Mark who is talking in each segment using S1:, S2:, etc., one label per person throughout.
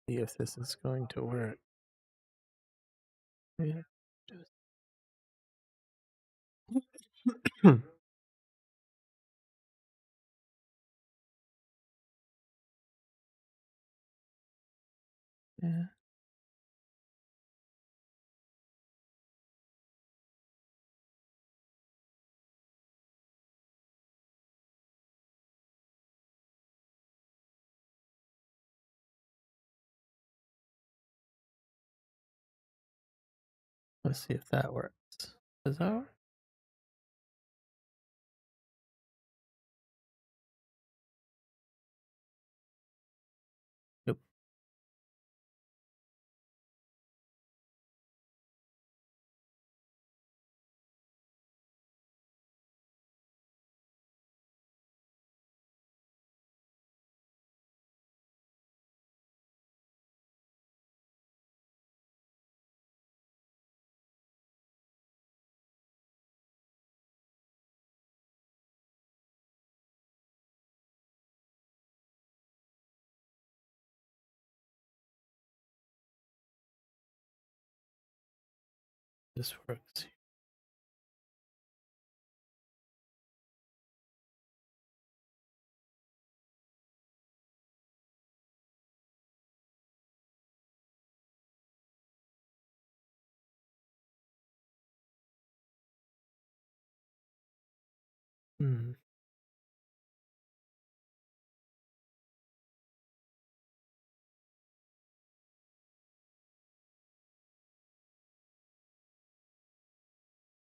S1: See if this is going to work. Yeah. Yeah. Let's see if that works. Does that work? Nope. This works. Hmm.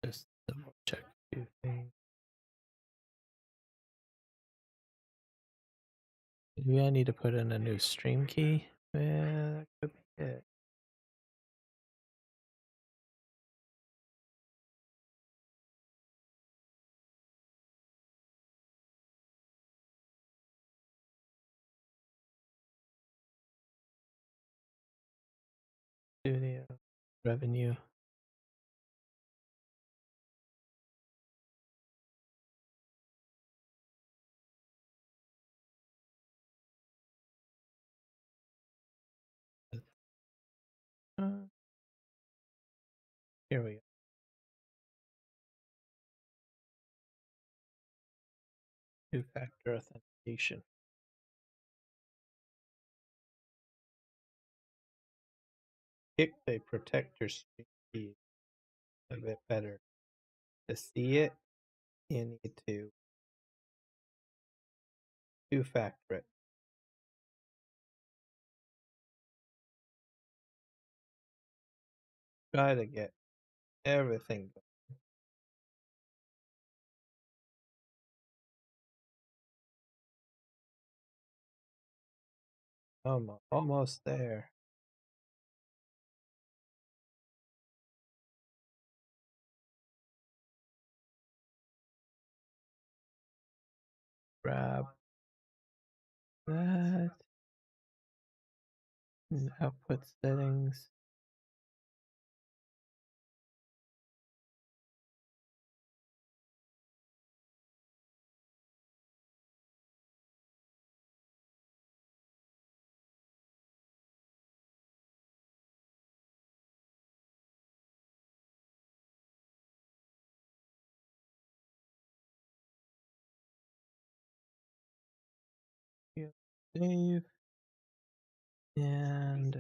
S1: Just double check a few things. Maybe I need to put in a new stream key. Yeah, that could be it. Studio revenue. Uh, Here we go. Two-factor authentication. If they protect your stream key a bit better. To see it, you need to two-factor it. Try to get everything. Almost there. Grab that. And output settings. Yep. Save. And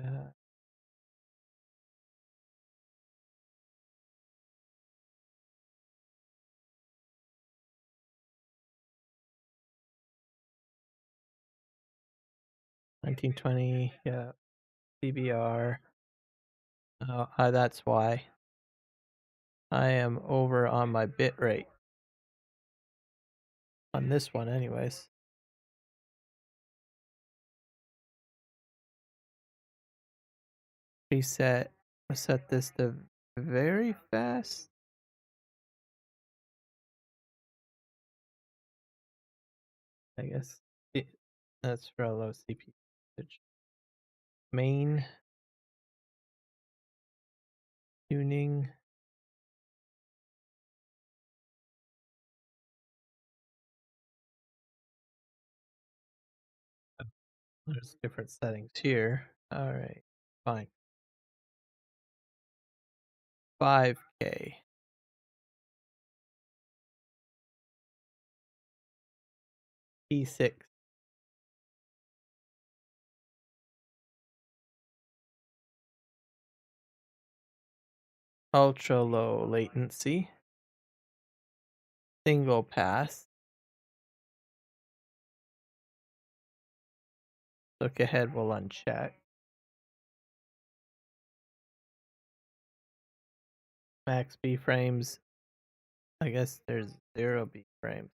S1: 1920, yeah, CBR. That's why I am over on my bit rate on this one, anyways. Reset. Set this to very fast. I guess that's for a low CPU usage. Main tuning. There's different settings here. Alright, fine. 5K. P6. Ultra low latency. Single pass. Look ahead will uncheck. Max B frames. I guess there's 0 B frames.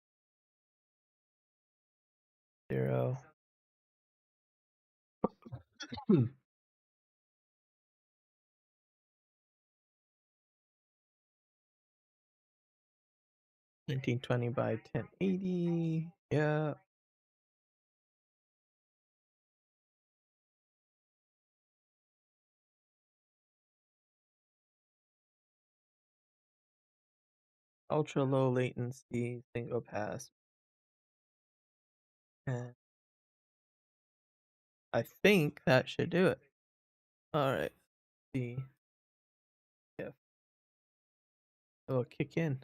S1: 0. 1920 by 1080. Yeah. Ultra low latency, single pass. And I think that should do it. Alright. See if it'll kick in.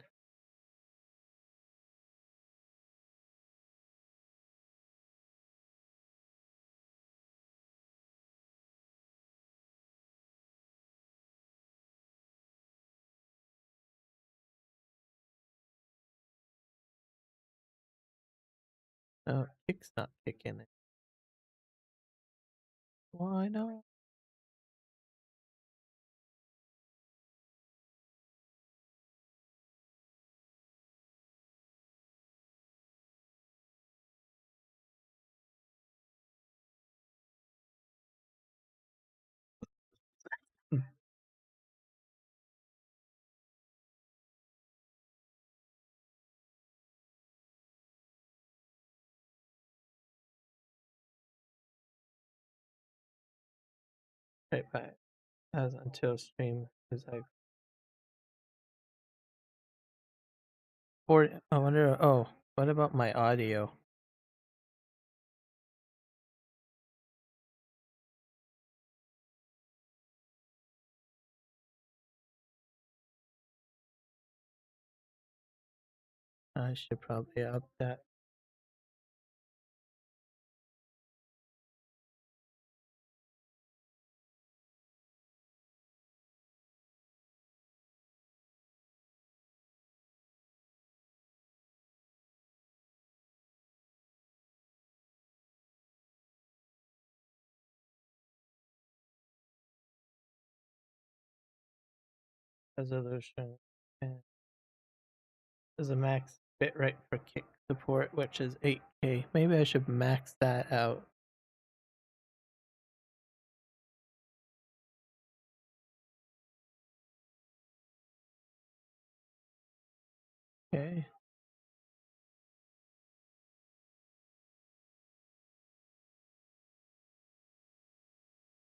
S1: No, kick's not kicking it. Why not? Hmm. Right back. As until stream is like 40. I wonder. Oh, what about my audio? I should probably up that. Resolution. And there's a max bitrate for kick support, which is 8K. Maybe I should max that out. Okay.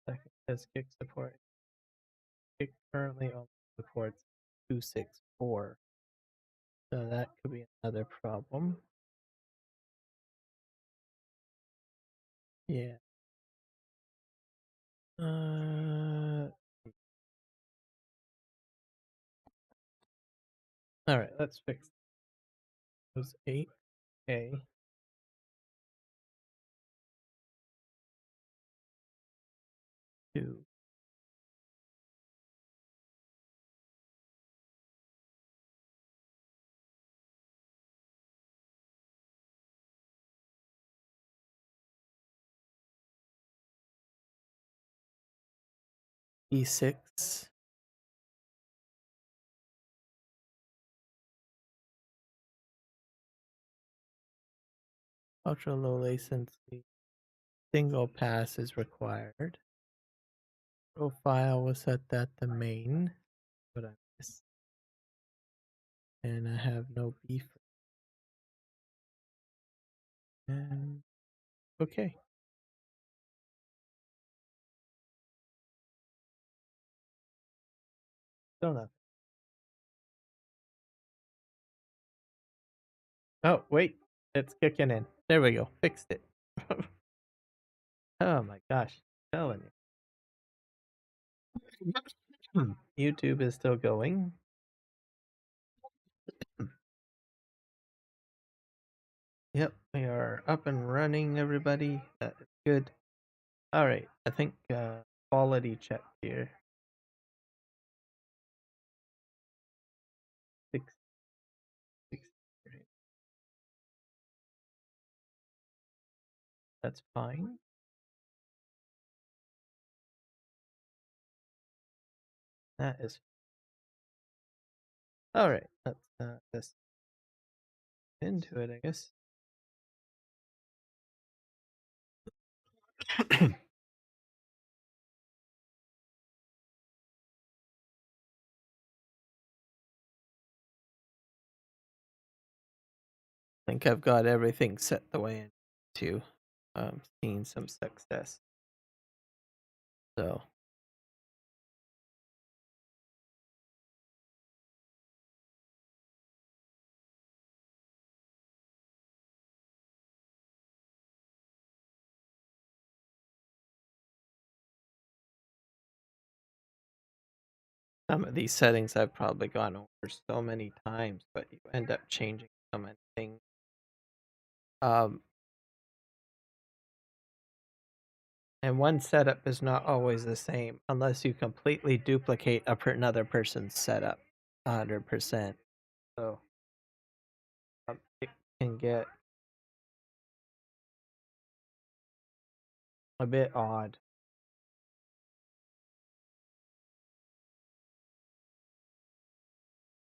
S1: Second says kick support. Kick currently only supports 264. So that could be another problem. Yeah. All right, let's fix those 8K. To E6. Ultra low latency. Single pass is required. Profile was set that the main, but I miss. And I have no beef. And okay. Still nothing. Oh, wait. It's kicking in. There we go. Fixed it. Oh my gosh. Telling you. YouTube is still going. Yep, we are up and running, everybody. That is good. All right, I think quality check here. 6, 6. That's fine. That is all right. Let's just into it, I guess. I think I've got everything set the way I need to. Seeing some success. So some of these settings I've probably gone over so many times, but you end up changing so many things. And one setup is not always the same unless you completely duplicate another person's setup 100%. So it can get a bit odd.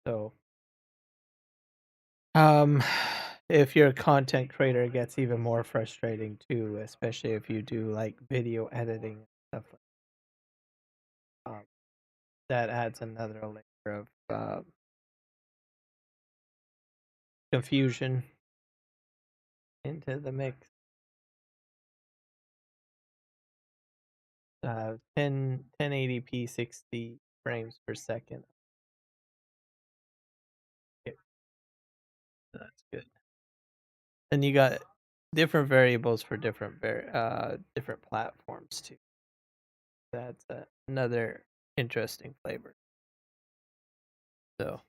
S1: So if you're a content creator, it gets even more frustrating too, especially if you do like video editing and stuff like that. Adds another layer of confusion into the mix. 1080p 60 frames per second. Yeah, that's good. And you got different variables for different different platforms too. That's another interesting flavor. So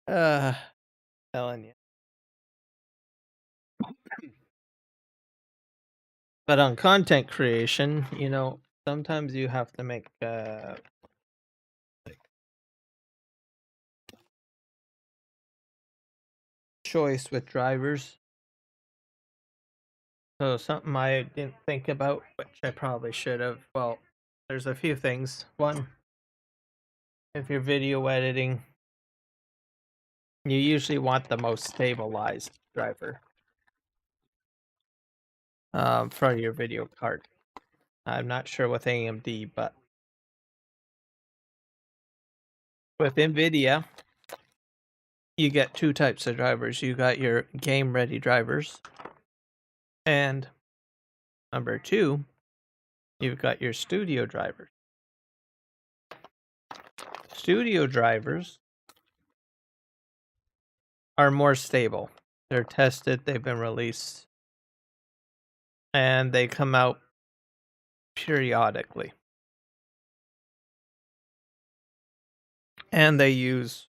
S1: uh telling you. But on content creation, sometimes you have to make choice with drivers. So something I didn't think about, which I probably should have. Well, there's a few things. One, if you're video editing, you usually want the most stabilized driver for your video card. I'm not sure with AMD, but with NVIDIA, you get two types of drivers. You got your game ready drivers, and number two, you've got your studio drivers. Studio drivers are more stable. They're tested, they've been released, and they come out periodically. And they use,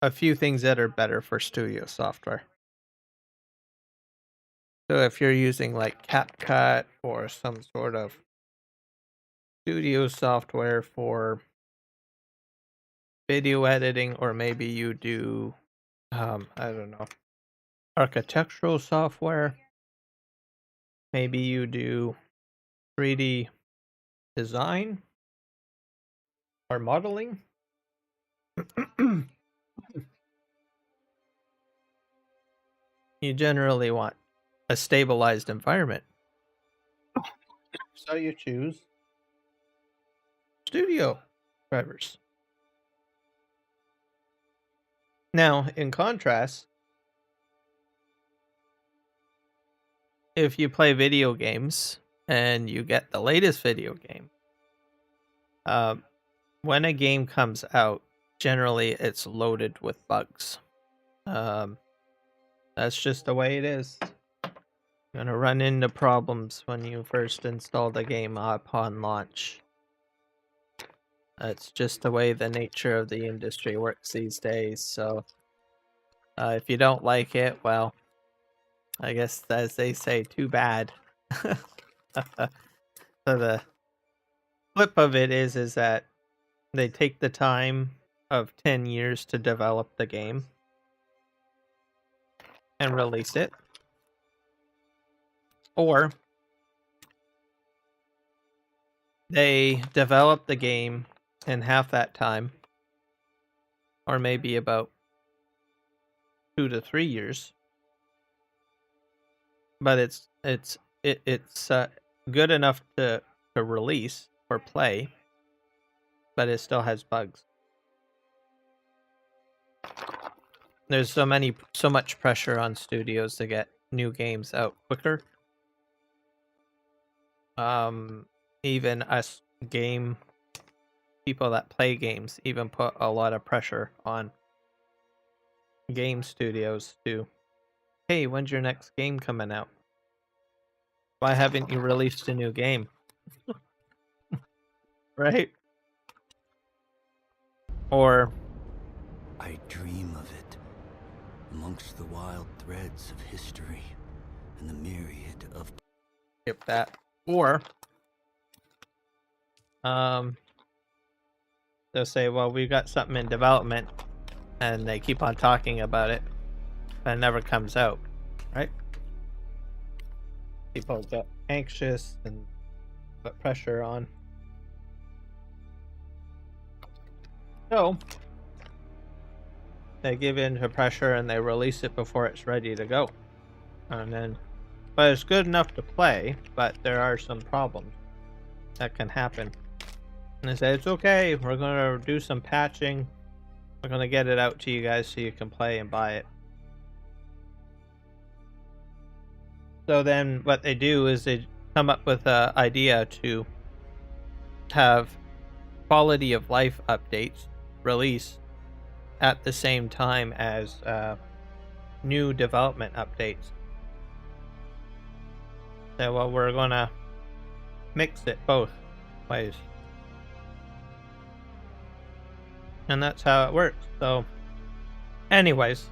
S1: a few things that are better for studio software. So if you're using like CapCut or some sort of studio software for video editing, or maybe you do, I don't know, architectural software, maybe you do 3D design or modeling. You generally want a stabilized environment. So you choose studio drivers. Now, in contrast, if you play video games and you get the latest video game, when a game comes out, generally it's loaded with bugs. That's just the way it is. You're gonna run into problems when you first install the game upon launch. It's just the way the nature of the industry works these days. So if you don't like it, well, I guess as they say, too bad. So the flip of it is that they take the time of 10 years to develop the game and release it. Or they develop the game in half that time, or maybe about 2 to 3 years. But it's good enough to release or play, but it still has bugs. There's so much pressure on studios to get new games out quicker. Even us people that play games even put a lot of pressure on game studios to, hey, when's your next game coming out? Why haven't you released a new game? Right? Or
S2: I dream of it amongst the wild threads of history and the myriad of
S1: skip that. Or they'll say, well, we've got something in development, and they keep on talking about it, but it never comes out, right? People get anxious and put pressure on. So they give in to pressure and they release it before it's ready to go. And then, but it's good enough to play, but there are some problems that can happen. And they say, it's okay, we're going to do some patching. We're going to get it out to you guys so you can play and buy it. So then what they do is they come up with an idea to have quality of life updates release at the same time as new development updates. So well, we're going to mix it both ways. And that's how it works. So anyways,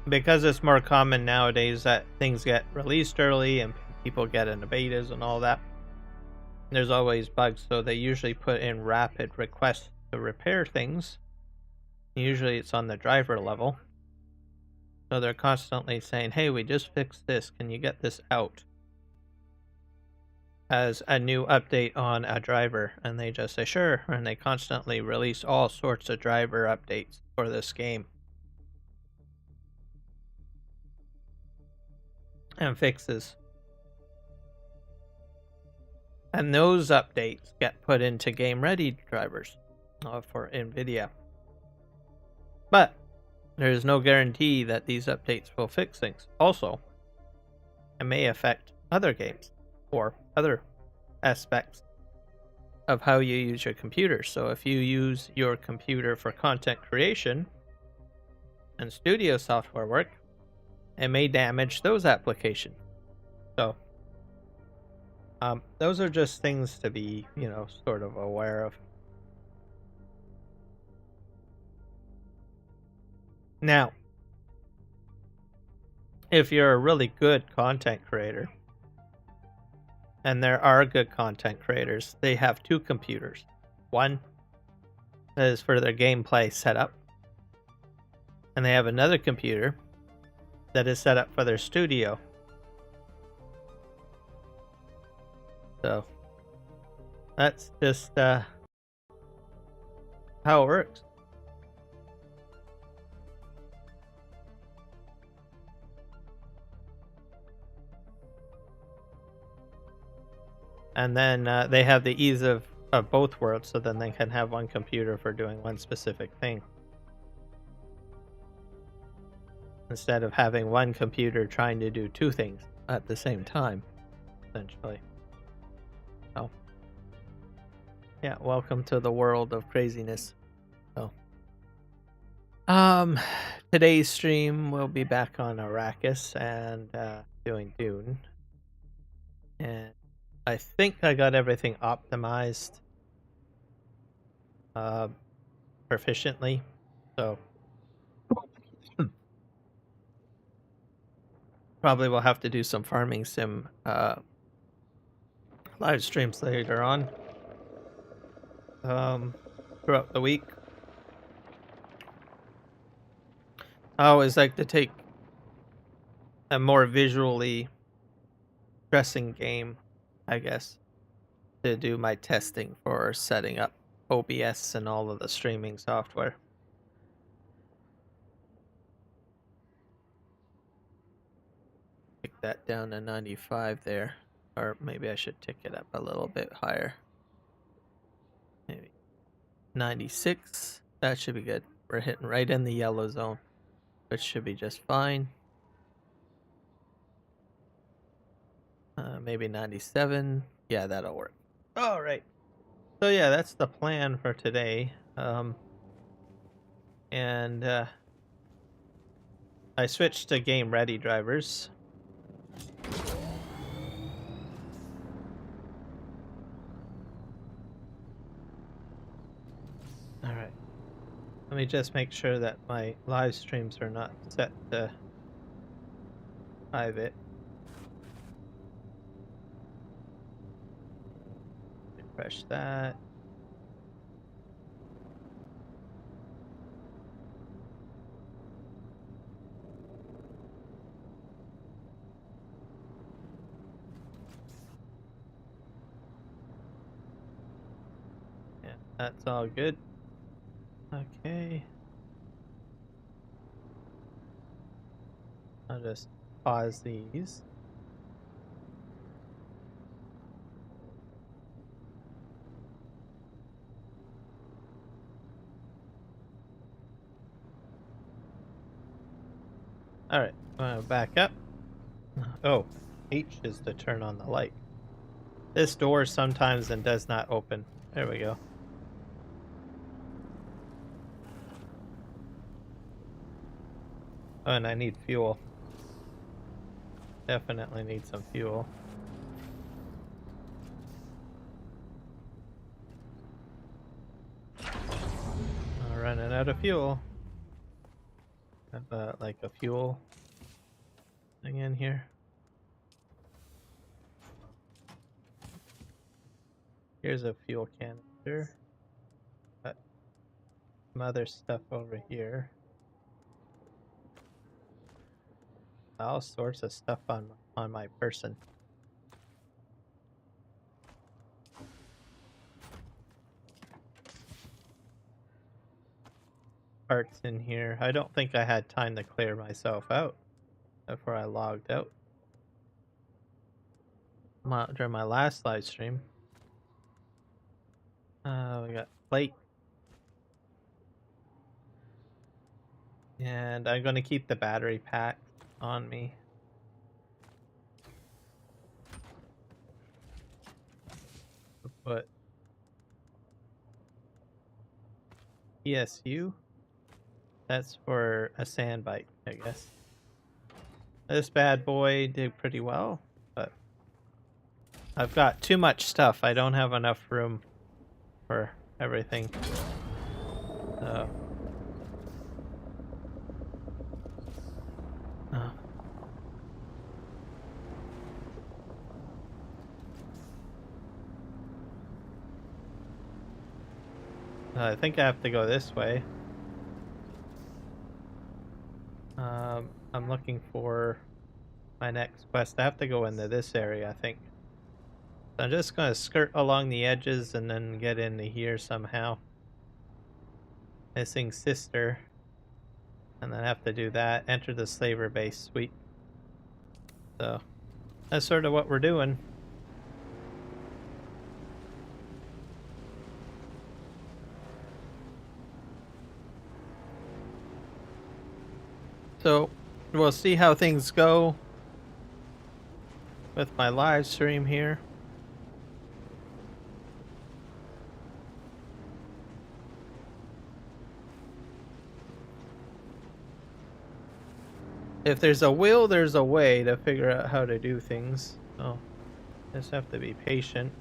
S1: because it's more common nowadays that things get released early and people get into betas and all that, there's always bugs, so they usually put in rapid requests to repair things. Usually it's on the driver level. So they're constantly saying, hey, we just fixed this, can you get this out as a new update on a driver? And they just say sure, and they constantly release all sorts of driver updates for this game and fixes. And those updates get put into game ready drivers for NVIDIA. But there is no guarantee that these updates will fix things. Also, it may affect other games or other aspects of how you use your computer. So if you use your computer for content creation and studio software work, it may damage those applications. So those are just things to be, sort of aware of. Now, if you're a really good content creator, and there are good content creators, they have two computers. One is for their gameplay setup, and they have another computer that is set up for their studio. So that's just how it works. And then they have the ease of both worlds, so then they can have one computer for doing one specific thing, instead of having one computer trying to do two things at the same time, essentially. So, yeah, welcome to the world of craziness. So, today's stream will be back on Arrakis, and doing Dune. And I think I got everything optimized proficiently. So probably will have to do some farming sim live streams later on throughout the week. I always like to take a more visually stressing game, I guess, to do my testing for setting up OBS and all of the streaming software. Tick that down to 95 there. Or maybe I should tick it up a little bit higher. Maybe 96. That should be good. We're hitting right in the yellow zone, which should be just fine. Maybe 97. Yeah, that'll work. All right. So yeah, that's the plan for today. And I switched to game ready drivers. All right. Let me just make sure that my live streams are not set to private. Refresh that. Yeah, that's all good. Okay. I'll just pause these. All right, I'm gonna back up. Oh, H is to turn on the light. This door sometimes and does not open. There we go. Oh, and I need fuel. Definitely need some fuel. I'm running out of fuel. Have like a fuel thing in here. Here's a fuel canister. Got some other stuff over here. All sorts of stuff on my person. Parts in here. I don't think I had time to clear myself out before I logged out during my last live stream. We got plate. And I'm going to keep the battery pack on me. Put ESU. That's for a sand bike, I guess. This bad boy did pretty well, but I've got too much stuff. I don't have enough room for everything. So. I think I have to go this way. I'm looking for my next quest. I have to go into this area, I think. So I'm just going to skirt along the edges and then get into here somehow. Missing sister. And then have to do that. Enter the slaver base. Sweet. So that's sort of what we're doing. So we'll see how things go with my live stream here. If there's a will, there's a way to figure out how to do things. So just have to be patient.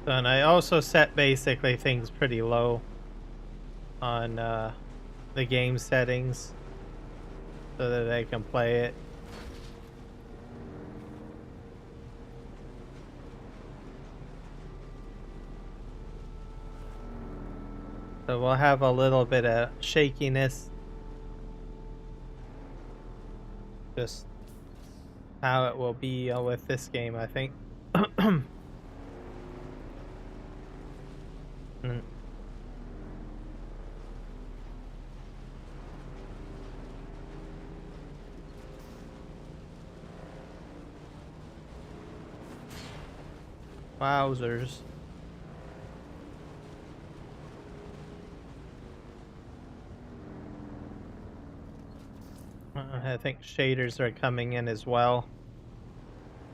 S1: And I also set basically things pretty low on the game settings so that I can play it. So we'll have a little bit of shakiness. Just how it will be with this game, I think. Mm. Wowzers. I think shaders are coming in as well.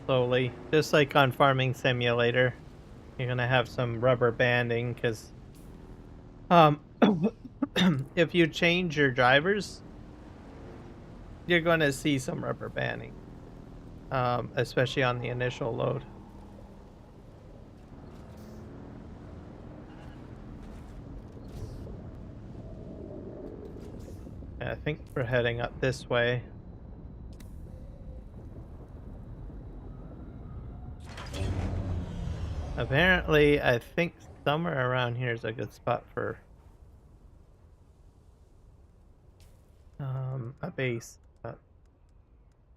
S1: Slowly. Just like on Farming Simulator. You're gonna have some rubber banding because if you change your drivers, you're gonna see some rubber banding. Especially on the initial load. I think we're heading up this way. Apparently, I think somewhere around here is a good spot for a base.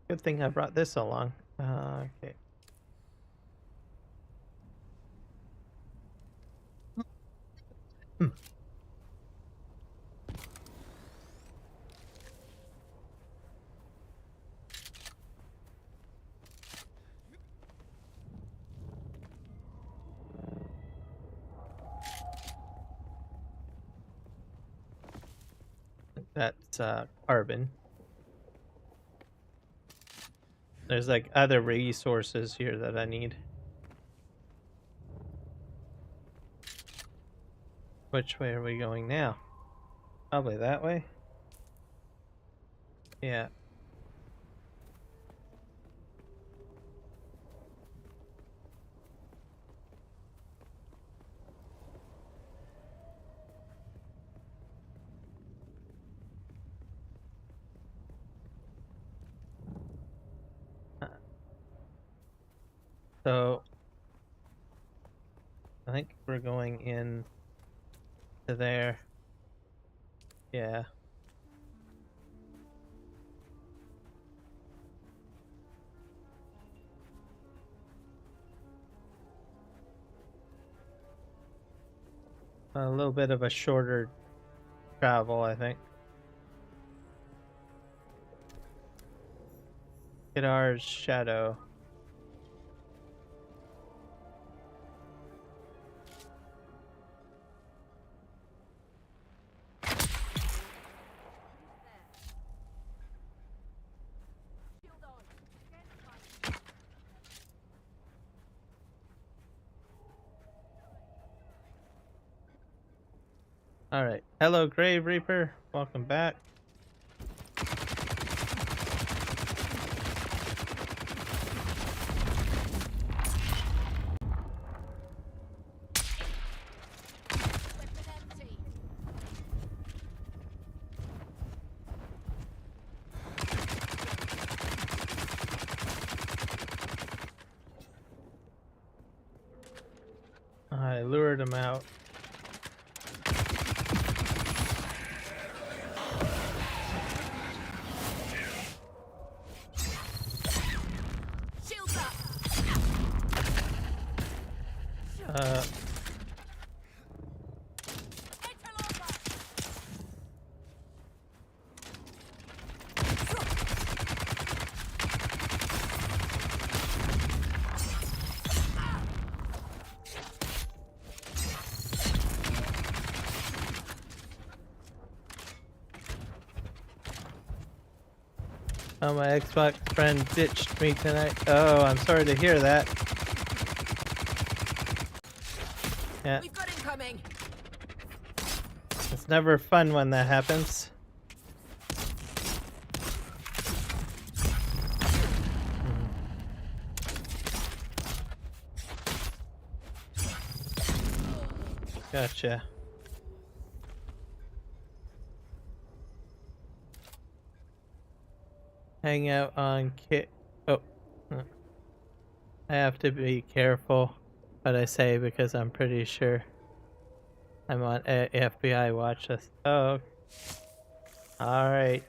S1: Good thing I brought this along. Okay. That's carbon. There's like other resources here that I need. Which way are we going now? Probably that way. Yeah. So I think we're going in to there. Yeah. A little bit of a shorter travel, I think. Kidar's shadow. Alright. Hello, Grave Reaper. Welcome back. I lured him out. Oh, my Xbox friend ditched me tonight. Oh, I'm sorry to hear that. Yeah.
S3: We've got incoming.
S1: It's never fun when that happens. Gotcha. Hang out on kit. Oh. I have to be careful what I say because I'm pretty sure I'm on FBI watch list. Oh. Alright.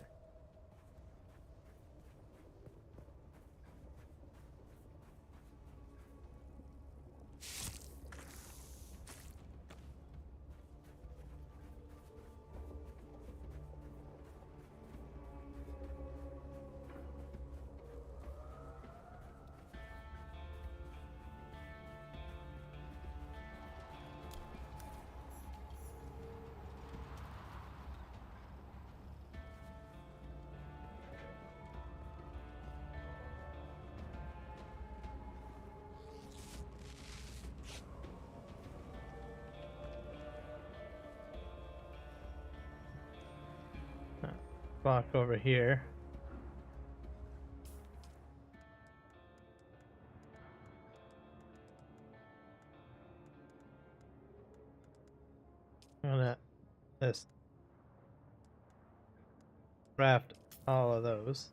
S1: Walk over here. I'm gonna just craft all of those.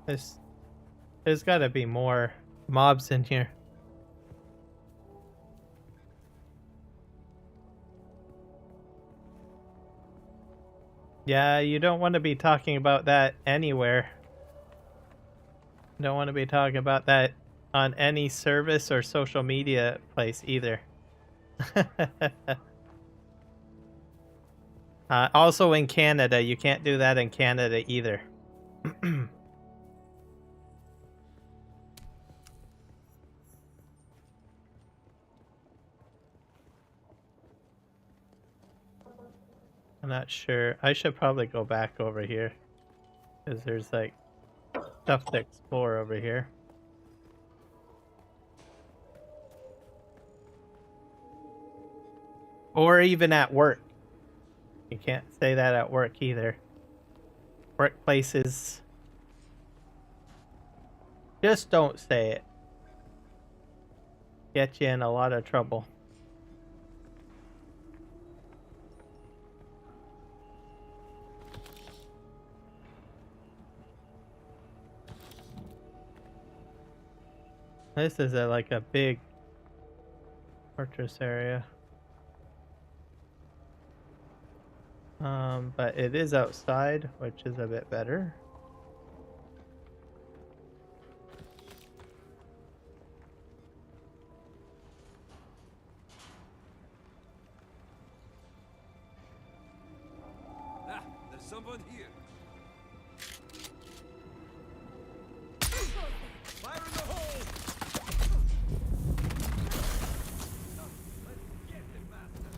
S1: There's gotta be more mobs in here. Yeah, you don't want to be talking about that anywhere. You don't want to be talking about that on any service or social media place either. Also in Canada, you can't do that in Canada either. I'm not sure. I should probably go back over here. Because there's like stuff to explore over here. Or even at work. You can't say that at work either. Workplaces. Just don't say it. Get you in a lot of trouble. This is like a big fortress area. But it is outside, which is a bit better.
S4: Ah, there's someone here. Fire in the hole! Let's get him, master.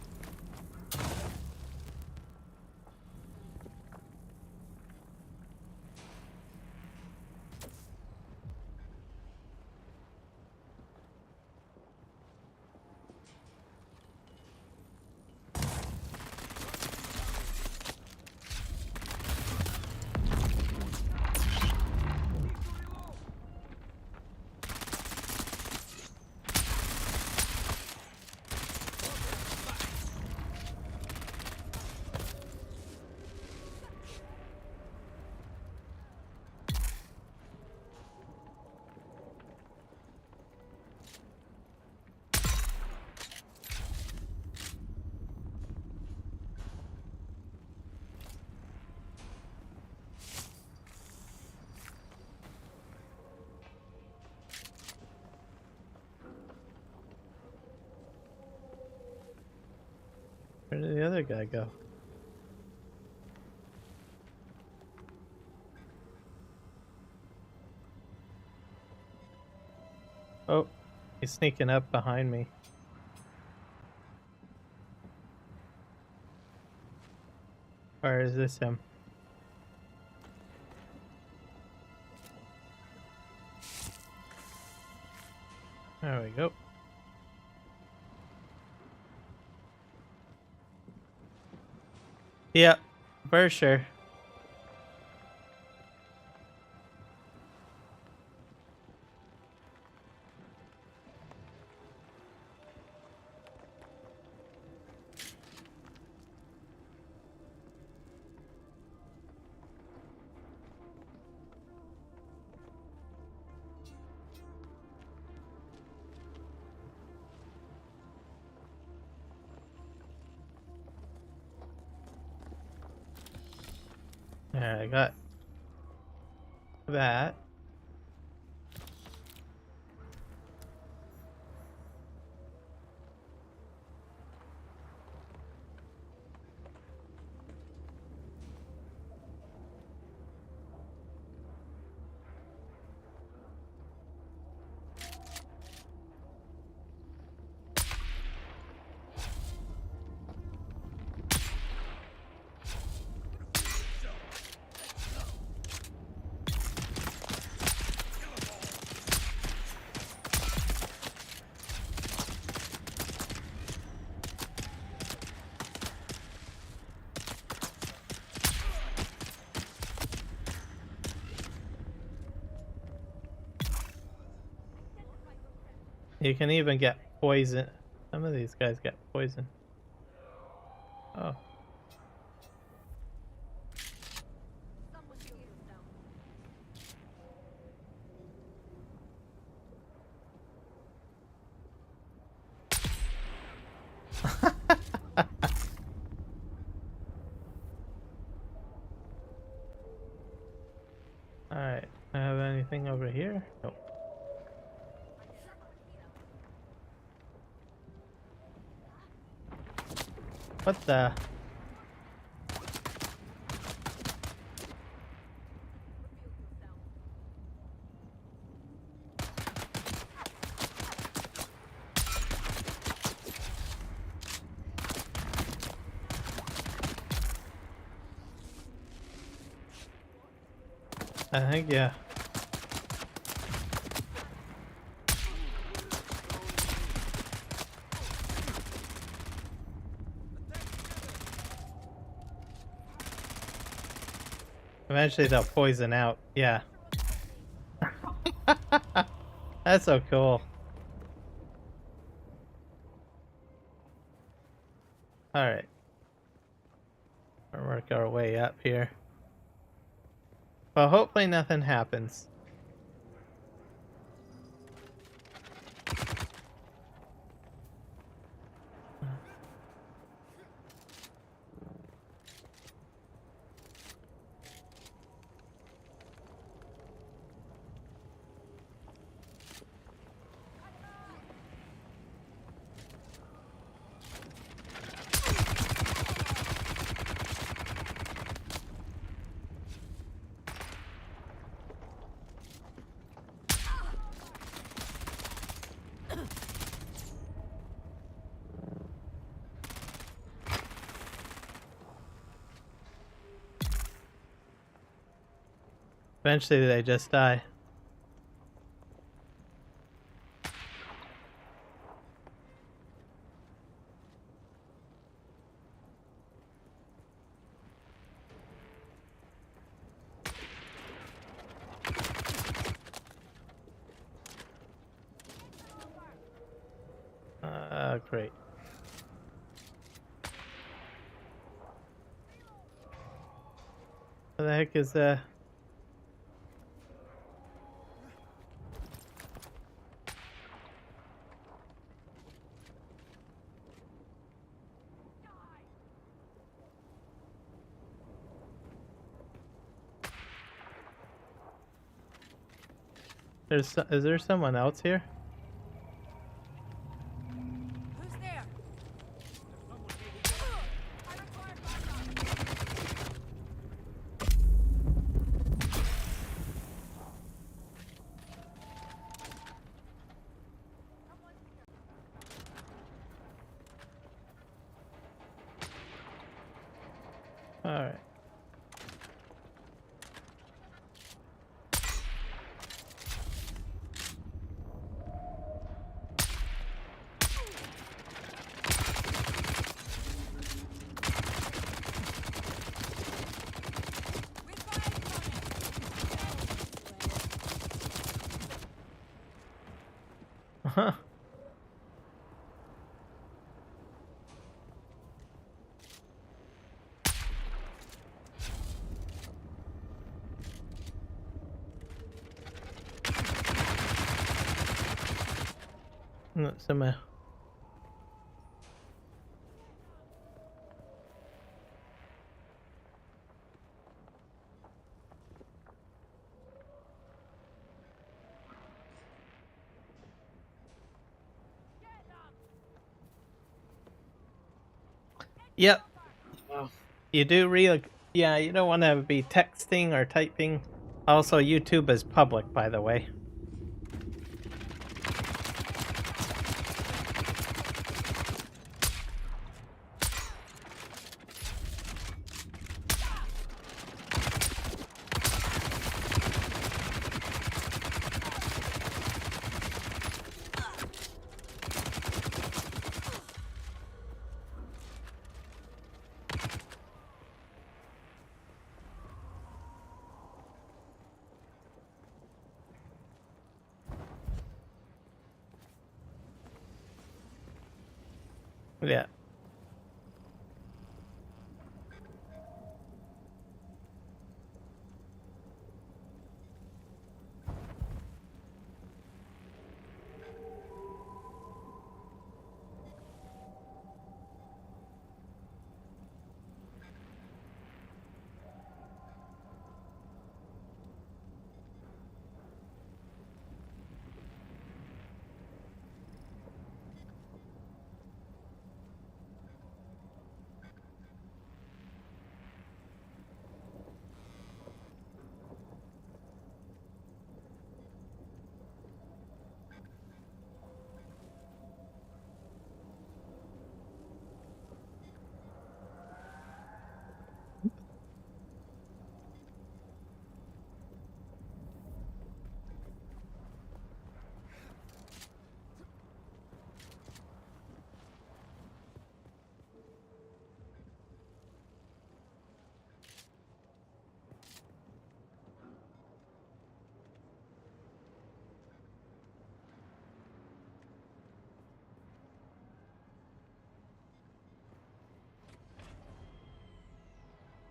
S1: Where did the other guy go? Oh, he's sneaking up behind me. Or is this him? There we go. Yep, for sure. There, I got that. You can even get poison. Some of these guys get poison. Oh. Alright, I have anything over here? Nope. What the? I think, yeah. Eventually they'll poison out. Yeah. That's so cool. Alright. We'll work our way up here. Well, hopefully nothing happens. Eventually they just die. Great. What the heck is that? Is there someone else here?
S3: Who's there?
S1: All right. Huh. Some. Yep. You do real. Yeah, you don't want to be texting or typing. Also, YouTube is public, by the way. Yeah.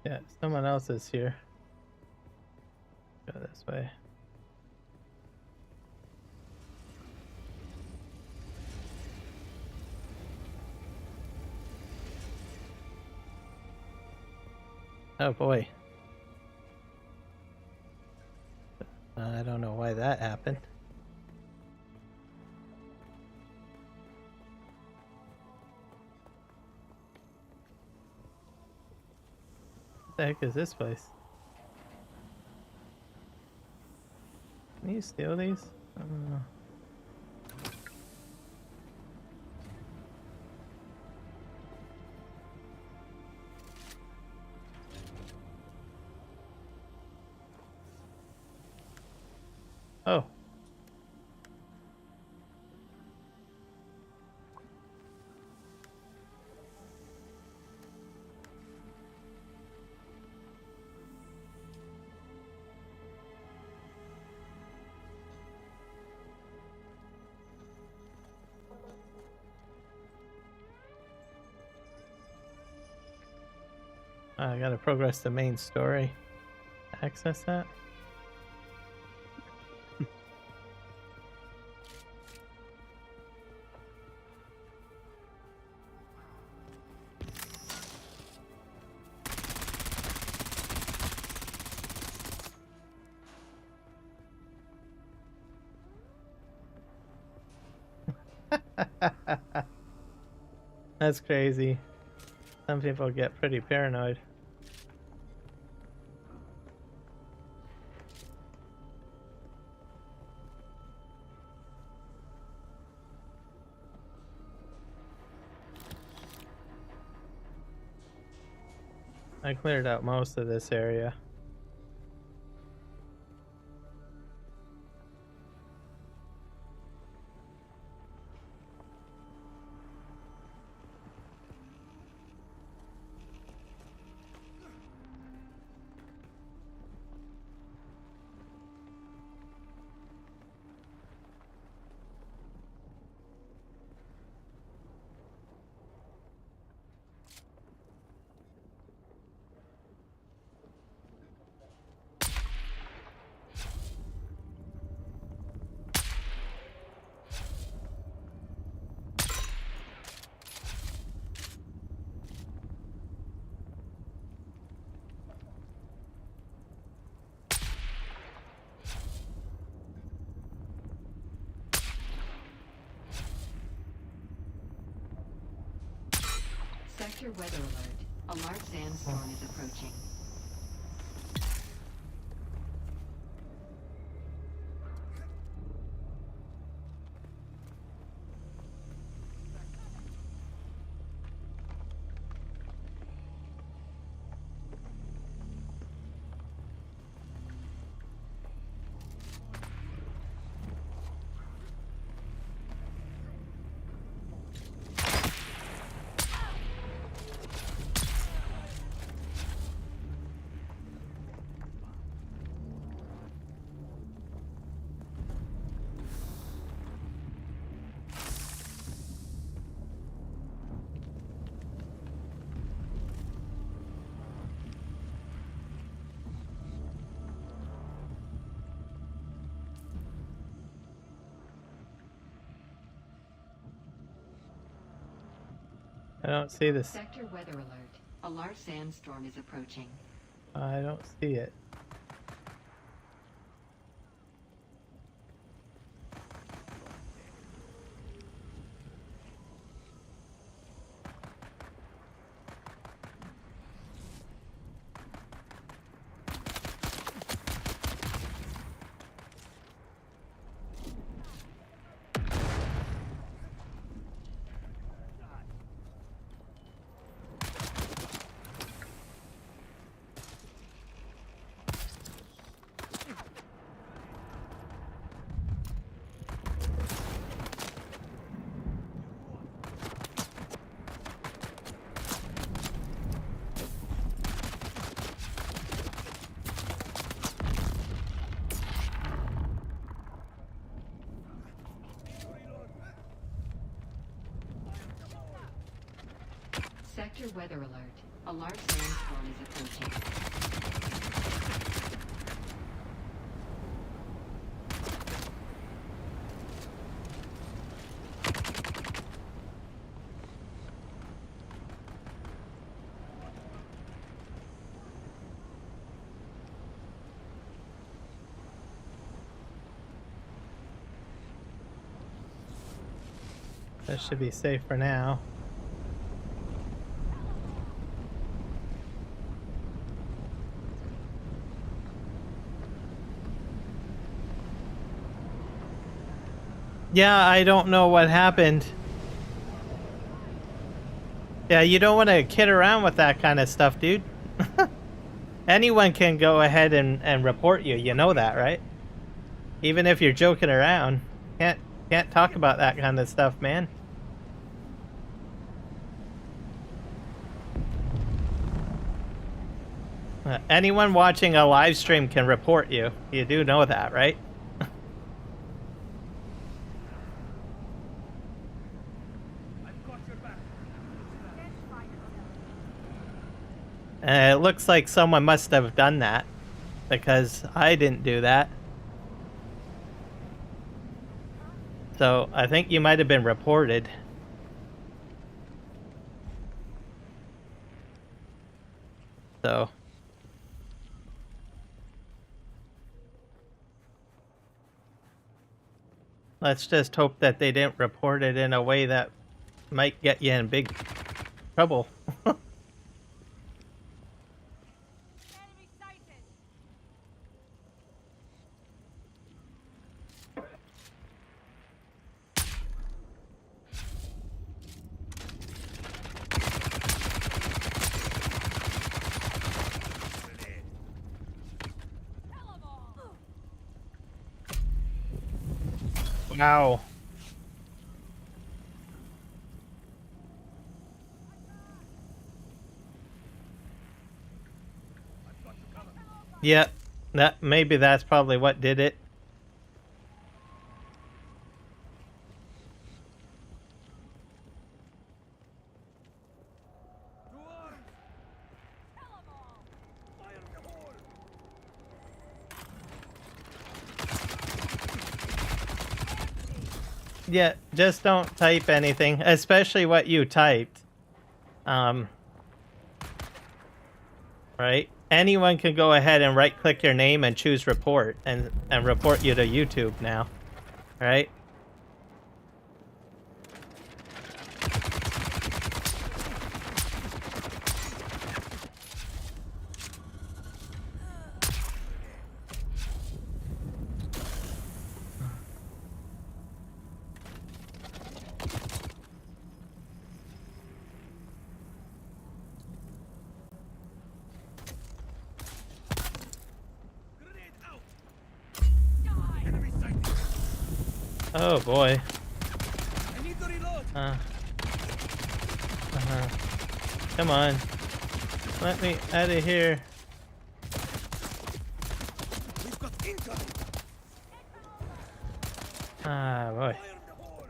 S1: Yeah, someone else is here. Go this way. Oh boy. I don't know why that happened. What the heck is this place? Can you steal these? Oh. I gotta progress the main story. Access that? That's crazy. Some people get pretty paranoid. I cleared out most of this area.
S3: Sector weather alert. A large sandstorm is approaching.
S1: I don't see this.
S3: Sector weather alert. A large sandstorm is approaching.
S1: I don't see it.
S3: Sector weather alert. A large sandstorm is approaching.
S1: That should be safe for now. Yeah, I don't know what happened. Yeah, you don't want to kid around with that kind of stuff, dude. Anyone can go ahead and report you. You know that, right? Even if you're joking around. Can't talk about that kind of stuff, man. Anyone watching a live stream can report you. You do know that, right?
S4: I've got your back.
S1: It looks like someone must have done that, because I didn't do that. So I think you might have been reported. So let's just hope that they didn't report it in a way that might get you in big trouble. Ow.
S4: I've got you covered.
S1: Yeah, maybe that's probably what did it.
S4: To arms! Fire in the hole!
S1: Yeah, just don't type anything, especially what you typed. Right? Anyone can go ahead and right-click your name and choose report, and report you to YouTube now. Right?
S4: Grenade out! Enemy sighted!
S1: Oh boy.
S4: I need to reload!
S1: Come on. Let me out of here.
S4: We've got incoming!
S1: Ah, boy.
S4: Fire in the hole!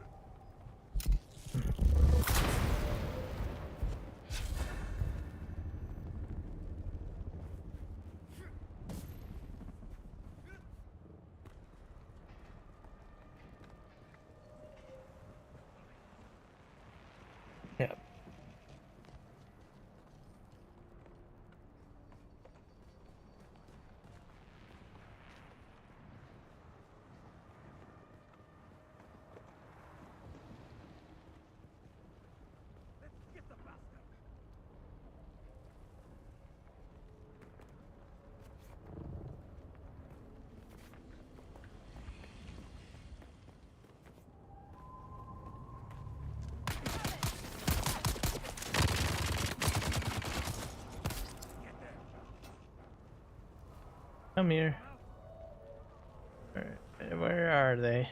S1: Yep.
S4: Let's get the bastard! Get there!
S1: Come here. Where are they?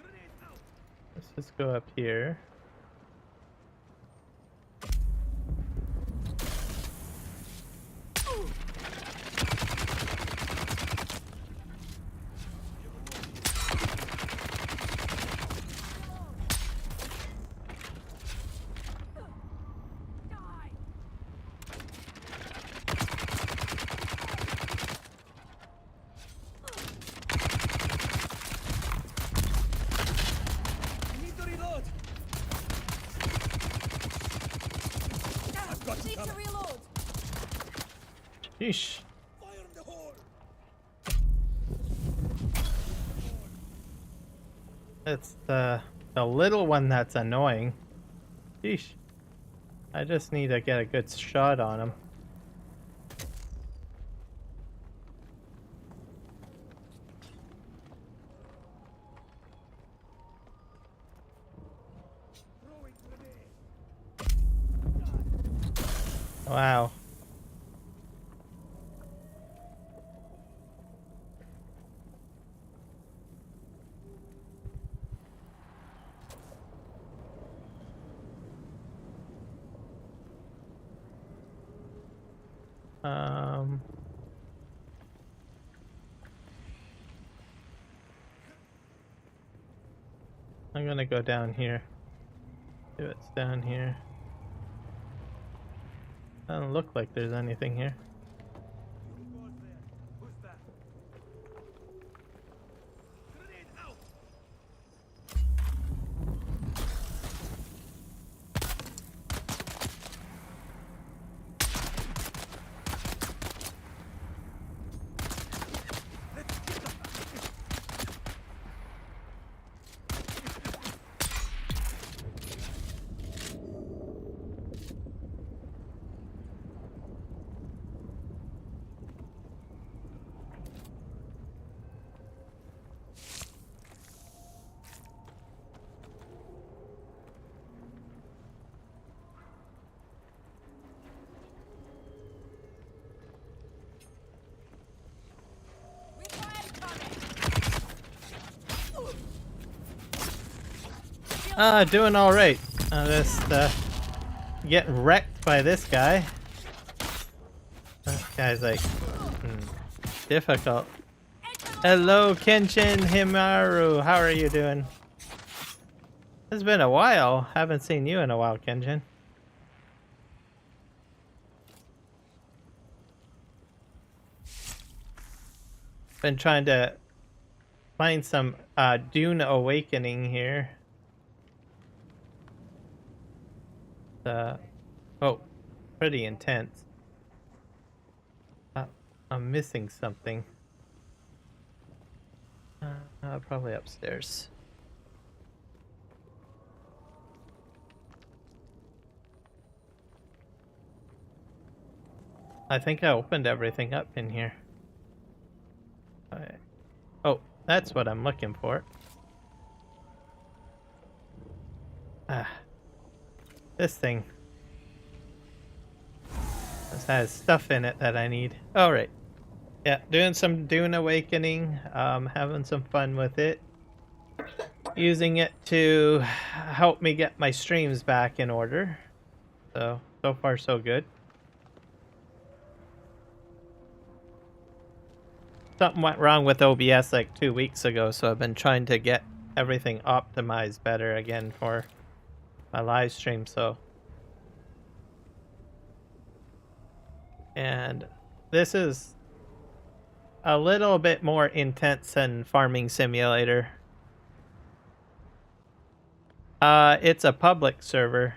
S4: Grenade out!
S1: Let's just go up here.
S4: I need to reload! I've got you covered!
S1: Sheesh.
S4: Fire in the hole!
S1: It's the little one that's annoying. Sheesh. I just need to get a good shot on him.
S4: Throwing grenade!
S1: Wow. I'm gonna go down here. See what's down here. Doesn't look like there's anything here.
S4: Who goes there? Who's that? Grenade out! Let's get the
S1: Doing alright. Just getting wrecked by this guy. This guy's like difficult. Hello, Kenshin Himaru. How are you doing? It's been a while. Haven't seen you in a while, Kenshin. Been trying to find some Dune awakening here. Oh, pretty intense. I'm missing something. Probably upstairs. I think I opened everything up in here. Oh, that's what I'm looking for. This thing. This has stuff in it that I need. Alright. Yeah, doing some Dune Awakening. Having some fun with it. Using it to help me get my streams back in order. So far so good. Something went wrong with OBS like 2 weeks ago, so I've been trying to get everything optimized better again for my live stream, so. And this is a little bit more intense than Farming Simulator. It's a public server.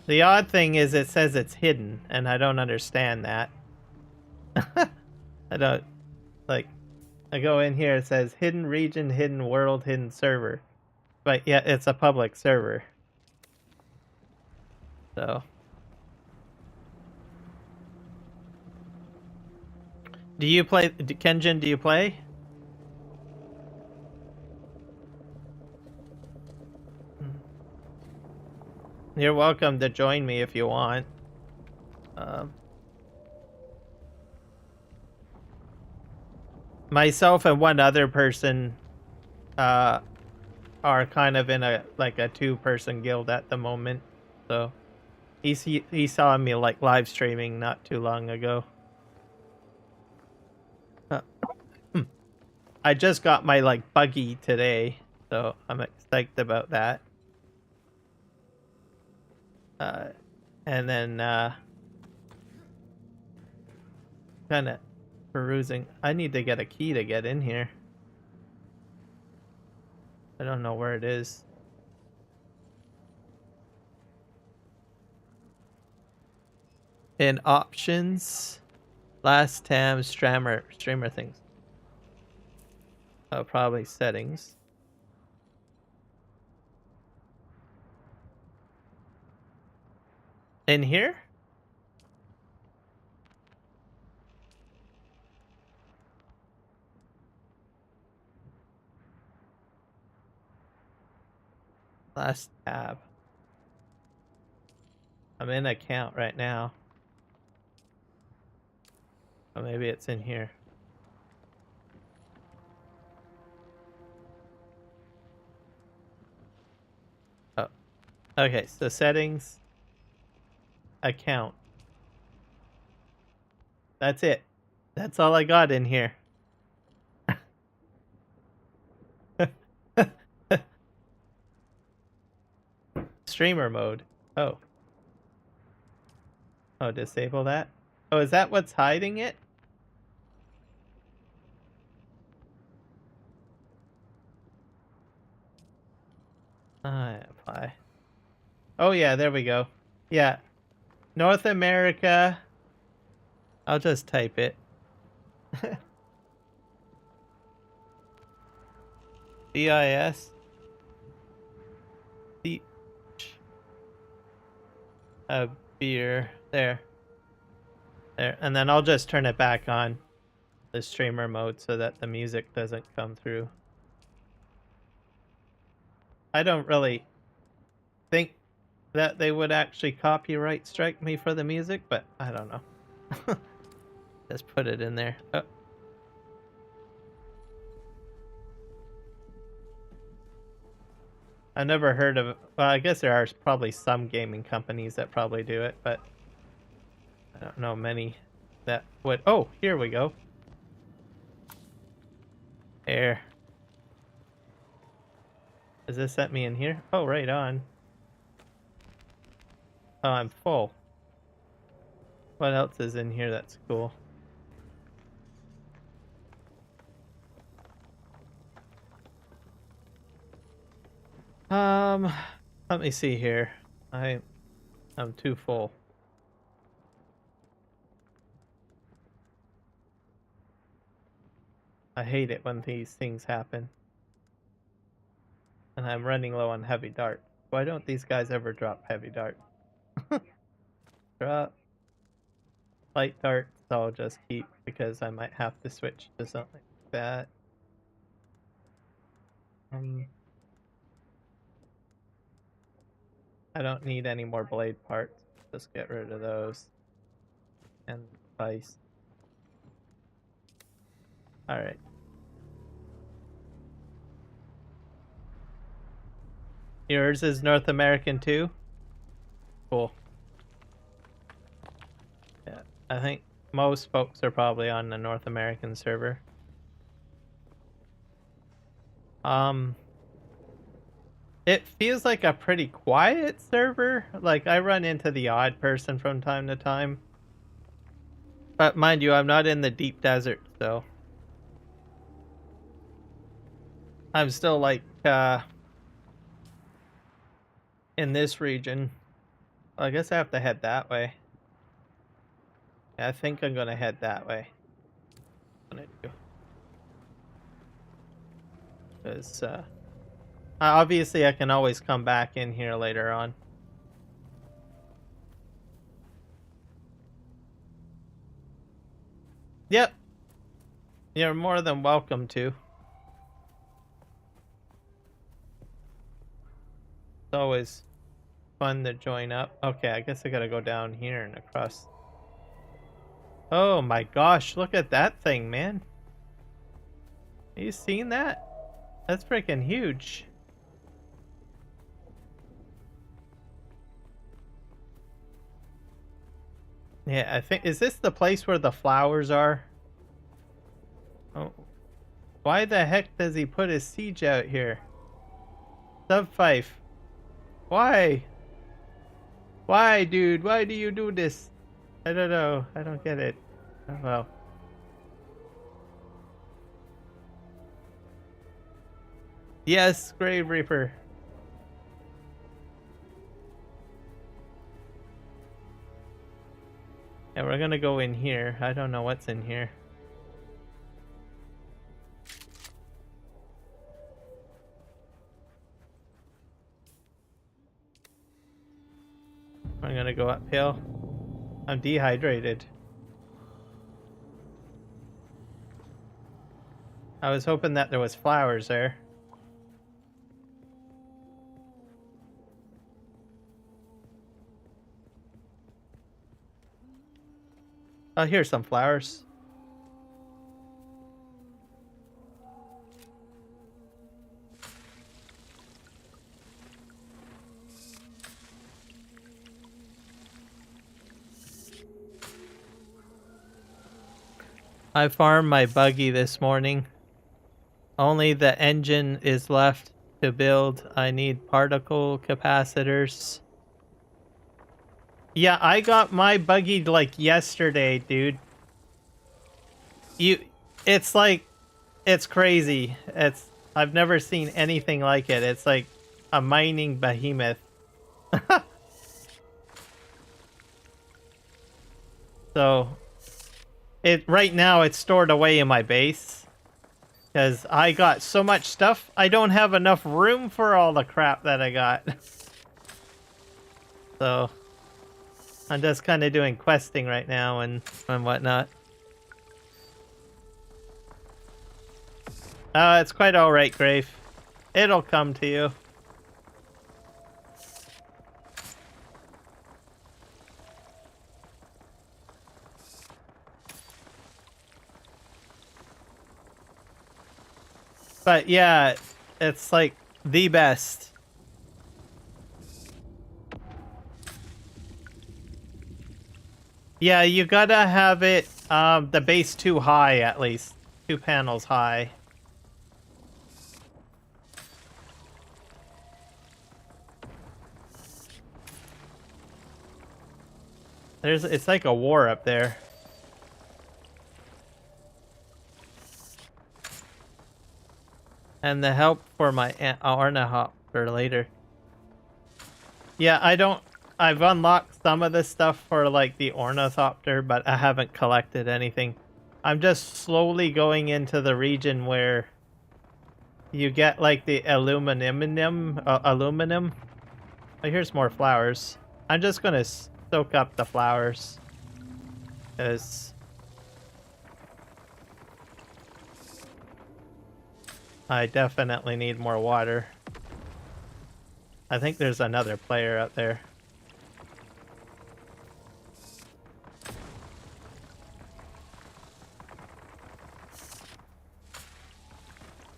S1: The odd thing is it says it's hidden, and I don't understand that. I don't, like, I go in here, it says hidden region, hidden world, hidden server. But yeah, it's a public server. So. Do you play, Kenjin, do you play? You're welcome to join me if you want. Myself and one other person are kind of in a like a 2-person guild at the moment. So he saw me like live streaming not too long ago. I just got my like buggy today, so I'm psyched about that. And then kind of perusing. I need to get a key to get in here. I don't know where it is. In options, last tab, streamer things. Oh, probably settings. In here? Last tab. I'm in account right now. Or maybe it's in here. Oh. Okay, so settings. Account. That's it. That's all I got in here. Streamer mode. Oh. Oh, disable that? Oh, is that what's hiding it? Apply. Oh yeah, there we go. Yeah. North America. I'll just type it. BIS. A beer. There. There. And then I'll just turn it back on the streamer mode so that the music doesn't come through. I don't really think that they would actually copyright strike me for the music, but I don't know. Just put it in there. Oh. I never heard of. Well, I guess there are probably some gaming companies that probably do it, but I don't know many that would. Oh, here we go. There. Does this set me in here? Oh, right on. Oh, I'm full. What else is in here that's cool? Let me see here. I'm too full. I hate it when these things happen. And I'm running low on heavy dart. Why don't these guys ever drop heavy dart? Drop light darts. I'll just keep because I might have to switch to something like that. I don't need any more blade parts. Just get rid of those. And vice. Alright. Yours is North American too? Cool. Yeah, I think most folks are probably on the North American server. It feels like a pretty quiet server. Like, I run into the odd person from time to time. But mind you, I'm not in the deep desert, so I'm still like in this region. I guess I have to head that way. Yeah, I think I'm gonna head that way. I'm gonna do. Because obviously I can always come back in here later on. Yep. You're more than welcome to. It's always fun to join up. Okay, I guess I gotta go down here and across. Oh my gosh, look at that thing, man. Have you seen that? That's freaking huge. Yeah, I think, is this the place where the flowers are? Oh. Why the heck does he put his siege out here? Subfife. Why? Why, dude? Why do you do this? I don't know. I don't get it. Oh well. Yes, Grave Reaper. Yeah, we're gonna go in here. I don't know what's in here. I'm gonna go uphill. I'm dehydrated. I was hoping that there was flowers there. Oh, here's some flowers. I farmed my buggy this morning. Only the engine is left to build. I need particle capacitors. Yeah, I got my buggy like yesterday, dude. It's like, it's crazy. I've never seen anything like it. It's like a mining behemoth. So, right now it's stored away in my base. Because I got so much stuff, I don't have enough room for all the crap that I got. So, I'm just kind of doing questing right now and whatnot. It's quite alright, Grave. It'll come to you. But yeah, it's like the best. Yeah, you gotta have it, the base too high at least. 2 panels high. It's like a war up there. And the help for my ornithopter later. Yeah, I've unlocked some of this stuff for like the ornithopter, but I haven't collected anything. I'm just slowly going into the region where you get like the aluminum. Oh, here's more flowers. I'm just gonna soak up the flowers. Because I definitely need more water. I think there's another player up there.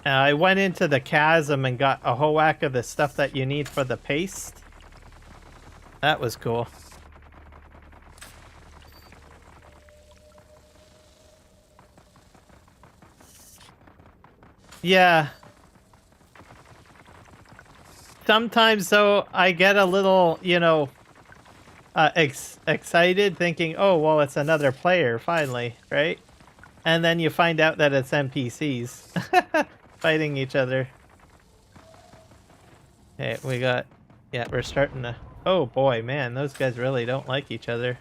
S1: I went into the chasm and got a whole whack of the stuff that you need for the paste. That was cool. Yeah. Sometimes, though, I get a little, you know, excited thinking, oh, well, it's another player, finally, right? And then you find out that it's NPCs fighting each other. Hey, we got... Yeah, we're starting to... Oh, boy, man, those guys really don't like each other.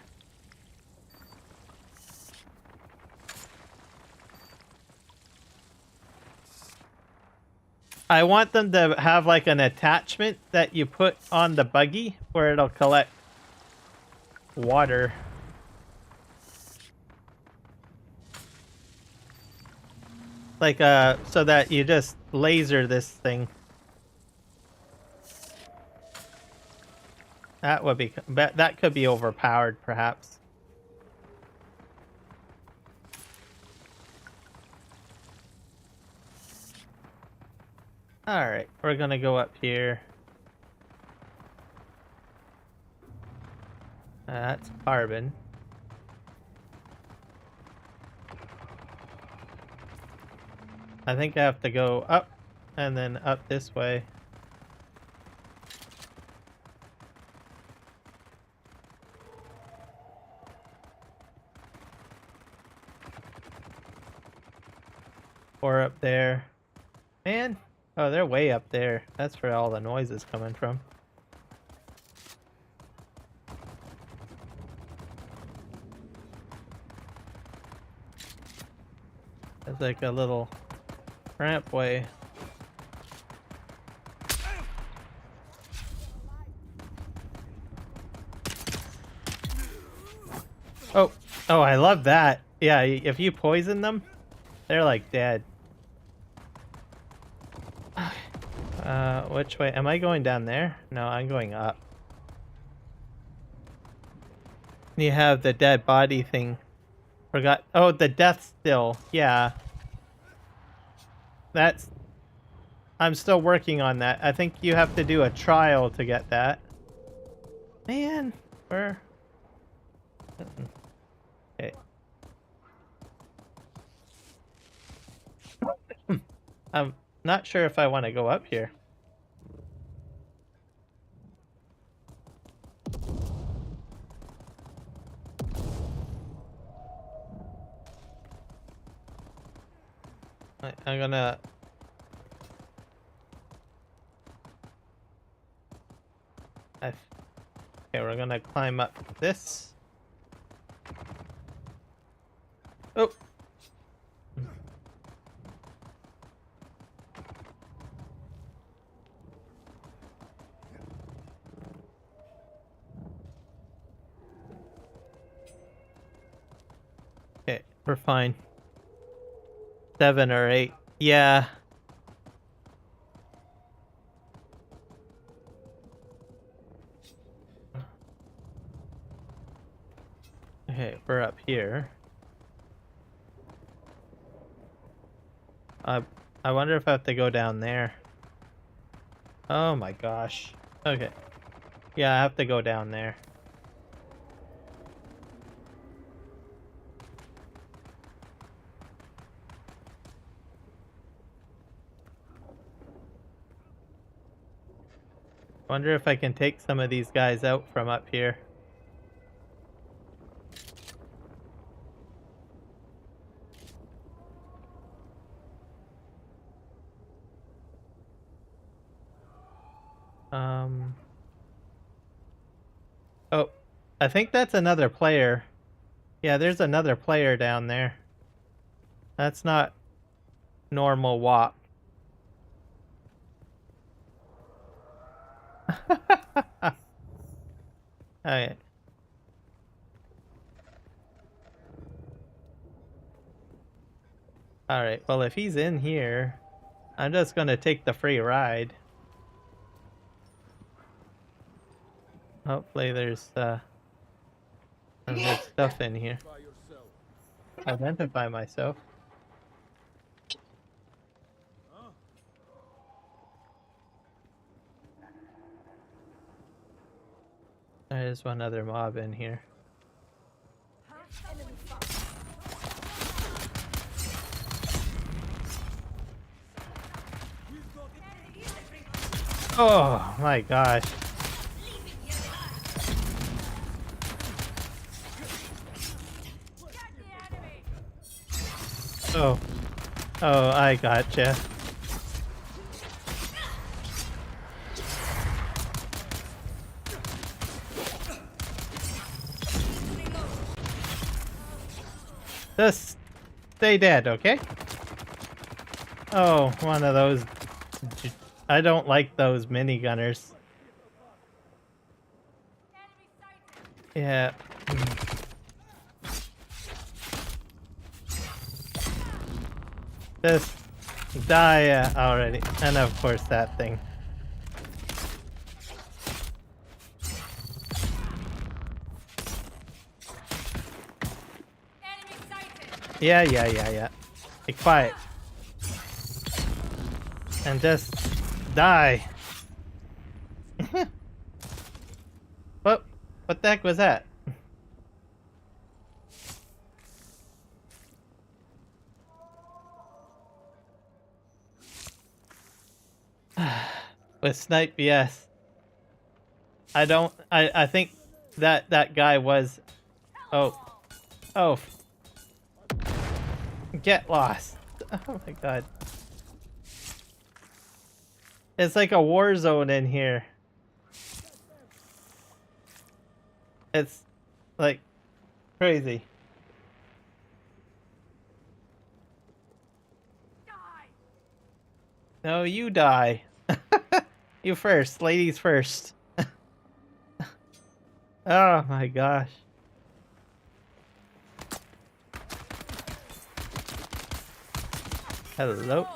S1: I want them to have, like, an attachment that you put on the buggy where it'll collect water. Like, so that you just laser this thing. That would be... That could be overpowered, perhaps. Alright, we're gonna go up here. That's carbon. I think I have to go up and then up this way. Or up there. Man. Oh, they're way up there. That's where all the noise is coming from. It's like a little ramp way. Oh, oh, I love that. Yeah, if you poison them, they're like dead. Which way? Am I going down there? No, I'm going up. You have the dead body thing. Forgot. Oh, the death still. Yeah. That's... I'm still working on that. I think you have to do a trial to get that. Man, where? Okay. I'm not sure if I want to go up here. I'm gonna... Okay, we're gonna climb up this. Oh! Okay, we're fine. 7 or 8. Yeah. Okay, we're up here. I wonder if I have to go down there. Oh my gosh. Okay. Yeah, I have to go down there. Wonder if I can take some of these guys out from up here. Oh, I think that's another player. Yeah, there's another player down there. That's not normal walk. Alright. Alright, well if he's in here, I'm just gonna take the free ride. Hopefully there's some good stuff in here.
S4: By yourself.
S1: Identify myself.
S4: Huh?
S1: There's one other mob in here. Oh my gosh. Oh. Oh, I gotcha. Just stay dead, okay? Oh, one of those. I don't like those minigunners. Yeah. Just die already. And of course that thing. Yeah. Be quiet. And just die. What the heck was that? With snipe, yes. I think that guy was. Oh. Get lost. Oh my god. It's like a war zone in here. It's like crazy. No, you die. You first, ladies first. Oh my gosh. Hello.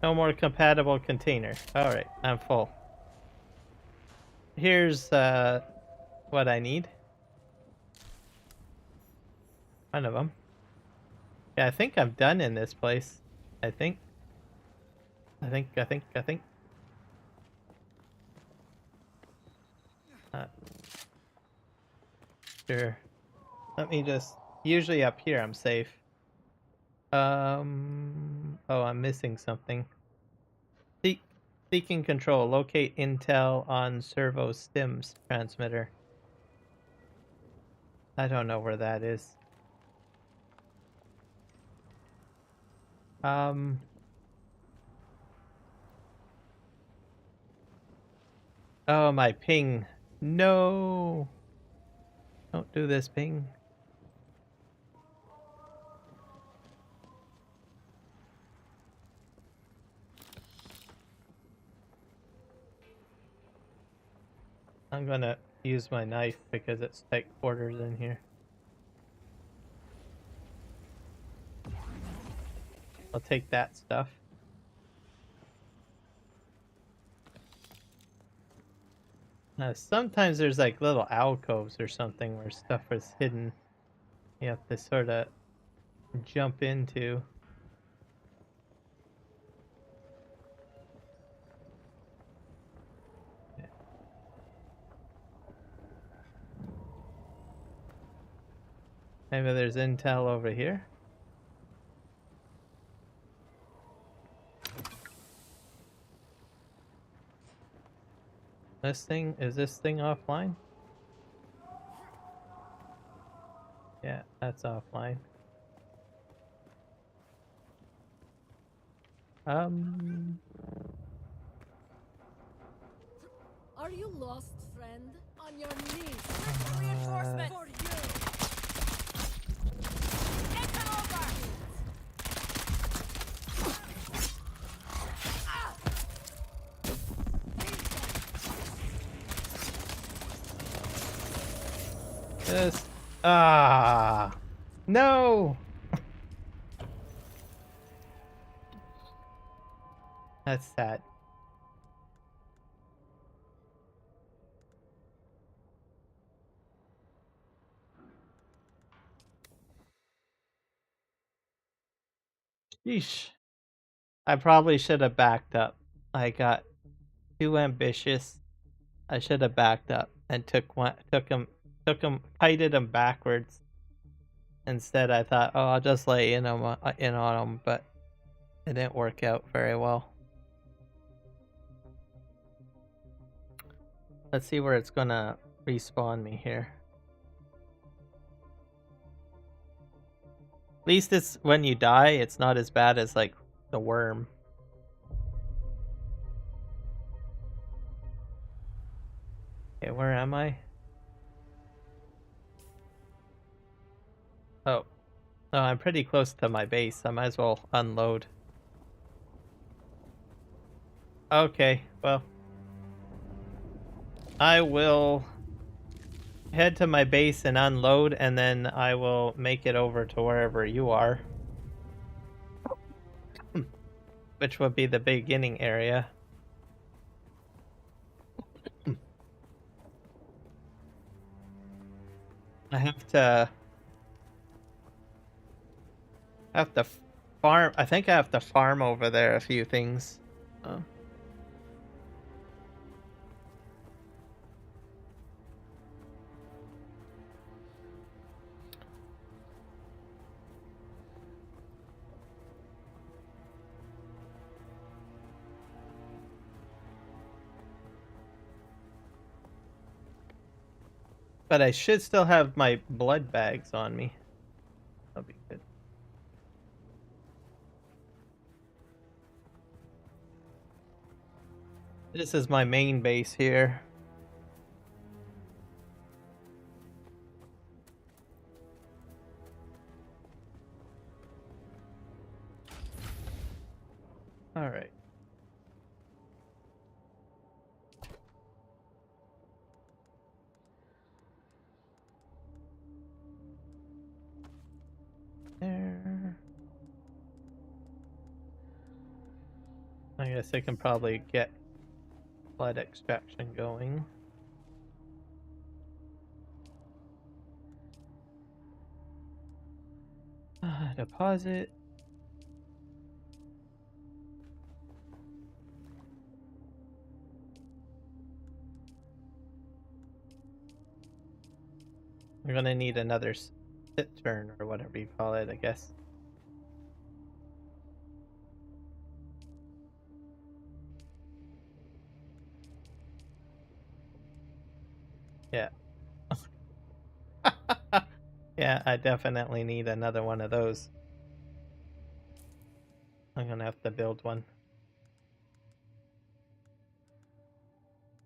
S1: No more compatible container. Alright, I'm full. Here's what I need. One of them. Yeah, I think I'm done in this place. I think. Sure. Let me just. Usually up here I'm safe. Oh, I'm missing something. Seeking control. Locate intel on servo stims transmitter. I don't know where that is. Oh, my ping. No. Don't do this, ping. I'm gonna use my knife because it's tight quarters in here. I'll take that stuff. Sometimes there's like little alcoves or something where stuff is hidden. You have to sort of jump into. Maybe there's intel over here. This thing, is this thing offline? Yeah, that's offline.
S5: Are you lost, friend? On your knees. Special reinforcement for you. Get over.
S1: Just no. That's sad. Yeesh. I probably should have backed up. I got too ambitious. I should have backed up and took him, kited him backwards. Instead, I thought, oh, I'll just lay in on him, but it didn't work out very well. Let's see where it's gonna respawn me here. At least it's when you die, it's not as bad as like the worm. Okay, where am I? Oh. No, I'm pretty close to my base. I might as well unload. Okay, well. I will head to my base and unload, and then I will make it over to wherever you are. Which would be the beginning area. I have to farm. I think I have to farm over there a few things. But I should still have my blood bags on me. That'll be good. This is my main base here. All right. There. I guess I can probably get blood extraction going. Deposit. We're gonna need another sit turn or whatever you call it, I guess. Yeah. Yeah, I definitely need another one of those. I'm gonna have to build one.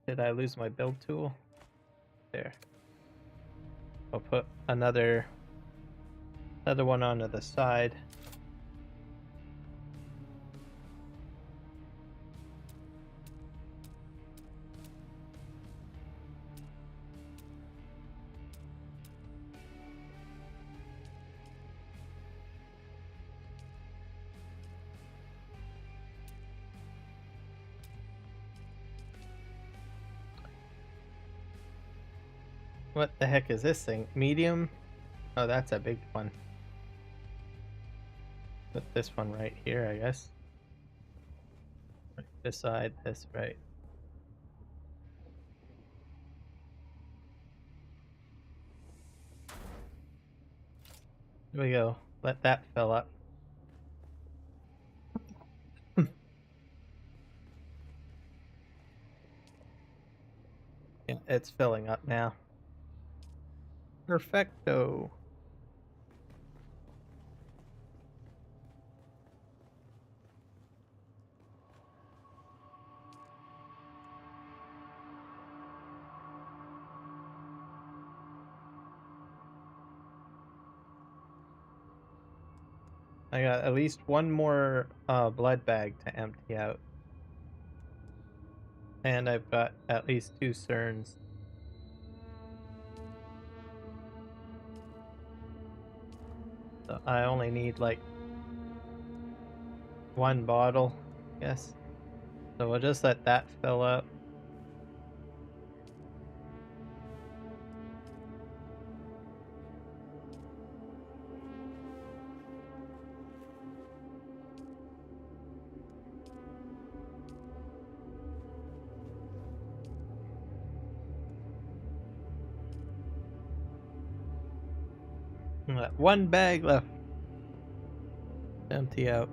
S1: Did I lose my build tool? There. I'll put another one onto the side. What the heck is this thing? Medium? Oh, that's a big one. Put this one right here, I guess. Right beside this, right? Here we go. Let that fill up. Yeah, it's filling up now. Perfecto. I got at least one more blood bag to empty out. And I've got at least 2 cerns. So I only need like 1 bottle, I guess. So we'll just let that fill up. And got 1 bag left to empty out.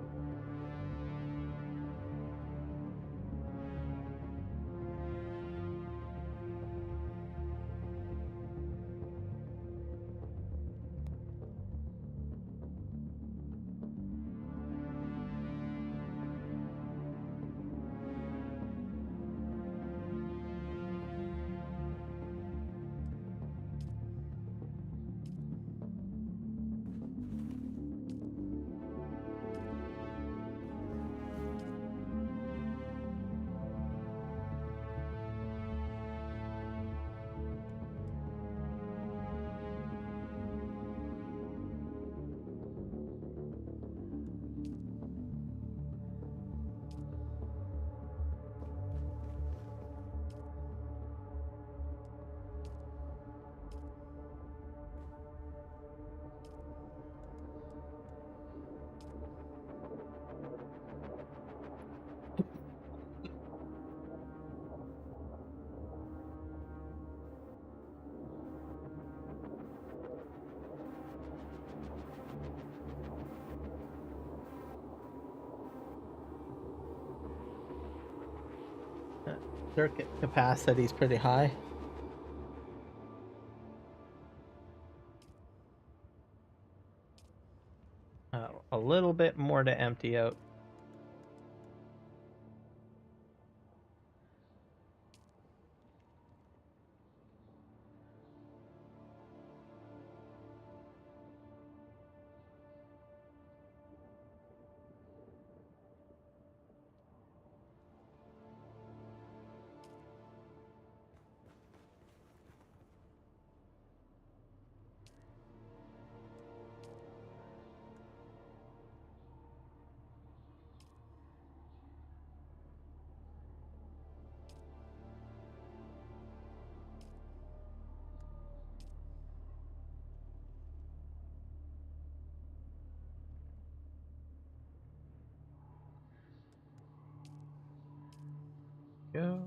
S1: Circuit capacity is pretty high. A little bit more to empty out. Go.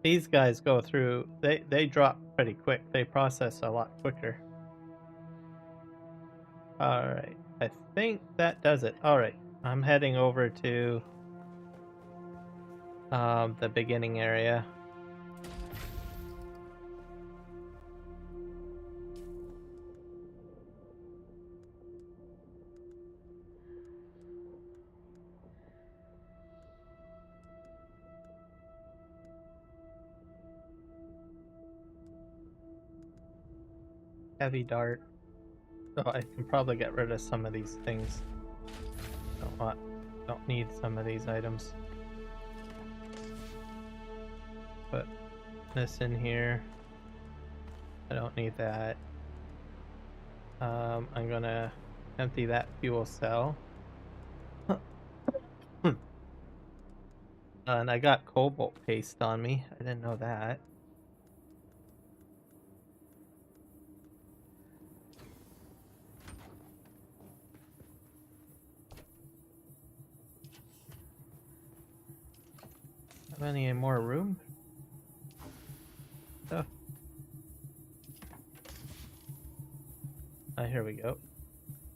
S1: These guys go through, they drop pretty quick. They process a lot quicker. Alright, I think that does it. Alright, I'm heading over to the beginning area. Heavy dart. So I can probably get rid of some of these things. Don't need some of these items. Put this in here. I don't need that. I'm gonna empty that fuel cell. And I got cobalt paste on me. I didn't know that. Have any more room? Here we go.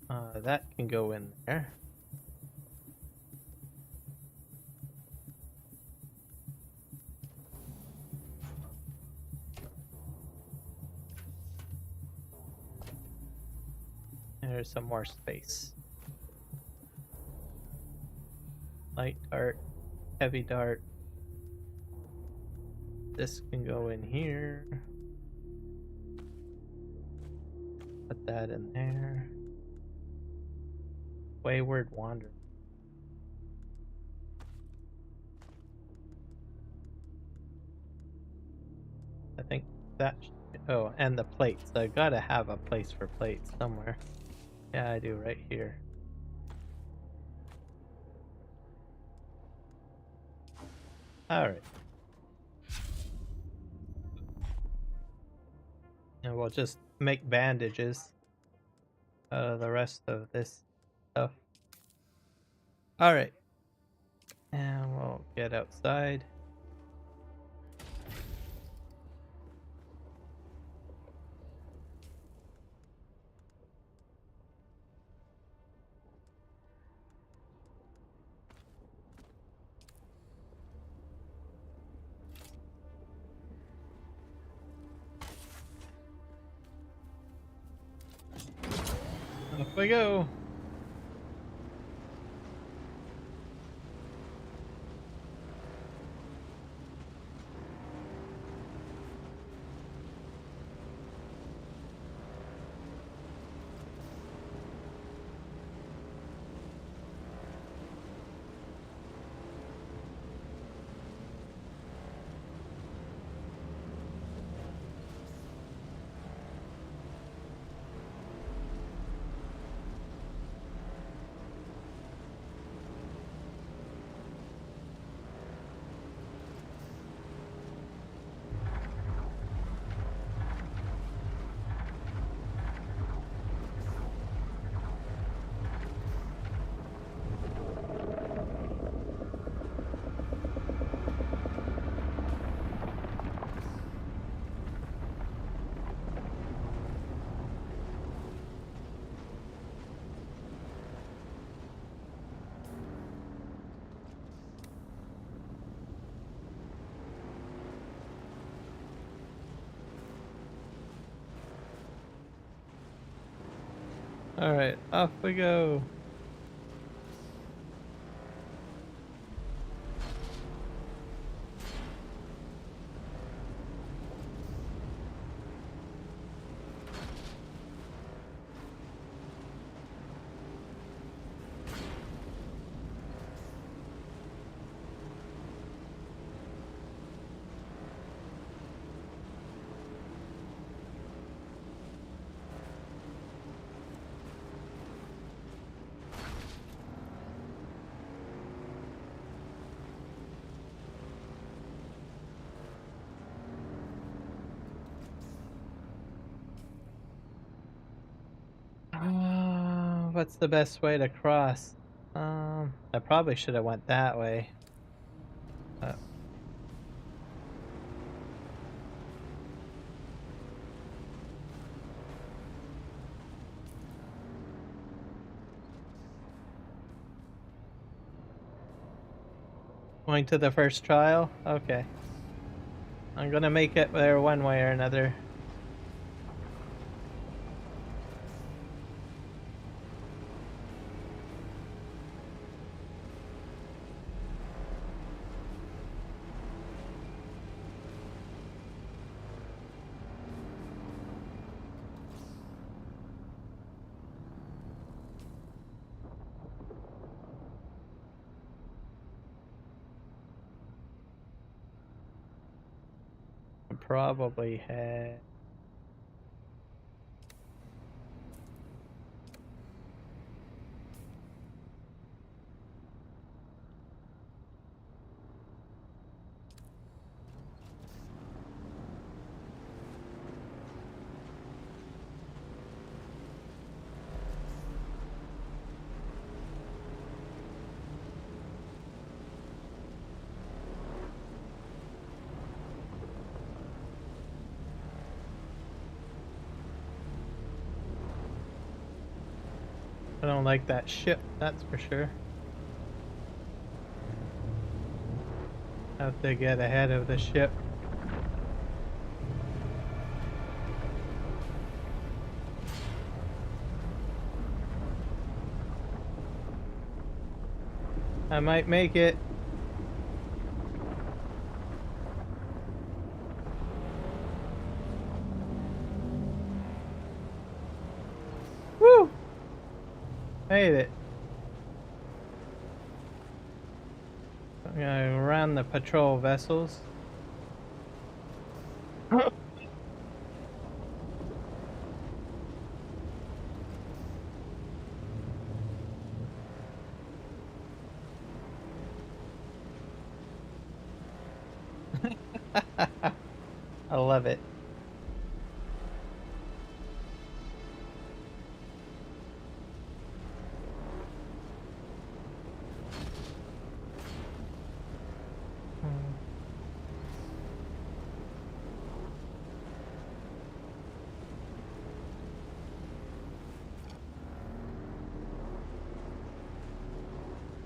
S1: That can go in there. There's some more space. Light dart, heavy dart. This can go in here. Put that in there. Wayward Wanderer. I think that. Oh, and the plates. I gotta have a place for plates somewhere. Yeah, I do, right here. Alright. And we'll just make bandages out of the rest of this stuff. Alright. And we'll get outside. Off we go. Alright, off we go. What's the best way to cross? I probably should have went that way. Going to the first trial? Okay. I'm gonna make it there one way or another. Probably had. I don't like that ship, that's for sure. Have to get ahead of the ship. I might make it. Woo! Made it. I'm gonna run the patrol vessels. 'I love it.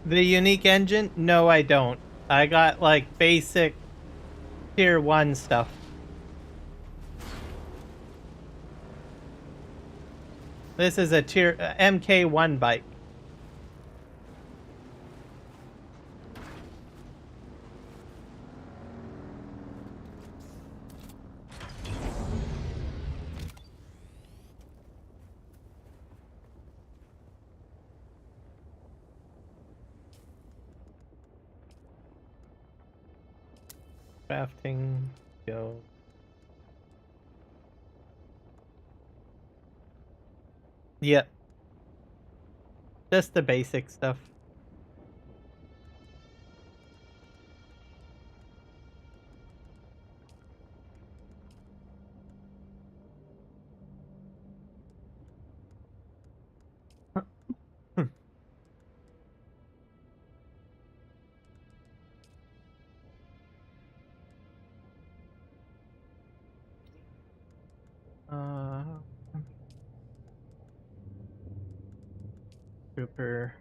S1: The unique engine? No, I don't. I got like basic tier 1 stuff. This is a tier MK1 bike. Crafting, go. Yep. Just the basic stuff. uh, Trooper.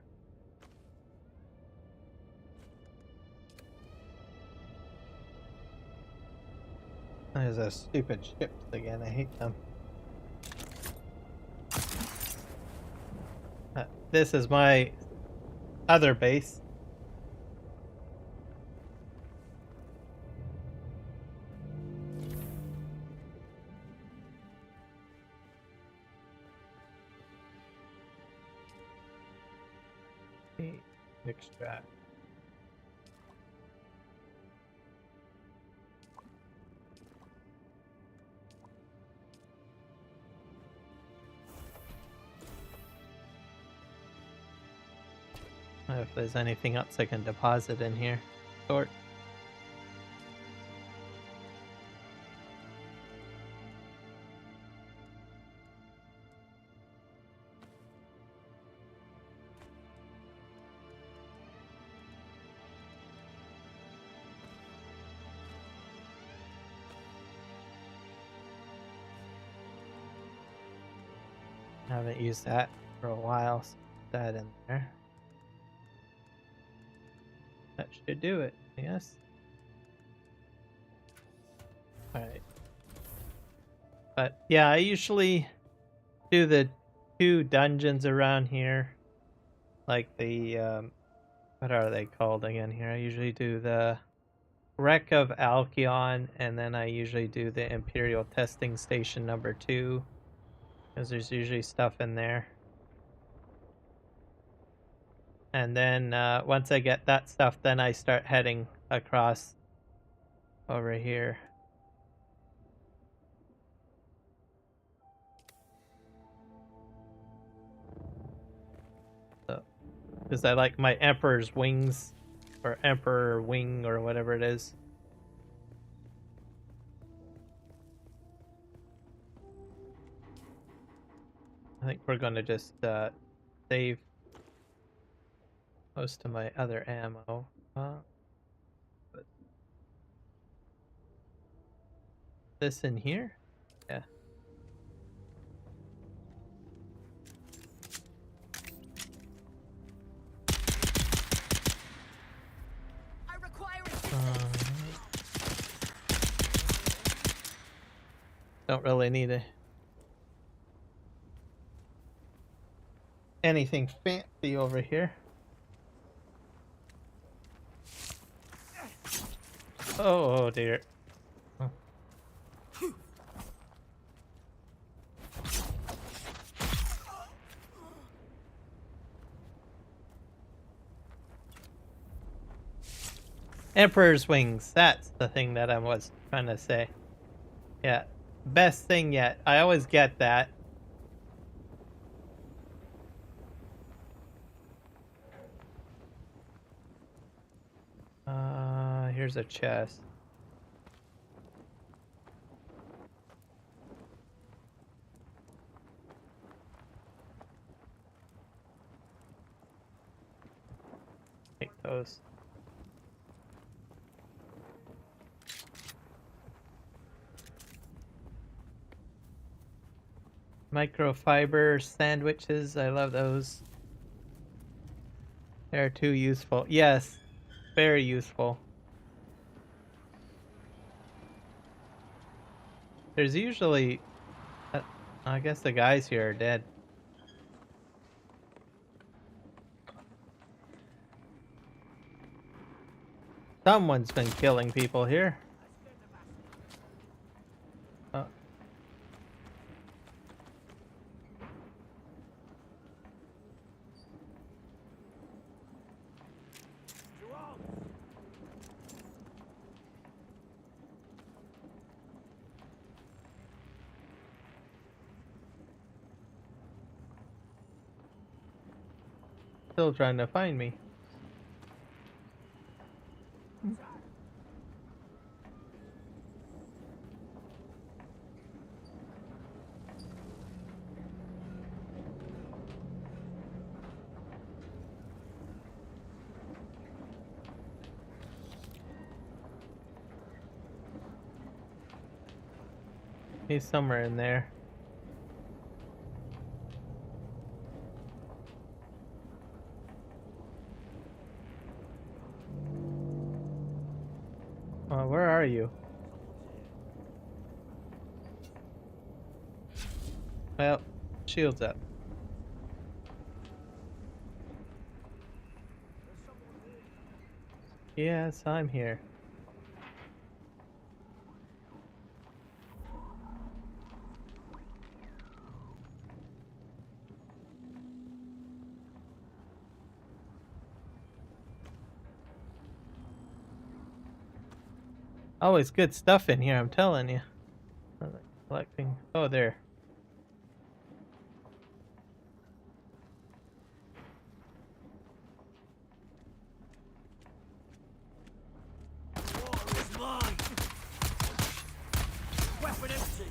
S1: There's a stupid ships again. I hate them. This is my other base. Extract. If there's anything else I can deposit in here. Sort. I haven't used that for a while, so put that in there. That should do it, yes. Alright. But yeah, I usually do the 2 dungeons around here. Like the, what are they called again here? I usually do the Wreck of Alkion, and then I usually do the Imperial Testing Station number 2. Because there's usually stuff in there. And then once I get that stuff, then I start heading across over here. So, because I like my Emperor's wings, or Emperor wing, or whatever it is. I think we're gonna just save most of my other ammo. But this in here? Yeah. Don't really need anything fancy over here. Oh dear. Oh. Emperor's wings. That's the thing that I was trying to say. Yeah. Best thing yet. I always get that. Here's a chest. Take those. Microfiber sandwiches. I love those. They're too useful. Yes. Very useful. There's usually... I guess the guys here are dead. Someone's been killing people here. Still trying to find me. He's somewhere in there. Where are you? Well, shield's up. Yes, I'm here. Always good stuff in here, I'm telling you. I like collecting. Oh, there.
S4: Water is mine! Weapon empty!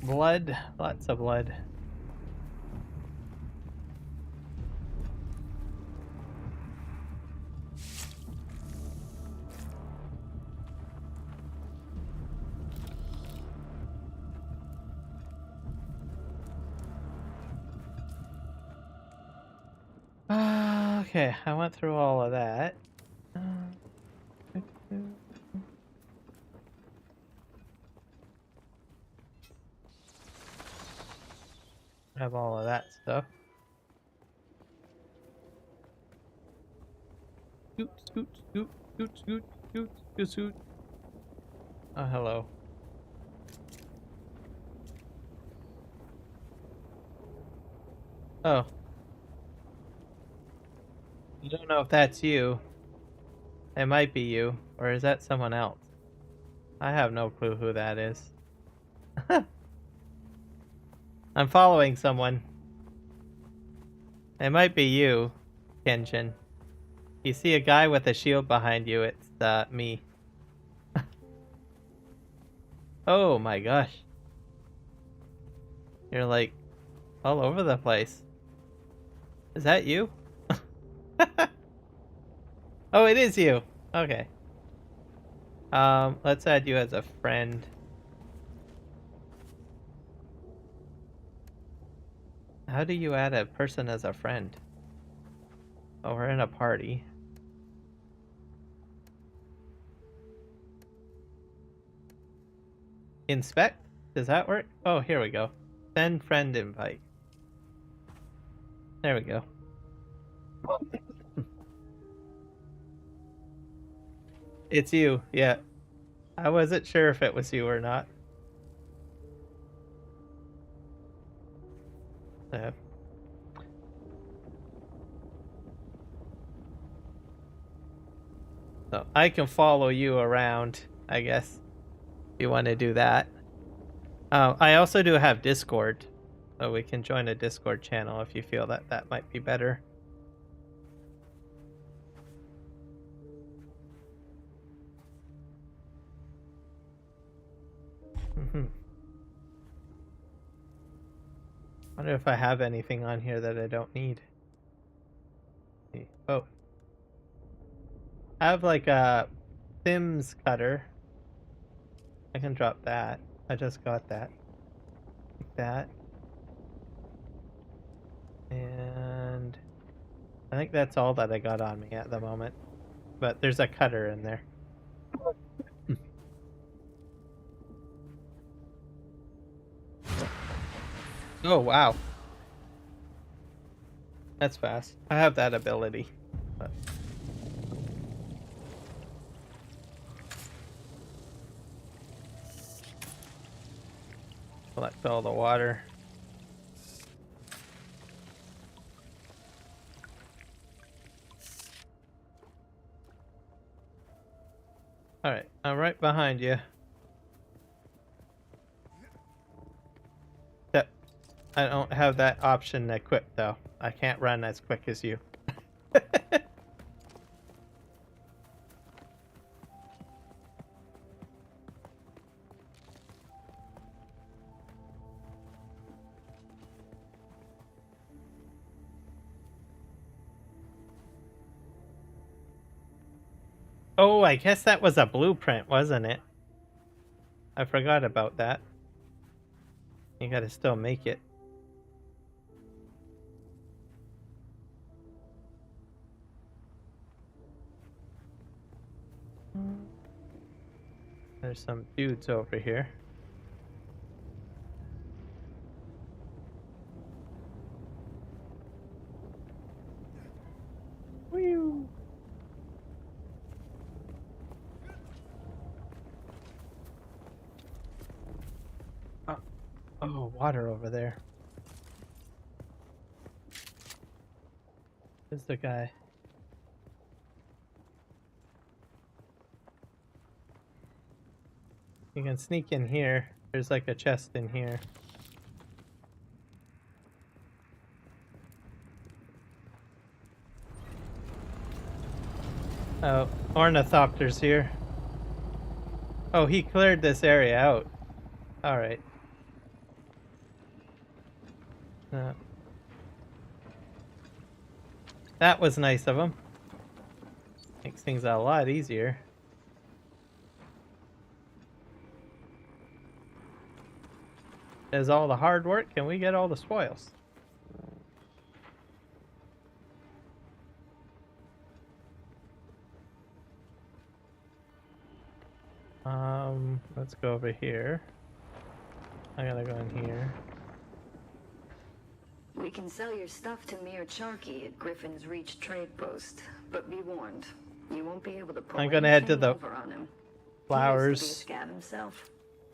S1: Blood. Lots of blood. Okay, I went through all of that. Have all of that stuff. Scoot, scoot, scoot, scoot, scoot, scoot, scoot, scoot. Oh, hello. Oh. I don't know if that's you. It might be you. Or is that someone else? I have no clue who that is. I'm following someone. It might be you, Kenshin. You see a guy with a shield behind you, it's me. Oh my gosh. You're like all over the place. Is that you? Oh, it is you. Okay. Let's add you as a friend. How do you add a person as a friend? Oh, we're in a party. Inspect? Does that work? Oh, here we go. Send friend invite. There we go. It's you, yeah. I wasn't sure if it was you or not. So. So I can follow you around, I guess, if you want to do that. I also do have Discord, so we can join a Discord channel if you feel that that might be better. Wonder if I have anything on here that I don't need. Oh. I have like a Sims cutter. I can drop that. I just got that. Like that. And I think that's all that I got on me at the moment. But there's a cutter in there. Oh, wow. That's fast. I have that ability. But... collect all the water. Alright, I'm right behind you. Yep. I don't have that option equipped though. I can't run as quick as you. Oh, I guess that was a blueprint, wasn't it? I forgot about that. You gotta still make it. There's some dudes over here. Whew. Oh, water over there. There's the guy. You can sneak in here. There's like a chest in here. Oh, Ornithopter's here. Oh, he cleared this area out. Alright. That was nice of him. Makes things a lot easier. Does all the hard work, and we get all the spoils. Let's go over here. I gotta go in here.
S6: We can sell your stuff to Mir Charky at Griffin's Reach trade post, but be warned, you won't be able to pull
S1: I'm gonna head to
S6: anything
S1: the
S6: over on him.
S1: flowers.
S6: He used to be a scav himself.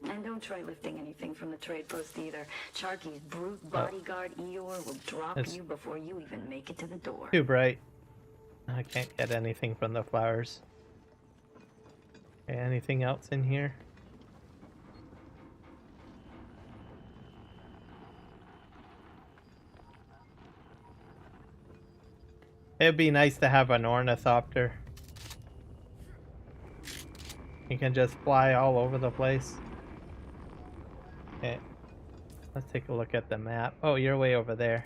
S6: And don't try lifting anything from the trade post either. Charky's brute bodyguard Eeyore will drop you before you even make it to the door.
S1: Too bright. I can't get anything from the flowers. Okay, anything else in here? It'd be nice to have an ornithopter. You can just fly all over the place. Okay, let's take a look at the map. Oh, you're way over there.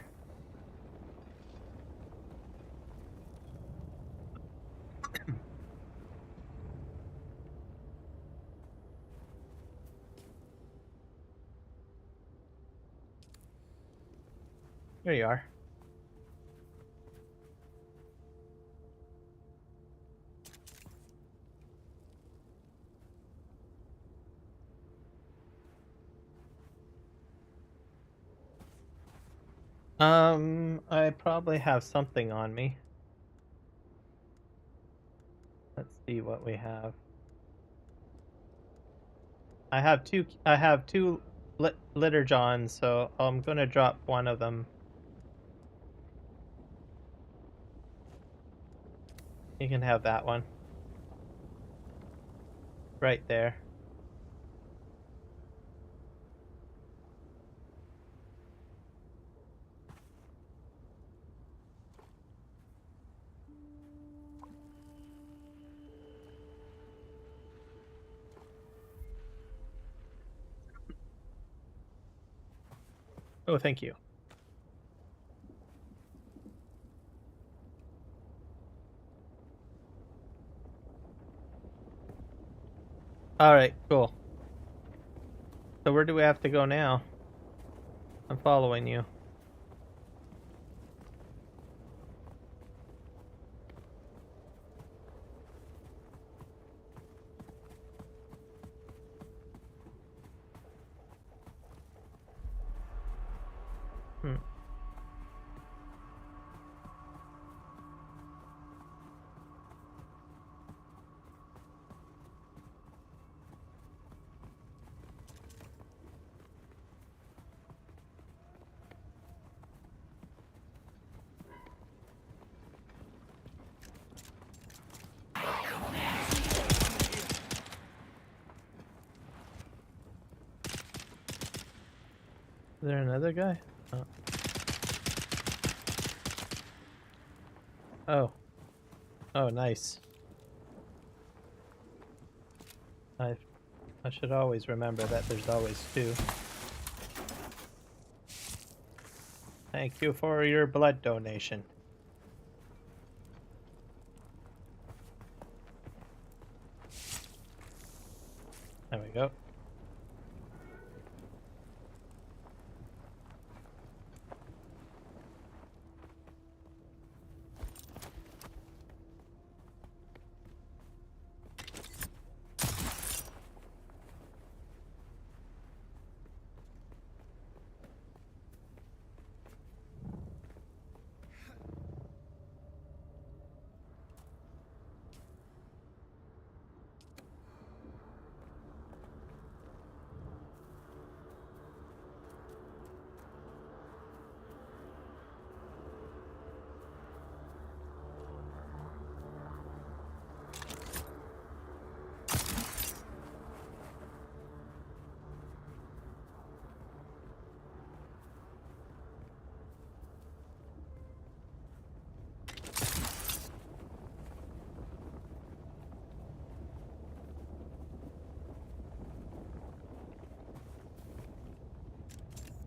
S1: There you are. I probably have something on me. Let's see what we have. I have two litter johns, so I'm gonna drop one of them. You can have that one. Right there. Oh, thank you. Alright, cool. So where do we have to go now? I'm following you. Hmm. Is there another guy? Oh. Oh. Oh, nice. I should always remember that there's always two. Thank you for your blood donation. There we go.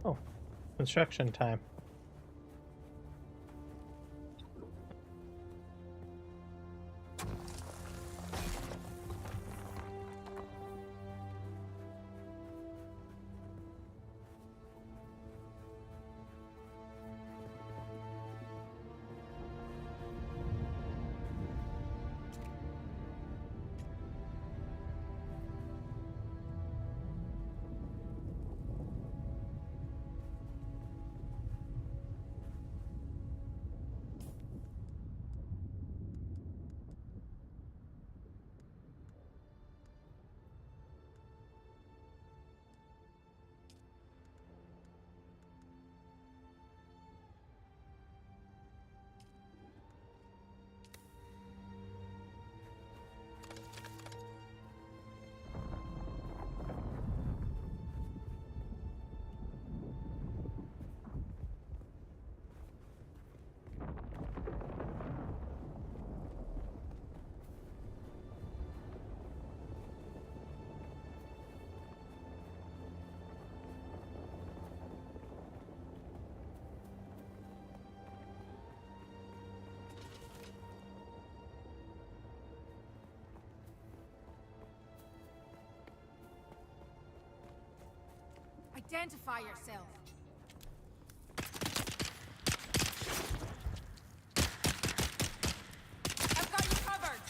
S1: Oh, construction time.
S5: Identify yourself. I've got you covered.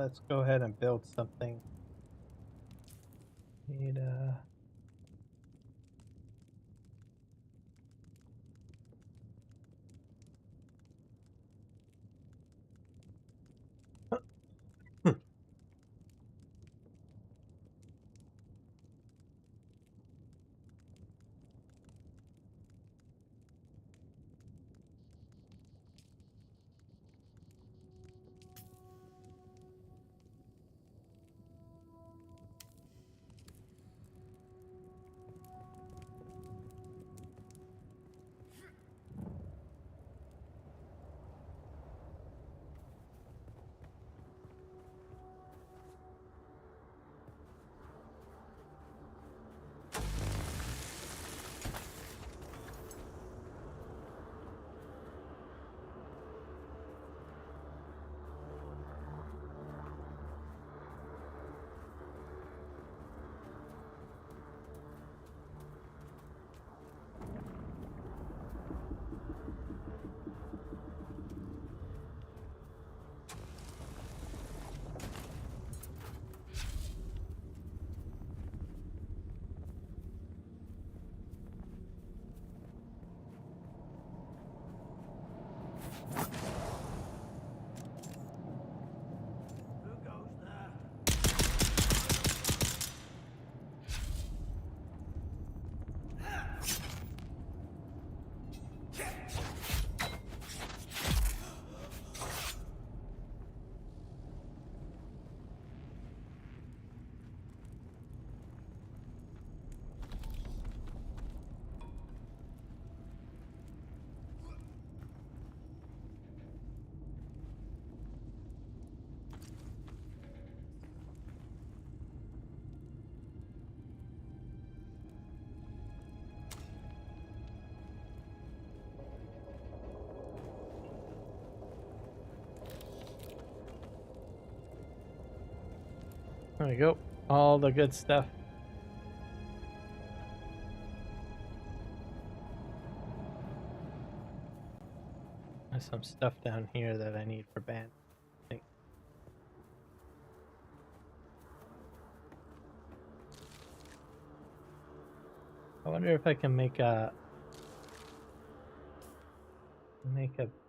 S1: Let's go ahead and build something. Need
S4: Who goes there?
S1: There we go. All the good stuff. There's some stuff down here that I need for band. I think. I wonder if I can make a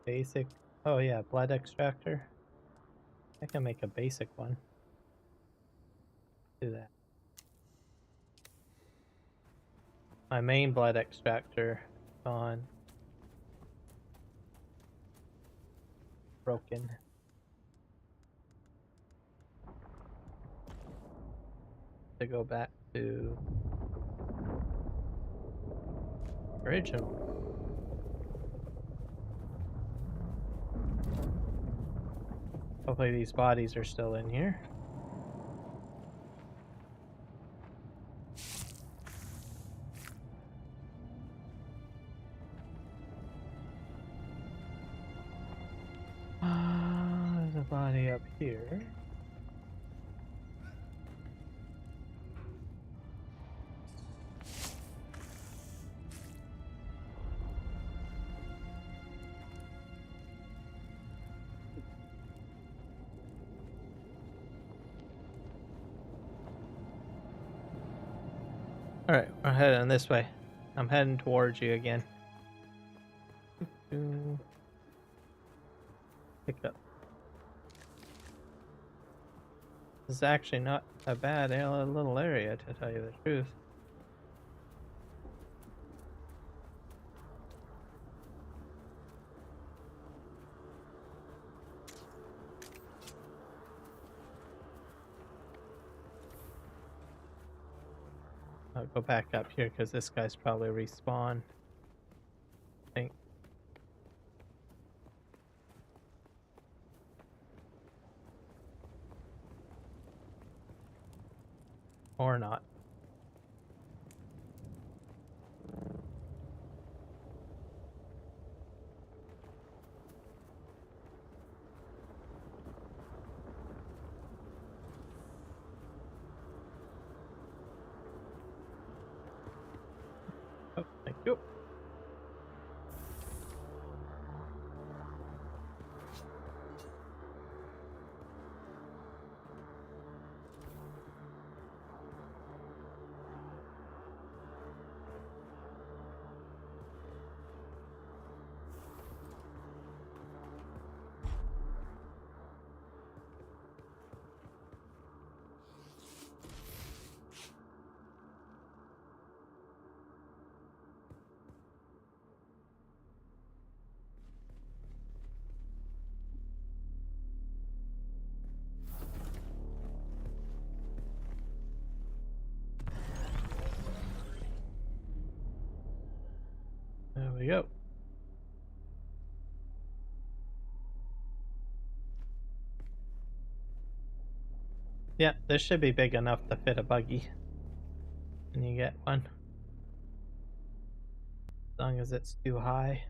S1: basic. Oh yeah, blood extractor. I can make a basic one. Do that. My main blood extractor on broken. To go back to original. Hopefully these bodies are still in here. There's a body up here. Alright, we're heading this way. I'm heading towards you again. Pick up. This is actually not a bad little area, to tell you the truth. I'll go back up here because this guy's probably respawned. I think. or not. Oh, thank you. There we go. Yeah, this should be big enough to fit a buggy. And you get one. As long as it's too high.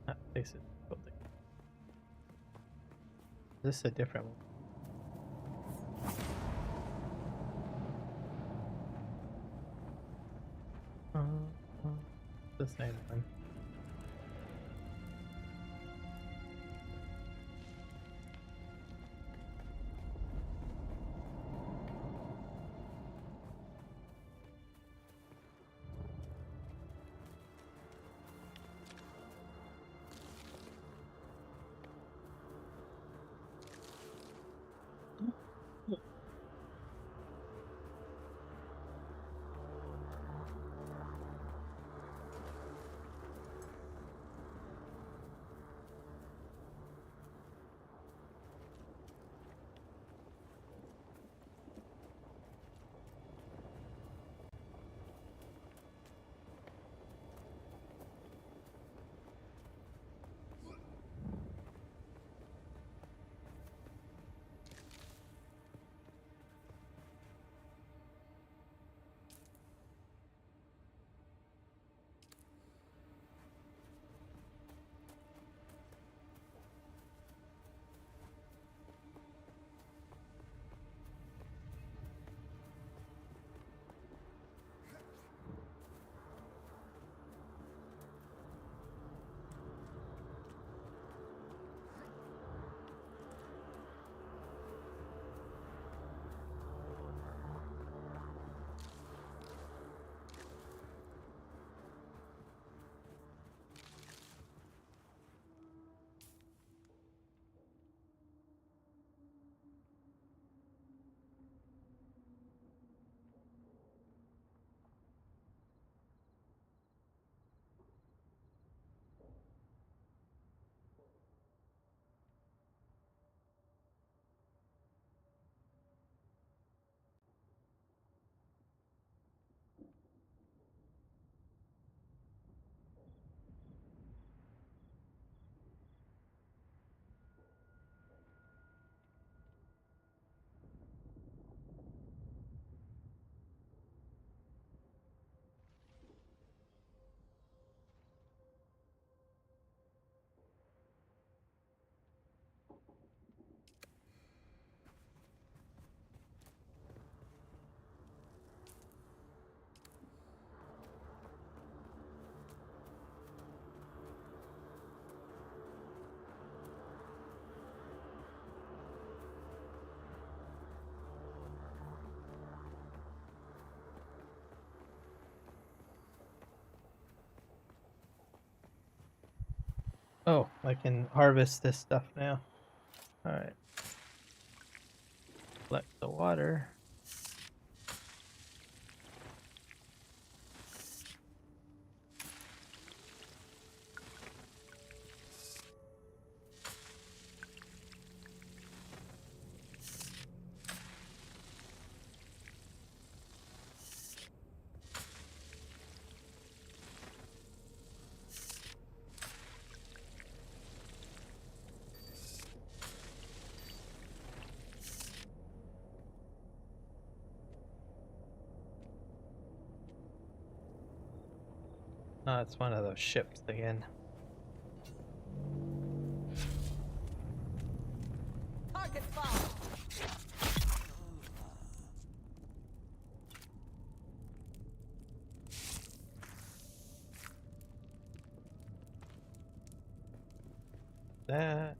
S1: That makes it difficult. This is a different one. The same one. Oh, I can harvest this stuff now. Alright. Collect the water. Oh, it's one of those ships again.
S5: Target found.
S1: That.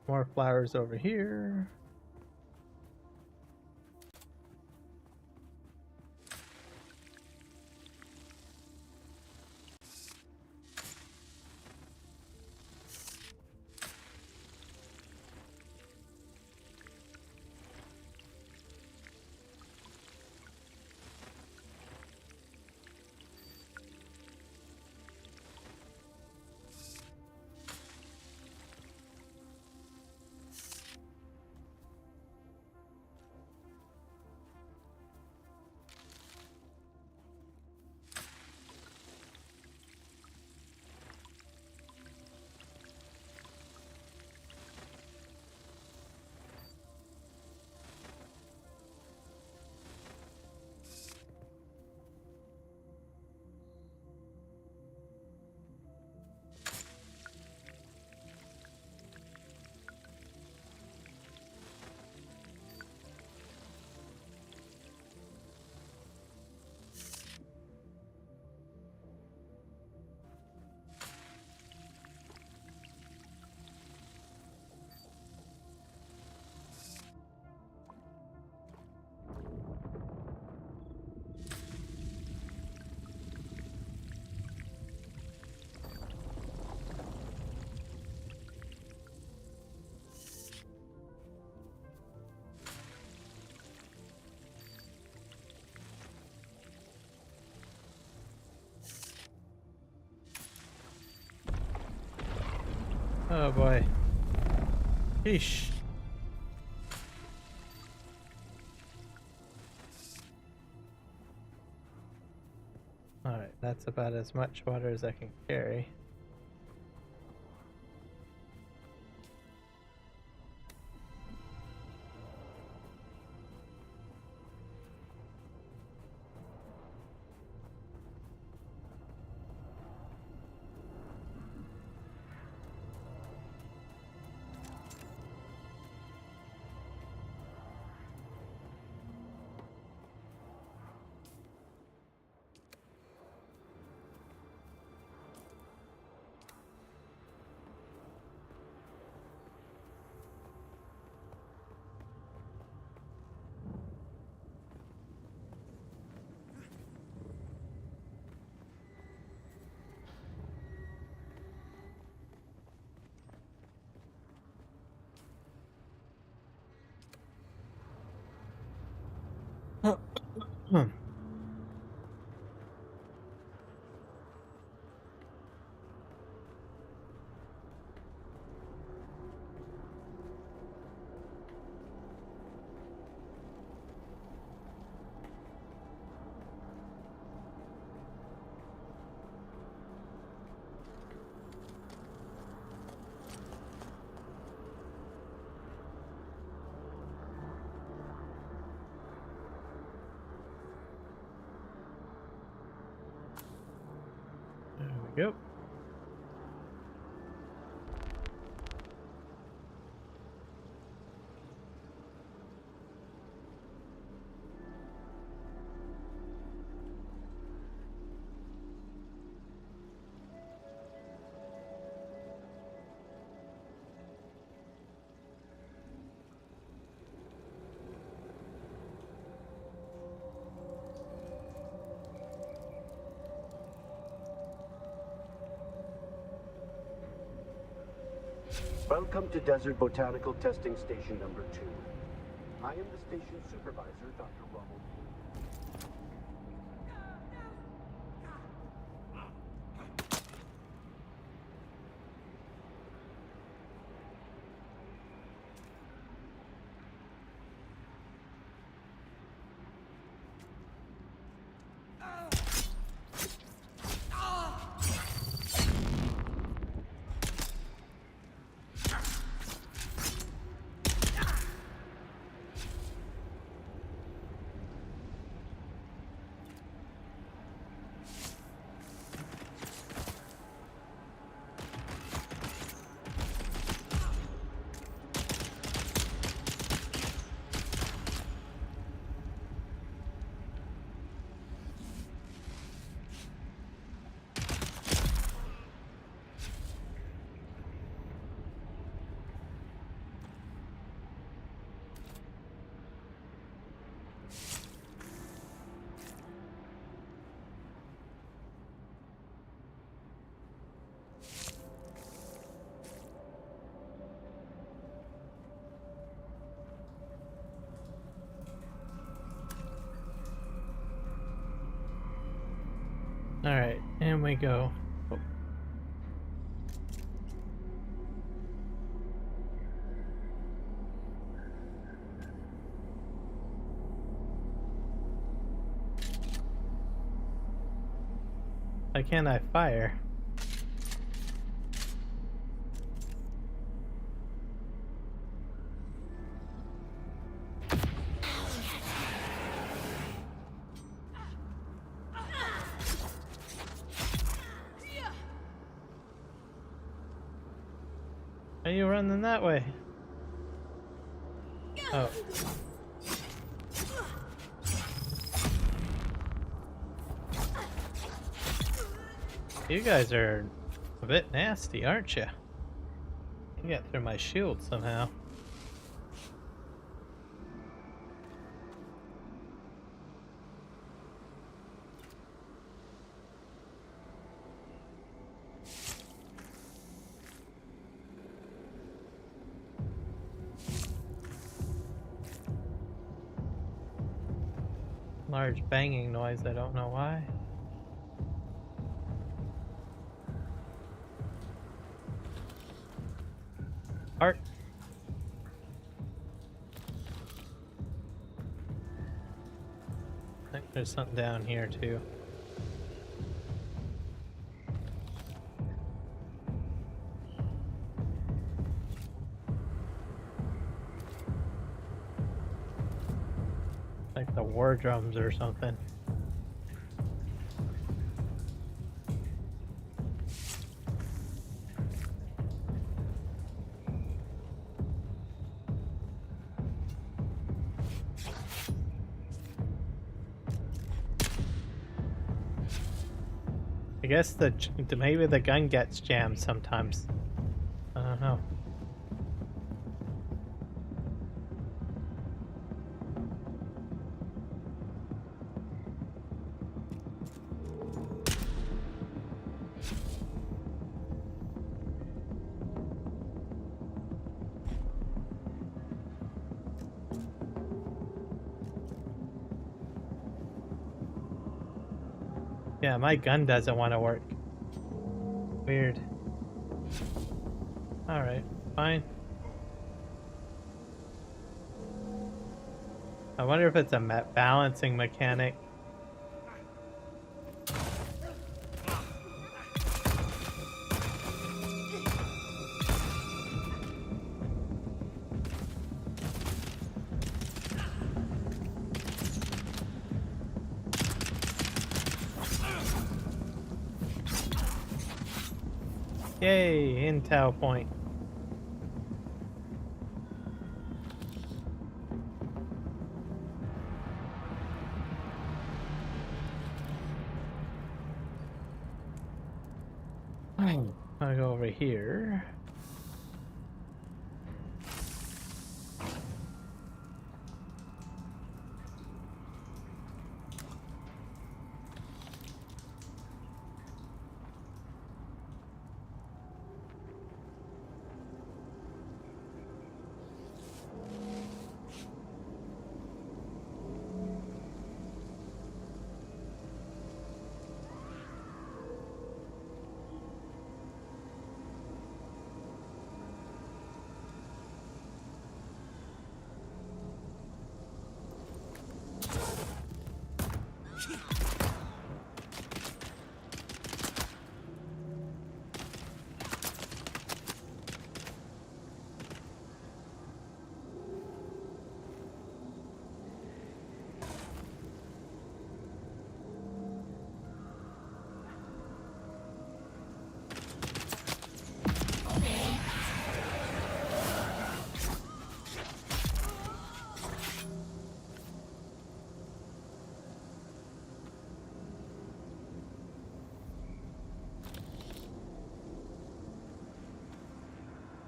S1: More flowers over here. Oh boy. Sheesh. Alright, that's about as much water as I can carry. Yep.
S7: Welcome to Desert Botanical Testing Station number 2. I am the station supervisor, Dr. Ronald. Alright, and we go. Oh. Why can't I fire? Why are you running that way? Oh. You guys are a bit nasty, aren't you? You get through my shield somehow. Large banging noise, I don't know why. Art. I think there's something down here too. Like the war drums or something. I guess maybe the gun gets jammed sometimes. I don't know. Yeah, my gun doesn't want to work. Weird. Alright, fine. I wonder if it's a balancing mechanic.
S1: Yay, intel point. I'll go over here.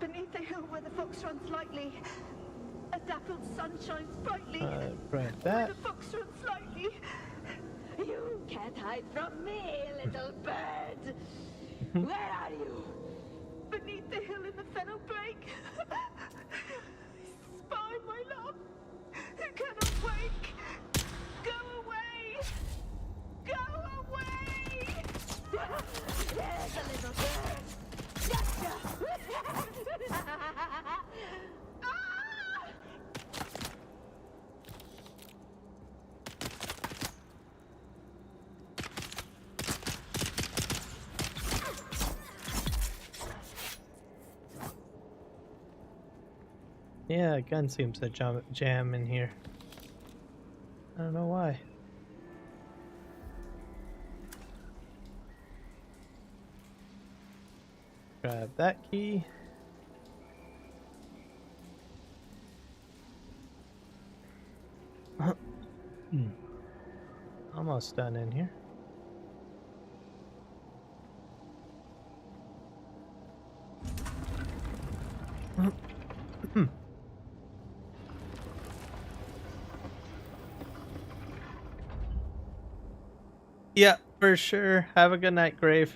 S8: Beneath the hill where the fox runs lightly, a dappled sun shines brightly.
S1: Grab
S8: Where
S1: that.
S8: the fox runs lightly. You can't hide from me, little bird. Where are you? Beneath the hill in the fennel brake. Spy, my love, who cannot wake. Go away. Go away. There's a little bird. Gotcha. Ah!
S1: Yeah, a gun seems to jam in here. I don't know why. Grab that key. Almost done in here. Yeah, for sure. Have a good night, Grave.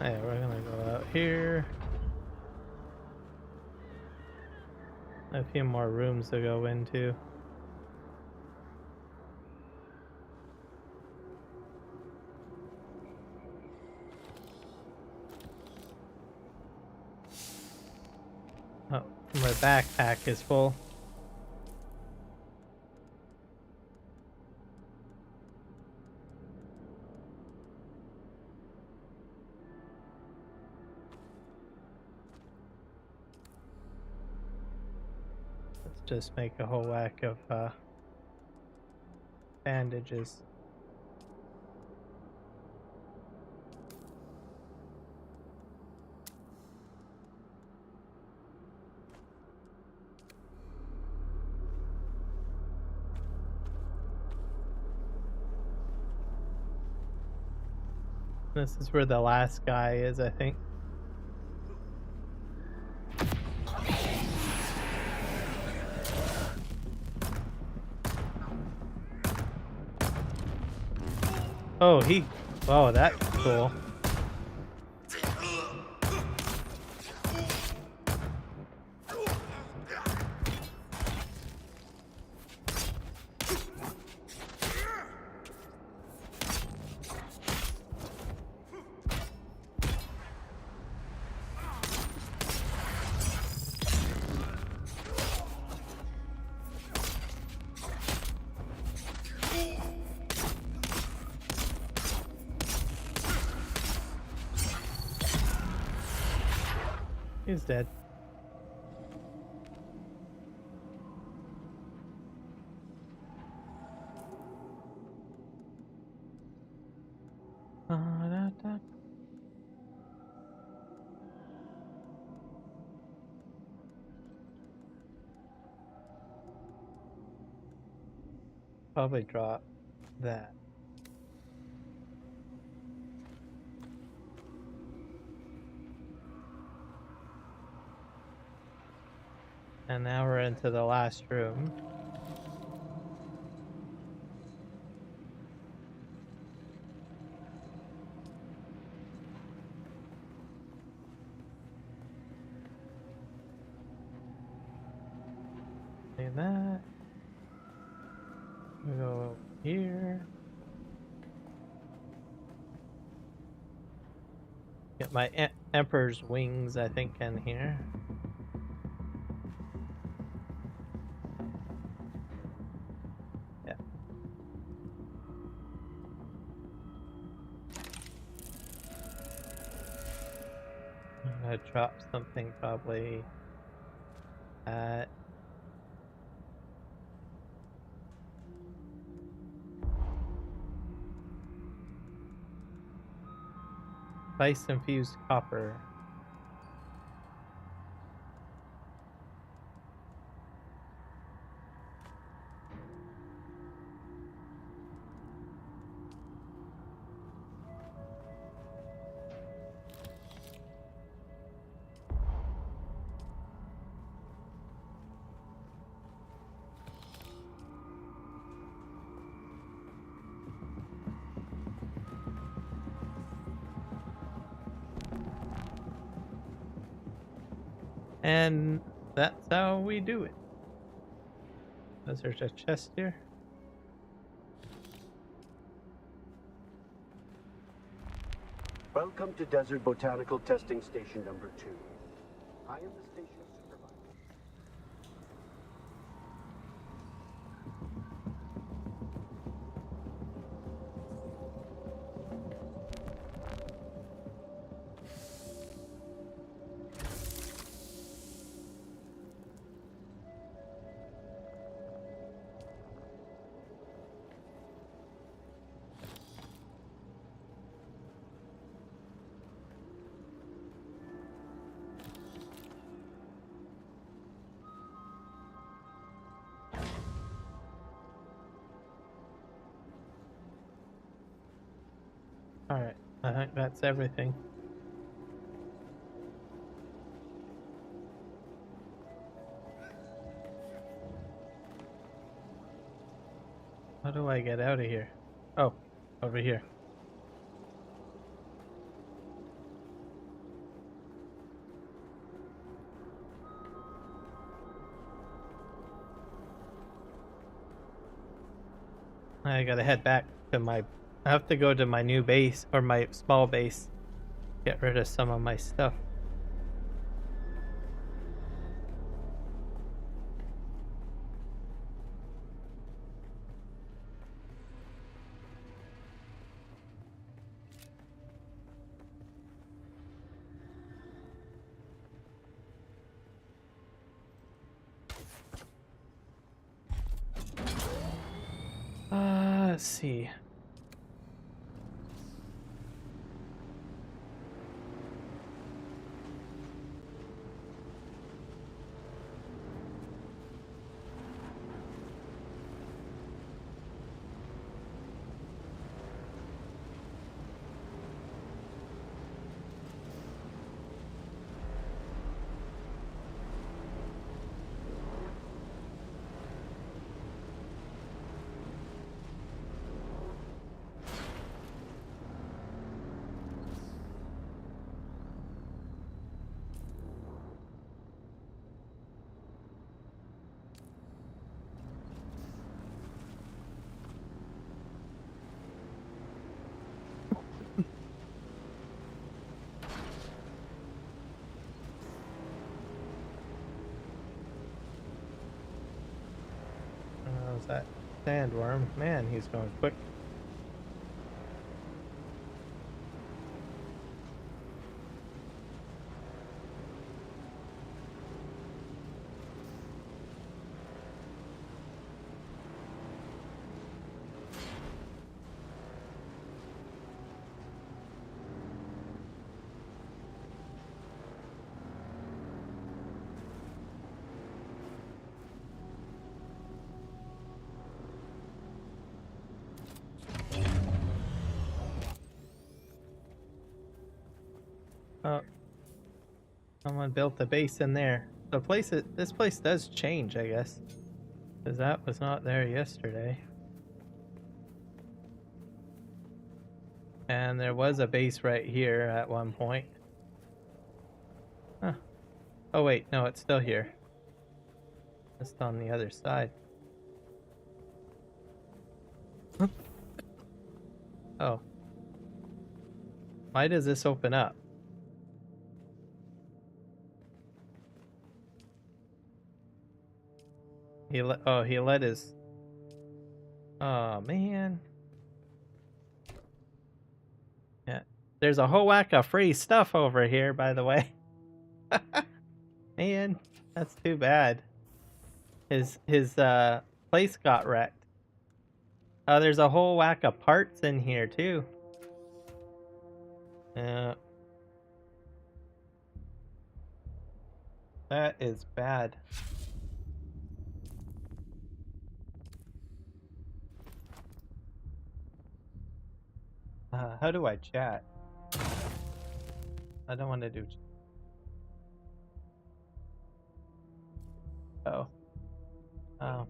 S1: Hey, we're gonna go out here. A few more rooms to go into. Oh, my backpack is full. Let's just make a whole whack of bandages. This is where the last guy is, I think. Oh, oh, that's cool. He's dead. Probably drop that. And now we're into the last room. Do that. We go here. Get my Emperor's wings, I think, in here. Yeah. I'm gonna drop something probably at spice infused copper. And that's how we do it. There's a chest here.
S7: Welcome to Desert Botanical Testing Station number 2. I am the station supervisor.
S1: Alright, I think that's everything. How do I get out of here? Oh, over here. I gotta head back to my... I have to go to my new base, or my small base. Get rid of some of my stuff. Let's see. How's that sandworm? Man, he's going quick. Oh, someone built a base in there. This place does change, I guess. Because that was not there yesterday. And there was a base right here at one point. Huh. Oh wait, no, it's still here. Just on the other side. Oh. Why does this open up? He let his... Oh, man. Yeah. There's a whole whack of free stuff over here, by the way. Man, that's too bad. His place got wrecked. Oh, there's a whole whack of parts in here, too. That is bad. How do I chat? I don't want to do... Oh. Oh.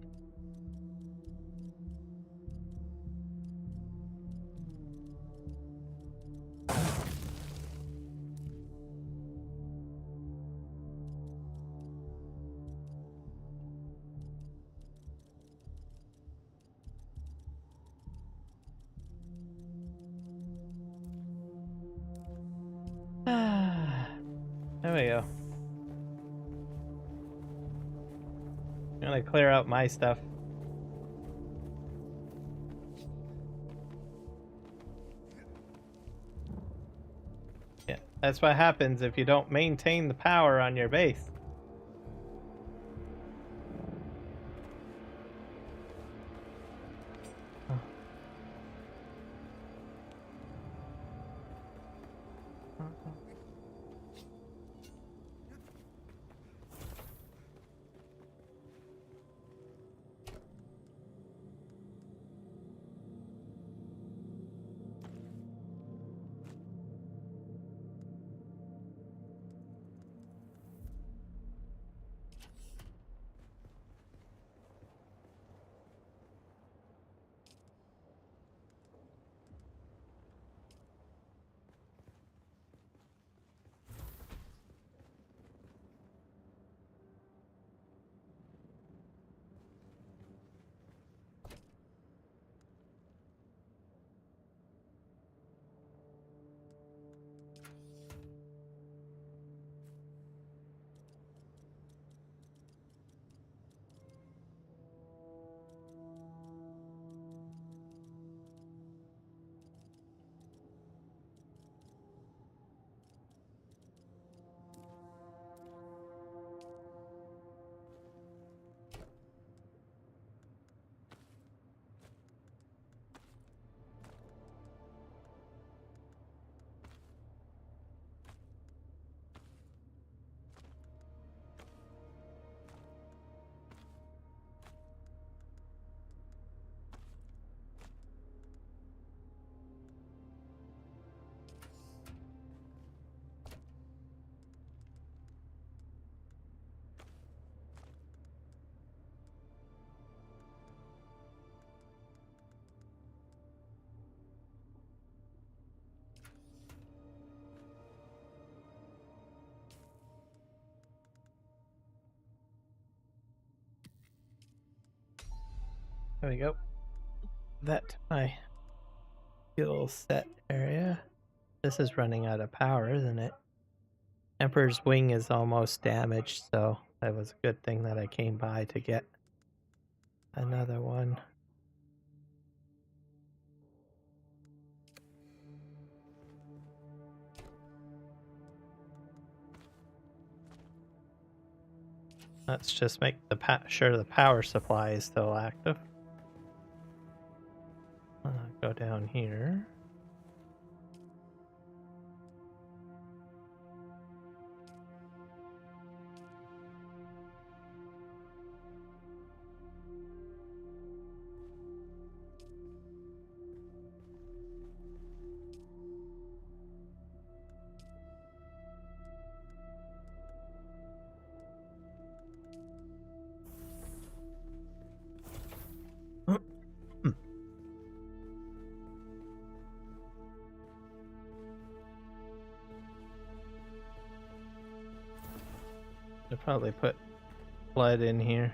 S1: There we go. I'm gonna clear out my stuff. Yeah, that's what happens if you don't maintain the power on your base. There we go. That my fuel set area. This is running out of power, isn't it? Emperor's wing is almost damaged, so that was a good thing that I came by to get another one. Let's just make sure the power supply is still active. Go down here. probably put blood in here.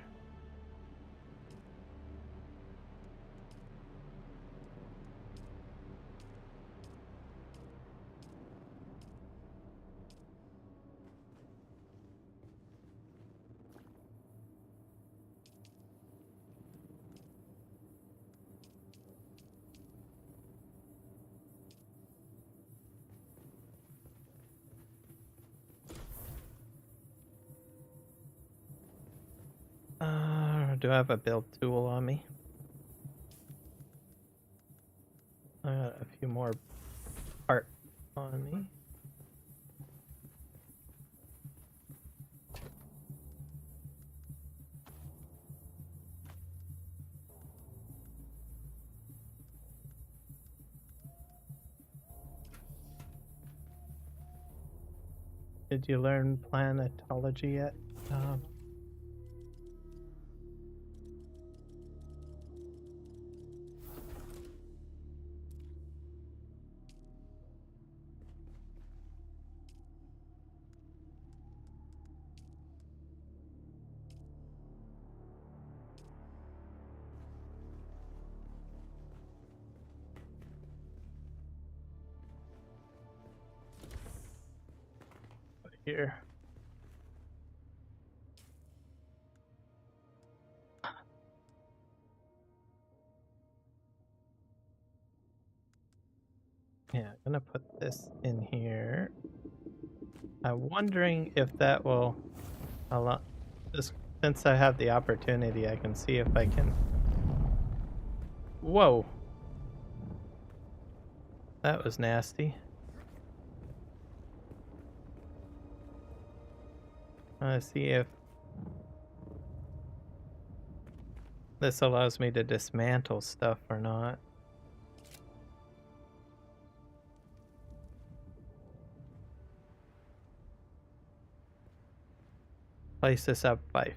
S1: Do I have a build tool on me? I got a few more parts on me. Did you learn planetology yet? Here. Yeah, I'm gonna put this in here. I'm wondering if that will allow. Just since I have the opportunity, I can see if I can. Whoa, that was nasty. Let's see if this allows me to dismantle stuff or not. Place this up by.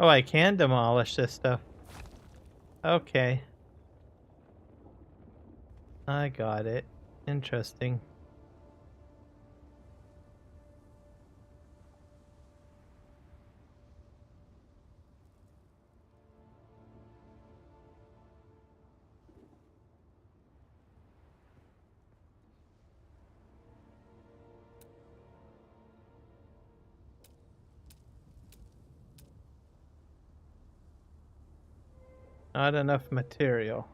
S1: Oh, I can demolish this stuff. Okay. I got it. Interesting. Not enough material.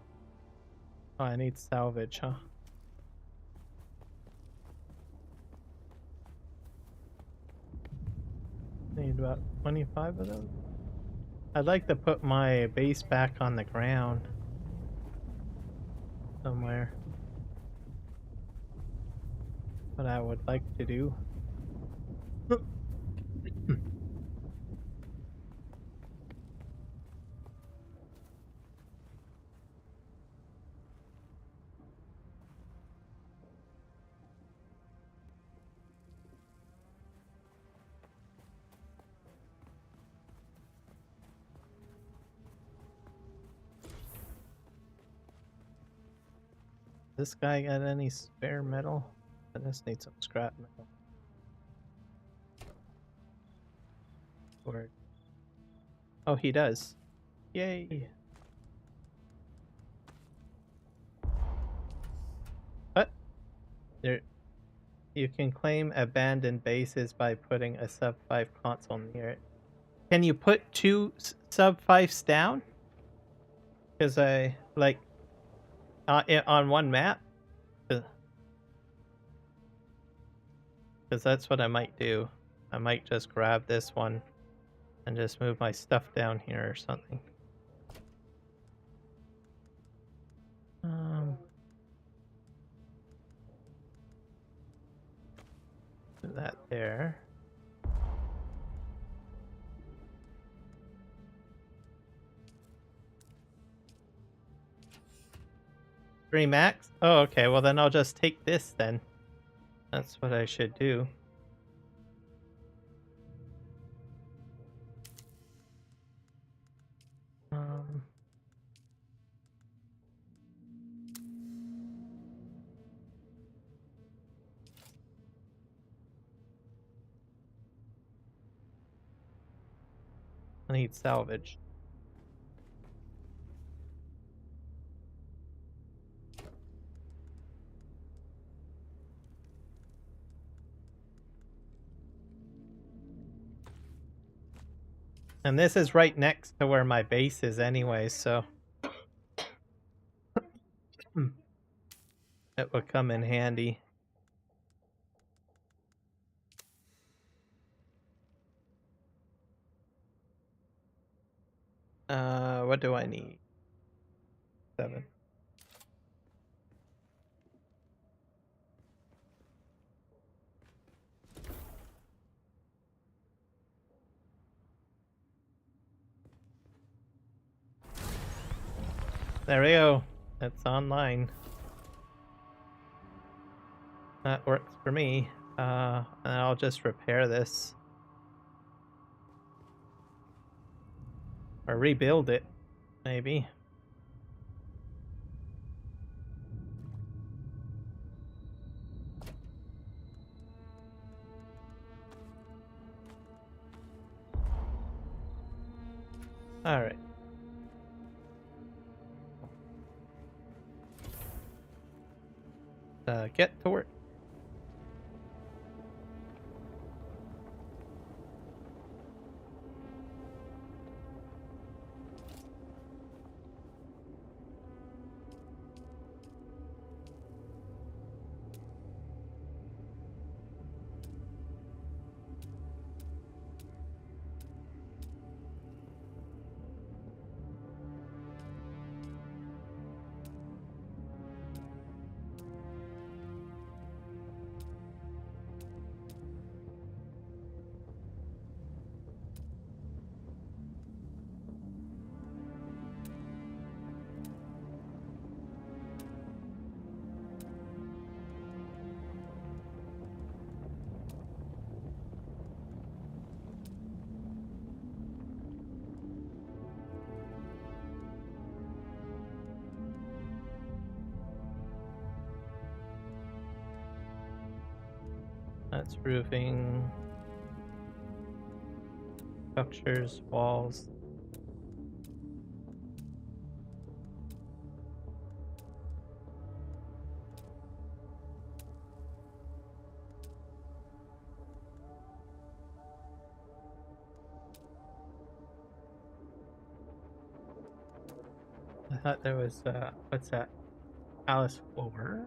S1: Oh, I need salvage, huh? Need about 25 of those. I'd like to put my base back on the ground somewhere. What I would like to do. This guy got any spare metal? I just need some scrap metal. Word. Oh, he does. Yay. What? There. You can claim abandoned bases by putting a sub 5 console near it. Can you put two sub 5s down? Because I like on one map. Because that's what I might do. I might just grab this one and just move my stuff down here or something. Do that there. Three max? Oh, okay. Well, then I'll just take this then. That's what I should do. need salvage. And this is right next to where my base is anyway, so it would come in handy. What do I need? 7. There we go. It's online. That works for me. And I'll just repair this. Or rebuild it, maybe. Alright. Get to work. That's roofing, structures, walls. I thought there was, what's that? Palace floor?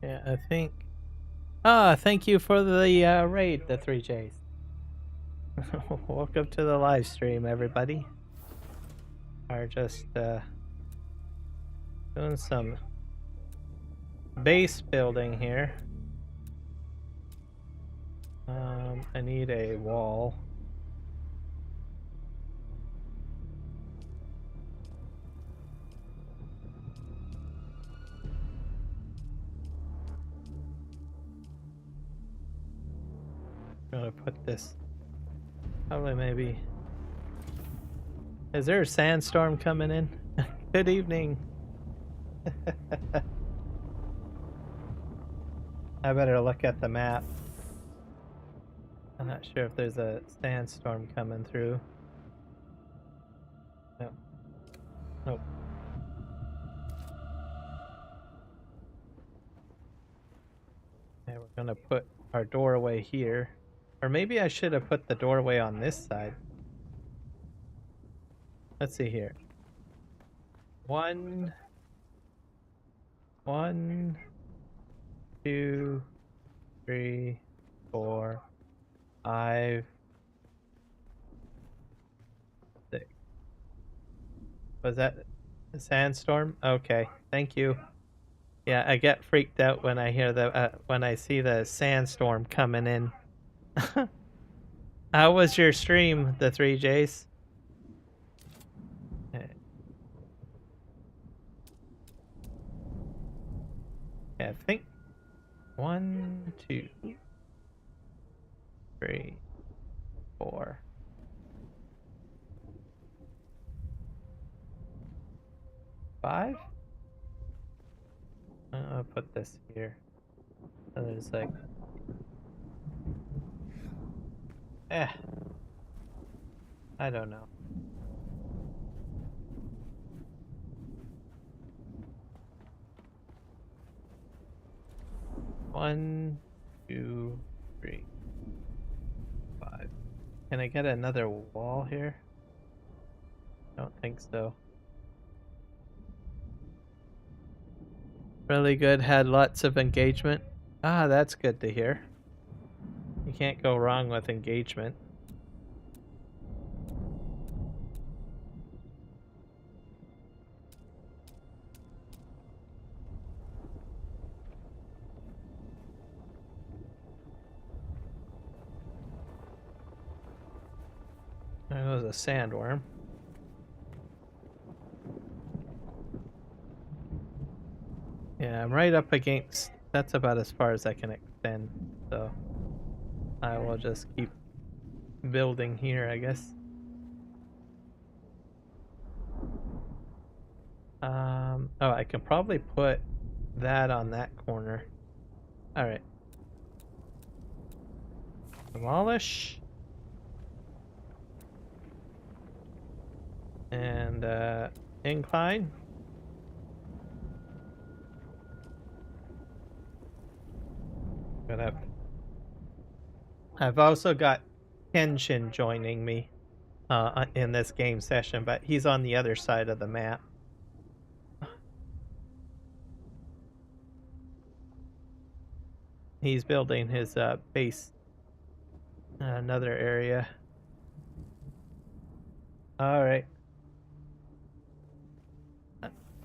S1: Yeah, I think. Ah, thank you for the raid, the 3Js. Welcome to the live stream, everybody. Are just doing some base building here. I need a wall. I'm gonna put this. Probably maybe. Is there a sandstorm coming in? Good evening. I better look at the map. I'm not sure if there's a sandstorm coming through. No. Nope. Okay, we're gonna put our doorway here. Or maybe I should have put the doorway on this side. Let's see here. One, 2, 3, 4, 5, 6. Was that a sandstorm? Okay, thank you. Yeah, I get freaked out when I hear when I see the sandstorm coming in. How was your stream, the 3Js? Yeah, I think 1, 2, 3, 4. 5? I'll put this here. So there's like... I don't know. One, 2, 3, 5. Can I get another wall here? I don't think so. Really good, had lots of engagement. Ah, that's good to hear. You can't go wrong with engagement. There was a sandworm. Yeah, I'm right up against... That's about as far as I can extend, so... I will just keep building here, I guess. Oh, I can probably put that on that corner. Alright. Demolish. And, incline. Gonna have... I've also got Kenshin joining me in this game session, but he's on the other side of the map. He's building his base in another area. All right.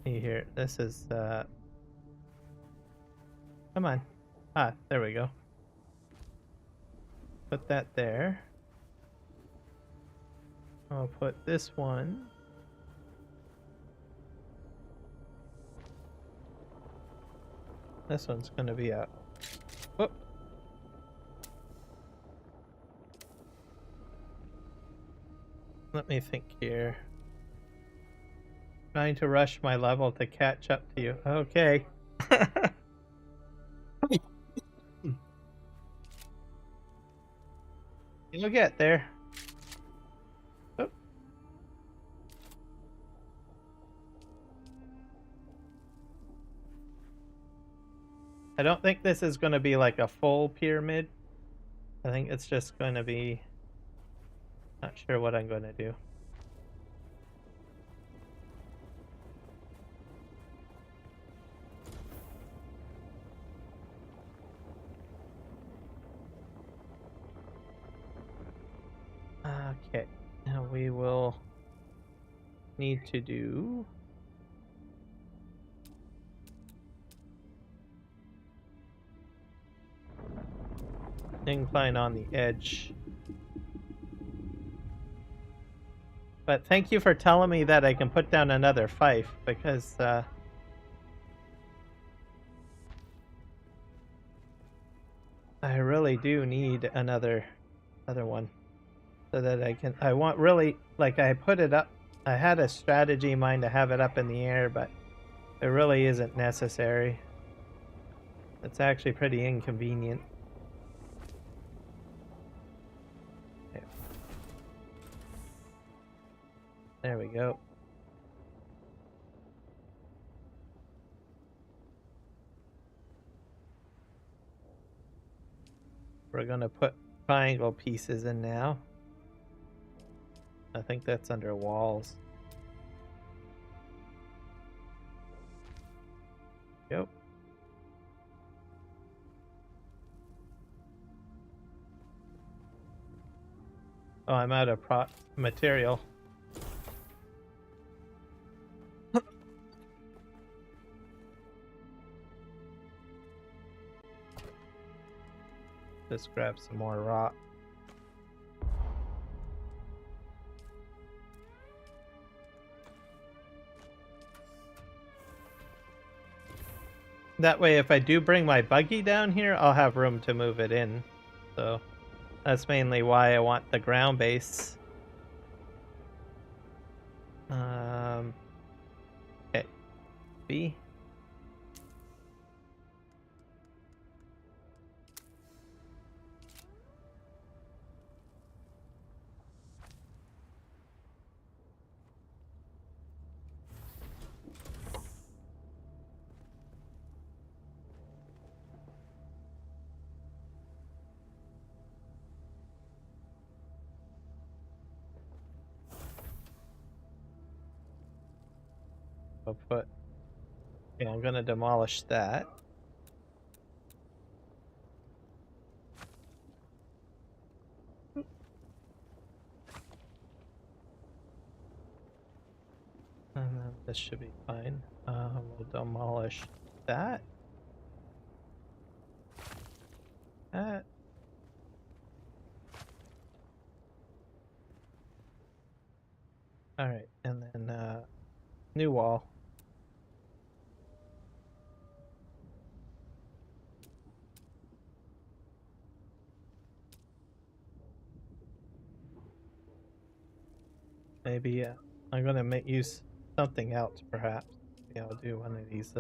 S1: See here. This is come on. Ah, there we go. Put that there. I'll put this one. This one's gonna be a... Whoop. Let me think here. Trying to rush my level to catch up to you. Okay. You'll get there. Oh. I don't think this is going to be like a full pyramid. I think it's just going to be... Not sure what I'm going to do. Okay, now we will need to do incline on the edge. But thank you for telling me that I can put down another fife, because I really do need another one, so that I want really, like, I put it up. I had a strategy in mind to have it up in the air, but it really isn't necessary. It's actually pretty inconvenient. There we go. We're gonna put triangle pieces in now. I think that's under walls. Yep. Oh, I'm out of material. Just grab some more rock. That way, if I do bring my buggy down here, I'll have room to move it in. So that's mainly why I want the ground base. Okay. B. I'll put. Okay, I'm gonna demolish that. And then this should be fine. We'll demolish that. That. Alright, and then new wall. Maybe I'm gonna use something else, perhaps. Maybe I'll do one of these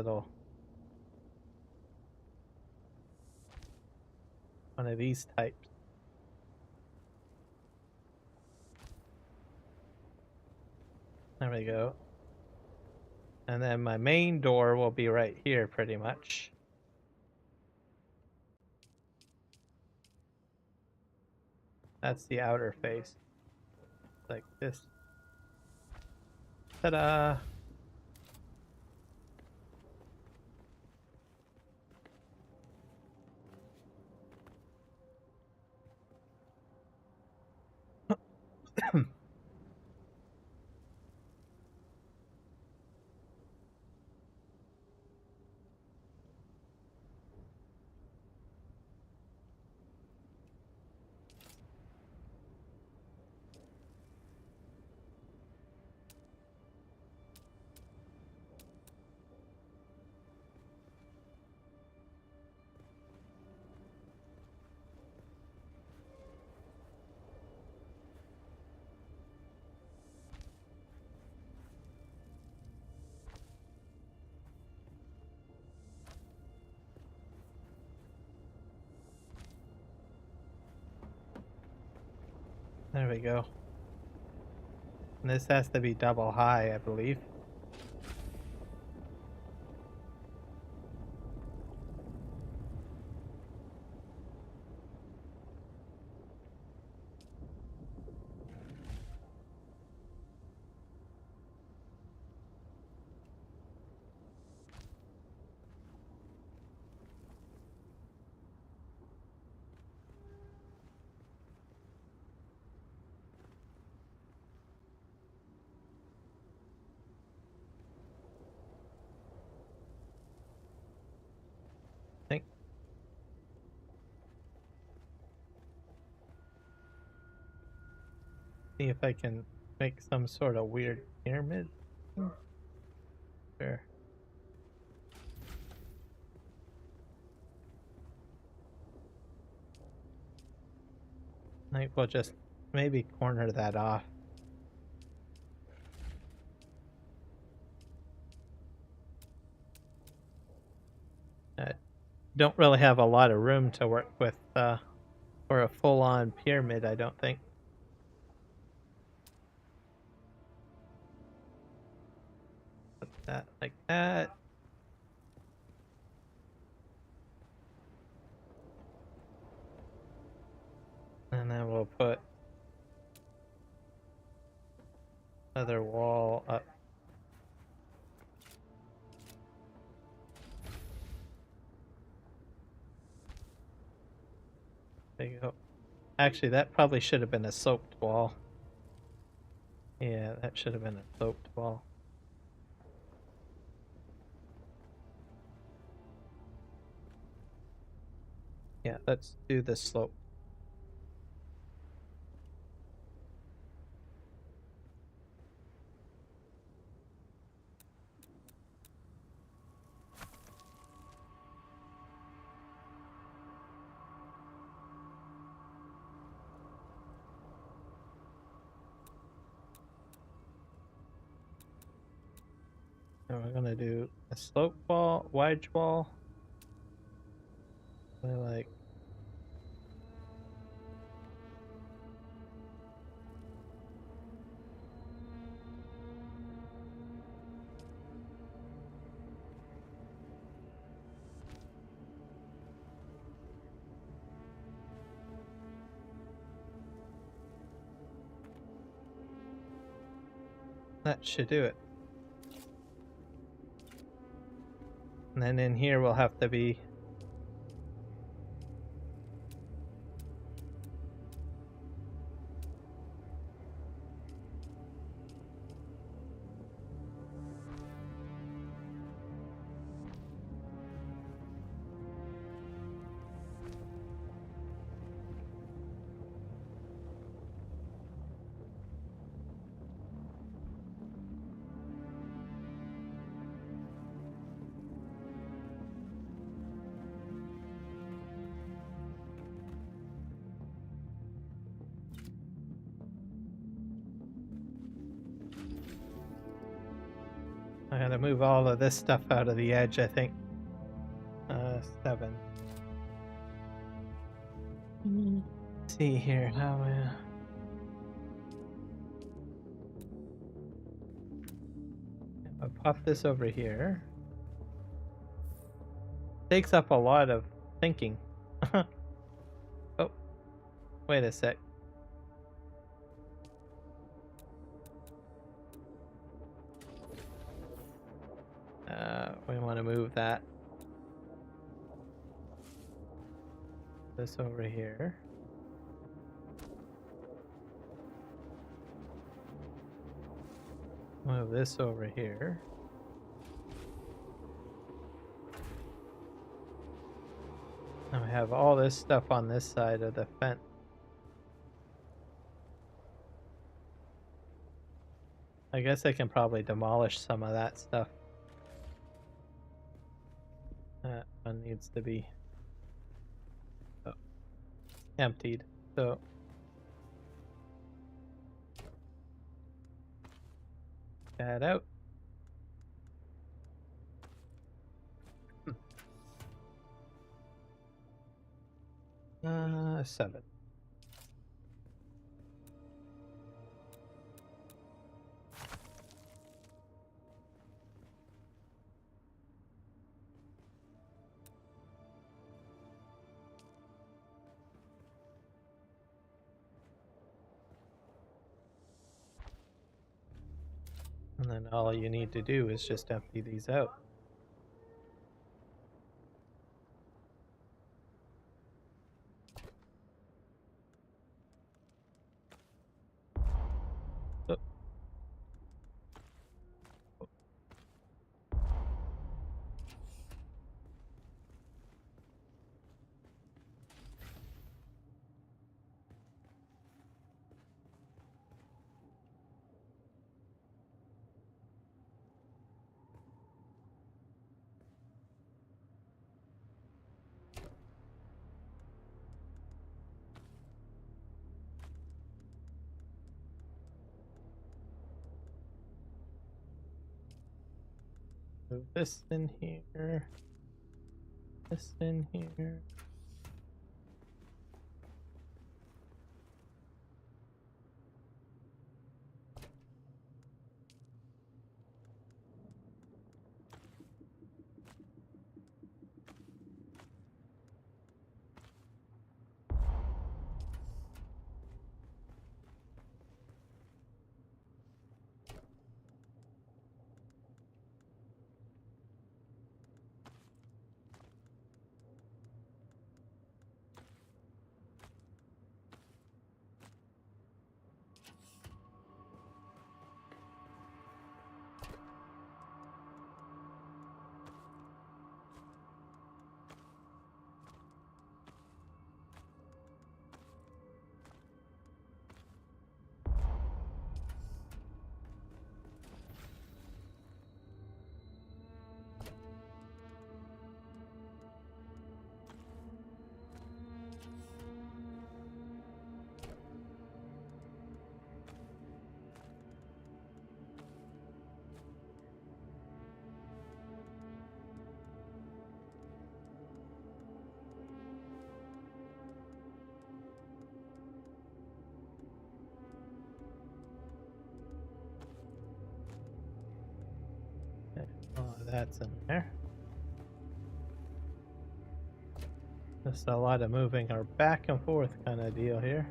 S1: types. There we go. And then my main door will be right here, pretty much. That's the outer face. Like this. Ta-da! There we go. And this has to be double high, I believe. see if I can make some sort of weird pyramid. Sure. I think we'll just maybe corner that off. Don't really have a lot of room to work with for a full-on pyramid, I don't think. Put that like that. And then we'll put another wall up. There you go. Actually, that probably should have been a sloped wall. Yeah, that should have been a sloped wall. Yeah, let's do the slope. And we're gonna do a slope wall, wide wall. I like. That should do it. And then in here we'll have to be I gotta move all of this stuff out of the edge, I think. 7. Let's see here, how I'll pop this over here. Takes up a lot of thinking. Oh, wait a sec. We want to move that. This over here. Move this over here. And we have all this stuff on this side of the fence. I guess I can probably demolish some of that stuff. That one needs to be emptied. So that out. 7. And then all you need to do is just empty these out. Oh. Move this in here. This in here. Okay. Oh, that's in there. Just a lot of moving or back and forth kind of deal here.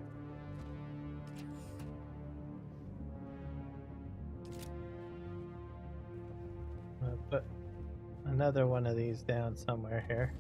S1: I'll put another one of these down somewhere here.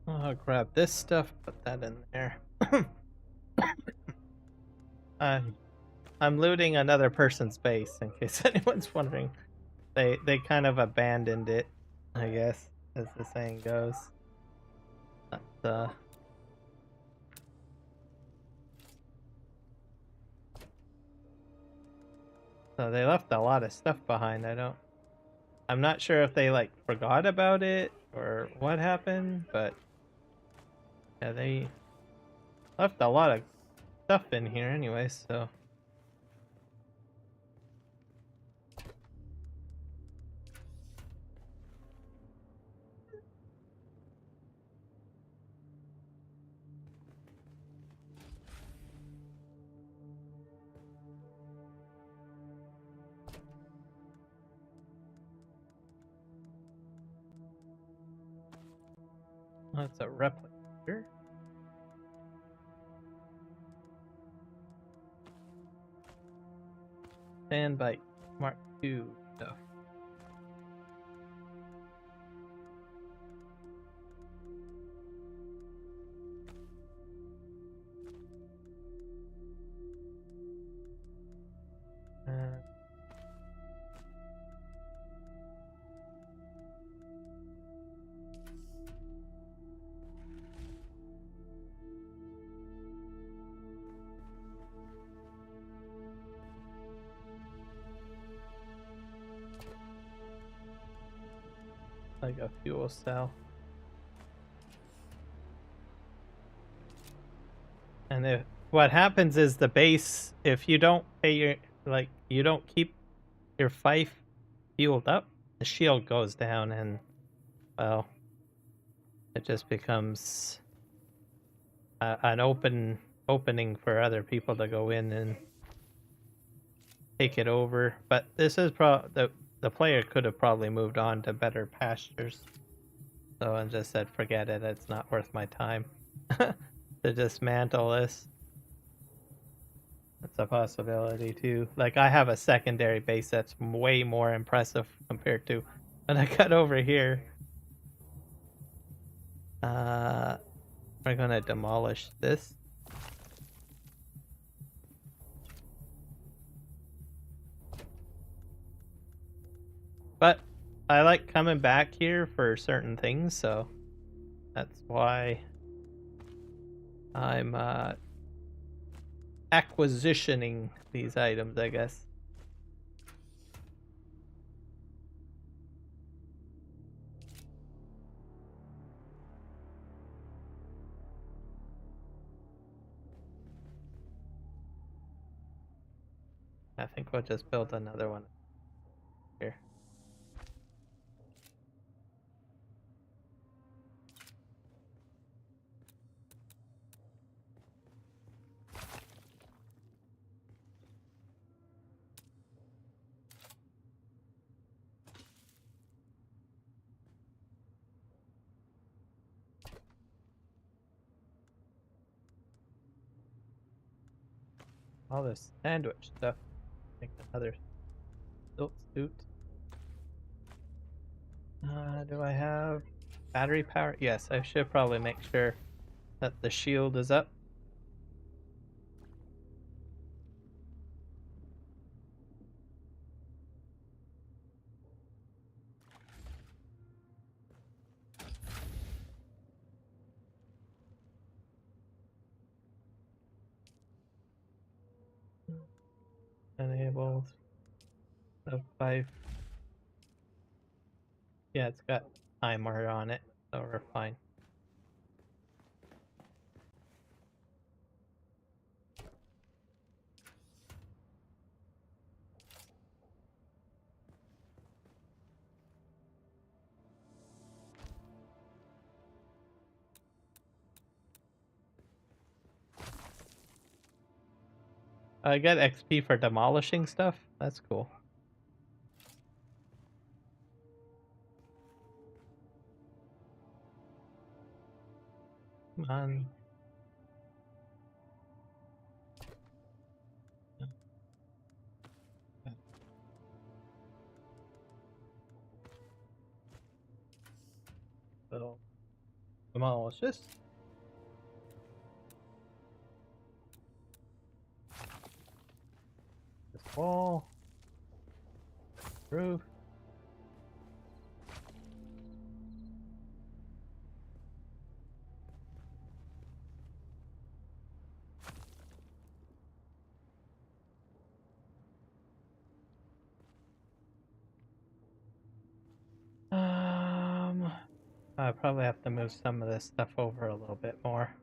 S1: I'll grab this stuff, put that in there. I'm looting another person's base, in case anyone's wondering. They kind of abandoned it, I guess, as the saying goes. But, so they left a lot of stuff behind. I'm not sure if they like forgot about it or what happened, but yeah, they left a lot of stuff in here anyway, so. That's a replicator. Standby Mark II stuff. Like a fuel cell. And what happens is the base, if you don't pay your, like, you don't keep your fife fueled up, the shield goes down and, well, it just becomes an opening for other people to go in and take it over. But this is the player could have probably moved on to better pastures. So I just said, forget it, it's not worth my time to dismantle this. That's a possibility too. Like, I have a secondary base that's way more impressive compared to what I got over here. We're gonna demolish this. But I like coming back here for certain things, so that's why I'm acquisitioning these items, I guess. I think we'll just build another one here. All this sandwich stuff. Make another silk suit. Do I have battery power? Yes, I should probably make sure that the shield is up. Enabled. The 5. Yeah, it's got timer on it, so we're fine. I get XP for demolishing stuff. That's cool. Come on. So, demolish this. This wall. Roof. I probably have to move some of this stuff over a little bit more.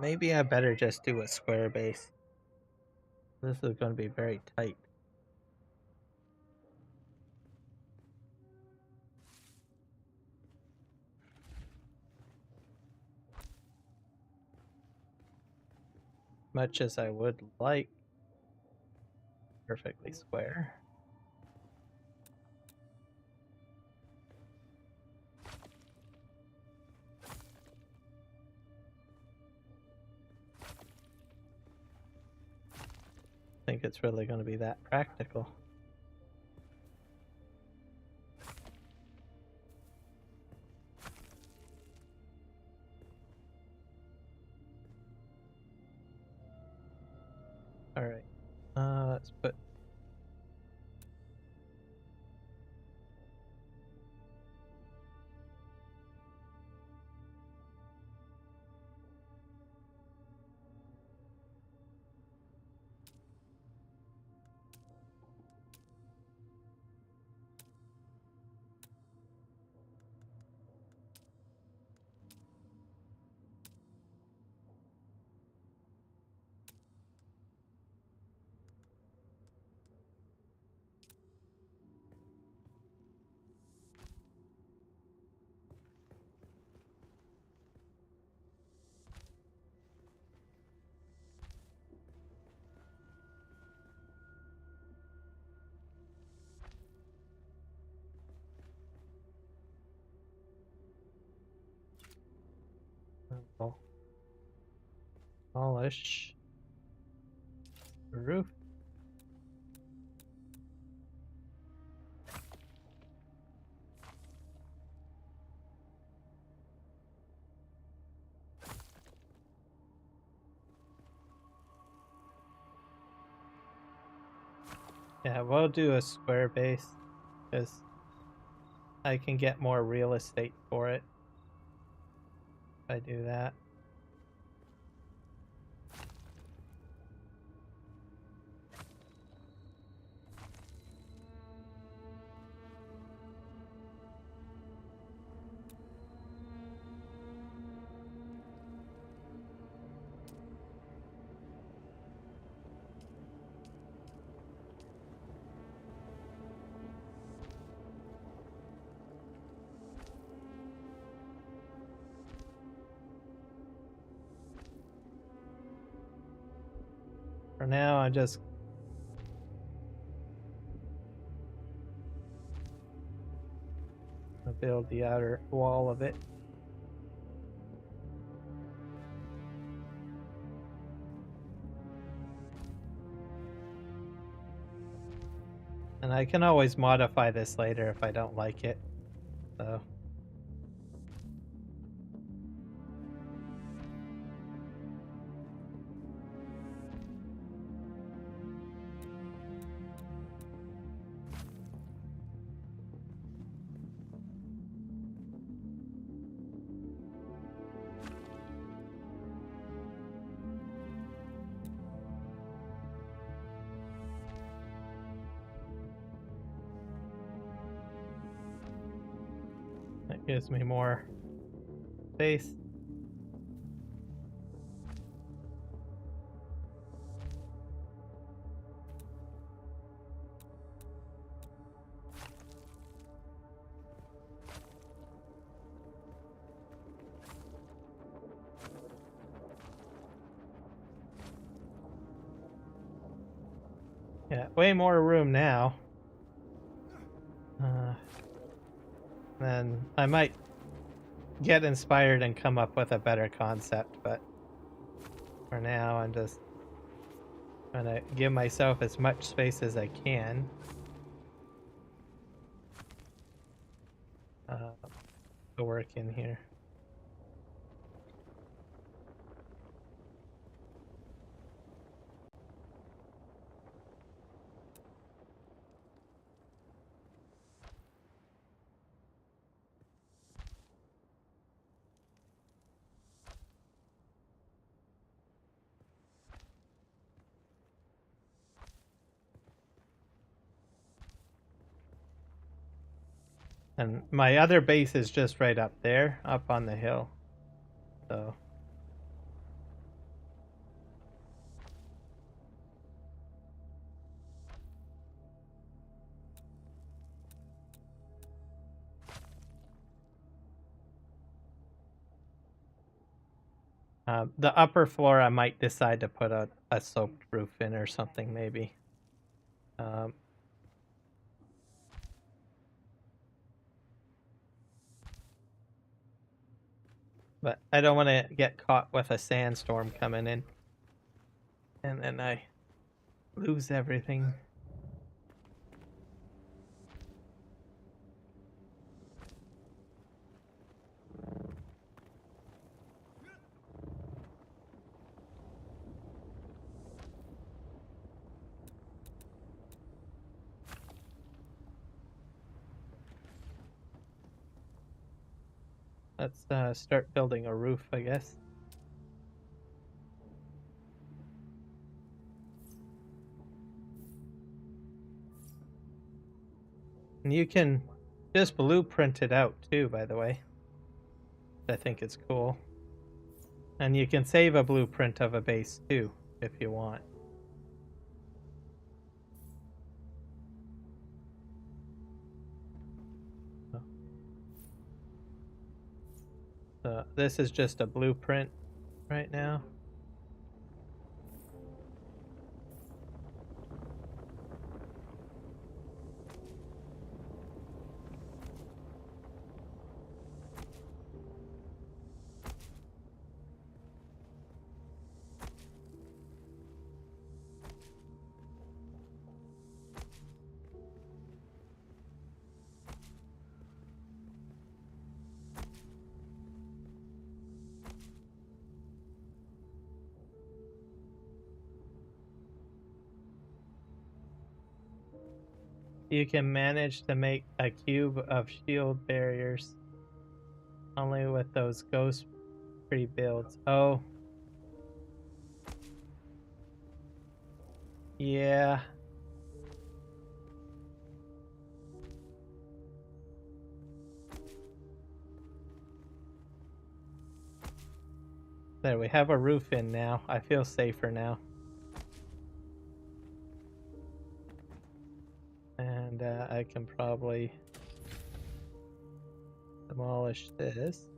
S1: Maybe I better just do a square base. This is going to be very tight. Much as I would like perfectly square. I think it's really going to be that practical. Let's put. Polish the roof. Yeah, we'll do a square base because I can get more real estate for it if I do that. For now, I'm just gonna build the outer wall of it. And I can always modify this later if I don't like it. So. That gives me more space. Yeah, way more room now. Then I might get inspired and come up with a better concept, but for now I'm just trying to give myself as much space as I can. To work in here. And my other base is just right up there, up on the hill. So. The upper floor I might decide to put a sloped roof in or something maybe. But I don't want to get caught with a sandstorm coming in. And then I lose everything. Let's start building a roof, I guess. And you can just blueprint it out too, by the way. I think it's cool. And you can save a blueprint of a base too, if you want. So this is just a blueprint right now. You can manage to make a cube of shield barriers only with those ghost pre-builds. Oh. Yeah. There, we have a roof in now. I feel safer now. And I can probably demolish this.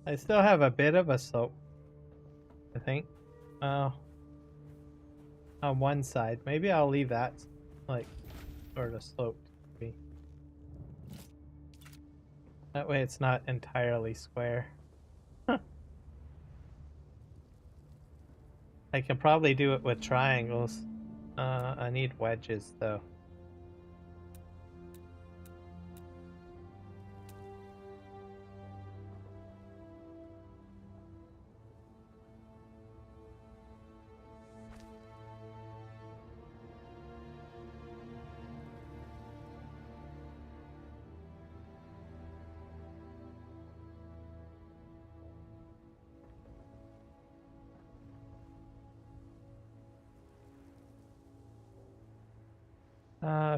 S1: I still have a bit of a slope, I think. On one side. Maybe I'll leave that, like, sort of sloped. Maybe. That way it's not entirely square. I can probably do it with triangles. I need wedges, though.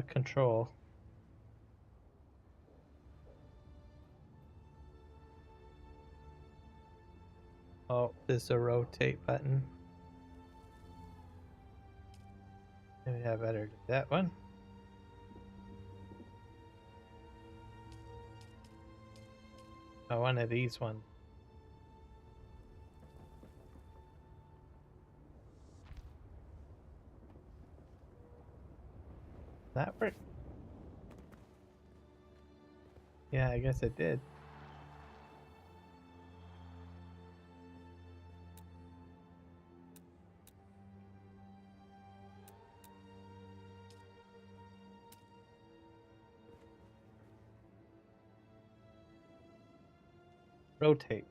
S1: Control. Oh, there's a rotate button. Maybe I better do that one. Oh, one of these ones. That work? Yeah, I guess it did. Rotate.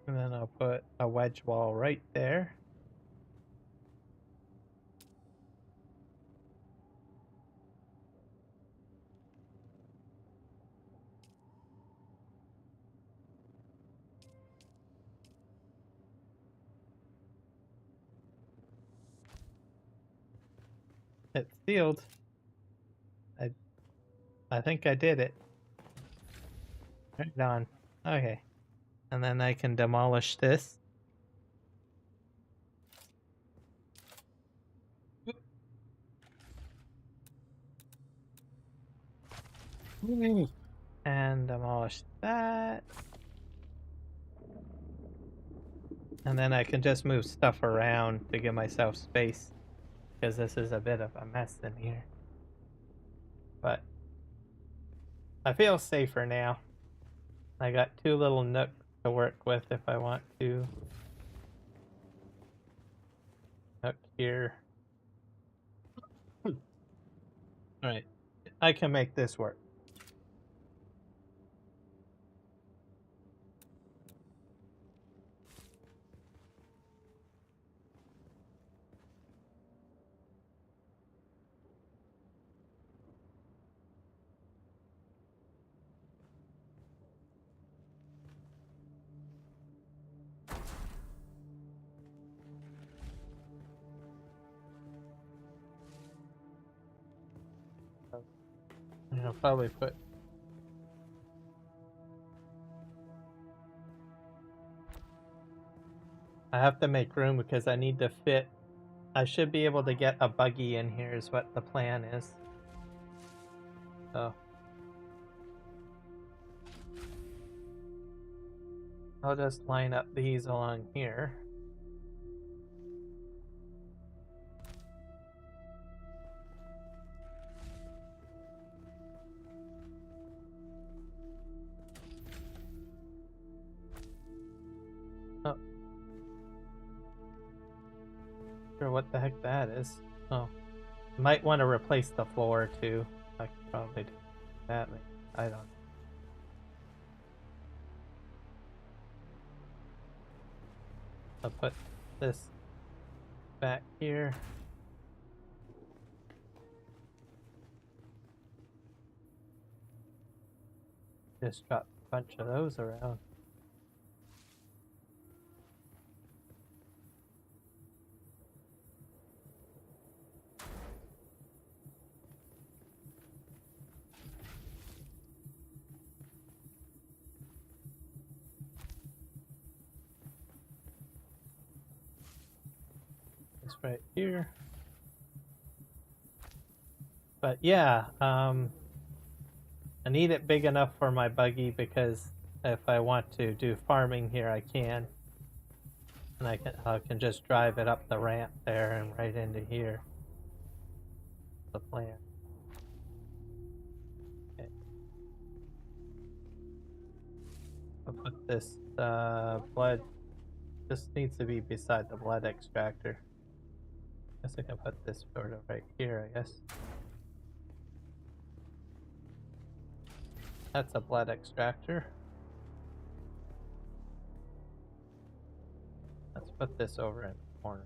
S1: And then I'll put a wedge wall right there. It's sealed. I think I did it. Right on. Okay. And then I can demolish this. And demolish that. And then I can just move stuff around to give myself space. Because this is a bit of a mess in here. But I feel safer now. I got 2 little nooks to work with if I want to. Nook here. Alright. I can make this work. I'll probably put I have to make room because I need to fit. I should be able to get a buggy in here is what the plan is. So I'll just line up these along here. Oh. Sure what the heck that is. Oh. Might want to replace the floor too. I could probably do that. I don't know. I'll put this back here. Just drop a bunch of those around. This right here. But yeah, I need it big enough for my buggy because if I want to do farming here, I can. And I can just drive it up the ramp there and right into here. The plan. Okay. I'll put this blood. This needs to be beside the blood extractor. I guess I can put this sort of right here, I guess. That's a blood extractor. Let's put this over in the corner.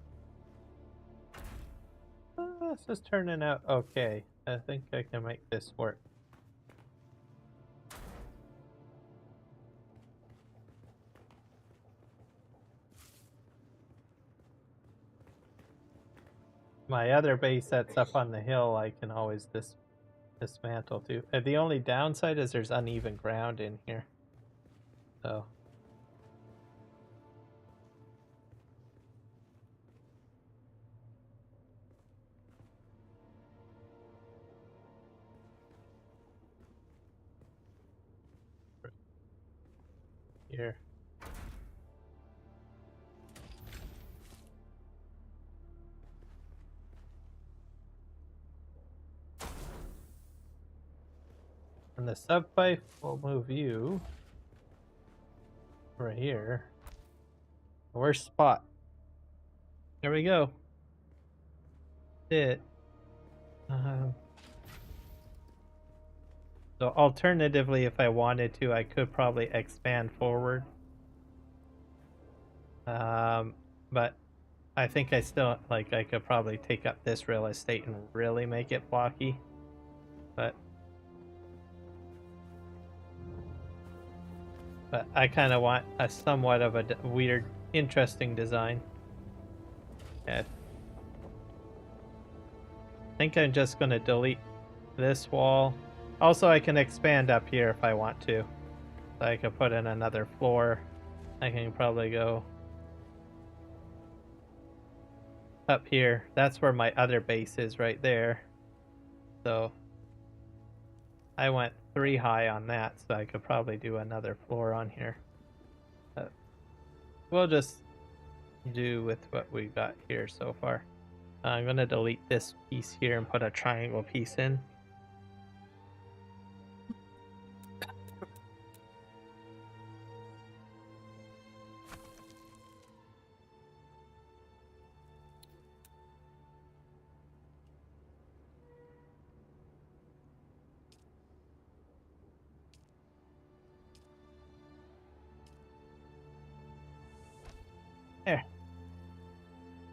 S1: This is turning out okay. I think I can make this work. My other base that's up on the hill, I can always dismantle too. The only downside is there's uneven ground in here. So. Here. And the subpipe will move you right here. Worst spot. There we go. So alternatively, if I wanted to, I could probably expand forward. But I think I still, I could probably take up this real estate and really make it blocky. But I kind of want a somewhat of a weird, interesting design. Yeah. I think I'm just going to delete this wall. Also, I can expand up here if I want to. So I could put in another floor. I can probably go up here. That's where my other base is right there. So I went 3 high on that, so I could probably do another floor on here. But we'll just do with what we got here so far. I'm going to delete this piece here and put a triangle piece in.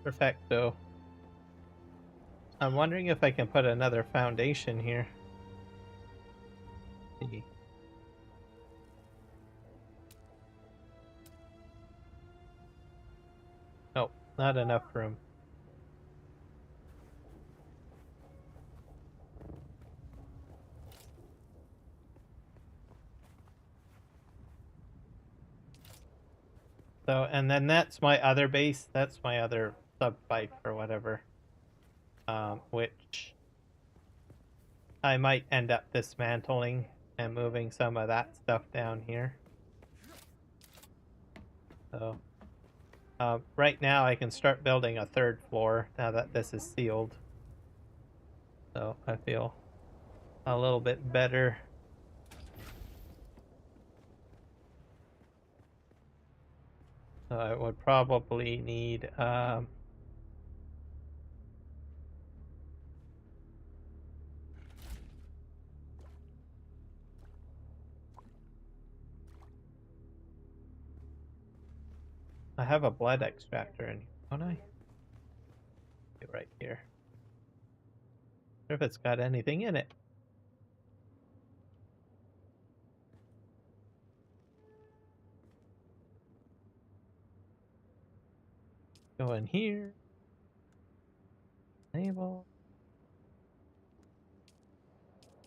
S1: Perfecto. I'm wondering if I can put another foundation here. See. Nope, not enough room. So, and then that's my other base. That's my other sub-pipe or whatever. Which I might end up dismantling and moving some of that stuff down here. So, right now I can start building a third floor now that this is sealed. So I feel a little bit better. So I would probably need I have a blood extractor in here, don't I? Right here. I wonder if it's got anything in it. Go in here. Enable.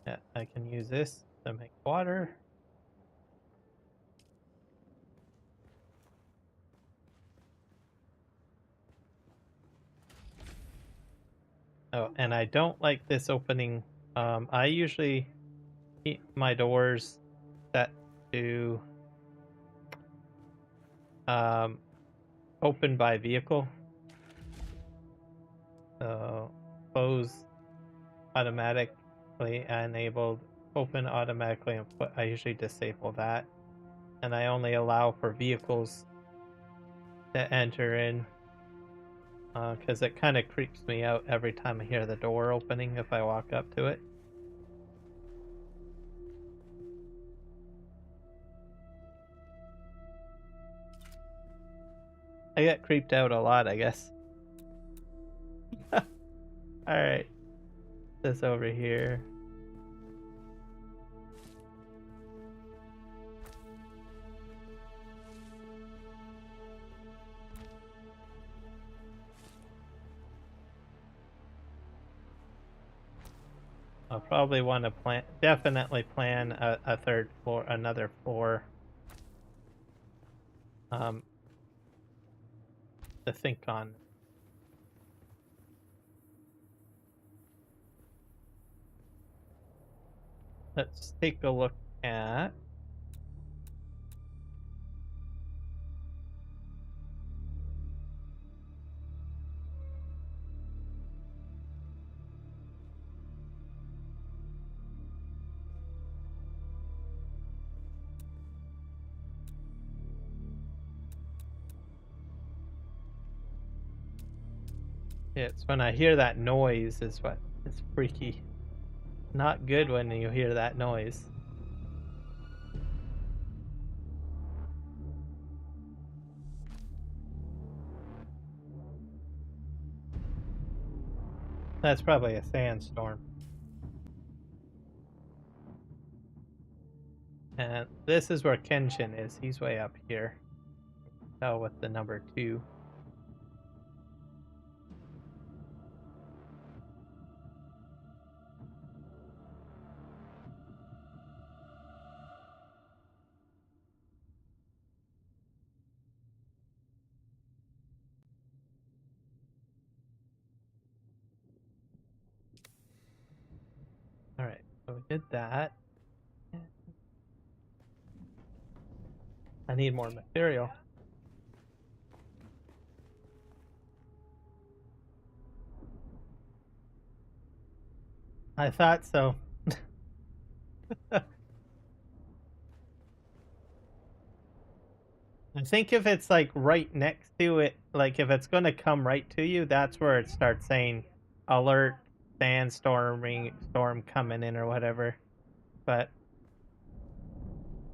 S1: Yeah, I can use this to make water. Oh, and I don't like this opening. I usually keep my doors set to open by vehicle. So close automatically enabled, open automatically, and I usually disable that. And I only allow for vehicles to enter in because it kind of creeps me out every time I hear the door opening if I walk up to it. I get creeped out a lot, I guess. Alright. This over here. I'll probably want to definitely plan a third floor, another floor. To think on. Let's take a look at it's when I hear that noise is what is freaky. Not good when you hear that noise. That's probably a sandstorm. And this is where Kenshin is. He's way up here. Oh, with the number 2. Alright, so we did that. I need more material. I thought so. I think if it's like right next to it, like if it's going to come right to you, that's where it starts saying alert, storm coming in or whatever. But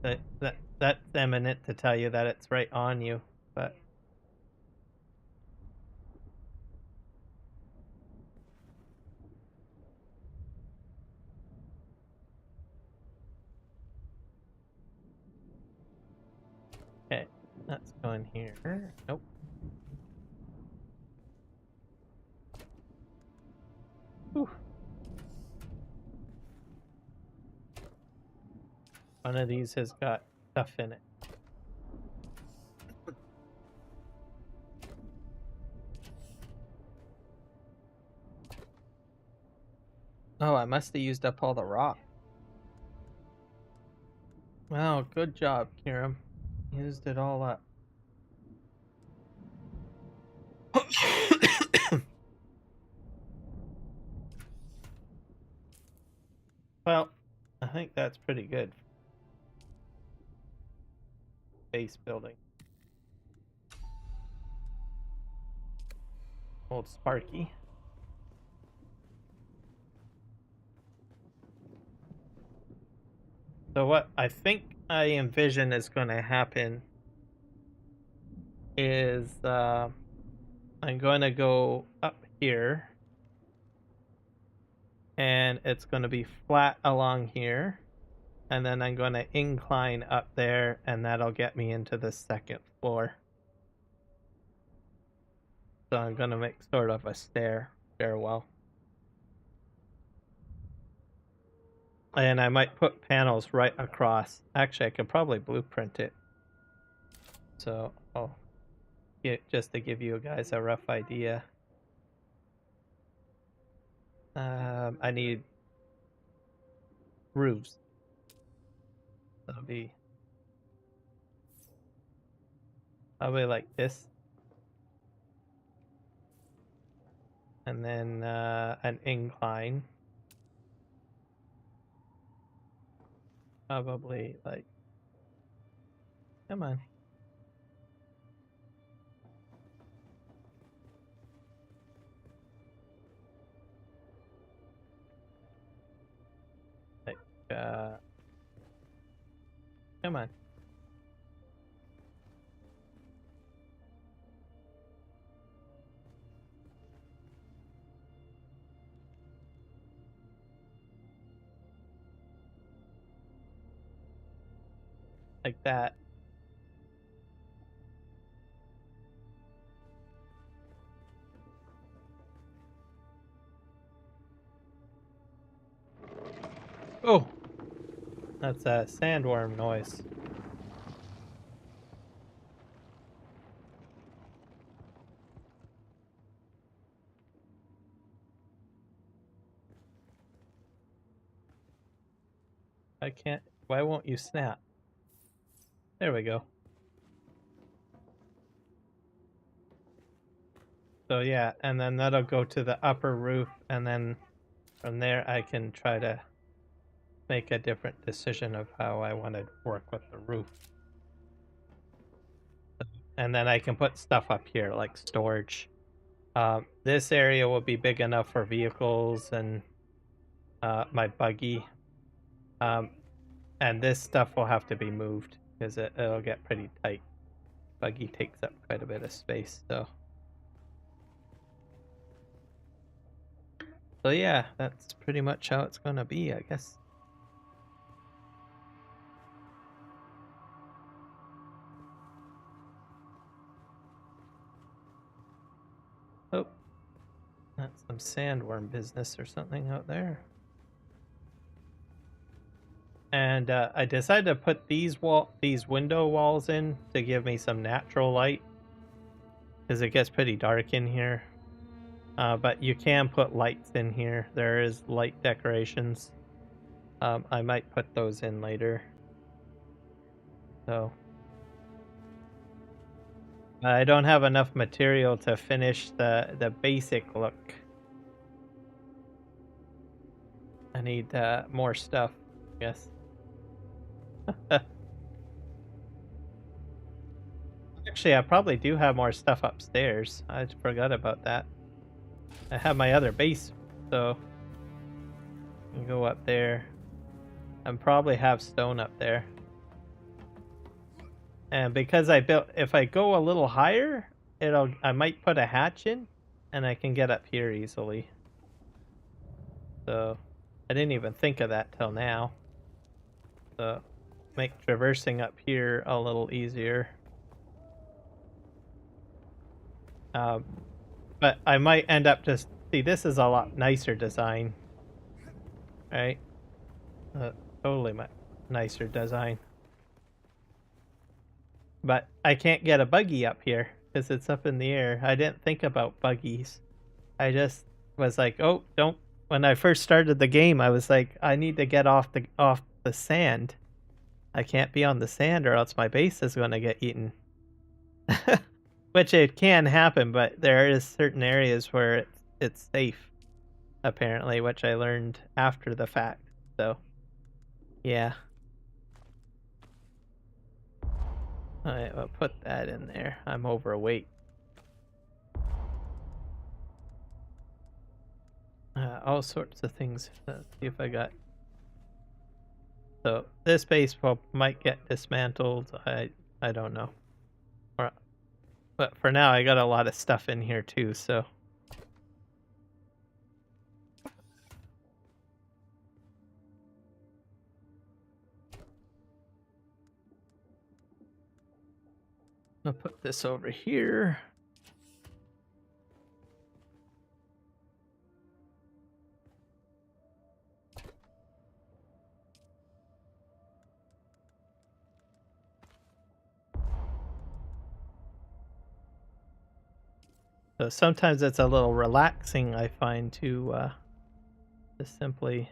S1: that's imminent to tell you that it's right on you. But one here. Nope. Whew. One of these has got stuff in it. Oh, I must have used up all the rock. Wow, good job, Kiram. Used it all up. Well, I think that's pretty good. Base building. Old Sparky. So what I think I envision is going to happen is I'm going to go up here and it's going to be flat along here, and then I'm going to incline up there, and that'll get me into the second floor. So I'm going to make sort of a stairwell. And I might put panels right across. Actually, I could probably blueprint it. So I'll just to give you guys a rough idea. I need roofs. That'll be probably like this. And then an incline. Probably like, come on. Like, come on. Like that. Oh, that's a sandworm noise. I can't. Why won't you snap? There we go. So yeah, and then that'll go to the upper roof, and then from there I can try to make a different decision of how I want to work with the roof. And then I can put stuff up here like storage. This area will be big enough for vehicles and my buggy. And this stuff will have to be moved because it'll get pretty tight. Buggy takes up quite a bit of space, so. So yeah, that's pretty much how it's gonna be, I guess. Oh, that's some sandworm business or something out there. And I decided to put these window walls in to give me some natural light, because it gets pretty dark in here. But you can put lights in here. There is light decorations. I might put those in later. So I don't have enough material to finish the basic look. I need more stuff, I guess. Actually, I probably do have more stuff upstairs. I forgot about that. I have my other base, so you go up there. And probably have stone up there. And because if I go a little higher, I might put a hatch in, and I can get up here easily. So I didn't even think of that till now. So make traversing up here a little easier. But I might end up just... See, this is a lot nicer design. Right? Totally nicer design. But I can't get a buggy up here because it's up in the air. I didn't think about buggies. I just was like, oh, don't... When I first started the game, I was like, I need to get off the sand. I can't be on the sand or else my base is going to get eaten. Which it can happen, but there is certain areas where it's safe, apparently, which I learned after the fact. So, yeah. Alright, I'll put that in there. I'm overweight. All sorts of things. Let's see if I got... So, this base might get dismantled. I don't know. But for now, I got a lot of stuff in here too, so... I'll put this over here. So sometimes it's a little relaxing, I find, to just simply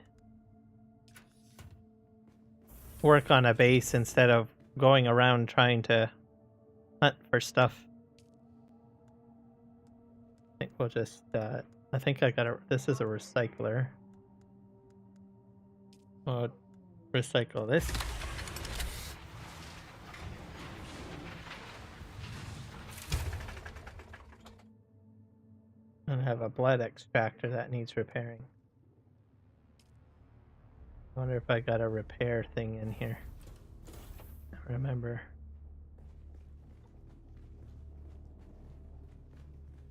S1: work on a base instead of going around trying to hunt for stuff. I think we'll just, I think I got this is a recycler. I'll recycle this. And I have a blood extractor that needs repairing. I wonder if I got a repair thing in here. I don't remember.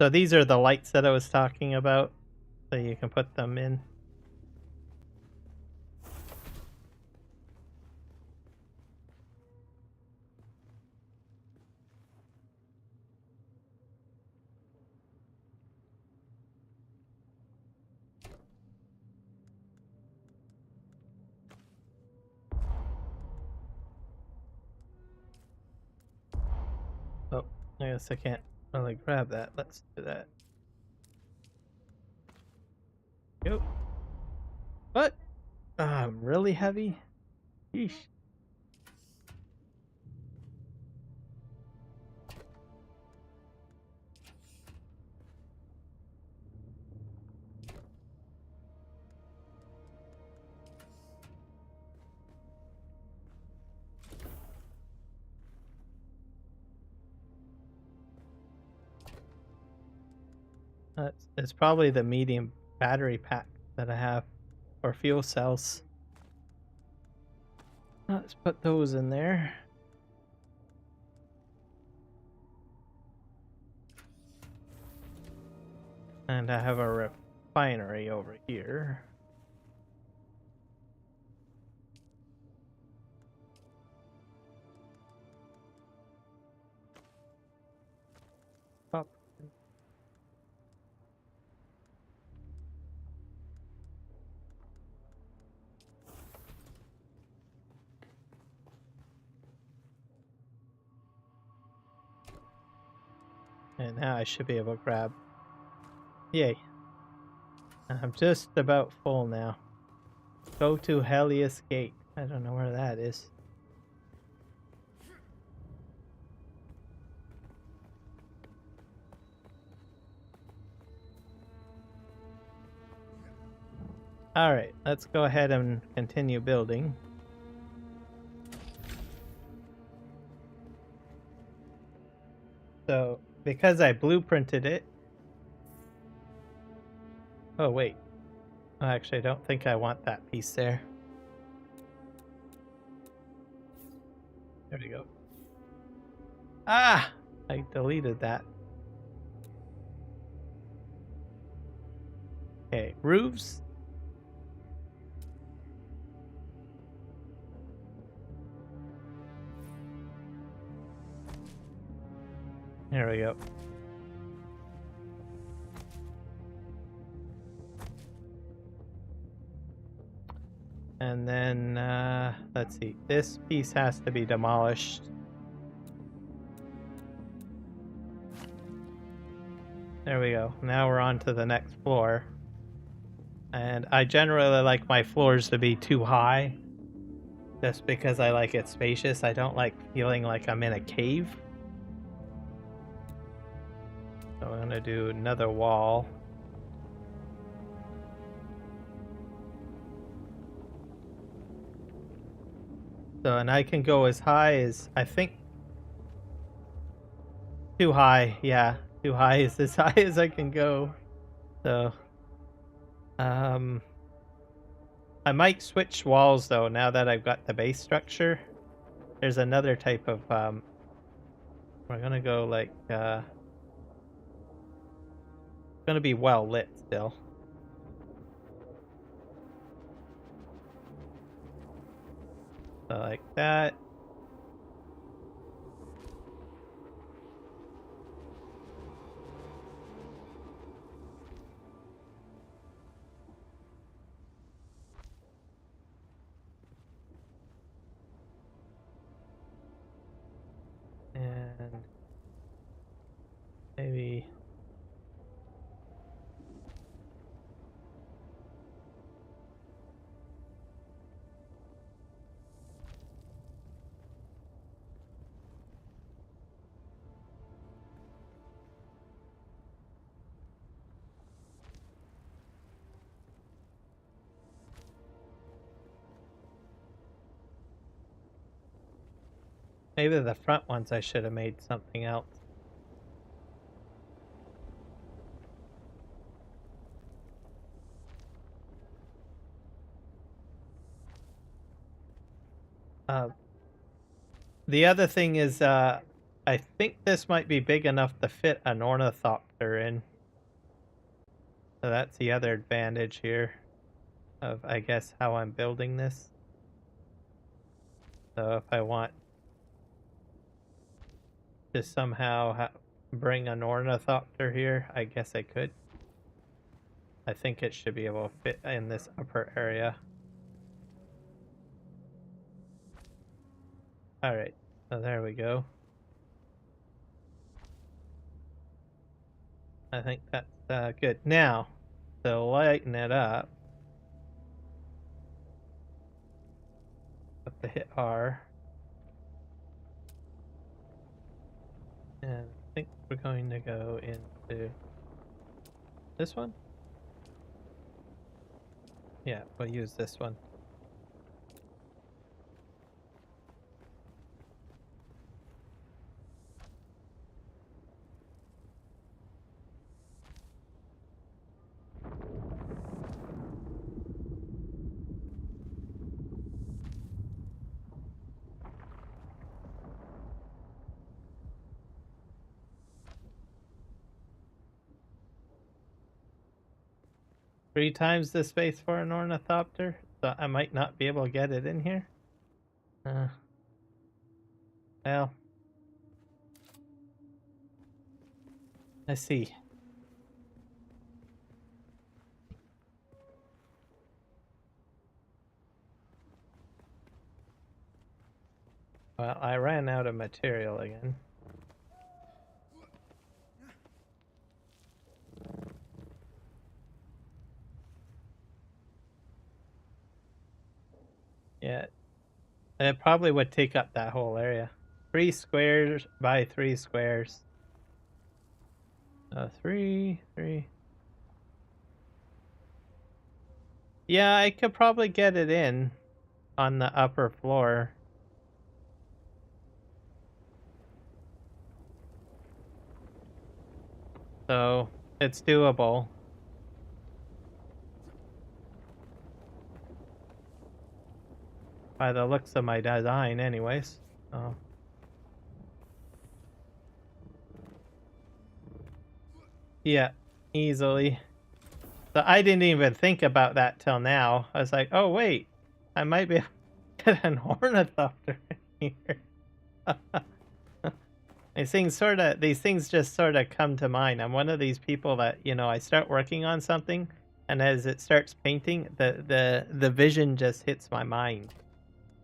S1: So these are the lights that I was talking about. So you can put them in. Oh, I guess I can't really grab that. Let's do that. Yep. What? Really heavy? Yeesh. It's probably the medium battery pack that I have, or fuel cells. Let's put those in there. And I have a refinery over here. Up. And now I should be able to grab. Yay. I'm just about full now. Go to Helios Gate. I don't know where that is. Alright, let's go ahead and continue building. So, because I blueprinted it... Oh, wait. Actually, I don't think I want that piece there. There we go. Ah! I deleted that. Okay, roofs. There we go. And then, let's see. This piece has to be demolished. There we go. Now we're on to the next floor. And I generally like my floors to be too high. Just because I like it spacious. I don't like feeling like I'm in a cave. So I'm gonna do another wall. So, and I can go as high as, I think, too high, yeah. Too high is as high as I can go. So, I might switch walls though, now that I've got the base structure. There's another type of, we're gonna go like, gonna be well lit still. So like that. And maybe the front ones I should have made something else. The other thing is, I think this might be big enough to fit an ornithopter in. So that's the other advantage here of, I guess, how I'm building this. So if I want to somehow bring an ornithopter here, I guess I could. I think it should be able to fit in this upper area. Alright, so there we go. I think that's good. Now, to lighten it up, have to hit R. And I think we're going to go into this one. Yeah, we'll use this one. Three times the space for an ornithopter, so I might not be able to get it in here. Well, let's see. Well, I ran out of material again. Yeah, it probably would take up that whole area. 3 squares by 3 squares. 3. Yeah, I could probably get it in on the upper floor. So, it's doable. By the looks of my design, anyways. Oh. Yeah, easily. So I didn't even think about that till now. I was like, oh wait, I might be able to get an ornithopter in here. These things just sort of come to mind. I'm one of these people that, you know, I start working on something And as it starts painting, the vision just hits my mind,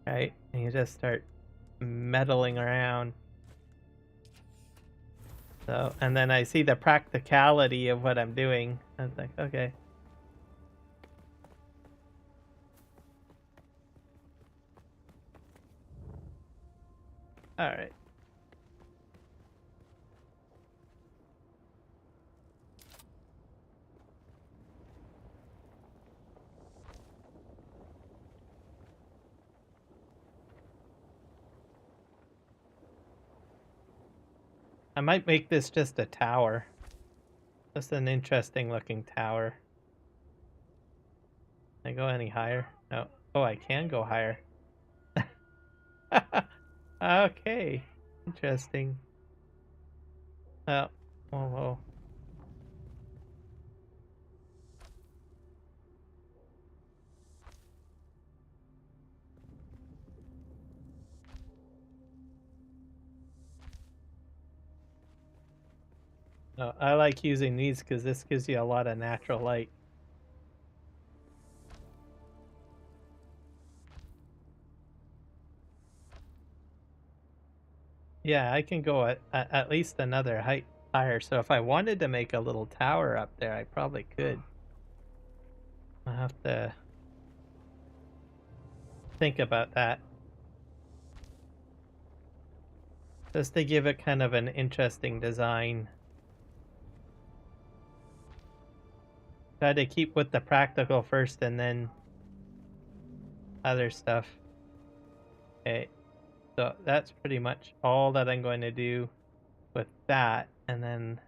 S1: right? And you just start meddling around. So, and then I see the practicality of what I'm doing. I was like, okay. All right. I might make this just a tower. Just an interesting looking tower. Can I go any higher? No. Oh, I can go higher. Okay. Interesting. Oh. Whoa, whoa. No, I like using these because this gives you a lot of natural light. Yeah, I can go at least another height higher. So if I wanted to make a little tower up there, I probably could. I'll have to think about that. Just to give it kind of an interesting design. Try to keep with the practical first and then other stuff. Okay, so that's pretty much all that I'm going to do with that, and then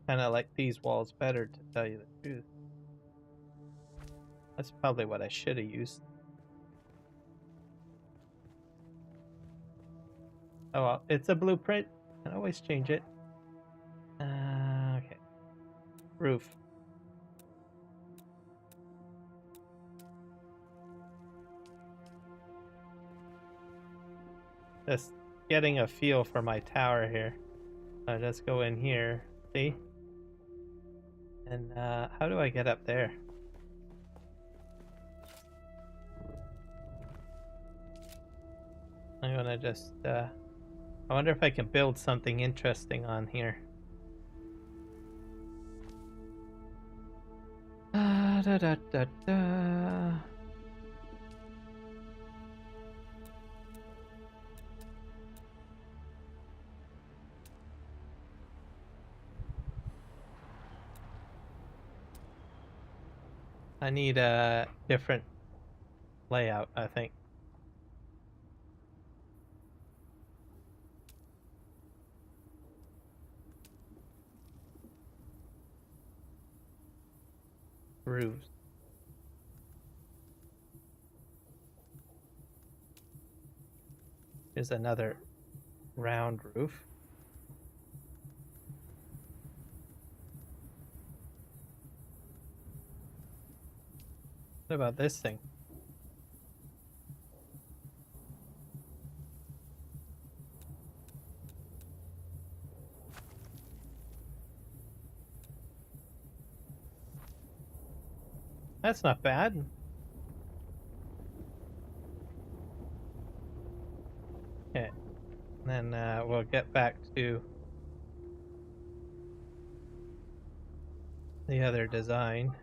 S1: kind of like these walls better, to tell you the truth. That's probably what I should have used. Oh well, it's a blueprint. I can always change it. Okay. Roof. Just getting a feel for my tower here. I'll just go in here. See? And how do I get up there? I'm gonna just I wonder if I can build something interesting on here. Da, da, da, da. I need a different layout, I think. Roofs. Here's another round roof. What about this thing? That's not bad. Okay. Then we'll get back to the other design.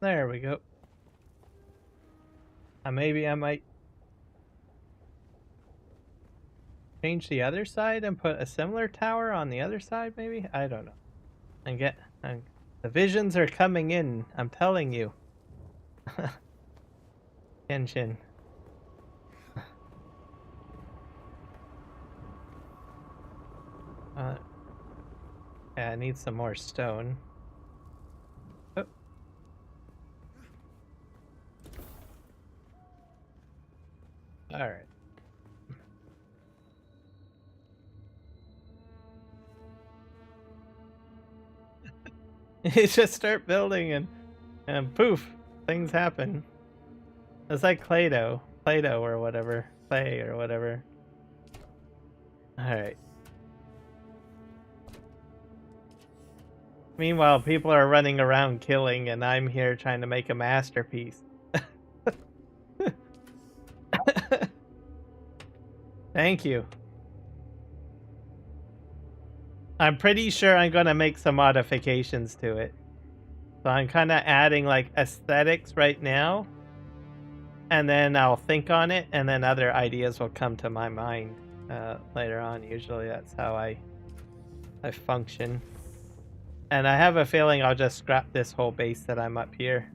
S1: There we go. Maybe I might change the other side and put a similar tower on the other side, maybe? I don't know. The visions are coming in, I'm telling you. Kenshin. Yeah, I need some more stone. Oh. Alright. You just start building and poof, things happen. It's like Play-Doh or whatever, clay or whatever. Alright. Meanwhile, people are running around killing, and I'm here trying to make a masterpiece. Thank you. I'm pretty sure I'm gonna make some modifications to it. So I'm kind of adding like aesthetics right now, and then I'll think on it, and then other ideas will come to my mind later on. Usually that's how I function. And I have a feeling I'll just scrap this whole base that I'm up here.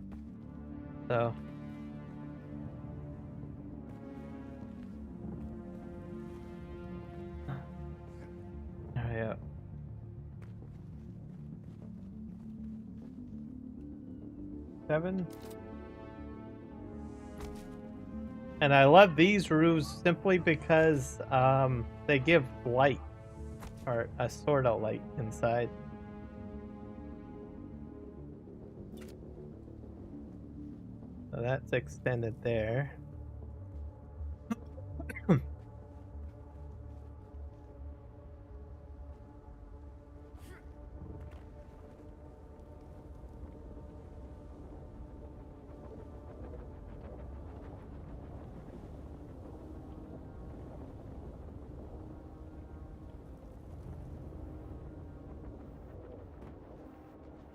S1: So. Oh, yeah. Seven. And I love these roofs simply because they give light, or a sort of light inside. So that's extended there.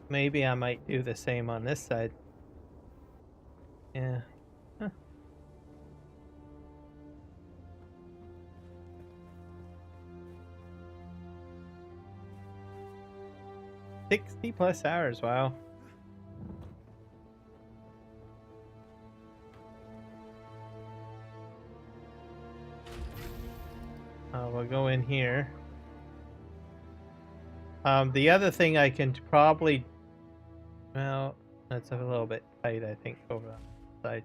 S1: Maybe I might do the same on this side. Yeah. Huh. 60+ hours, wow. We'll go in here. The other thing I can probably... Well, that's a little bit tight, I think, over on the side.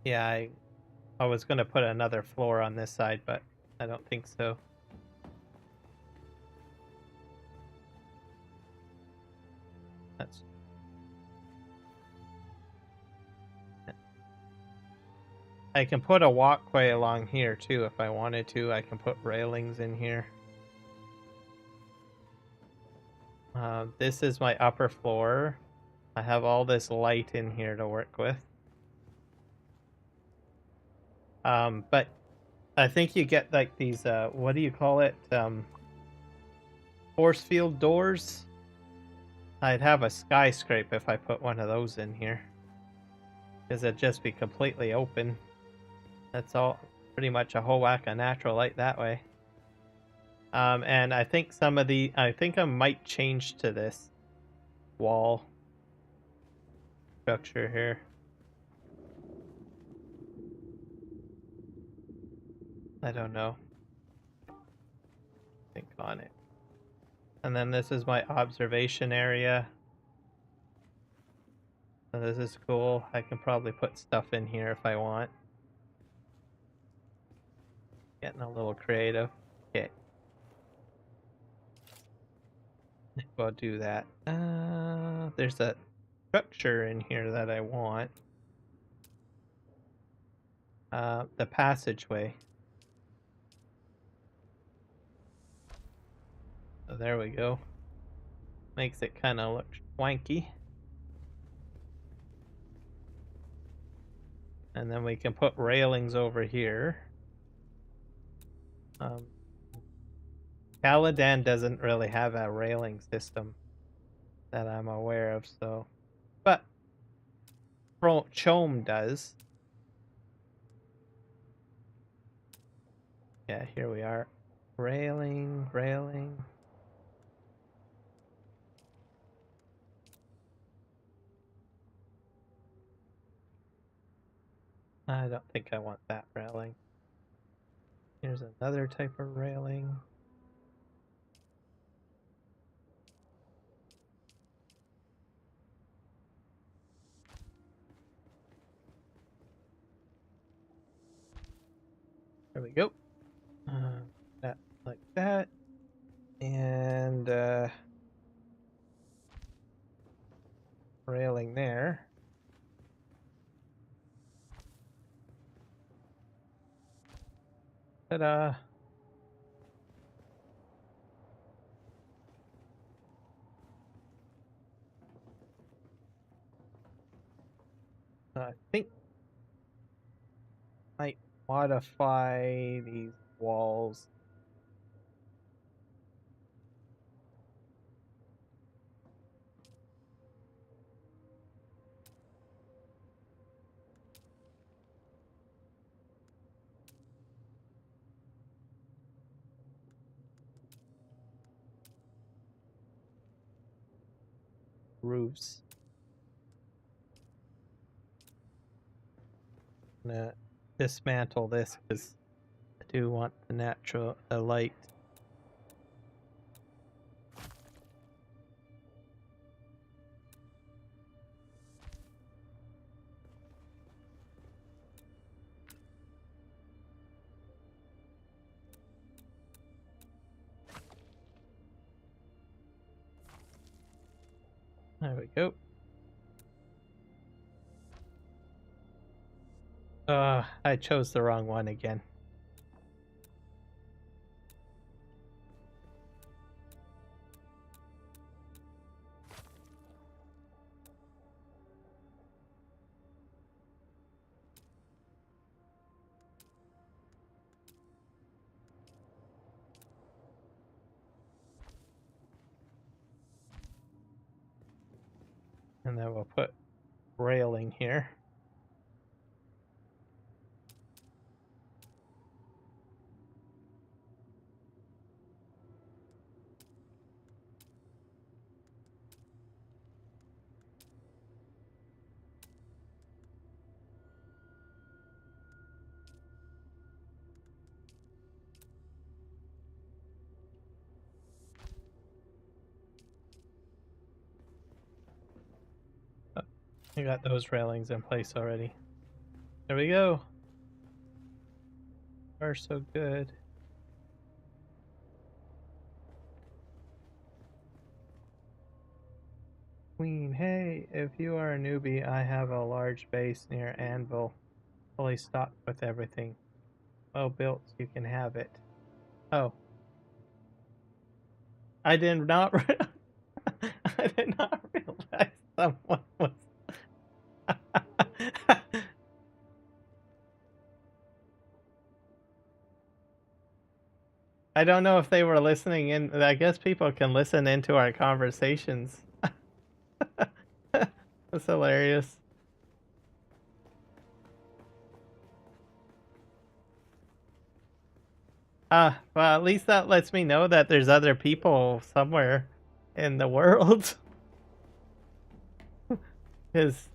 S1: Yeah, I was going to put another floor on this side, but I don't think so. That's... I can put a walkway along here, too, if I wanted to. I can put railings in here. This is my upper floor. I have all this light in here to work with. But I think you get like these, what do you call it? Force field doors? I'd have a skyscraper if I put one of those in here. Because it'd just be completely open. That's all, pretty much a whole whack of natural light that way. And I think I think I might change to this wall structure here. I don't know. Think on it. And then this is my observation area. So this is cool. I can probably put stuff in here if I want. Getting a little creative. Okay. We'll do that. There's a structure in here that I want. The passageway. So there we go. Makes it kind of look swanky. And then we can put railings over here. Caladan doesn't really have a railing system that I'm aware of, so. But Chome does. Yeah, here we are. Railing, railing. I don't think I want that railing. Here's another type of railing. There we go. That like that. And railing there. Ta-da! I think I might modify these walls. Roofs. I'm gonna dismantle this because I do want the light. There we go. I chose the wrong one again. And then we'll put railing here. I got those railings in place already. There we go. Are so good. Queen, hey, if you are a newbie, I have a large base near Anvil, fully stocked with everything. Well built, you can have it. Oh. I did not I did not realize someone was I don't know if they were listening in. I guess people can listen into our conversations. That's hilarious. Well, at least that lets me know that there's other people somewhere in the world. Because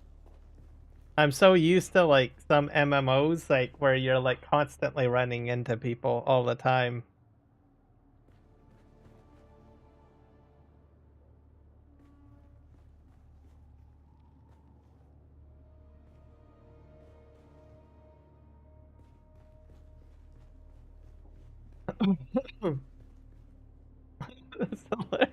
S1: I'm so used to like some MMOs, like where you're like constantly running into people all the time. That's hilarious.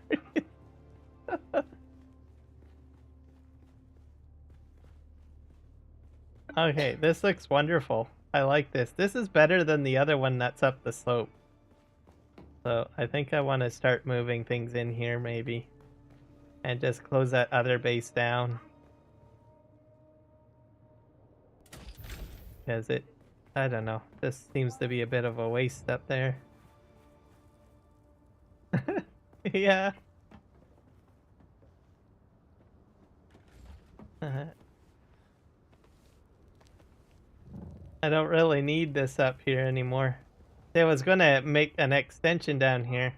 S1: Okay, this looks wonderful. I like this. This is better than the other one that's up the slope. So I think I want to start moving things in here maybe. And just close that other base down. Because I don't know, this seems to be a bit of a waste up there. Yeah. I don't really need this up here anymore. They was gonna make an extension down here.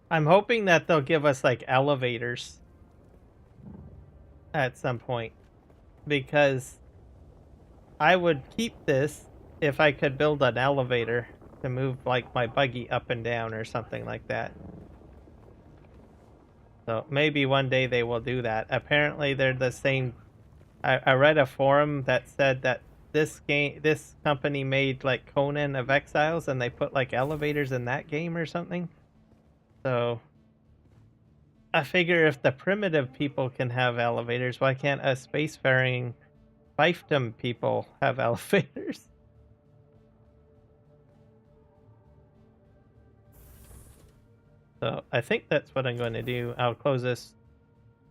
S1: I'm hoping that they'll give us like elevators at some point, because I would keep this if I could build an elevator to move like my buggy up and down or something like that. So maybe one day they will do that. Apparently they're the same. I read a forum that said that this company made like Conan of Exiles, and they put like elevators in that game or something. So I figure if the primitive people can have elevators, why can't us spacefaring fiefdom people have elevators? So I think that's what I'm going to do. I'll close this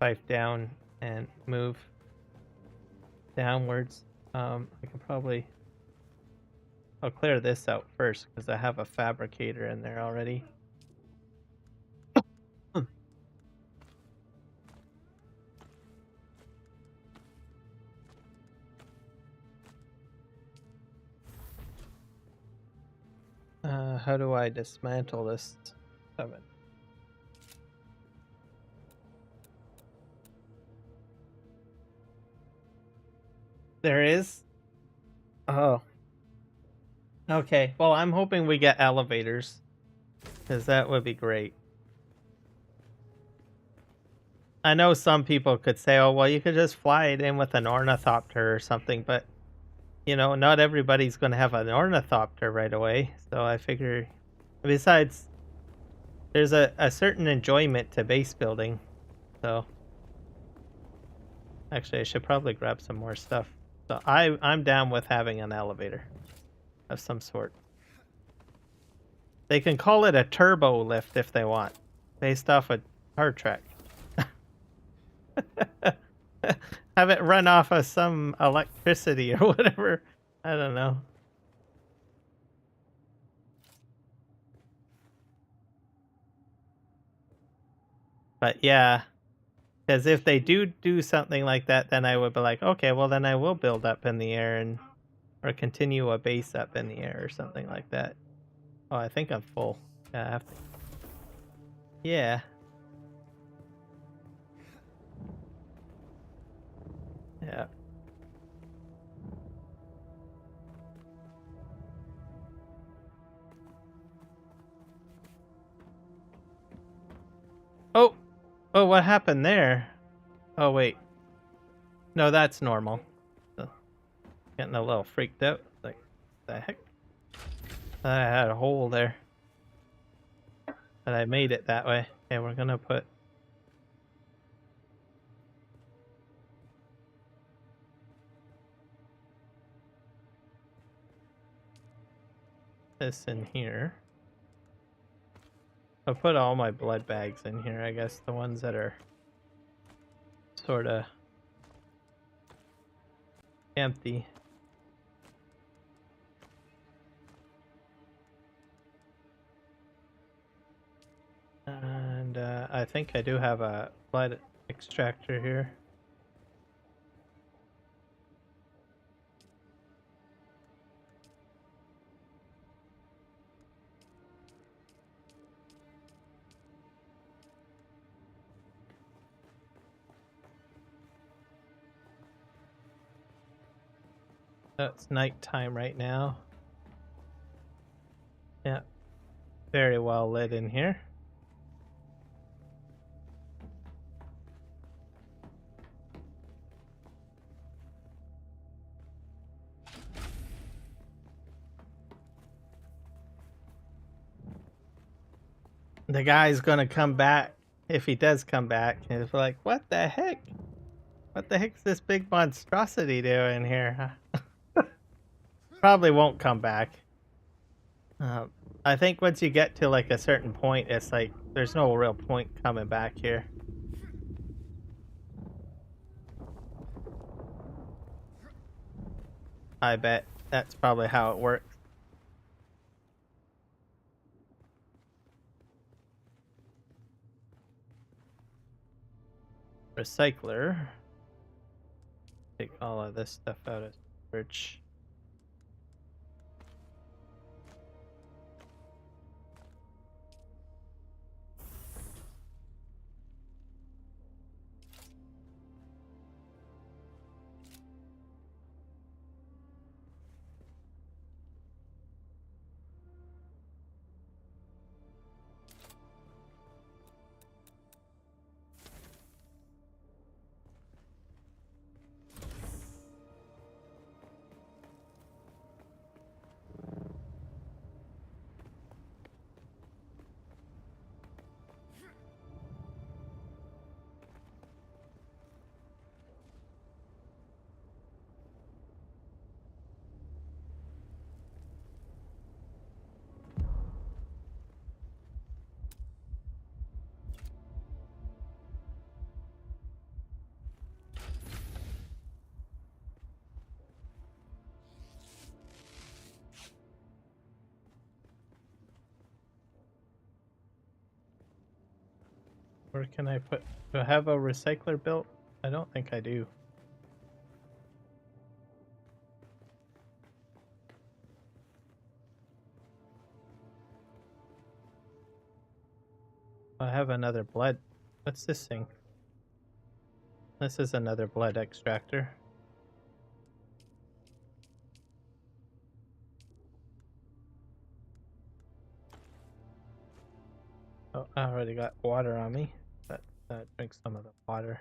S1: fief down and move downwards. I can probably... I'll clear this out first because I have a fabricator in there already. How do I dismantle this oven? There is? Oh. Okay, well, I'm hoping we get elevators, because that would be great. I know some people could say, oh, well, you could just fly it in with an ornithopter or something, but, you know, not everybody's going to have an ornithopter right away, so I figure... Besides, there's a certain enjoyment to base building, so... Actually, I should probably grab some more stuff. So I'm down with having an elevator of some sort. They can call it a turbo lift if they want, based off a Star Trek. Have it run off of some electricity or whatever. I don't know. But yeah, because if they do something like that, then I would be like, okay, well then I will build up in the air and or continue a base up in the air or something like that. Oh, I think I'm full. Yeah, I have to. Yeah. Yeah. Oh! Oh, what happened there? Oh, wait. No, that's normal. Getting a little freaked out. Like, the heck? I had a hole there. But I made it that way. Okay, we're gonna put... this in here. I'll put all my blood bags in here, I guess. The ones that are... sorta... empty. And I think I do have a blood extractor here. It's nighttime right now. Yeah, very well lit in here. The guy's gonna come back, if he does come back, and he's like, what the heck? What the heck's this big monstrosity doing here? Probably won't come back. I think once you get to like a certain point, it's like, there's no real point coming back here. I bet that's probably how it works. recycler. Take all of this stuff out of storage. Where can I put... Do I have a recycler built? I don't think I do. I have another blood. What's this thing? This is another blood extractor. Oh, I already got water on me. But drink some of the water.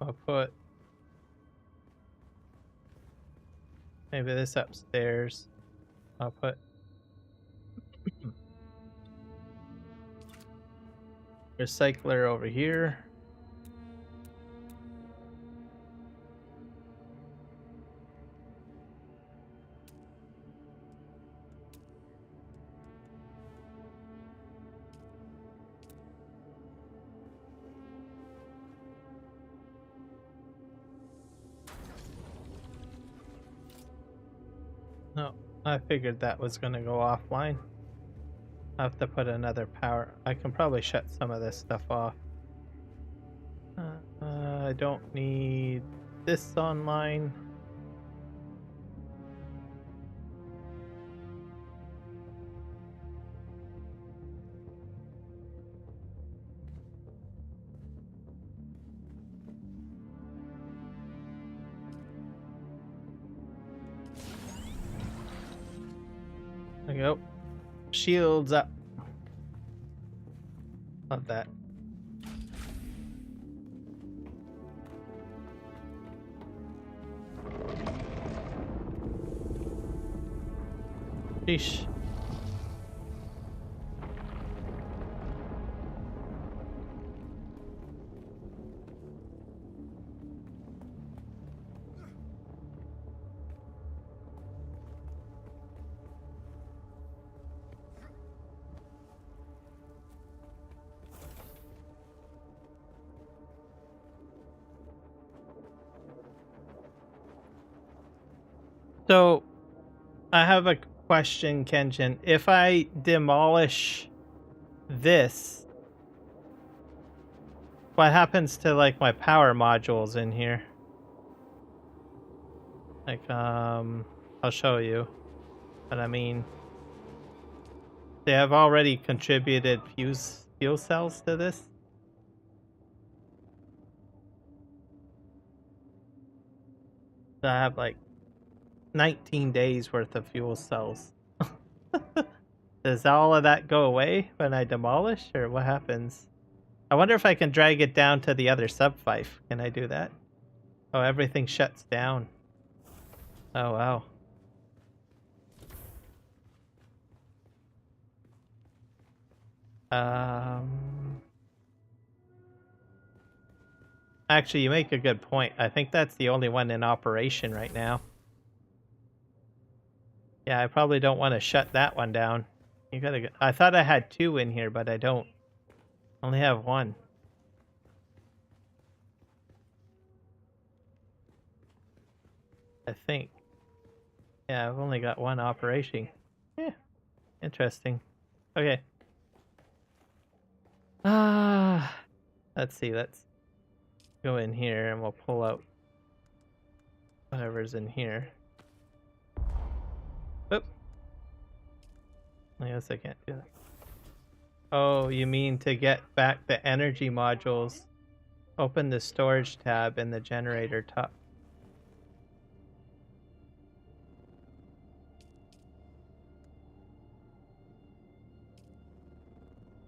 S1: I'll put maybe this upstairs. I'll put recycler over here. No, I figured that was going to go offline. I have to put another power. I can probably shut some of this stuff off. I don't need this online. There we go. Shields up. Love that. Sheesh. So, I have a question, Kenjin. If I demolish this, what happens to like my power modules in here? Like, I'll show you. But I mean, they have already contributed fuel cells to this. So I have like 19 days worth of fuel cells. Does all of that go away when I demolish, or what happens? I wonder if I can drag it down to the other subfife. Can I do that? Oh, everything shuts down. Oh, wow. Actually, you make a good point. I think that's the only one in operation right now. Yeah, I probably don't want to shut that one down You gotta get. I thought I had 2 in here, but I don't. Only have 1. I think. Yeah, I've only got 1 operation. Yeah, interesting. Okay. Let's see. Let's go in here and we'll pull out whatever's in here. Oop. I guess I can't do that. Oh, you mean to get back the energy modules? Open the storage tab in the generator top.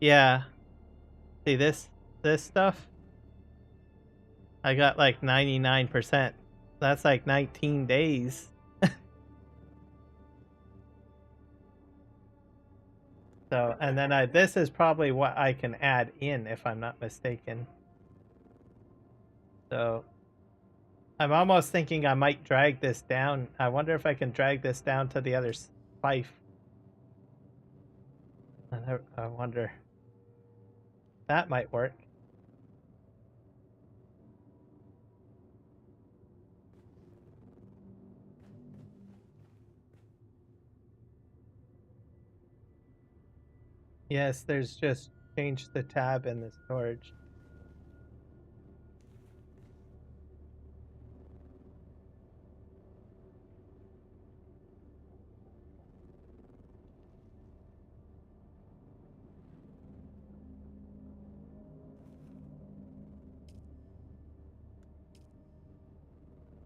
S1: Yeah. See this stuff? I got like 99%. That's like 19 days. So, and then this is probably what I can add in if I'm not mistaken. So, I'm almost thinking I might drag this down. I wonder if I can drag this down to the other fife. I wonder. That might work. Yes, there's just change the tab in the storage.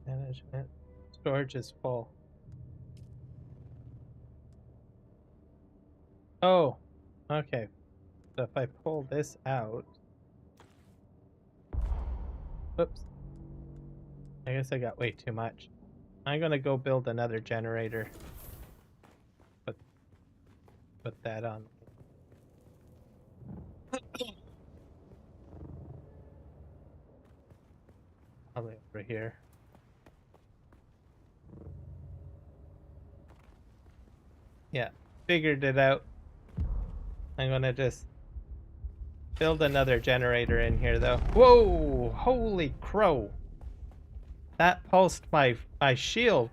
S1: Management. Storage is full. Oh, okay. So if I pull this out. Oops. I guess I got way too much. I'm gonna go build another generator. Put that on. Probably over here. Yeah, figured it out. I'm gonna just build another generator in here though. Whoa! Holy crow! That pulsed my shield.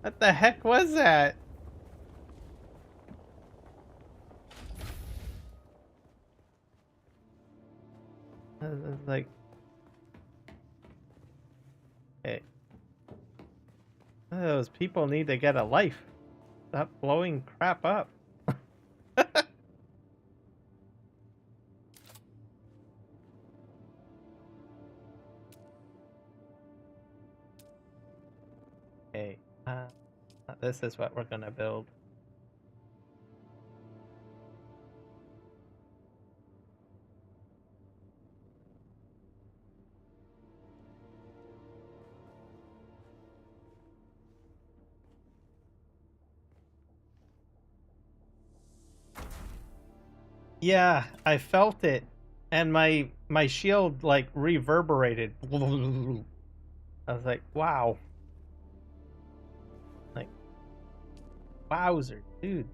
S1: What the heck was that? Like, hey, those people need to get a life. Stop blowing crap up. Okay, this is what we're gonna build. Yeah, I felt it, and my shield like reverberated. I was like, wow. Like, wowzer, dude.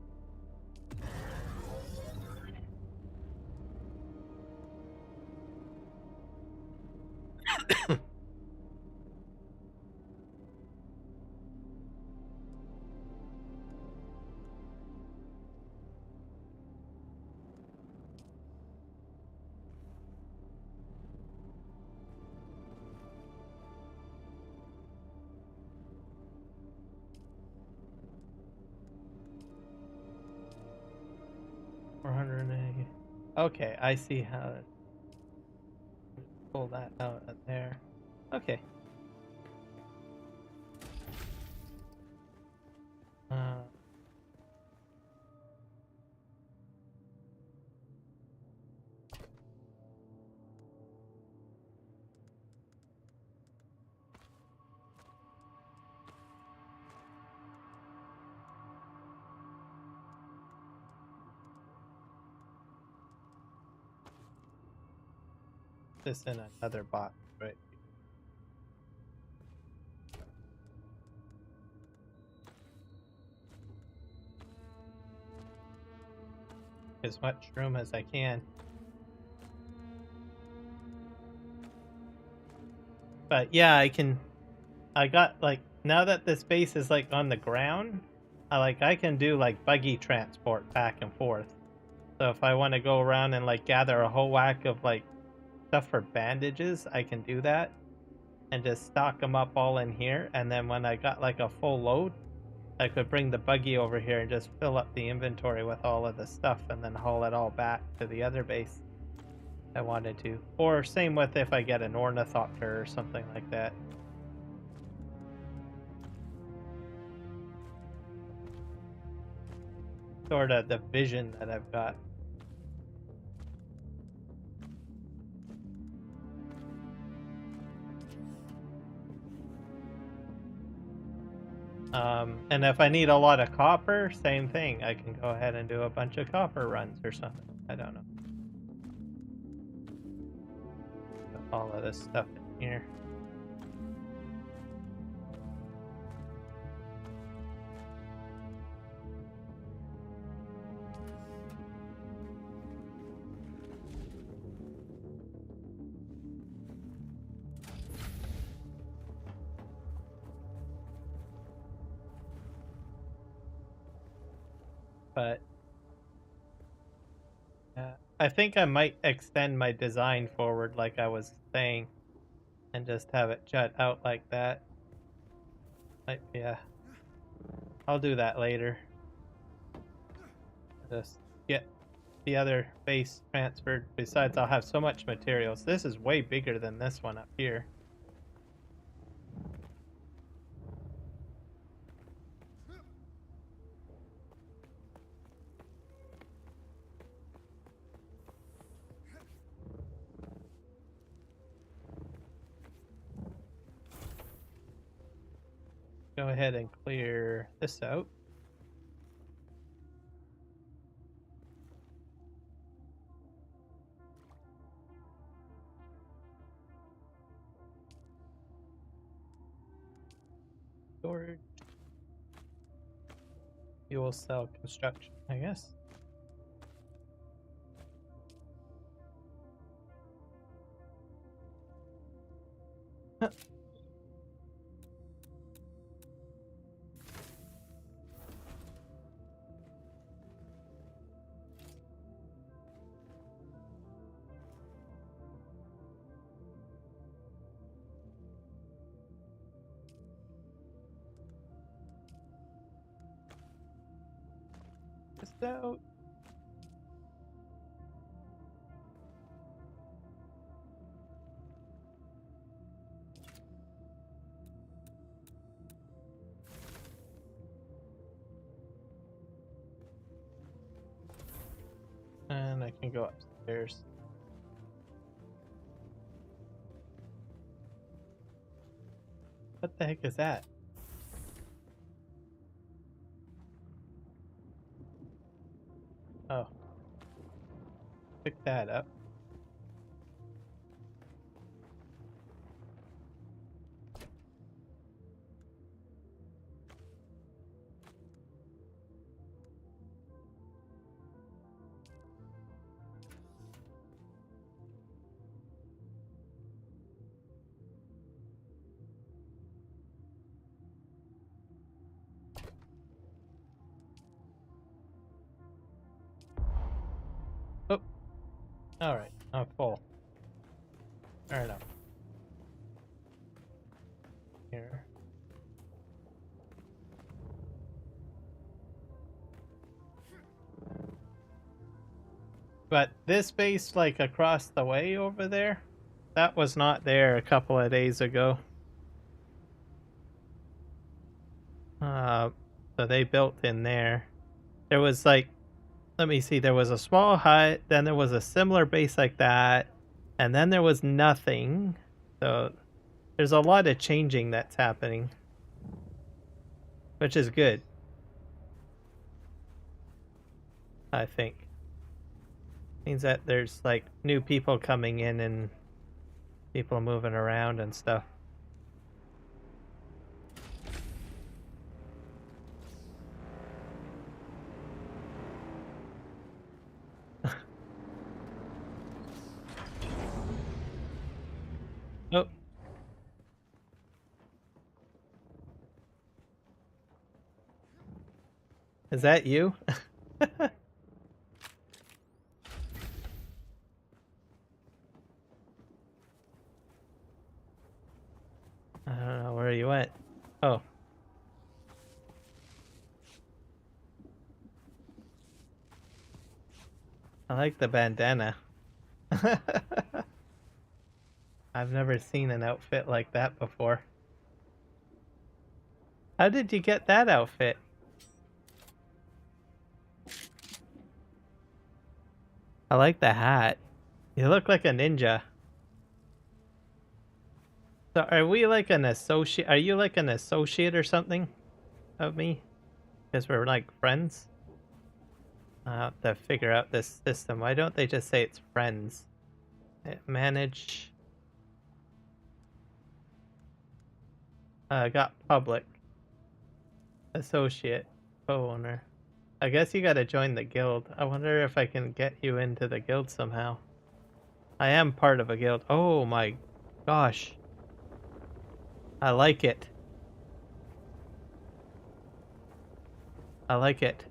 S1: Okay, I see how to pull that out of there. Okay. This in another box, right? as much room as I can. But yeah, I got like, now that this base is like on the ground, I can do like buggy transport back and forth. So if I want to go around and like gather a whole whack of like stuff for bandages, I can do that and just stock them up all in here. And then when I got like a full load, I could bring the buggy over here and just fill up the inventory with all of the stuff and then haul it all back to the other base if I wanted to. Or same with if I get an ornithopter or something like that. Sort of the vision that I've got. And if I need a lot of copper, same thing. I can go ahead and do a bunch of copper runs or something. I don't know. Put all of this stuff in here. But I think I might extend my design forward like I was saying and just have it jut out like that. Yeah. I'll do that later. Just get the other base transferred. Besides, I'll have so much materials. This is way bigger than this one up here. Go ahead and clear this out. Storage. Fuel cell construction, I guess. Out. And I can go upstairs. What the heck is that? Oh. Pick that up. Oh. Alright, I'm full. Fair enough. Here. But this base, like across the way over there, that was not there a couple of days ago. So they built in there. There was like, let me see, there was a small hut, then there was a similar base like that, and then there was nothing. So there's a lot of changing that's happening, which is good, I think. Means that there's like new people coming in and people moving around and stuff. Is that you? I don't know where you went. Oh. I like the bandana. I've never seen an outfit like that before. How did you get that outfit? I like the hat. You look like a ninja. So are we like an associate? Are you like an associate or something of me? Because we're like friends? I have to figure out this system. Why don't they just say it's friends? Manage. Got public. Associate. Co-owner. I guess you gotta join the guild. I wonder if I can get you into the guild somehow. I am part of a guild. Oh my gosh. I like it. I like it.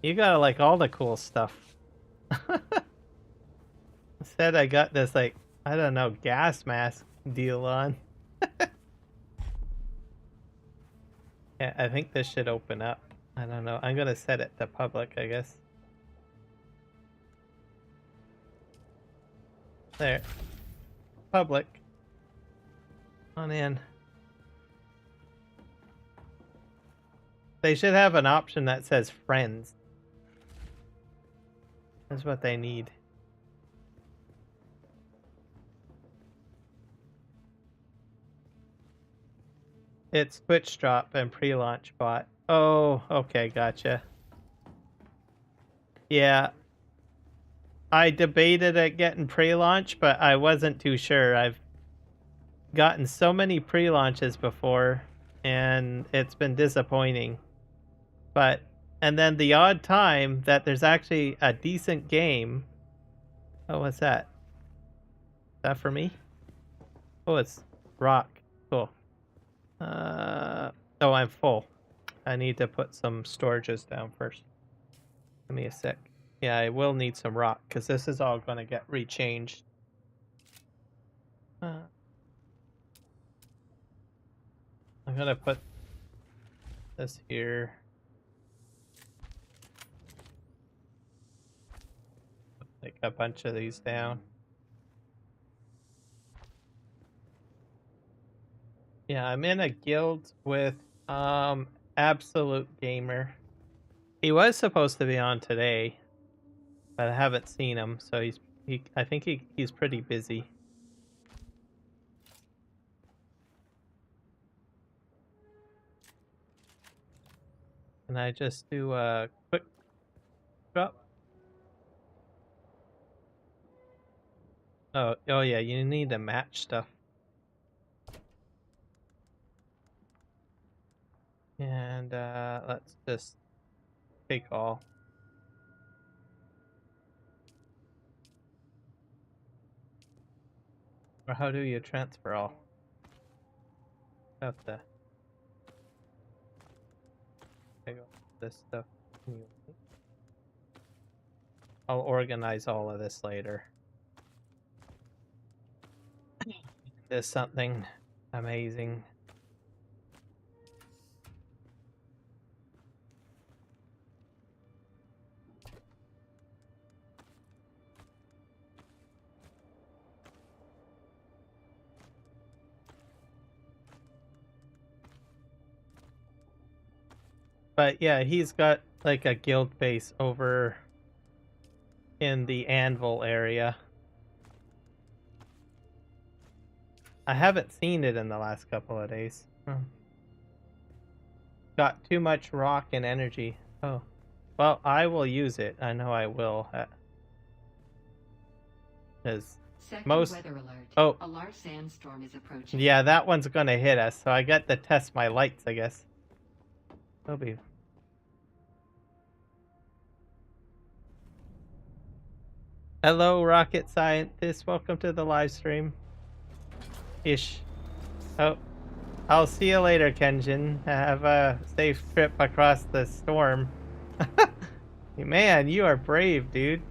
S1: You got like all the cool stuff. Instead I got this like, I don't know, gas mask deal on. Yeah, I think this should open up. I don't know. I'm gonna set it to public, I guess. There. Public. On in. They should have an option that says friends. That's what they need. It's Twitch drop and pre-launch bot. Oh, okay, gotcha. Yeah. I debated it getting pre-launch, but I wasn't too sure. I've gotten so many pre-launches before, and it's been disappointing. But, and then the odd time that there's actually a decent game. Oh, what's that? Is that for me? Oh, it's rock. Cool. Oh, I'm full. I need to put some storages down first. Give me a sec. Yeah, I will need some rock, because this is all going to get rechanged. I'm going to put this here. Take a bunch of these down. Yeah, I'm in a guild with Absolute Gamer. He was supposed to be on today, but I haven't seen him, so I think he's pretty busy. Can I just do a quick drop? Oh yeah, you need to match stuff. And let's just take all. Or how do you transfer all? Have to take all this stuff. I'll organize all of this later. There's something amazing. But yeah, he's got like a guild base over in the Anvil area. I haven't seen it in the last couple of days. Got too much rock and energy. Oh. Well, I will use it. I know I will. Because most...
S3: Weather alert.
S1: Oh.
S3: A large sandstorm is approaching.
S1: Yeah, that one's gonna hit us, so I got to test my lights, I guess. It'll be... Hello, rocket scientist. Welcome to the live stream. Ish. Oh. I'll see you later, Kenjin. Have a safe trip across the storm. Man, you are brave, dude.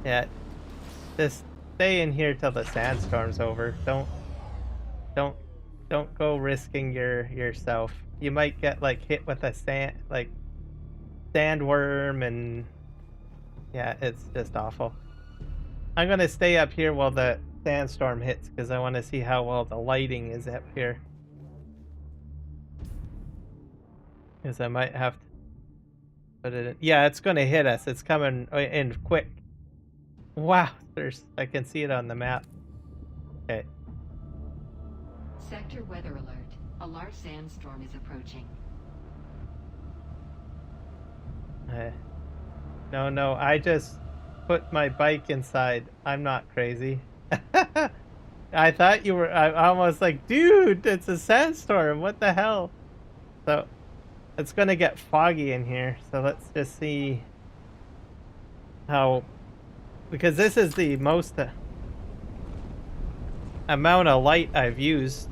S1: Yeah, just stay in here till the sandstorm's over. Don't, don't go risking yourself. You might get like hit with a sandworm, and yeah, it's just awful. I'm gonna stay up here while the sandstorm hits because I want to see how well the lighting is up here. Because I might have to put it in. Yeah, it's gonna hit us. It's coming in quick. Wow, I can see it on the map. Okay.
S3: Sector weather alert. A large sandstorm is approaching.
S1: No, I just put my bike inside. I'm not crazy. I thought you were. I almost like, dude, it's a sandstorm. What the hell? So it's gonna get foggy in here. So let's just see how, because this is the most amount of light I've used.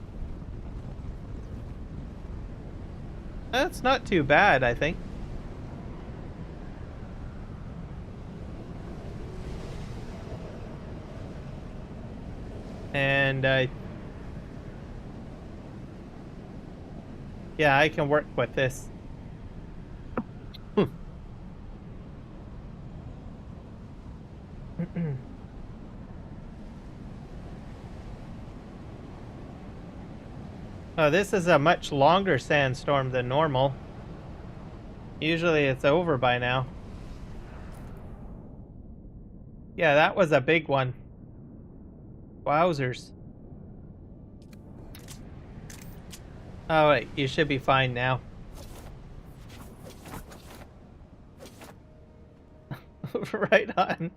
S1: That's not too bad, I think. And yeah, I can work with this. Oh, this is a much longer sandstorm than normal. Usually it's over by now. Yeah, that was a big one. Wowzers. Oh wait, you should be fine now. Right on.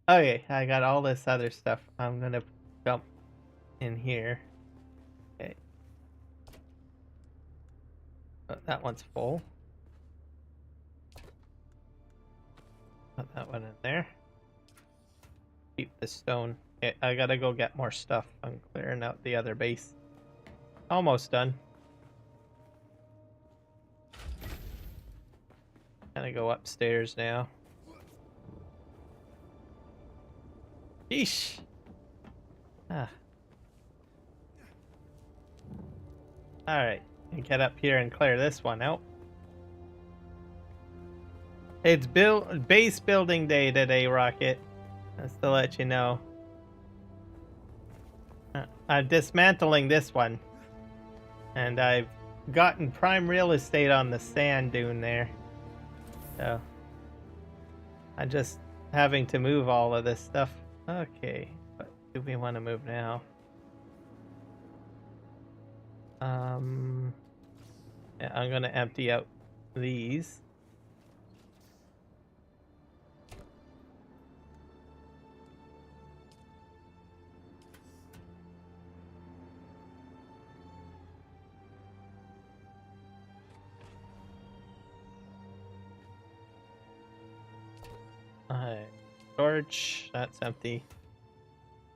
S1: Okay, I got all this other stuff. I'm gonna jump in here. Okay. Oh, that one's full. Put that one in there. Keep the stone. Okay, I gotta go get more stuff. I'm clearing out the other base. Almost done. Gonna go upstairs now. Yeesh. Ah. Alright, get up here and clear this one out. It's base building day today, Rocket. Just to let you know. I'm dismantling this one. And I've gotten prime real estate on the sand dune there. So I'm just having to move all of this stuff. Okay, what do we want to move now? Yeah, I'm gonna empty out these. Storage, that's empty.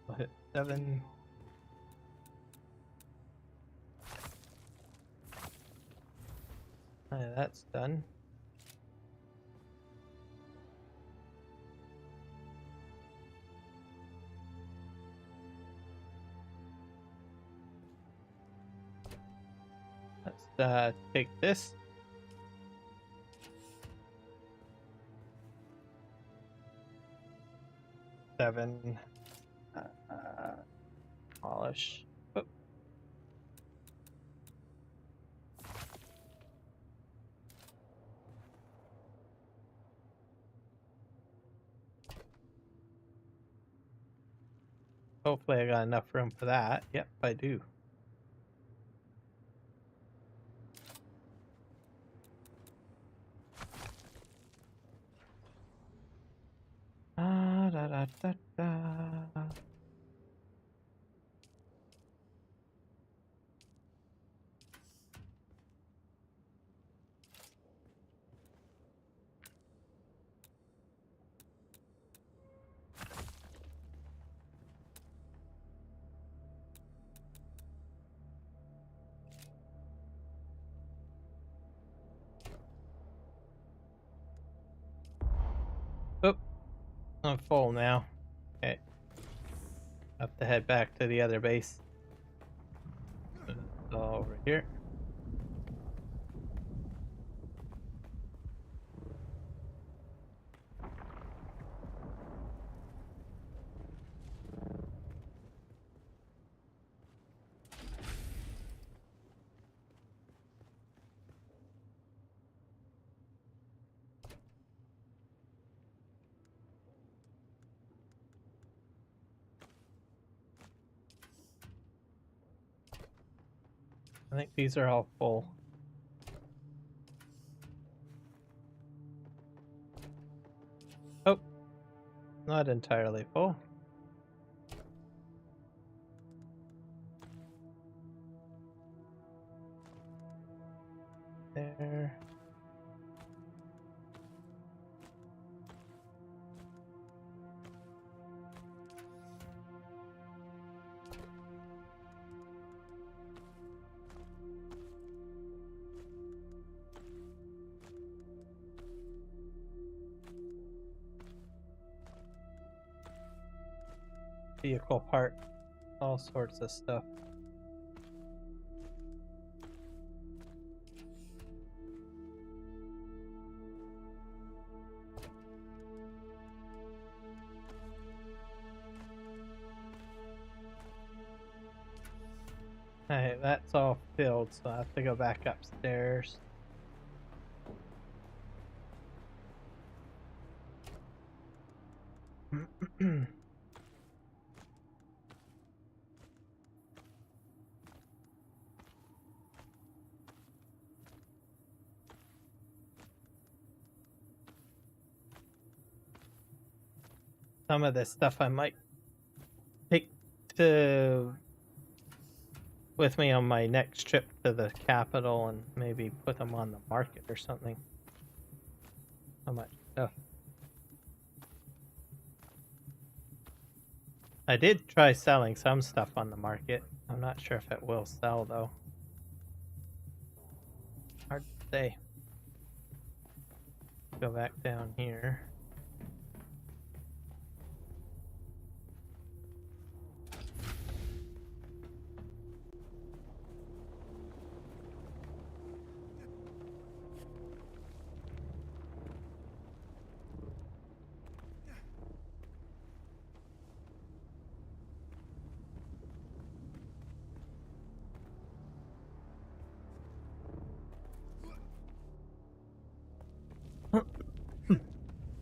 S1: We'll hit 7. That's done. Let's take this. Seven. Polish. Oh. Hopefully I got enough room for that. Yep, I do. Da, da, da, da. I'm full now. Okay. Have to head back to the other base. It's all over here. I think these are all full. Oh, not entirely full. There. Vehicle part, all sorts of stuff. Alright, that's all filled, so I have to go back upstairs. Some of this stuff I might take to with me on my next trip to the capital and maybe put them on the market or something. So much stuff. I did try selling some stuff on the market. I'm not sure if it will sell though. Hard to say. Go back down here.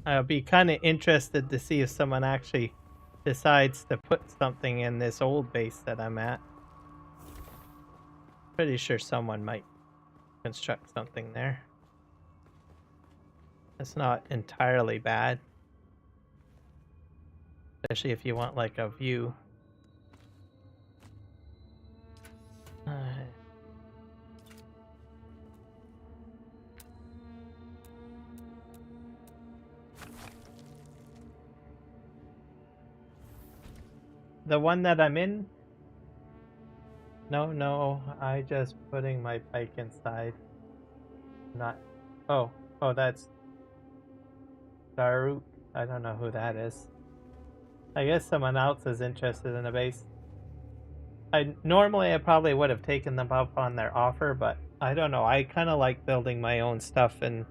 S1: I'll be kind of interested to see if someone actually decides to put something in this old base that I'm at. Pretty sure someone might construct something there. It's not entirely bad. Especially if you want like a view. The one that I'm in? No, I just putting my bike inside. Not. Oh, that's Darryl. I don't know who that is. I guess someone else is interested in a base. Normally I probably would have taken them up on their offer, but I don't know. I kind of like building my own stuff and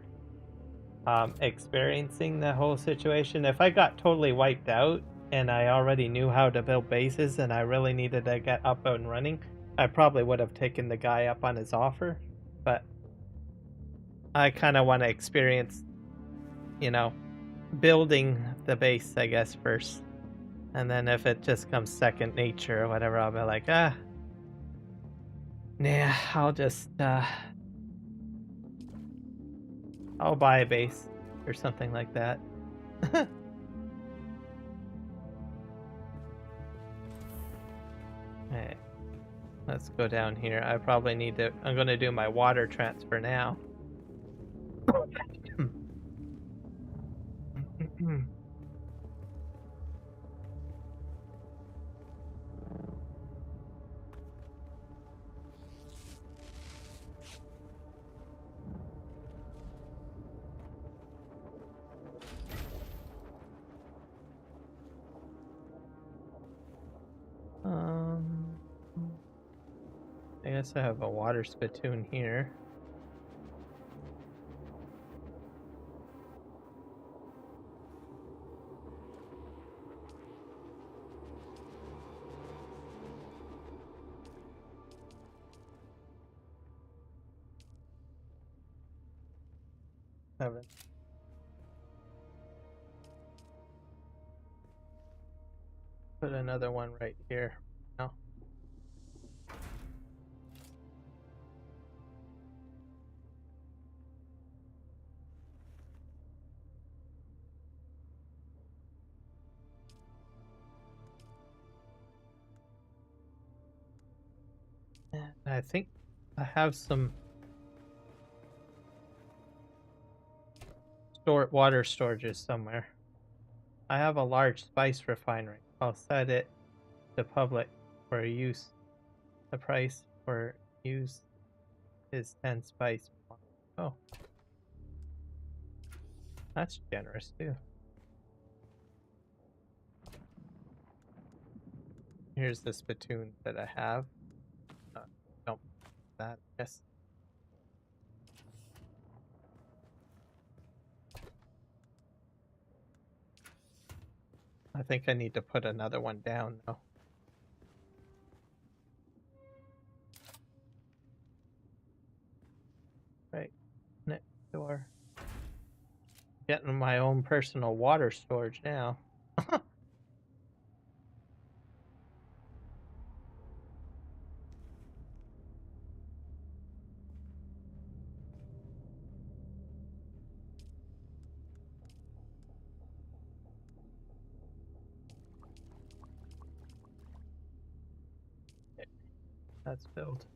S1: experiencing the whole situation. If I got totally wiped out and I already knew how to build bases and I really needed to get up and running, I probably would have taken the guy up on his offer. But I kind of want to experience, building the base, I guess, first. And then if it just comes second nature or whatever, I'll be like, nah, I'll just, I'll buy a base or something like that. Alright, let's go down here. I probably need to, I'm going to do my water transfer now. guess I have a water spittoon here. Seven. Put another one right here now. And I think I have some water storages somewhere. I have a large spice refinery. I'll set it to public for use. The price for use is 10 spice. Oh, that's generous too. Here's the spittoon that I have. Don't that. Yes. I think I need to put another one down though. Right next door. Getting my own personal water storage now. That's filled.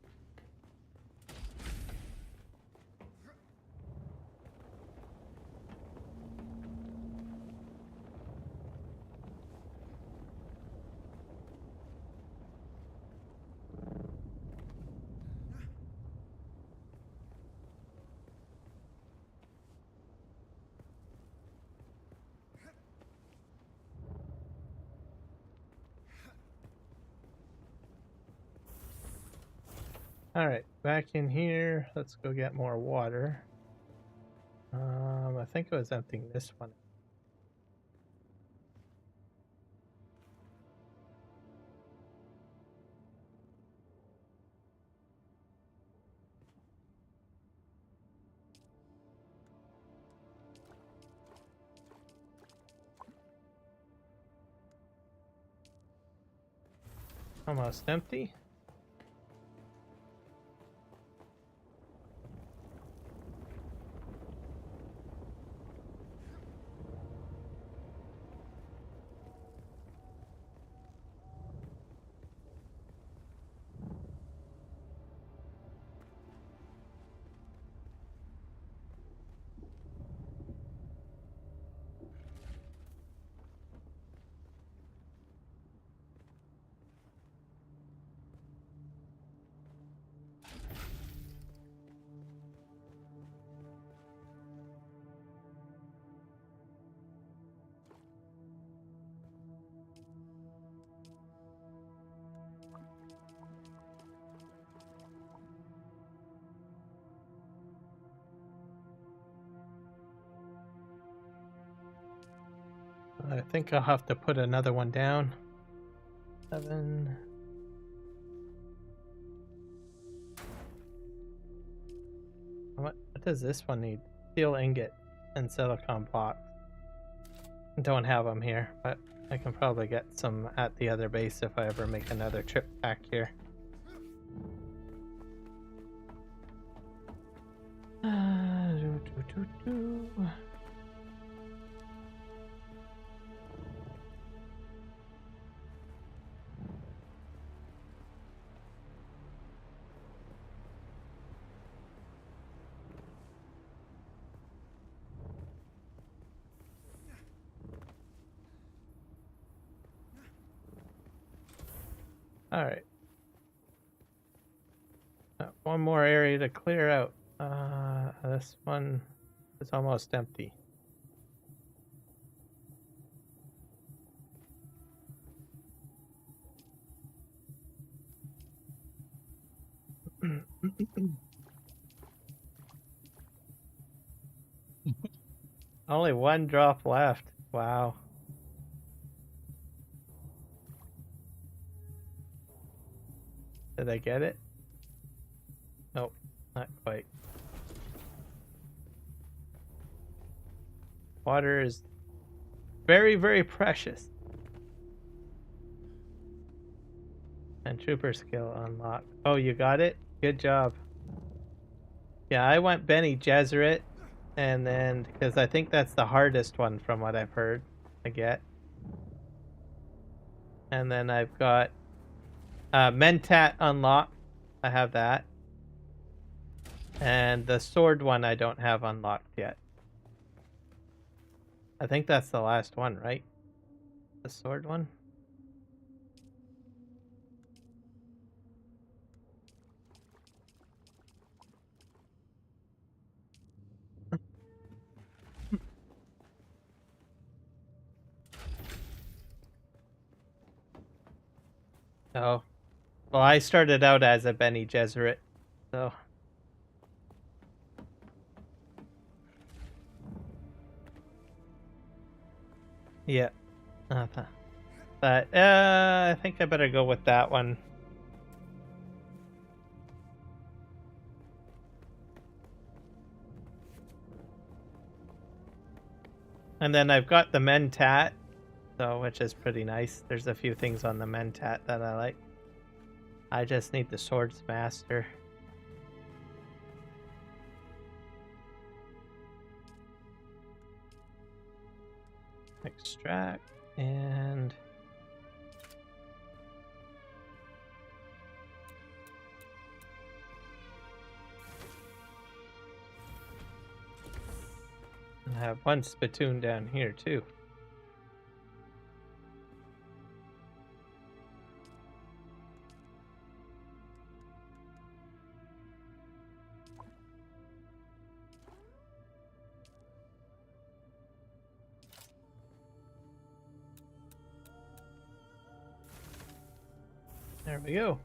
S1: Alright, back in here. Let's go get more water. I think I was emptying this one. Almost empty. I think I'll have to put another one down. 7. What does this one need? Steel ingot and silicon block. Don't have them here, but I can probably get some at the other base if I ever make another trip back here. All right. One more area to clear out. This one is almost empty. Only one drop left. Wow. Did I get it? Nope, not quite. Water is very, very precious. And trooper skill unlocked. Oh, you got it? Good job. Yeah, I went Benny Gesserit, and then, because I think that's the hardest one from what I've heard to get. And then I've got Mentat unlocked. I have that. And the sword one I don't have unlocked yet. I think that's the last one, right? The sword one? Oh. Well, I started out as a Benny Gesserit, so... Yeah. But I think I better go with that one. And then I've got the Mentat, so which is pretty nice. There's a few things on the Mentat that I like. I just need the Swords Master. Extract and I have one spittoon down here too. There we go.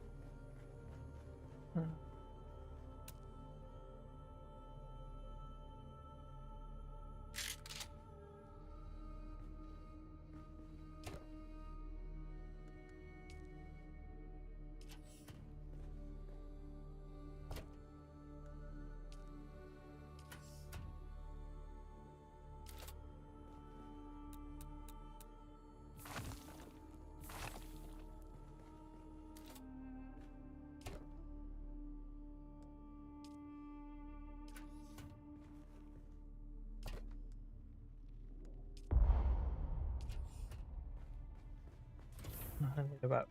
S1: I need about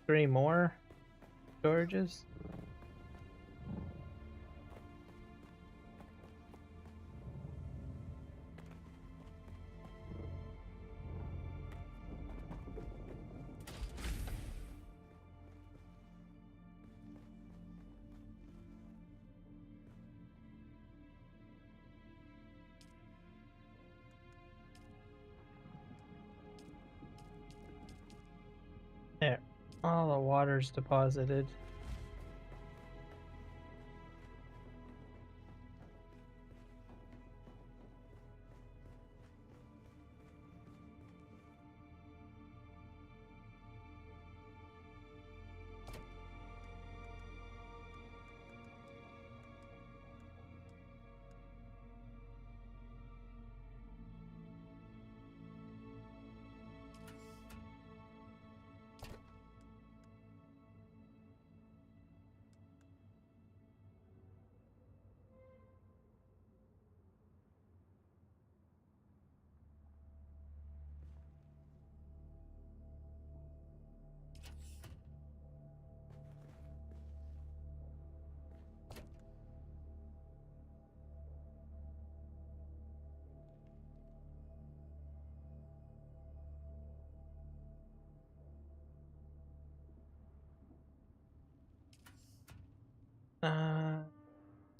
S1: 3 more storages. There. All the water's deposited.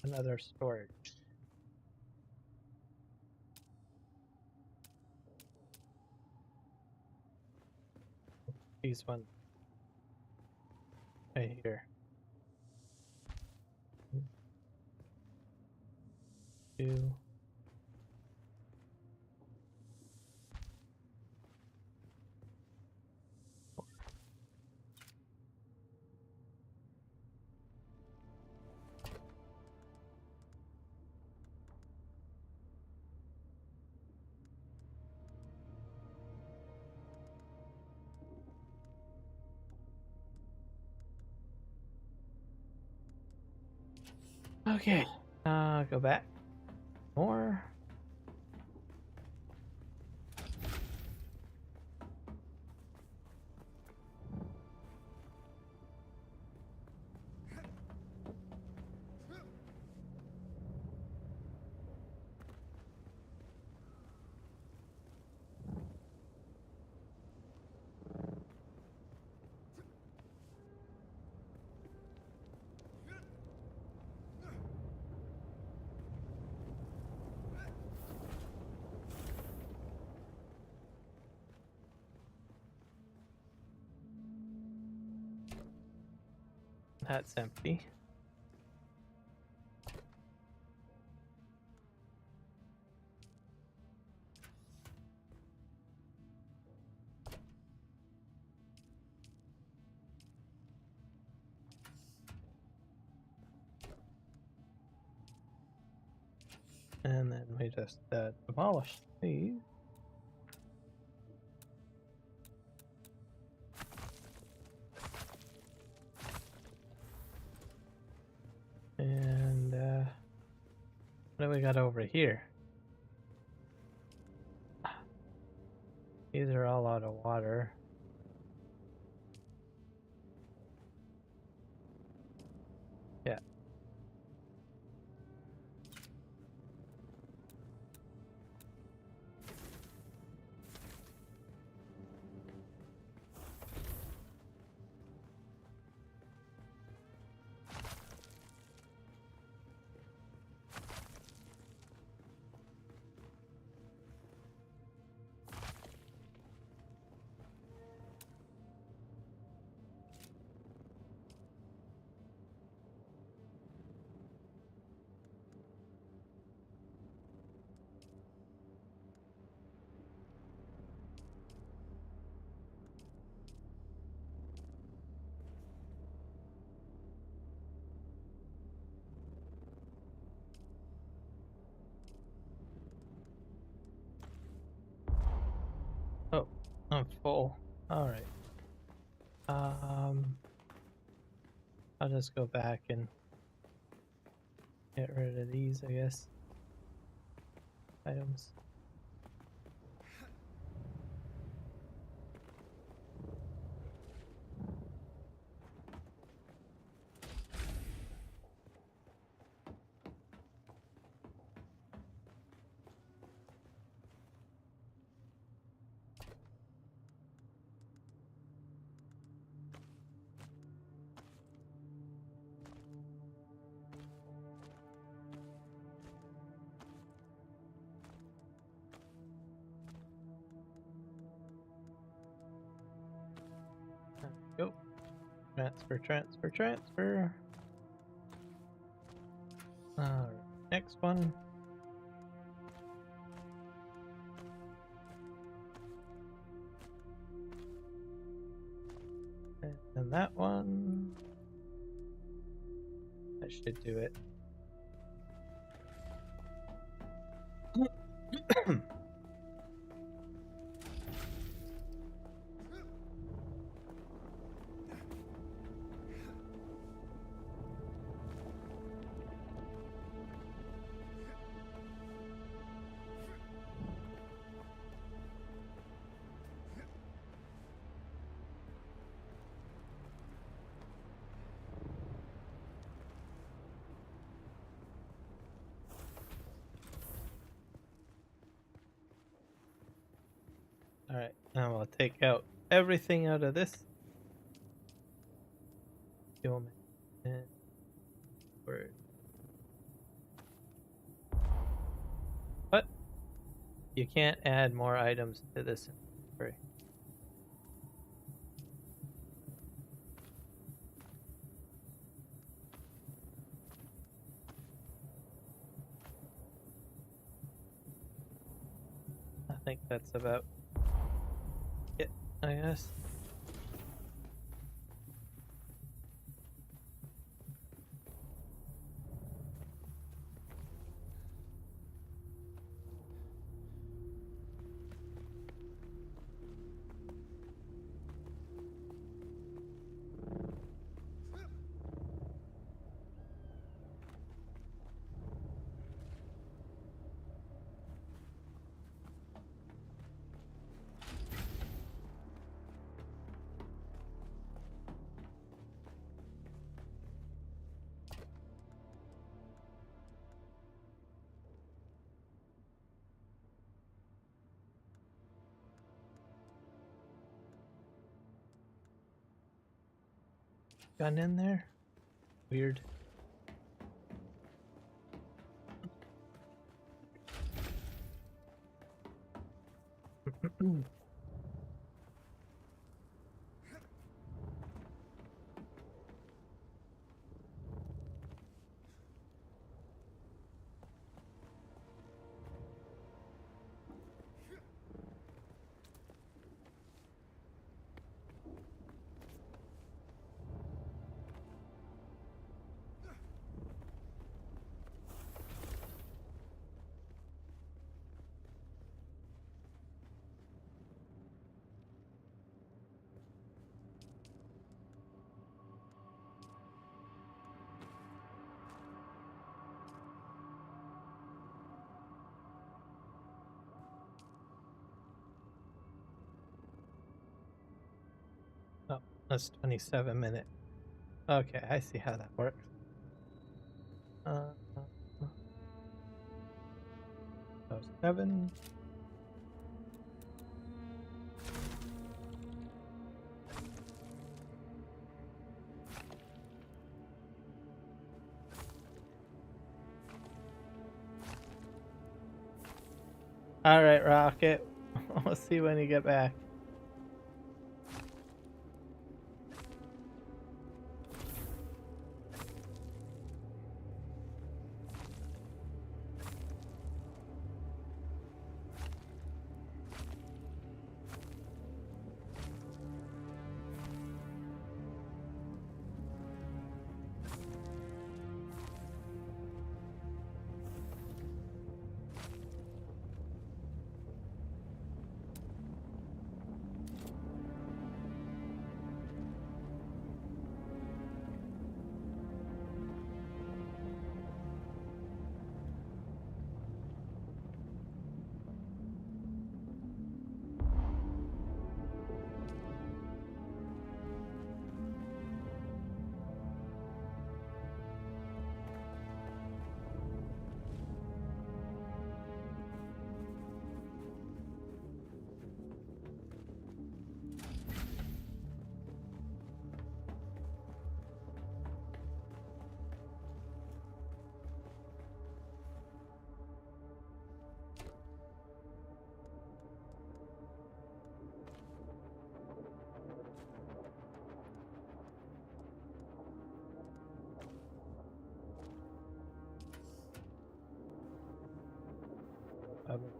S1: Another storage. These ones right here. 2. Okay, go back. More. That's empty. And then we just demolish these. And what do we got over here? These are all out of water. Yeah. Oh, I'm full. All right. I'll just go back and get rid of these, I guess. Items. Go. Transfer, transfer, transfer. Alright, next one. And that one. That should do it. Alright, now we'll take out everything out of this. And word. But you can't add more items to this inventory. think that's about it, I guess. Gun in there? Weird. Oh, that's 27 minutes. Okay, I see how that works. So 7. All right, Rocket. We'll see when you get back.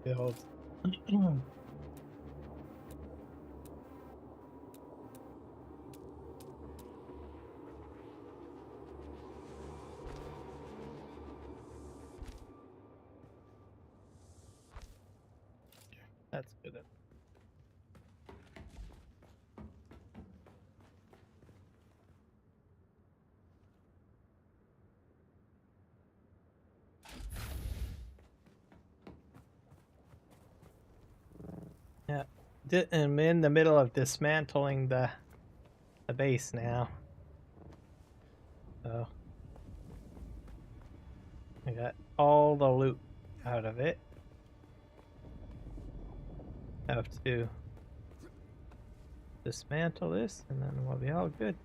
S1: Build. That's good. Yeah, I'm in the middle of dismantling the base now. So I got all the loot out of it. Have to dismantle this and then we'll be all good.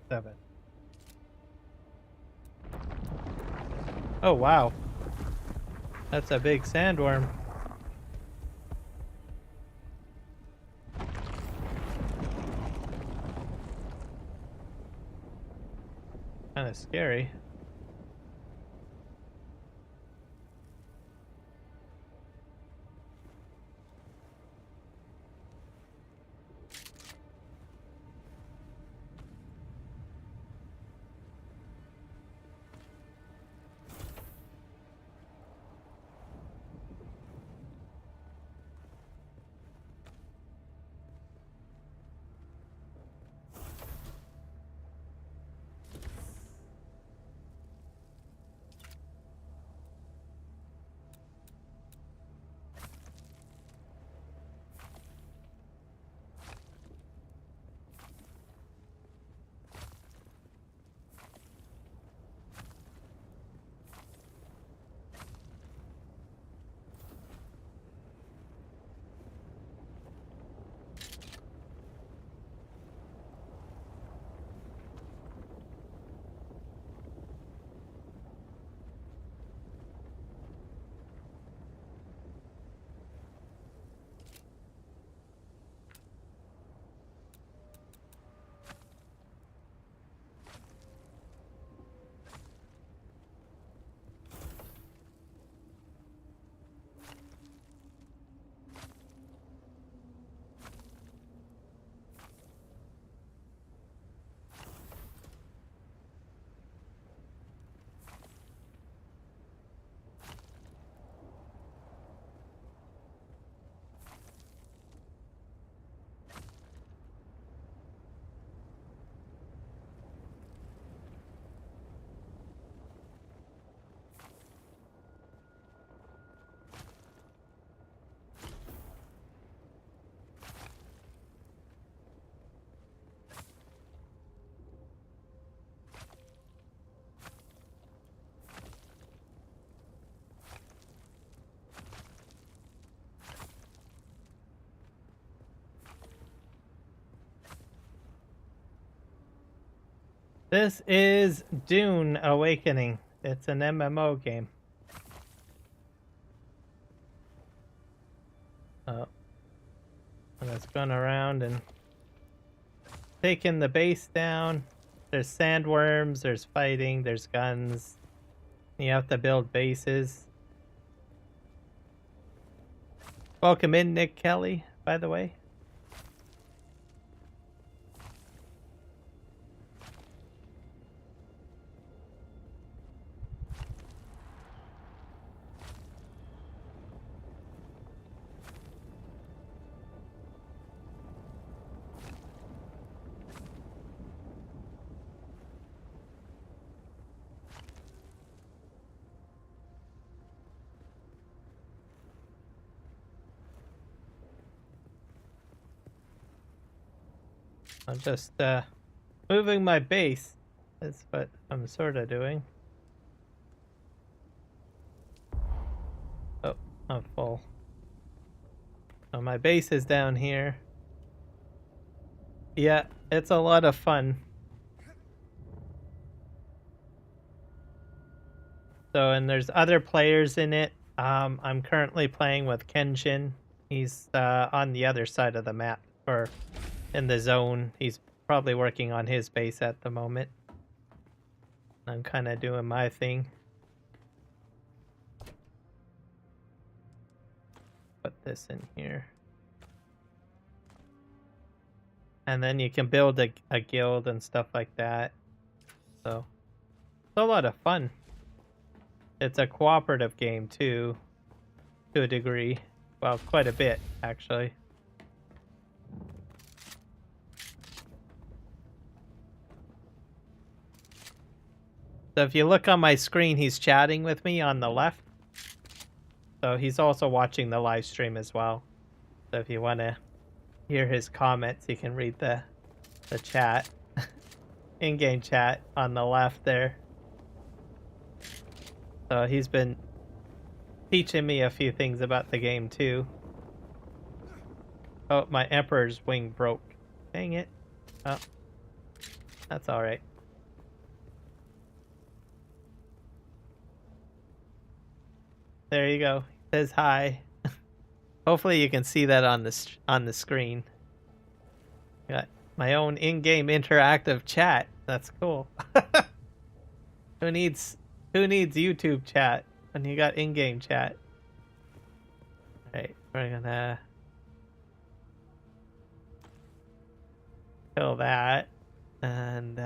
S1: Seven. Oh wow. That's a big sandworm. kind of scary. This is Dune Awakening. It's an MMO game. Oh. And it's going around and taking the base down. There's sandworms, there's fighting, there's guns. You have to build bases. Welcome in, Nick Kelly, by the way. I'm just moving my base. That's what I'm sort of doing. Oh, I'm full. So my base is down here. Yeah, it's a lot of fun. So, and there's other players in it. I'm currently playing with Kenshin. He's on the other side of the map, or in the zone. He's probably working on his base at the moment. I'm kind of doing my thing. Put this in here. And then you can build a guild and stuff like that. So, it's a lot of fun. It's a cooperative game too, to a degree. Well, quite a bit, actually. So if you look on my screen, he's chatting with me on the left. So he's also watching the live stream as well. So if you want to hear his comments, you can read the chat. In-game chat on the left there. So he's been teaching me a few things about the game too. Oh, my Emperor's wing broke. Dang it. Oh, that's alright. There you go. It says hi. Hopefully you can see that on the screen. Got my own in-game interactive chat. That's cool. Who needs YouTube chat when you got in-game chat? Alright, we're gonna kill that. And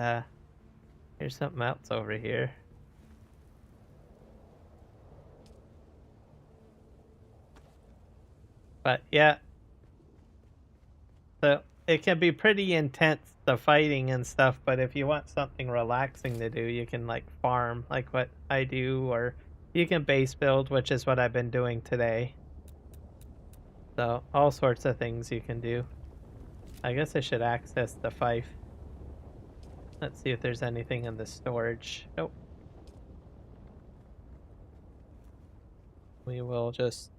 S1: here's something else over here. But yeah. So it can be pretty intense, the fighting and stuff, but if you want something relaxing to do, you can like farm like what I do, or you can base build, which is what I've been doing today. So all sorts of things you can do. I guess I should access the fife. Let's see if there's anything in the storage. Nope. We will just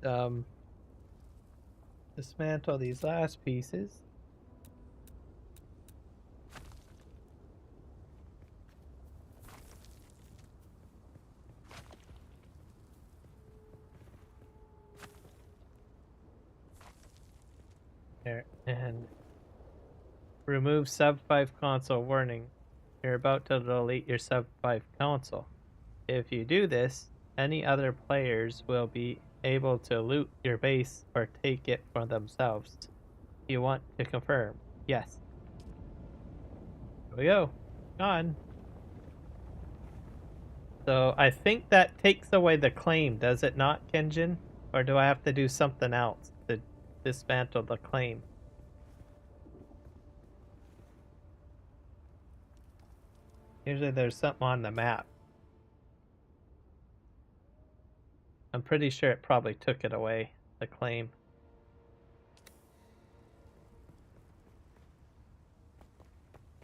S1: dismantle these last pieces. There, and remove sub 5 console warning. You're about to delete your sub 5 console. If you do this, any other players will be able to loot your base or take it for themselves. You want to confirm? Yes. Here we go. Gone. So I think that takes away the claim, does it not, Kenjin? Or do I have to do something else to dismantle the claim? Usually there's something on the map. I'm pretty sure it probably took it away, the claim.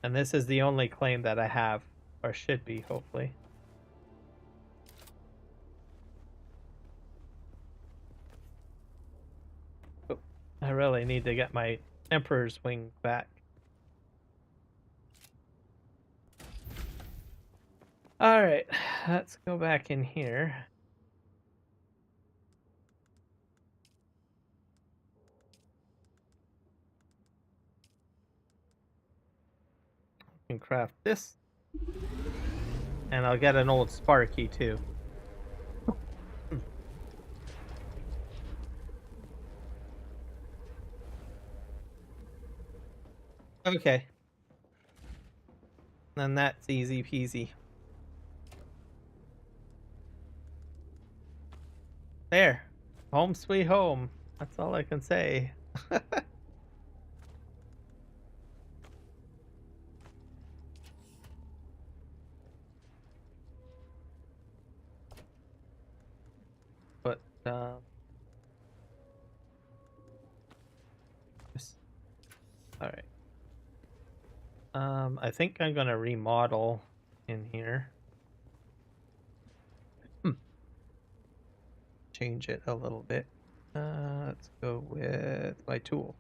S1: And this is the only claim that I have, or should be, hopefully. Oh, I really need to get my Emperor's Wing back. Alright, let's go back in here. Can craft this. And I'll get an old Sparky too. Okay. Then that's easy peasy. There. Home sweet home. That's all I can say. But, alright. I think I'm gonna remodel in here. Change it a little bit. Let's go with my tool.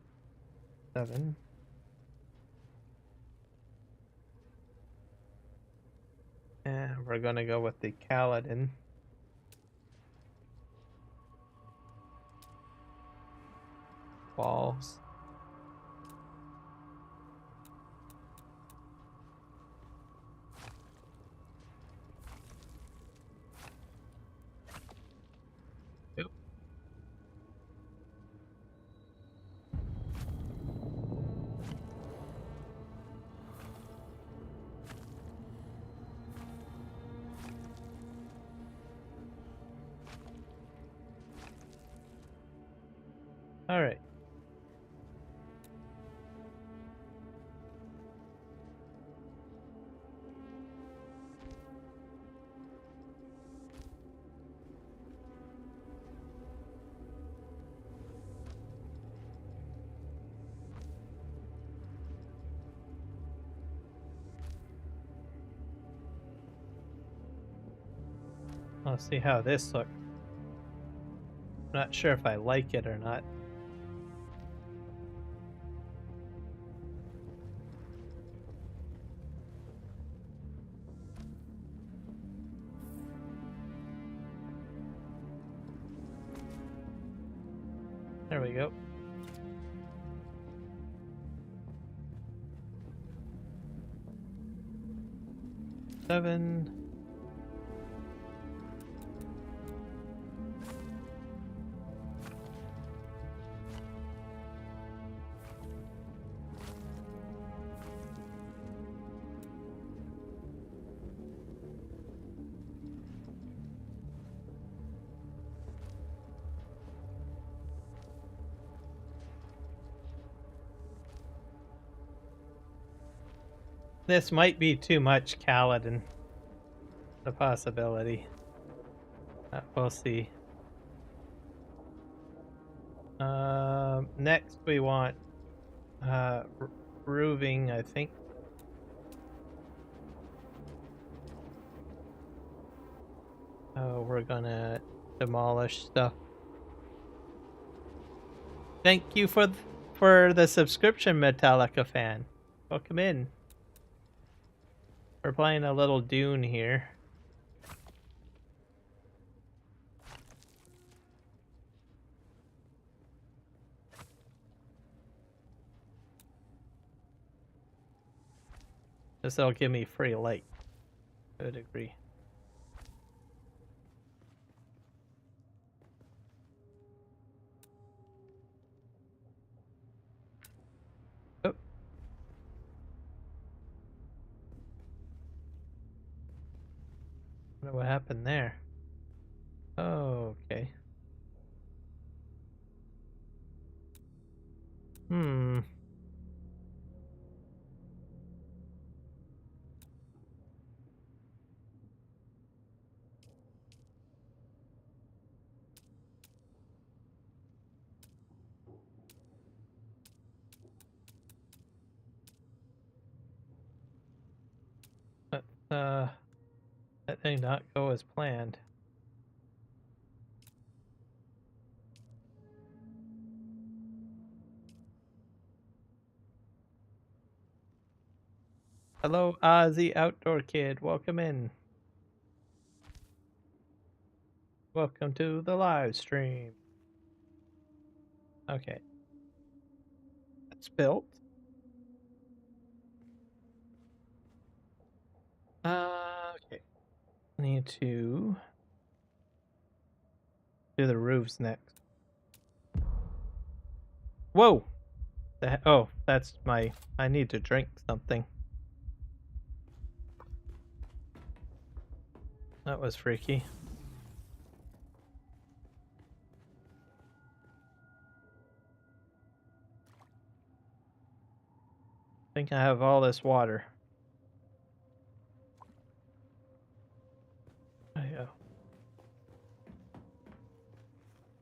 S1: 7. And we're gonna go with the Kaladin. Balls. Yep. All right. I'll see how this looks. Not sure if I like it or not. There we go. Seven. This might be too much Kaladin. The possibility. We'll see. Next we want roofing, I think. Oh, we're gonna demolish stuff. Thank you for the subscription, Metallica fan. Welcome in. We're playing a little Dune here. This'll give me free light to a degree. Oh. I wonder what happened there. Oh, okay. Hmm. That did not go as planned. Hello, Ozzy Outdoor Kid. Welcome in. Welcome to the live stream. Okay. That's built. Okay. Need to do the roofs next. Whoa! Oh, that's my... I need to drink something. That was freaky. I think I have all this water. There you go.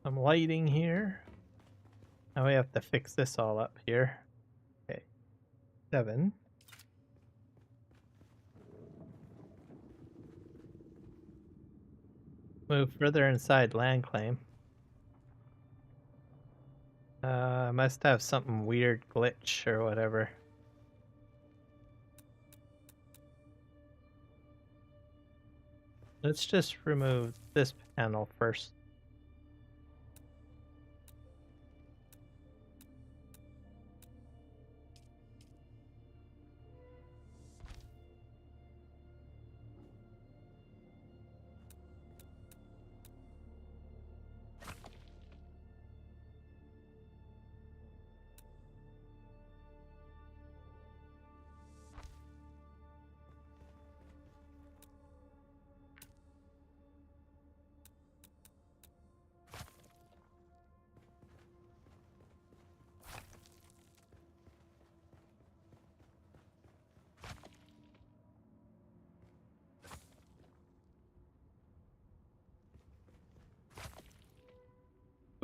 S1: Some lighting here. Now we have to fix this all up here. Okay. 7. Move further inside land claim. Must have something weird glitch or whatever. Let's just remove this panel first.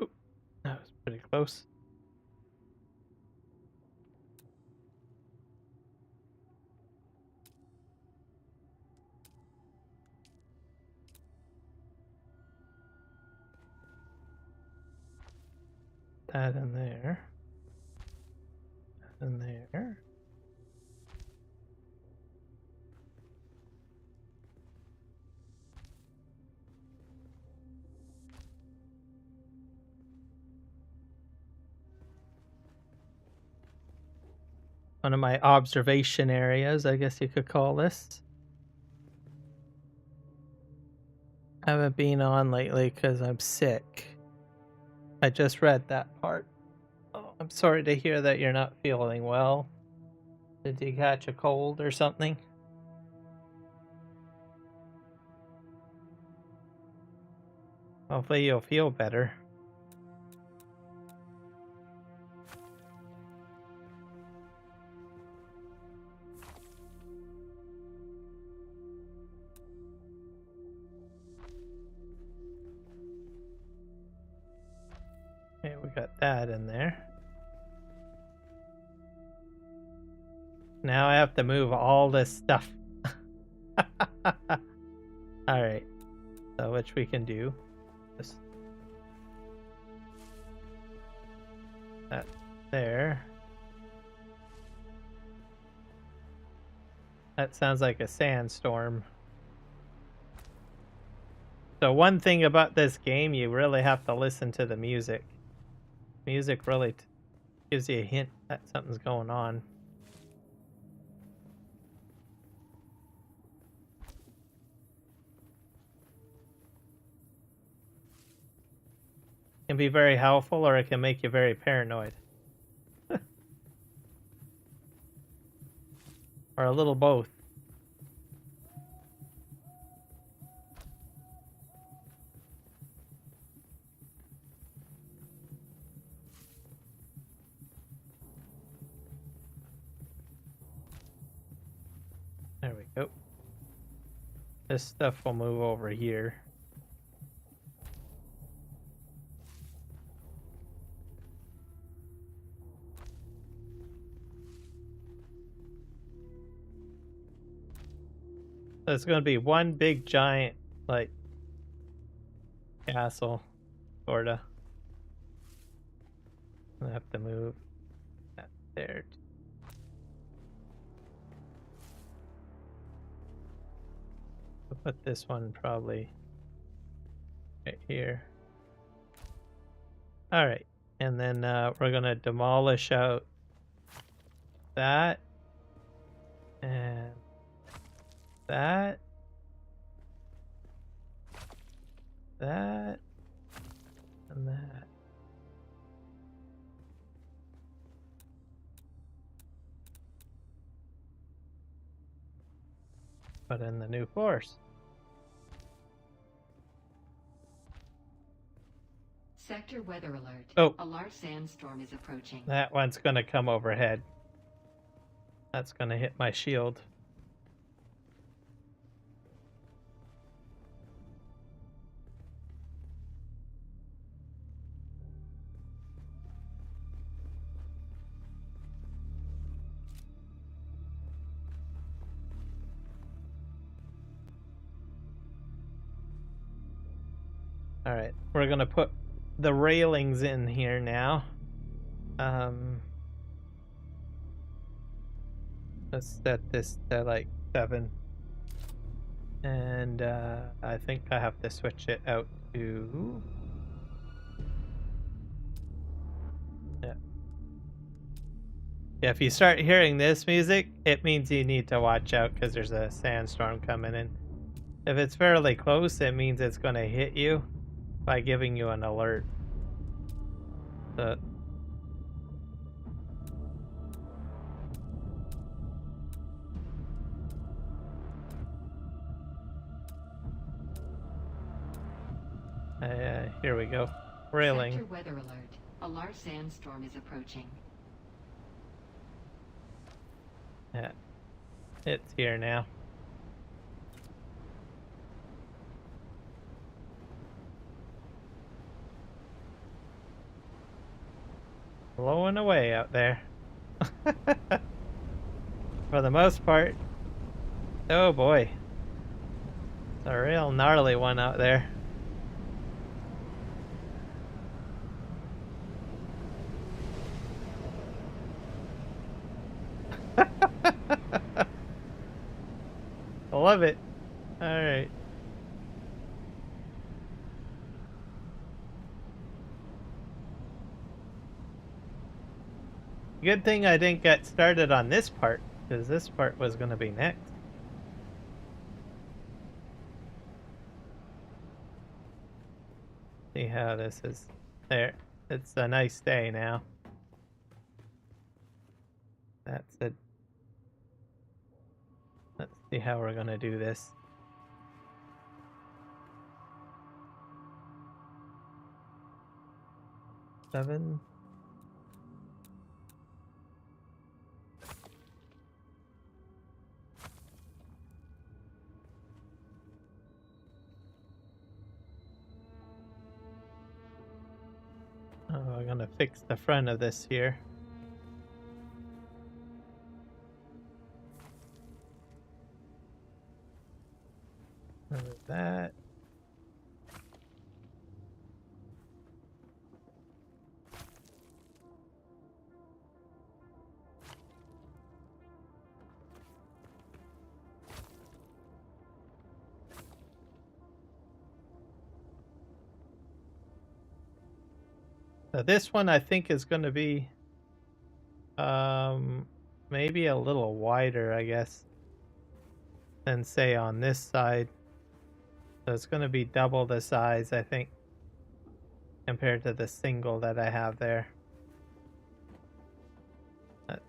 S1: Oop, that was pretty close. That in there. That in there. One of my observation areas, I guess you could call this. I haven't been on lately because I'm sick. I just read that part. Oh, I'm sorry to hear that you're not feeling well. Did you catch a cold or something? Hopefully you'll feel better. got that in there. Now I have to move all this stuff. Alright. So which we can do. Just that there. That sounds like a sandstorm. So one thing about this game, you really have to listen to the music. Music really gives you a hint that something's going on. It can be very helpful, or it can make you very paranoid. Or a little both. There we go. This stuff will move over here. So it's going to be one big giant, like, castle, sorta. I have to move that there. I'll put this one probably right here. Alright, and then we're going to demolish out that and that, that, and that. Put in the new floors.
S3: Sector weather alert.
S1: Oh.
S3: A large sandstorm is approaching.
S1: That one's gonna come overhead. That's gonna hit my shield. Alright, we're gonna put the railings in here now. Let's set this to like 7. And I think I have to switch it out to... Yeah. Yeah, if you start hearing this music, it means you need to watch out because there's a sandstorm coming in. If it's fairly close, it means it's going to hit you by giving you an alert. So, here we go. Railing.
S3: Sector weather alert. A large sandstorm is approaching.
S1: Yeah, it's here now. Blowing away out there. For the most part. Oh boy. It's a real gnarly one out there. I love it. Alright. Good thing I didn't get started on this part, because this part was going to be next. See how this is. There. It's a nice day now. That's it. Let's see how we're going to do this. Seven. Oh, I'm gonna fix the front of this here. Remove that. So this one I think is going to be maybe a little wider, I guess, than say on this side. So it's going to be double the size, I think, compared to the single that I have there. That's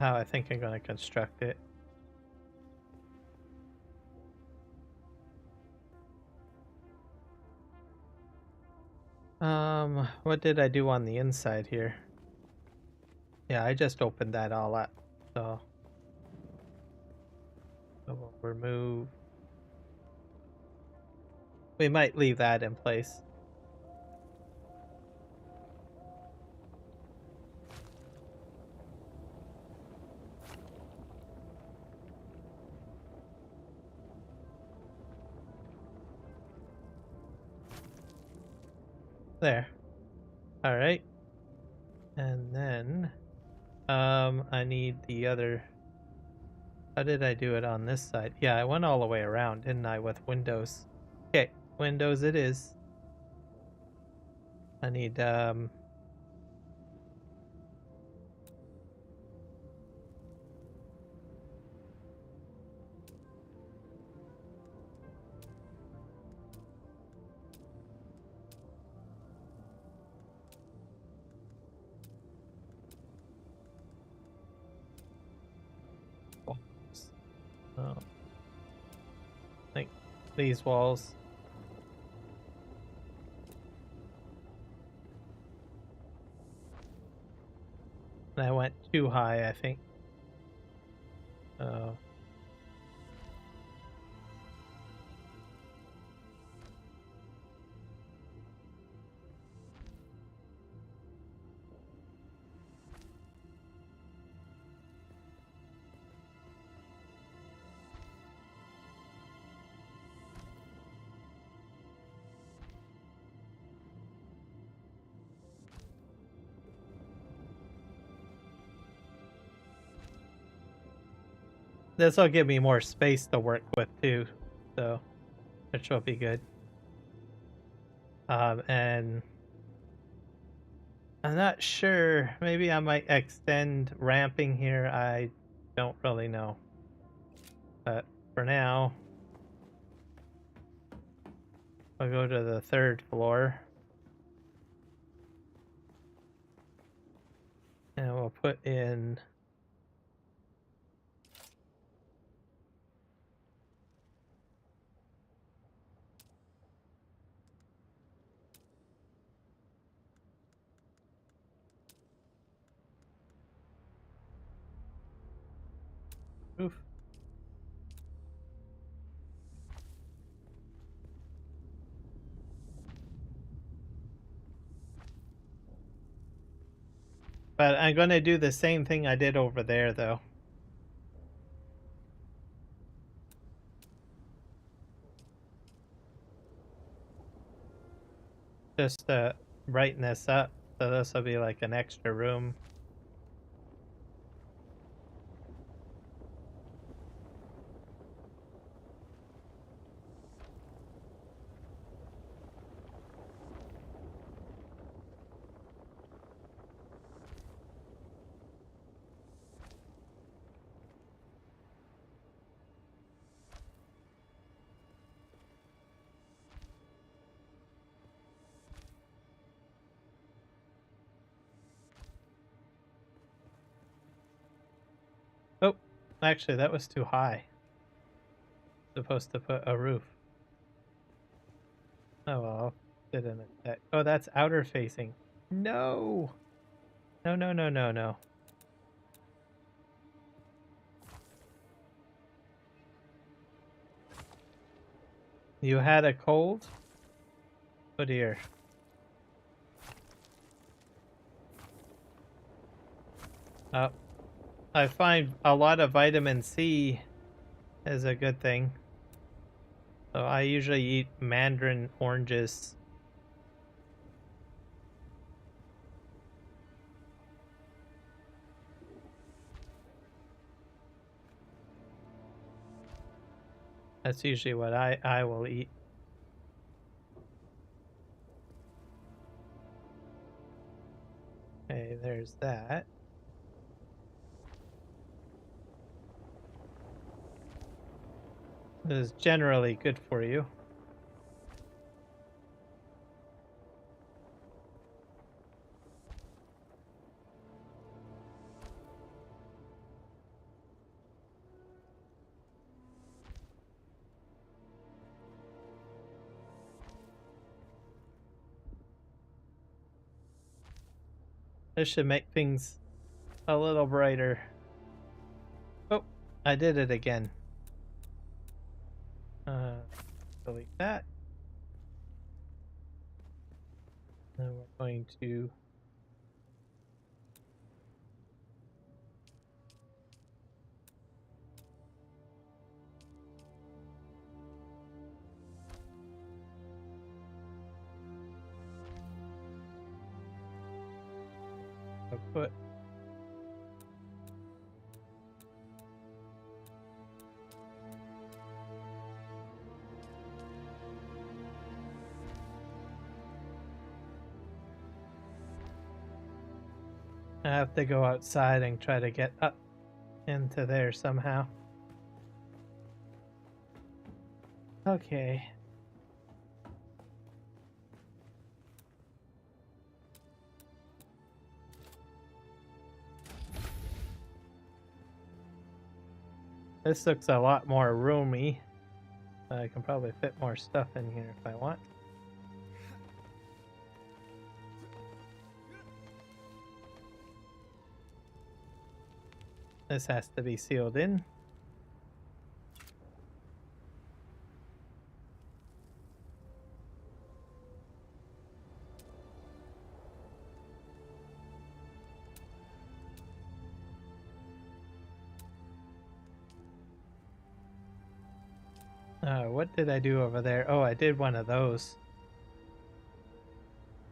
S1: how I think I'm going to construct it. What did I do on the inside here? Yeah, I just opened that all up, so we'll remove. We might leave that in place. There. All right. And then I need the other. How did I do it on this side? Yeah, I went all the way around, didn't I, with windows? Okay, windows it is. I need like these walls. And I went too high, I think. Oh. This will give me more space to work with too, so which will be good. And I'm not sure. Maybe I might extend ramping here. I don't really know. But for now, I'll go to the 3rd floor. And we'll put in oof. But I'm going to do the same thing I did over there, though. Just to brighten this up. So this will be like an extra room. Oh, actually, that was too high. Supposed to put a roof. Oh well, did an attack. Oh, that's outer facing. No! No, no, no, no, no. You had a cold? Put here. Uh, I find a lot of vitamin C is a good thing. So I usually eat mandarin oranges. That's usually what I will eat. Okay, there's that. This is generally good for you. This should make things a little brighter. Oh, I did it again. Delete that. Then we're going to put I have to go outside and try to get up into there somehow. Okay. This looks a lot more roomy. I can probably fit more stuff in here if I want. This has to be sealed in. What did I do over there? Oh, I did one of those.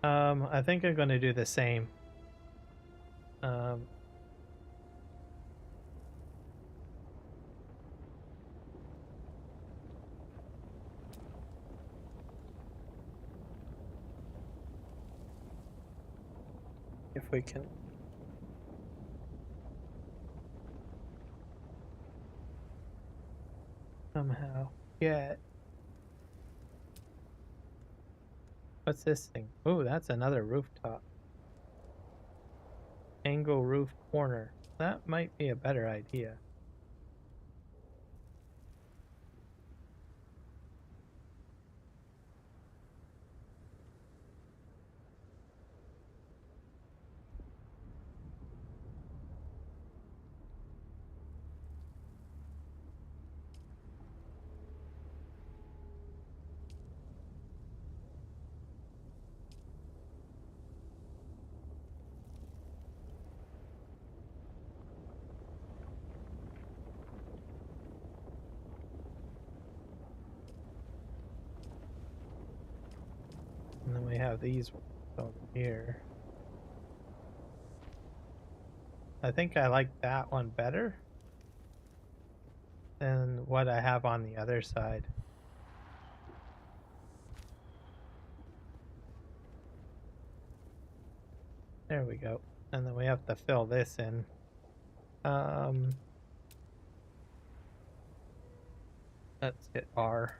S1: I think I'm going to do the same. If we can somehow get... What's this thing? Oh, that's another rooftop. Angle roof corner. That might be a better idea. And then we have these over here. I think I like that one better than what I have on the other side. There we go. And then we have to fill this in. Let's hit R.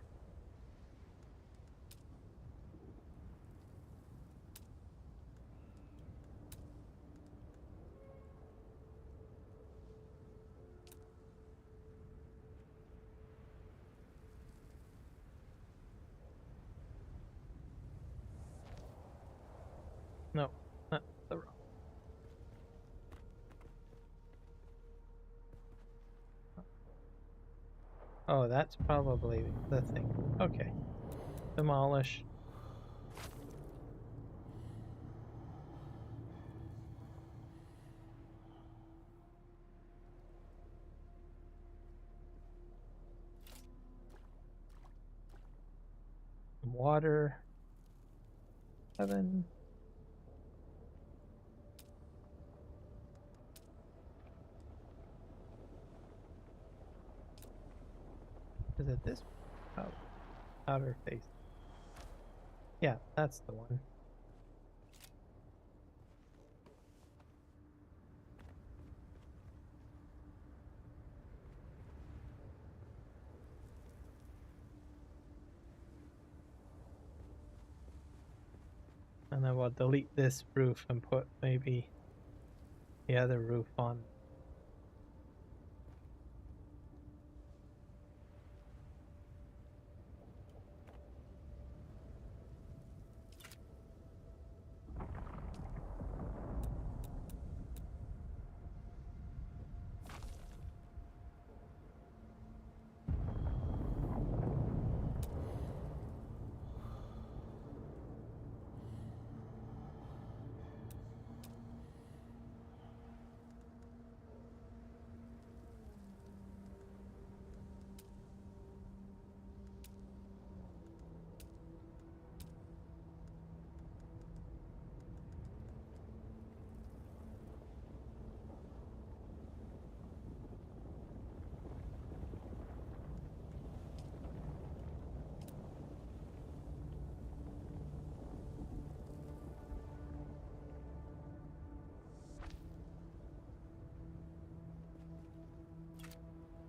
S1: No, not the wrong. Oh, that's probably the thing. Okay. Demolish. water. 7. Is it this? Oh, outer face. Yeah, that's the one. And then we'll delete this roof and put maybe the other roof on.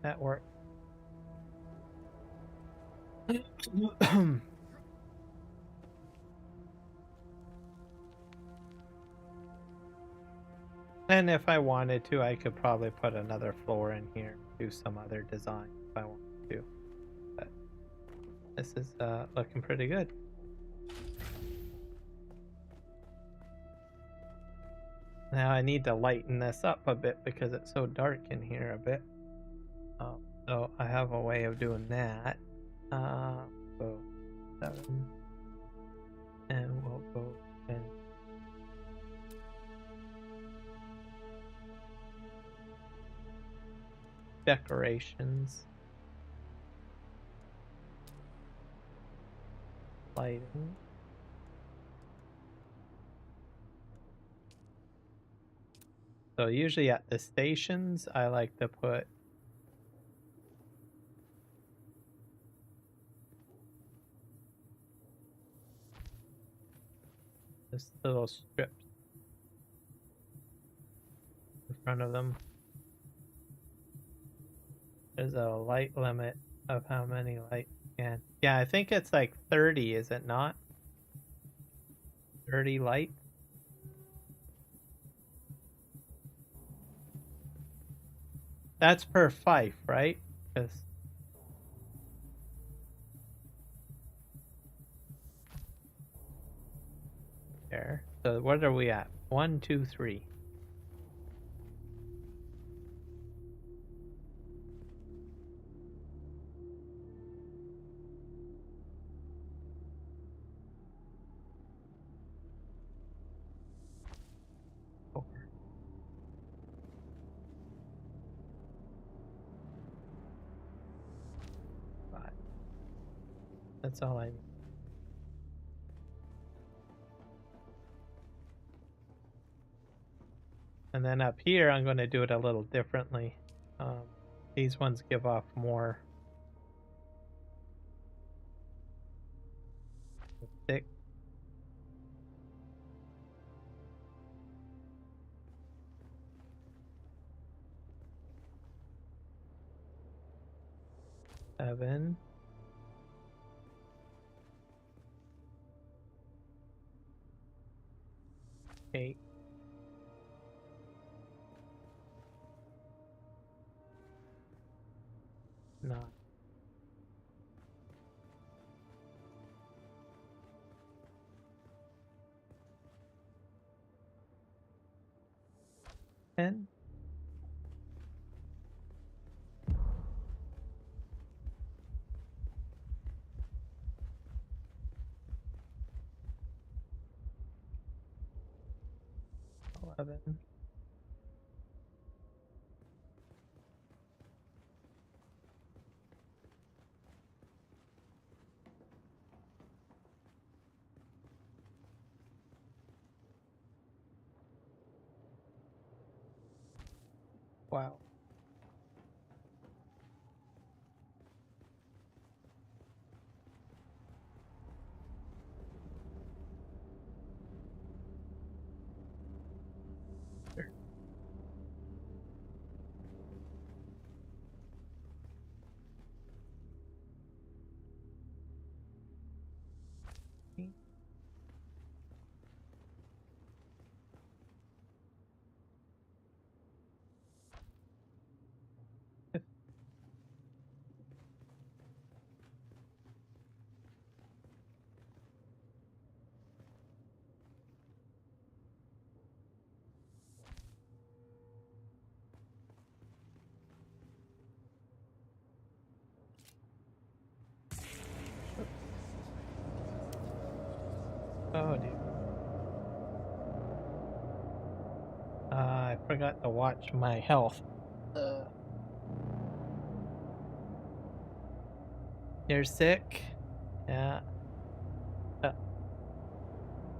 S1: That worked. And if I wanted to, I could probably put another floor in here, do some other design if I wanted to. But this is looking pretty good. Now I need to lighten this up a bit because it's so dark in here a bit. So I have a way of doing that. So 7. And we'll go and decorations. Lighting. So usually at the stations, I like to put this little strips in front of them. There's a light limit of how many lights you can. Yeah, I think it's like 30, is it not? 30 lights? That's per fife, right? 'Cause there. So what are we at? 1, 2, 3. That's all I need. And then up here, I'm going to do it a little differently. These ones give off more. 6. 7. 8. 9. 10. 11. Wow. Sure. Oh dear. I forgot to watch my health. You're sick? Yeah. Uh,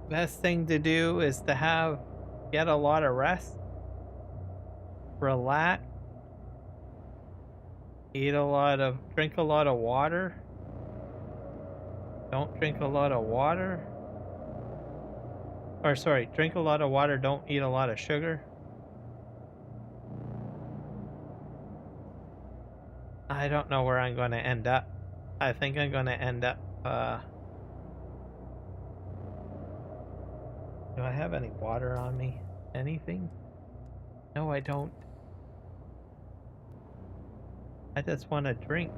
S1: Best thing to do is to get a lot of rest, relax, drink a lot of water. Don't drink a lot of water. Or sorry, drink a lot of water, don't eat a lot of sugar. I don't know where I'm going to end up. I think I'm going to end up, do I have any water on me? Anything? No, I don't. I just want to drink.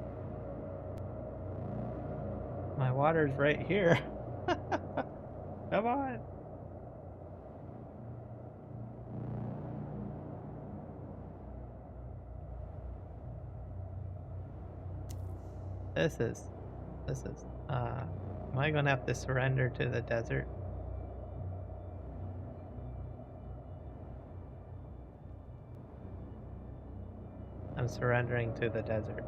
S1: My water's right here. Come on. This is, am I gonna have to surrender to the desert? I'm surrendering to the desert.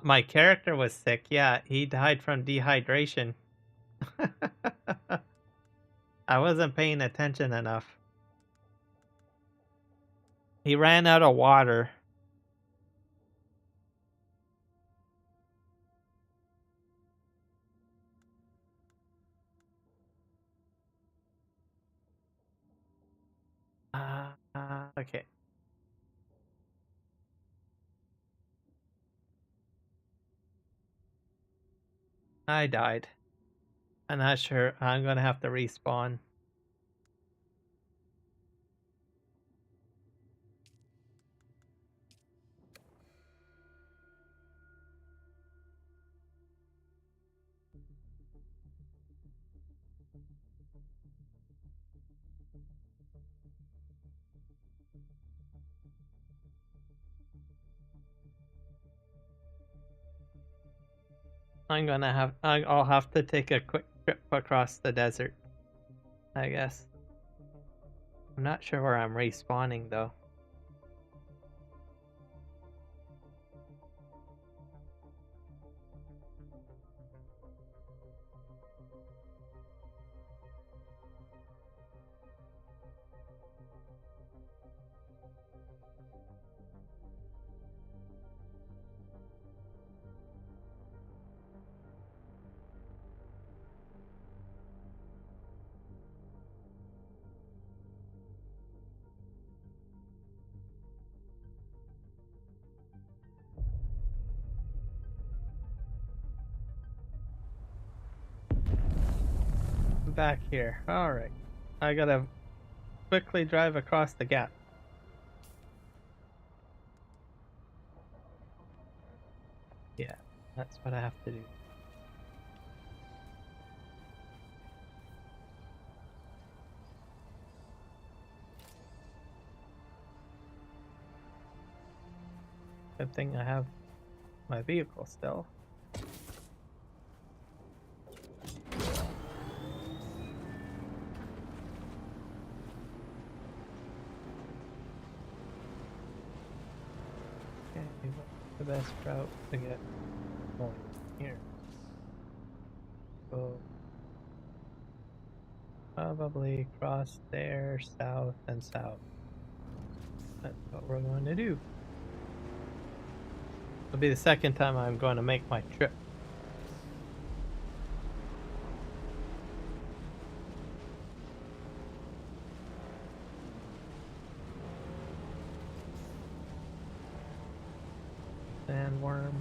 S1: My character was sick. Yeah, he died from dehydration. I wasn't paying attention enough. He ran out of water. Okay. I died. I'm not sure. I'm gonna have to respawn. I'll have to take a quick trip across the desert, I guess. I'm not sure where I'm respawning though. Back here. Alright. I gotta quickly drive across the gap. Yeah, that's what I have to do. Good thing I have my vehicle still. Okay, the best route to get going here? So probably cross there, south and south. That's what we're going to do. It'll be the second time I'm going to make my trip. Sandworm.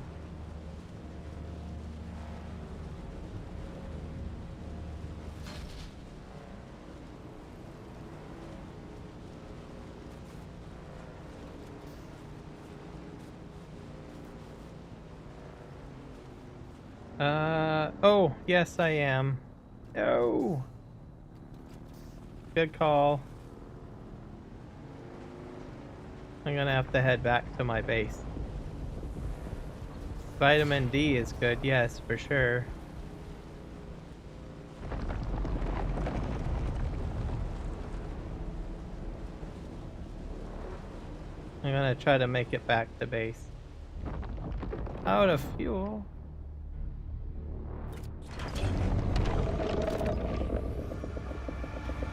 S1: Oh, yes I am. Oh. Good call. I'm gonna have to head back to my base. Vitamin D is good, yes, for sure. I'm gonna try to make it back to base. Out of fuel.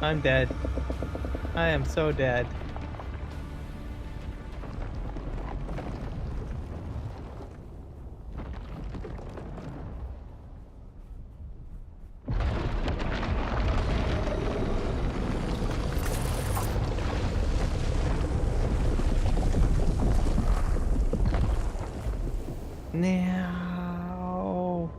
S1: I'm dead. I am so dead. Now.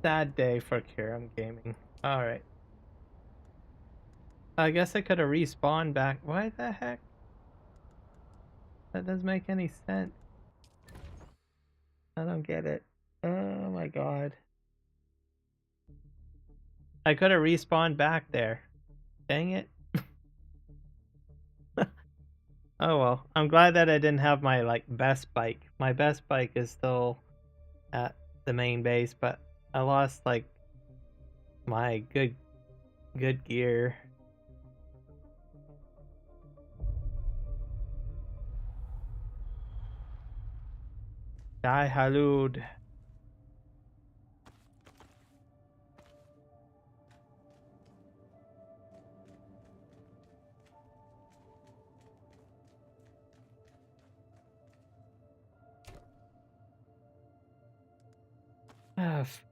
S1: Sad day for Kiram Gaming. Alright. I guess I could have respawned back. Why the heck? That doesn't make any sense. I don't get it. Oh my god. I could have respawned back there. Dang it. Oh well. I'm glad that I didn't have my best bike. My best bike is still at the main base, but I lost my good gear. Die Halud.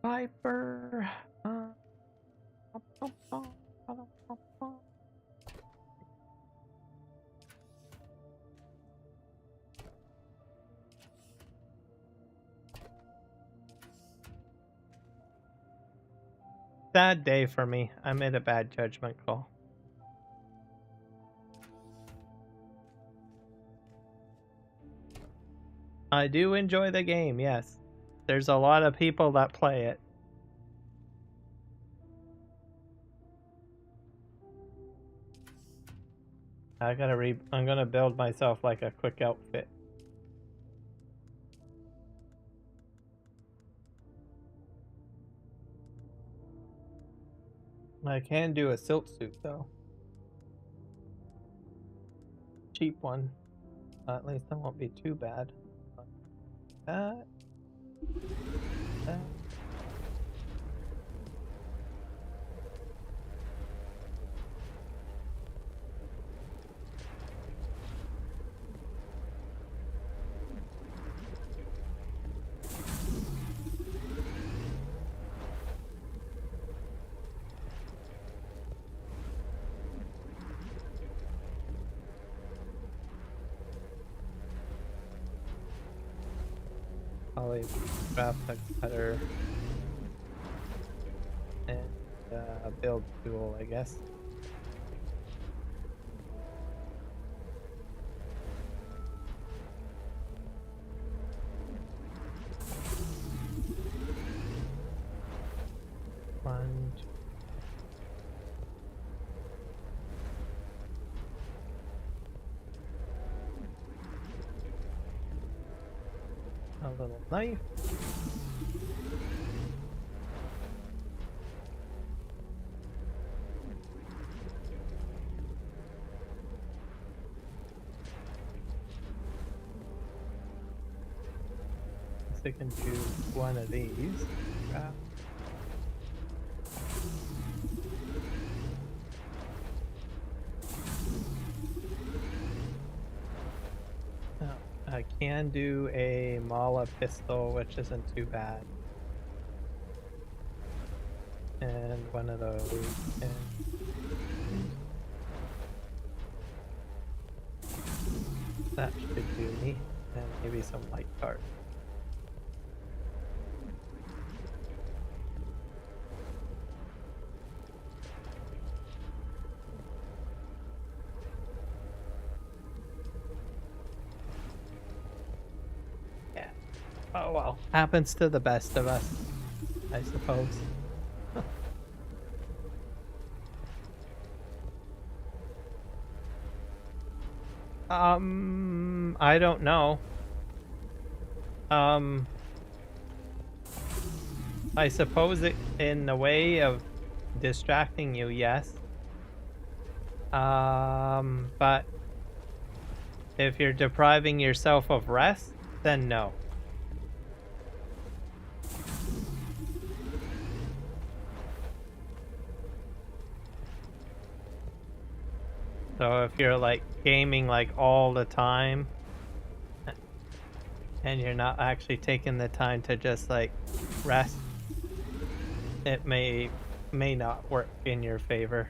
S1: Viper. Sad day for me. I made a bad judgment call. I do enjoy the game, yes. There's a lot of people that play it. I'm gonna build myself a quick outfit. I can do a silk suit though. Cheap one. At least that won't be too bad. That. Probably craft a cutter and a build tool, I guess. One, two. A little knife. we can do one of these. Oh, I can do a Mala pistol, which isn't too bad. And one of those. And that should do me. And maybe some light card. Yeah. Oh well. Happens to the best of us, I suppose. I don't know. I suppose it in the way of distracting you, yes. But if you're depriving yourself of rest, then no. So if you're like gaming like all the time and you're not actually taking the time to just like rest, it may not work in your favor.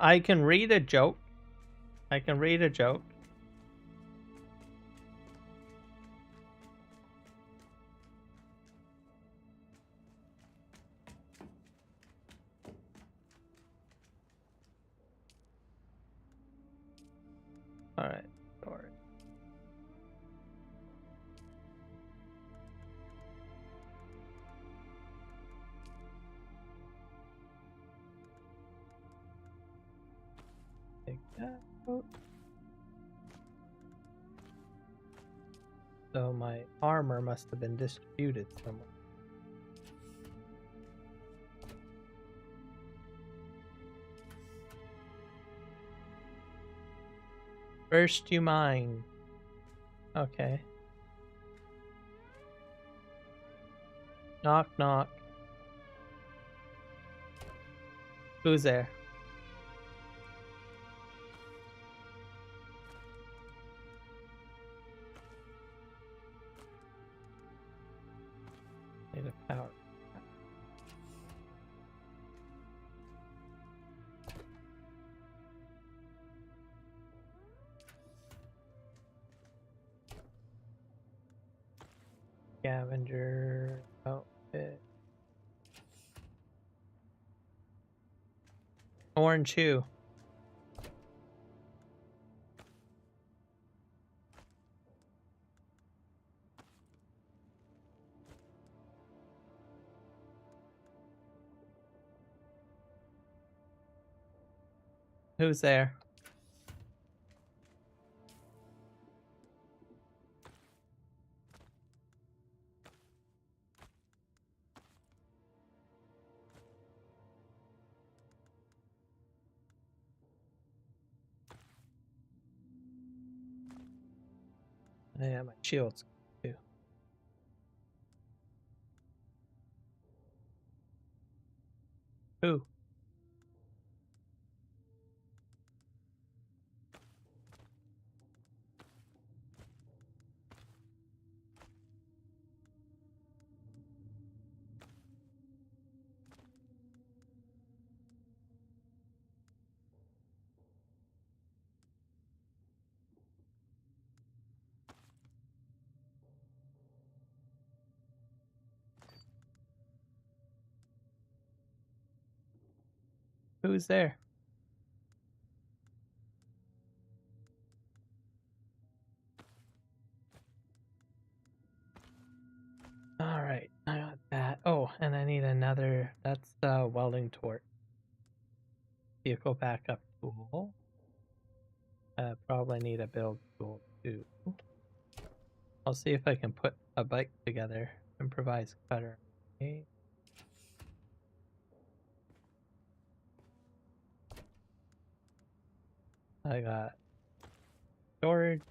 S1: I can read a joke. I can read a joke. All right. Sorry. Take that out. So my armor must have been distributed somewhere. First you mine. Okay. Knock knock. Who's there? Need a power. Scavenger outfit. Orange shoe. Who's there? Yeah, my shield's too. Who? Who's there? All right, I got that. Oh, other? That's the welding torch. Vehicle backup tool. Probably need a build tool too. I'll see if I can put a bike together. Improvised cutter. Okay. I got storage.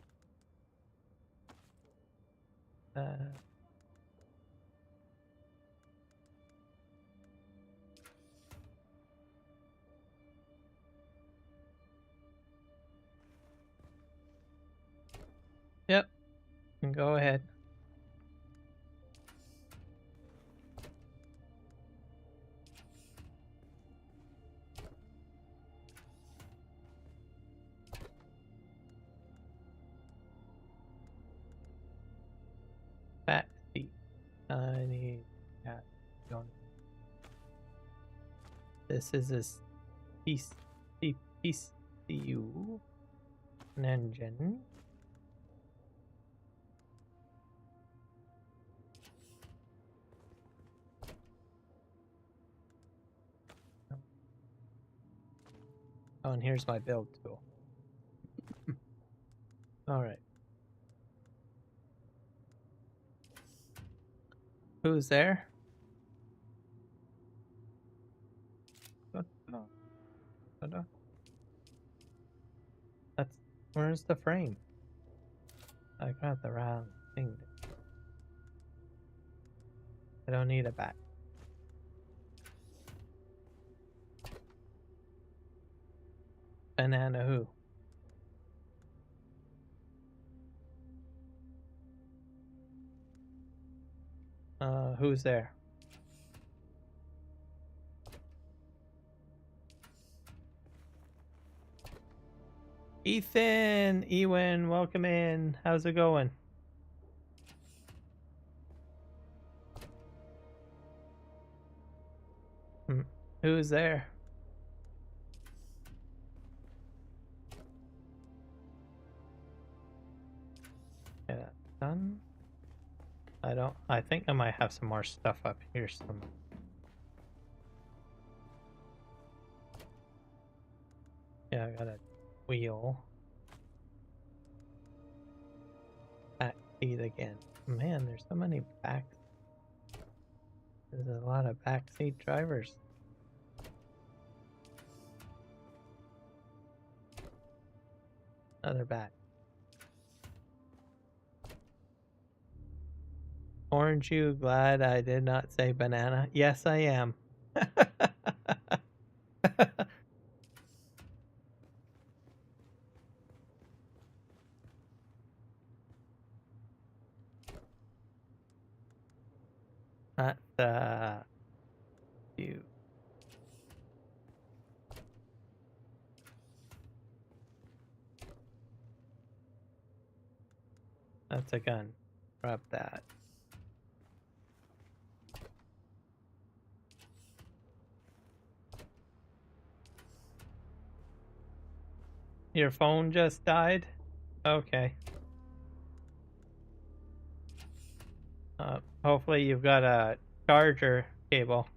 S1: Yep. Go ahead. Back seat. I need that. This is a PCU. An engine. Oh, and here's my build tool. All right. Who's there? That's where's the frame? I got the wrong thing. I don't need a back. Banana who? Who's there? Ethan, Ewan, welcome in. How's it going? Who's there? Get that done. I think I might have some more stuff up here somewhere. Yeah, I got a wheel. Back seat again. Man, there's so many backs. There's a lot of backseat drivers. Another back. Aren't you glad I did not say banana? Yes, I am. Not you. That's a gun. Grab that. Your phone just died? Okay. Hopefully you've got a charger cable.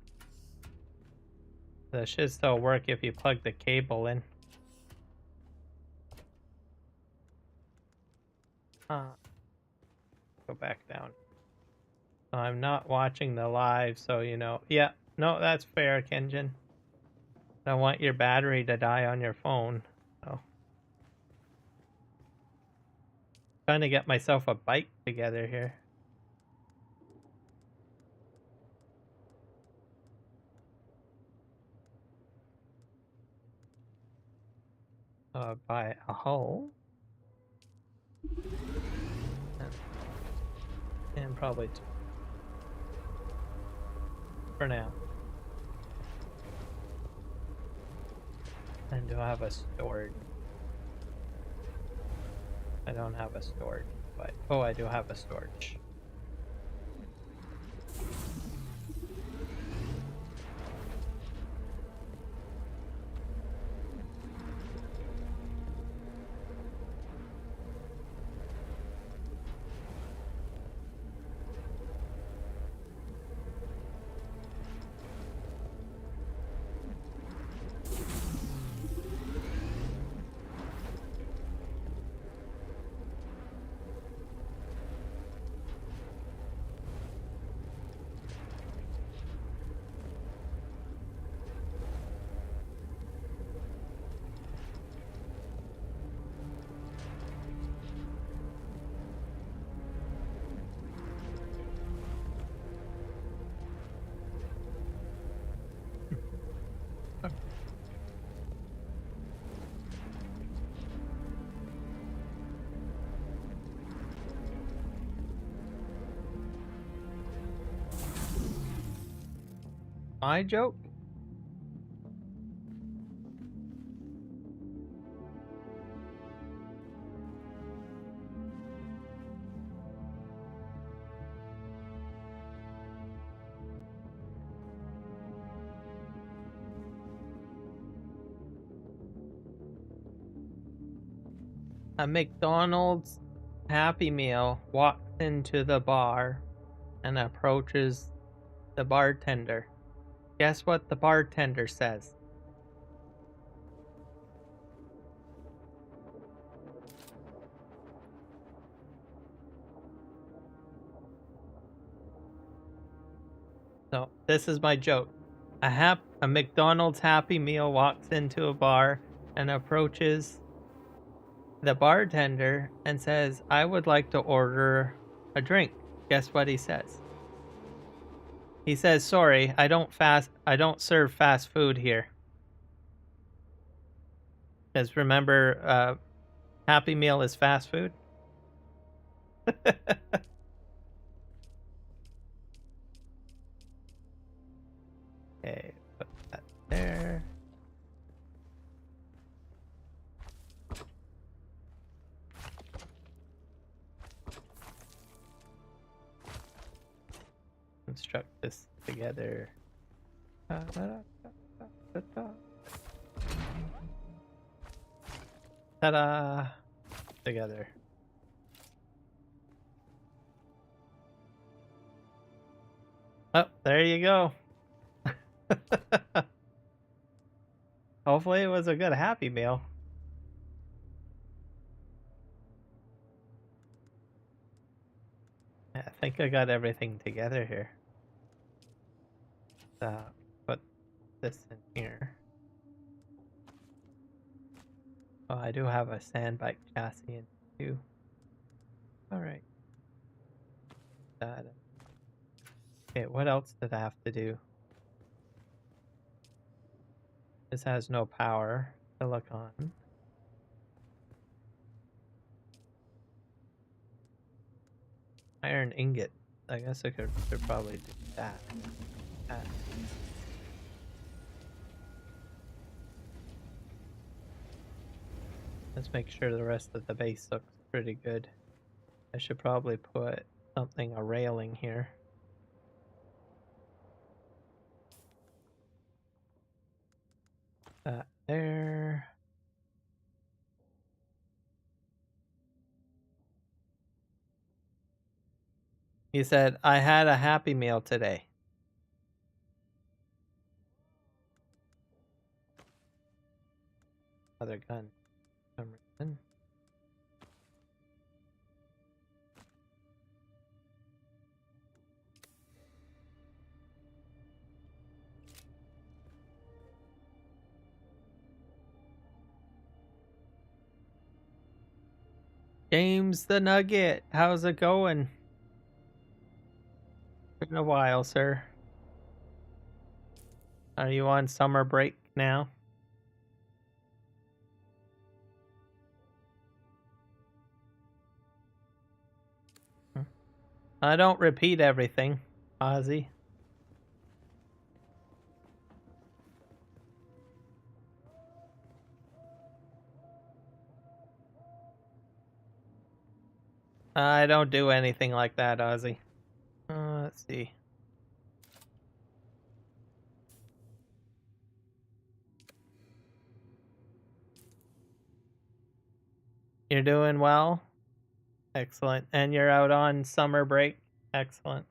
S1: That should still work if you plug the cable in. Go back down. I'm not watching the live, so you know. Yeah, no, that's fair, Kenjin. I don't want your battery to die on your phone. So. Trying to get myself a bike together here. Buy a hull. And probably two. For now. And do I have a storage? I don't have a storage, but oh, I do have a storage. My joke? A McDonald's Happy Meal walks into the bar and approaches the bartender. Guess what the bartender says? So, this is my joke. A McDonald's Happy Meal walks into a bar and approaches the bartender and says, "I would like to order a drink." Guess what he says? He says, "Sorry, I don't serve fast food here." Because remember, Happy Meal is fast food. Okay, put that there. Construct this together. Ta-da! Together. Oh, there you go. Hopefully it was a good Happy Meal. I think I got everything together here. Put this in here. Oh, I do have a sandbike chassis in too. Alright. Okay, what else did I have to do? This has no power to look on. Iron ingot. I guess I should probably do that. Let's make sure the rest of the base looks pretty good. I should probably put a railing here. That there. He said, "I had a Happy Meal today." Other gun. For some reason. James the Nugget, how's it going? Been a while, sir. Are you on summer break now? I don't repeat everything, Ozzy. I don't do anything like that, Ozzy. Let's see. You're doing well? Excellent. And you're out on summer break? Excellent.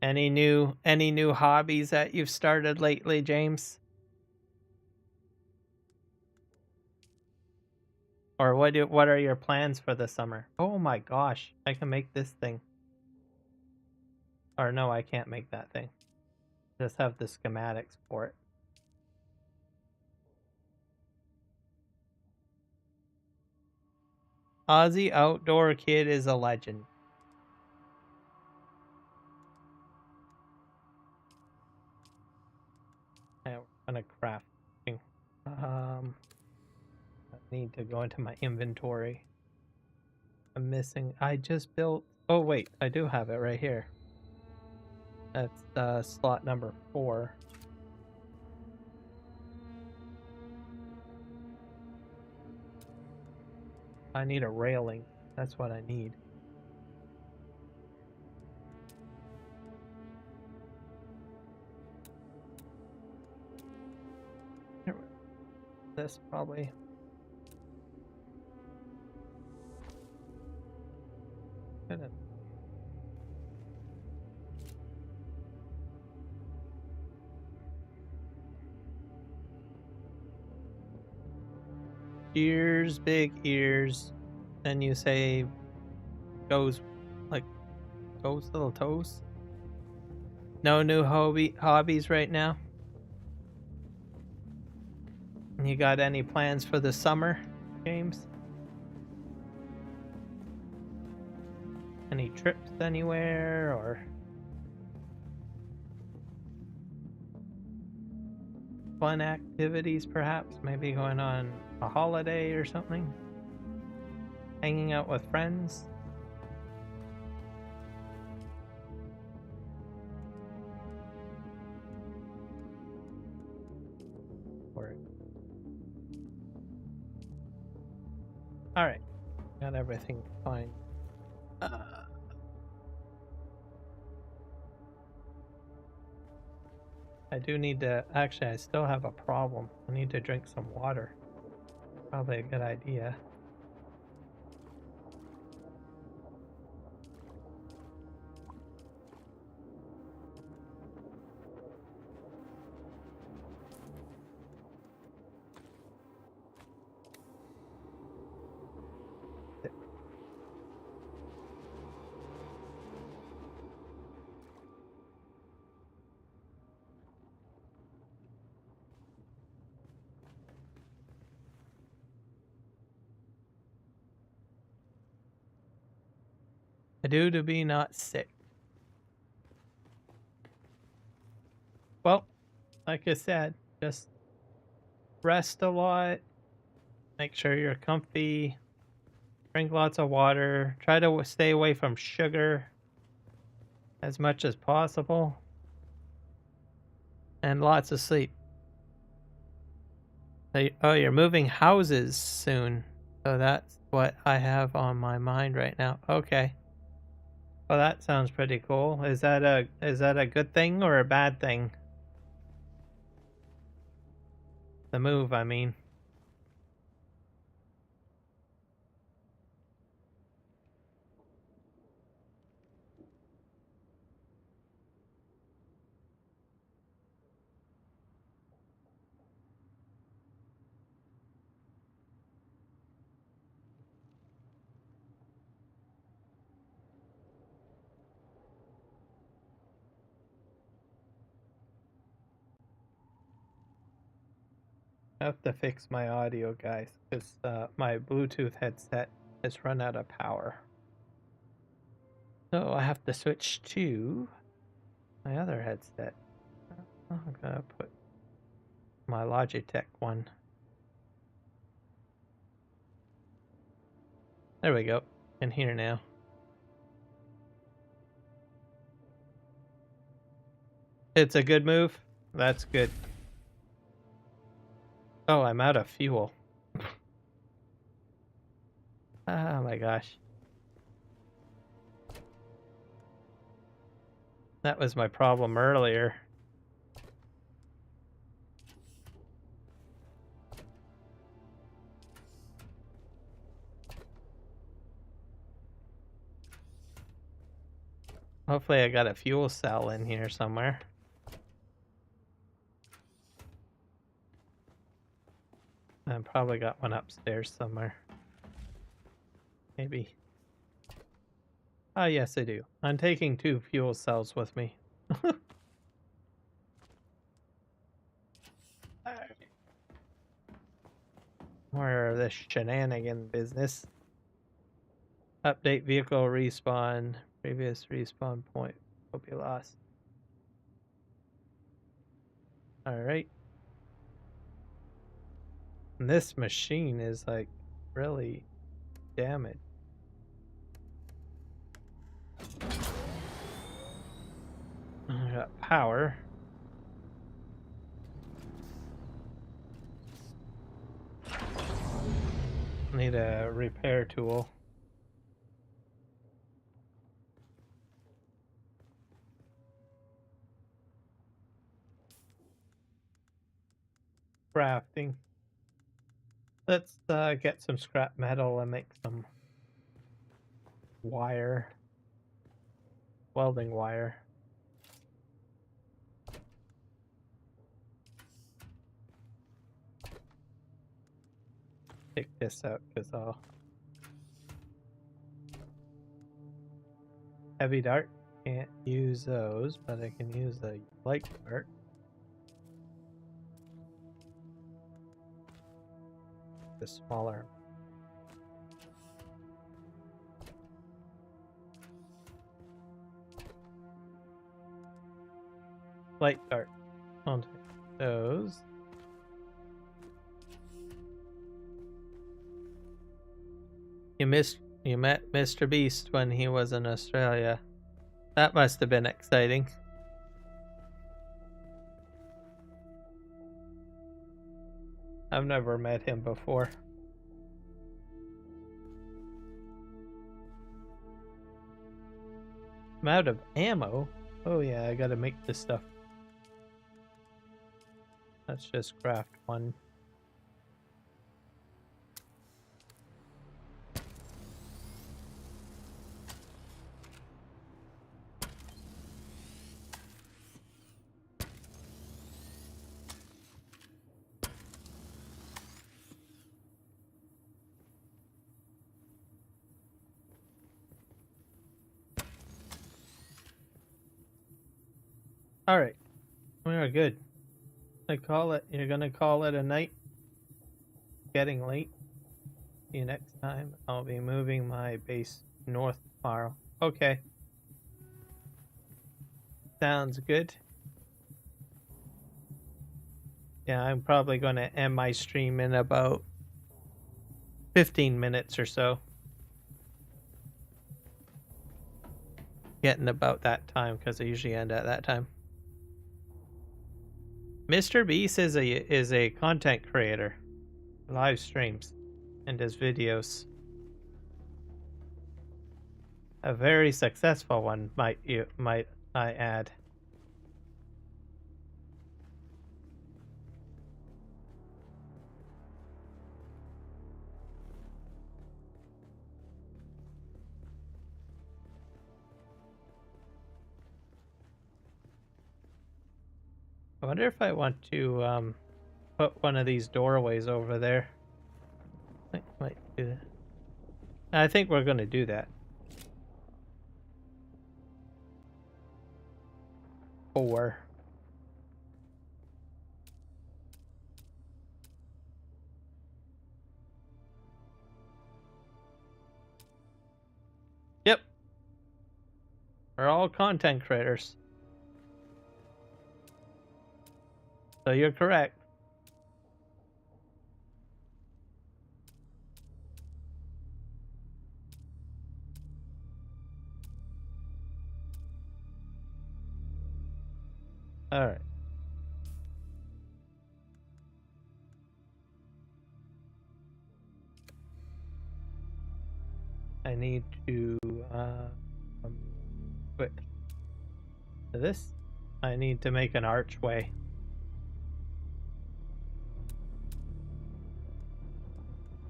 S1: Any new hobbies that you've started lately, James? Or what are your plans for the summer? Oh my gosh, I can make this thing. Or no, I can't make that thing. Just have the schematics for it. Aussie Outdoor Kid is a legend. Yeah, we're gonna craft. I need to go into my inventory. I just built Oh wait, I do have it right here. That's slot number 4. I need a railing. That's what I need. This probably. Ears, big ears. Then you say goes like goes little toes. No new hobbies right now. You got any plans for the summer, James? Any trips anywhere or fun activities perhaps? Maybe going on a holiday or something? Hanging out with friends? Or all right, got everything fine. I do need to. Actually, I still have a problem. I need to drink some water. Probably a good idea. I do to be not sick. Well, like I said, just rest a lot. Make sure you're comfy. Drink lots of water. Try to stay away from sugar as much as possible. And lots of sleep. Oh, you're moving houses soon. So that's what I have on my mind right now. Okay. Well, that sounds pretty cool. Is that a good thing or a bad thing? The move, I mean. I have to fix my audio, guys, because my Bluetooth headset has run out of power. So I have to switch to my other headset. I'm gonna put my Logitech one. There we go. In here now. It's a good move. That's good. Oh, I'm out of fuel. Oh my gosh. That was my problem earlier. Hopefully I got a fuel cell in here somewhere. I probably got one upstairs somewhere. Maybe. Ah, yes, I do. I'm taking 2 fuel cells with me. More of this shenanigan business. Update vehicle respawn. Previous respawn point will be lost. Alright. This machine is like really damaged. I got power. Need a repair tool. Crafting. Let's get some scrap metal and make some wire. Welding wire. Take this out because I'll... Heavy dart. Can't use those, but I can use the light dart. The smaller. Light dart. I'll take those. You met Mr. Beast when he was in Australia. That must have been exciting. I've never met him before. I'm out of ammo. Oh yeah, I gotta make this stuff. Let's just craft one. Alright. We are good. You're gonna call it a night. Getting late. See you next time. I'll be moving my base north tomorrow. Okay. Sounds good. Yeah, I'm probably gonna end my stream in about 15 minutes or so. Getting about that time because I usually end at that time. Mr. Beast is a content creator, live streams, and does videos. A very successful one, might I add. I wonder if I want to put one of these doorways over there. I might do that. I think we're going to do that. 4. Yep. We're all content creators. So you're correct. All right. I need to switch to this. I need to make an archway.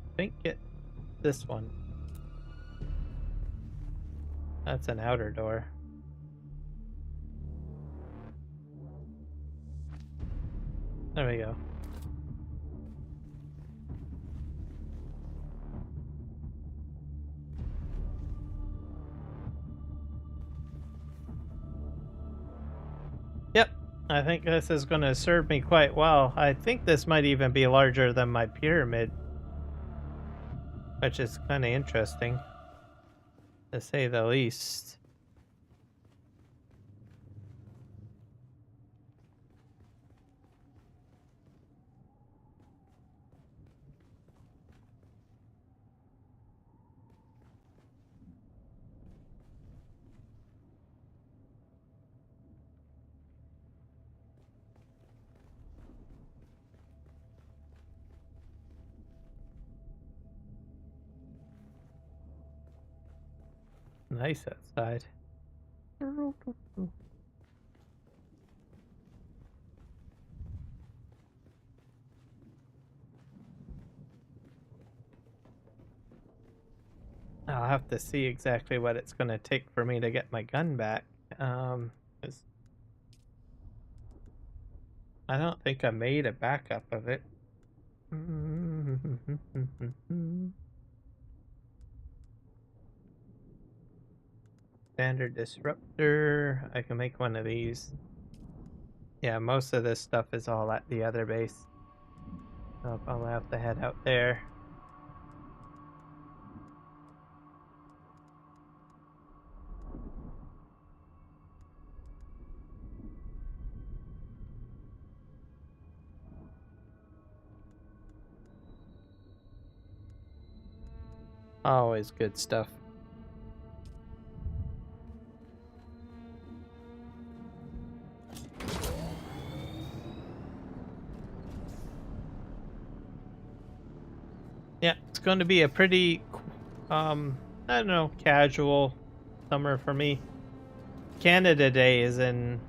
S1: I think it this one. That's an outer door. There we go. Yep, I think this is going to serve me quite well. I think this might even be larger than my pyramid, which is kind of interesting, to say the least. nice outside. I'll have to see exactly what it's going to take for me to get my gun back. 'Cause I don't think I made a backup of it. Standard disruptor. I can make one of these. Yeah, most of this stuff is all at the other base. So I'll probably have to head out there. Always good stuff. Yeah, it's going to be a pretty, I don't know, casual summer for me. Canada Day is in,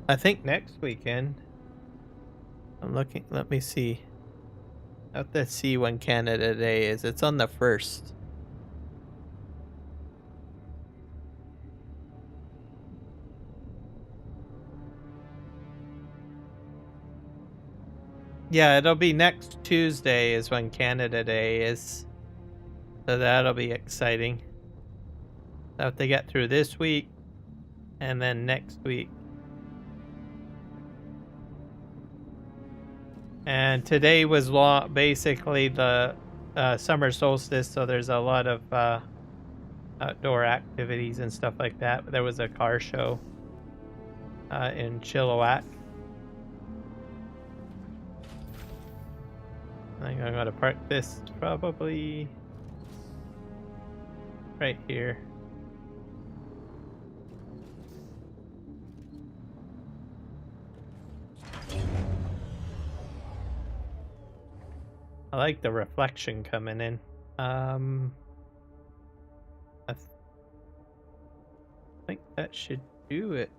S1: I think, next weekend. I'm looking, let me see. I have to see when Canada Day is. It's on the 1st. Yeah, it'll be next Tuesday is when Canada Day is. So that'll be exciting. I have to get through this week and then next week. And today was basically the summer solstice, so there's a lot of outdoor activities and stuff like that. There was a car show in Chilliwack. I think I'm going to park this probably right here. I like the reflection coming in. I think that should do it.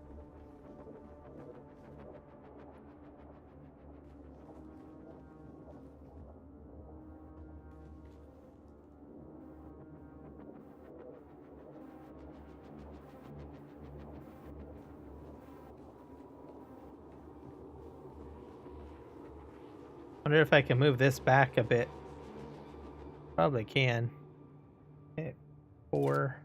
S1: Wonder if I can move this back a bit. Probably can. Okay, 4.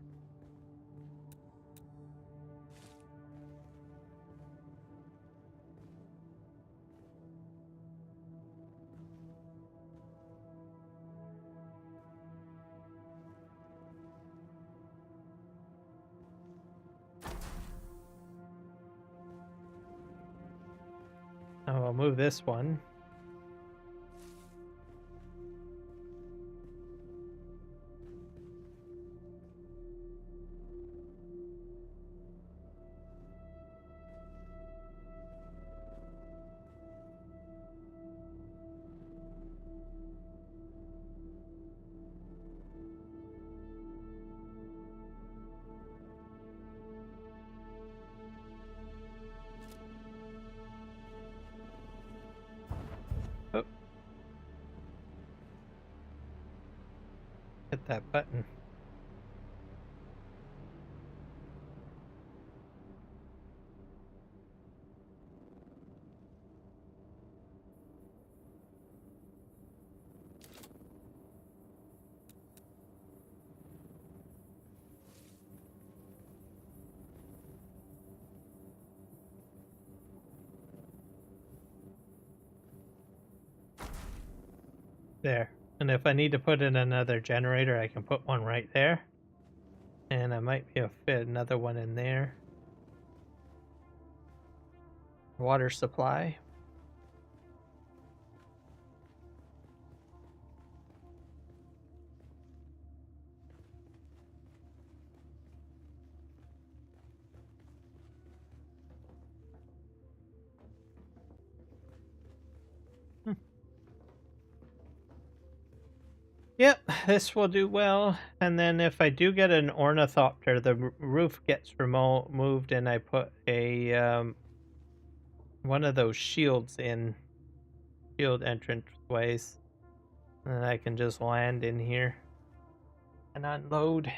S1: Oh, I'll move this one. Oh. Hit that button. There. And if I need to put in another generator, I can put one right there. And I might be able to fit another one in there. Water supply. Yep, this will do well. And then if I do get an ornithopter, the roof gets removed, and I put a one of those shield entrance ways, and I can just land in here and unload.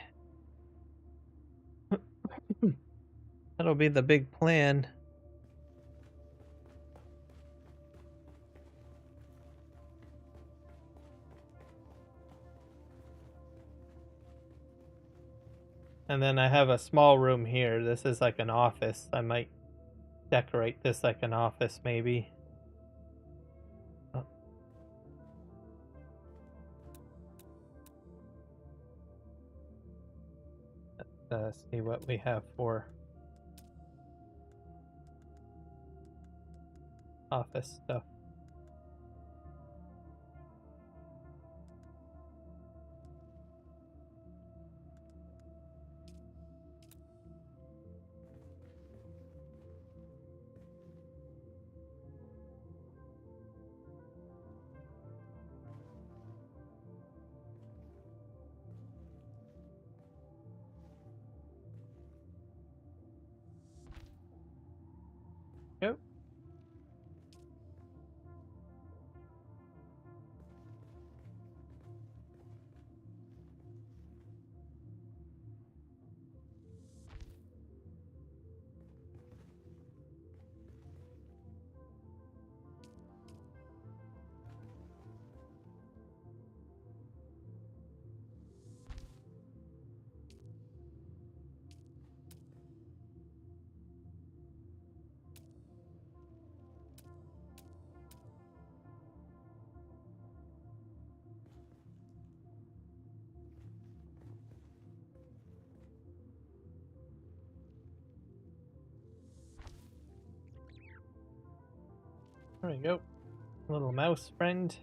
S1: That'll be the big plan. And then I have a small room here. This is like an office. I might decorate this like an office, maybe. Let's see what we have for office stuff. Yep. There we go. Little mouse friend.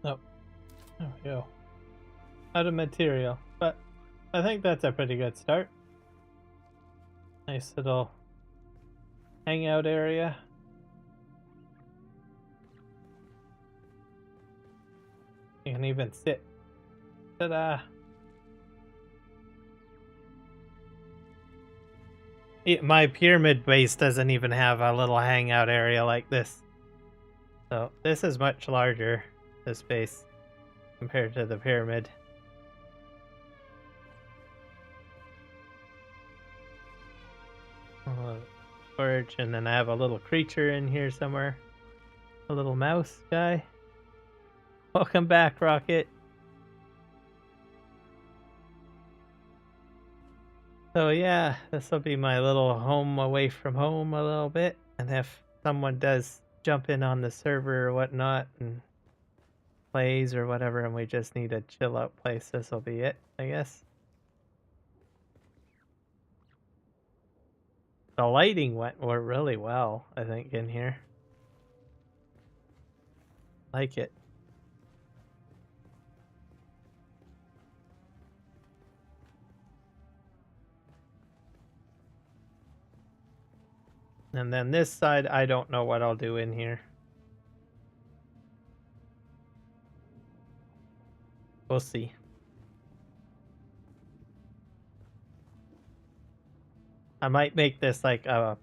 S1: Oh, there we go. Out of material, but I think that's a pretty good start. Nice little hangout area. You can even sit. Ta-da! My pyramid base doesn't even have a little hangout area like this. So this is much larger, this base, compared to the pyramid. Storage, and then I have a little creature in here somewhere. A little mouse guy. Welcome back, Rocket. So yeah, this will be my little home away from home a little bit. And if someone does jump in on the server or whatnot and plays or whatever, and we just need a chill out place, this will be it, I guess. The lighting went really well, I think, in here. Like it. And then this side, I don't know what I'll do in here. We'll see. I might make this like a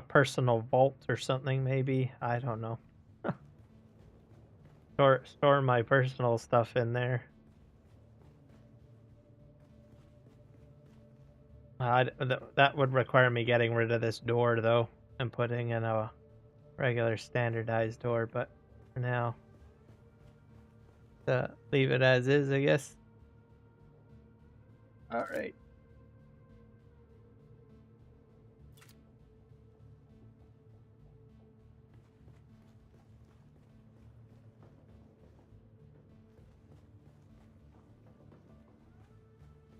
S1: personal vault or something, maybe. I don't know. Store my personal stuff in there. That would require me getting rid of this door, though, and putting in a regular standardized door, but for now, leave it as is, I guess. Alright.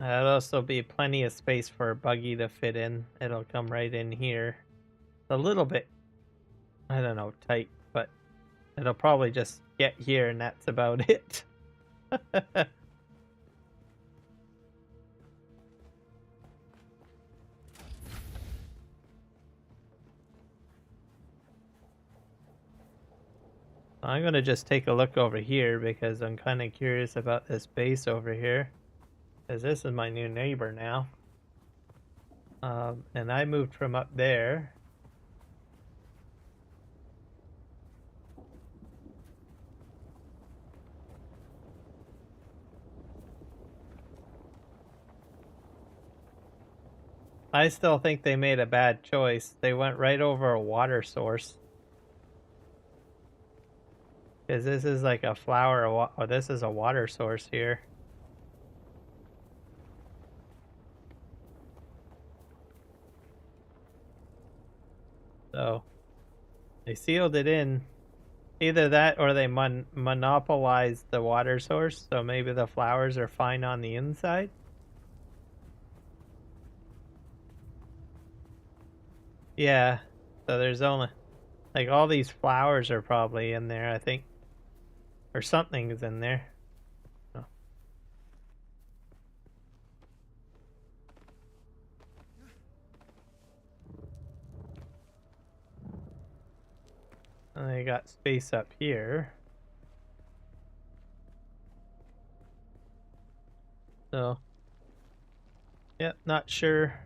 S1: That'll also be plenty of space for a buggy to fit in. It'll come right in here. It's a little bit, I don't know, tight, but it'll probably just get here and that's about it. I'm gonna just take a look over here because I'm kind of curious about this base over here. Because this is my new neighbor now. And I moved from up there. I still think they made a bad choice. They went right over a water source. Because this is like a flower, or this is a water source here. So, they sealed it in. Either that or they monopolized the water source, so maybe the flowers are fine on the inside. Yeah, so there's only, like, all these flowers are probably in there, I think. Or something is in there. Oh. And they got space up here. So, yeah, not sure.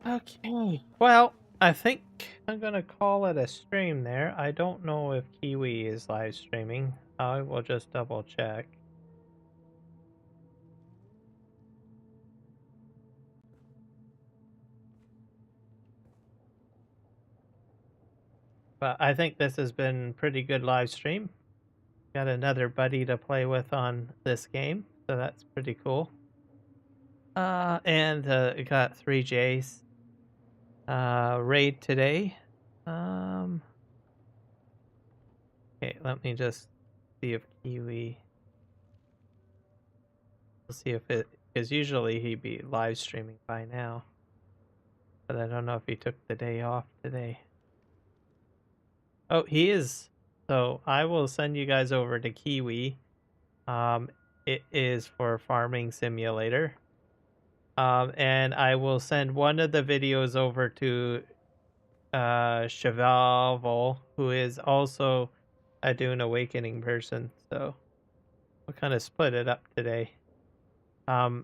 S1: Okay, well, I think I'm gonna call it a stream there. I don't know if Kiwi is live streaming. I will just double check. But I think this has been pretty good live stream. Got another buddy to play with on this game, so that's pretty cool. And got 3Js. Raid today. Okay, let me just see if Kiwi. We'll see if it, because usually he'd be live streaming by now. But I don't know if he took the day off today. Oh, he is. So I will send you guys over to Kiwi. It is for Farming Simulator. And I will send one of the videos over to Chevalval, who is also a Dune Awakening person. So we'll kind of split it up today.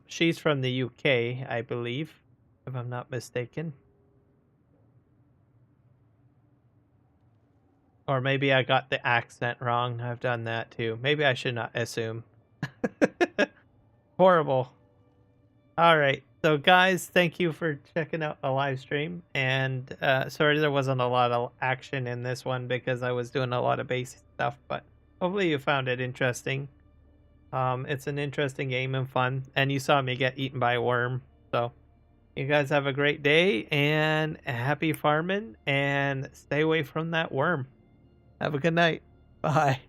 S1: She's from the UK, I believe, if I'm not mistaken. Or maybe I got the accent wrong. I've done that too. Maybe I should not assume. Horrible. All right. So guys, thank you for checking out the live stream. And sorry there wasn't a lot of action in this one because I was doing a lot of basic stuff. But hopefully you found it interesting. It's an interesting game and fun. And you saw me get eaten by a worm. So you guys have a great day and happy farming. And stay away from that worm. Have a good night. Bye.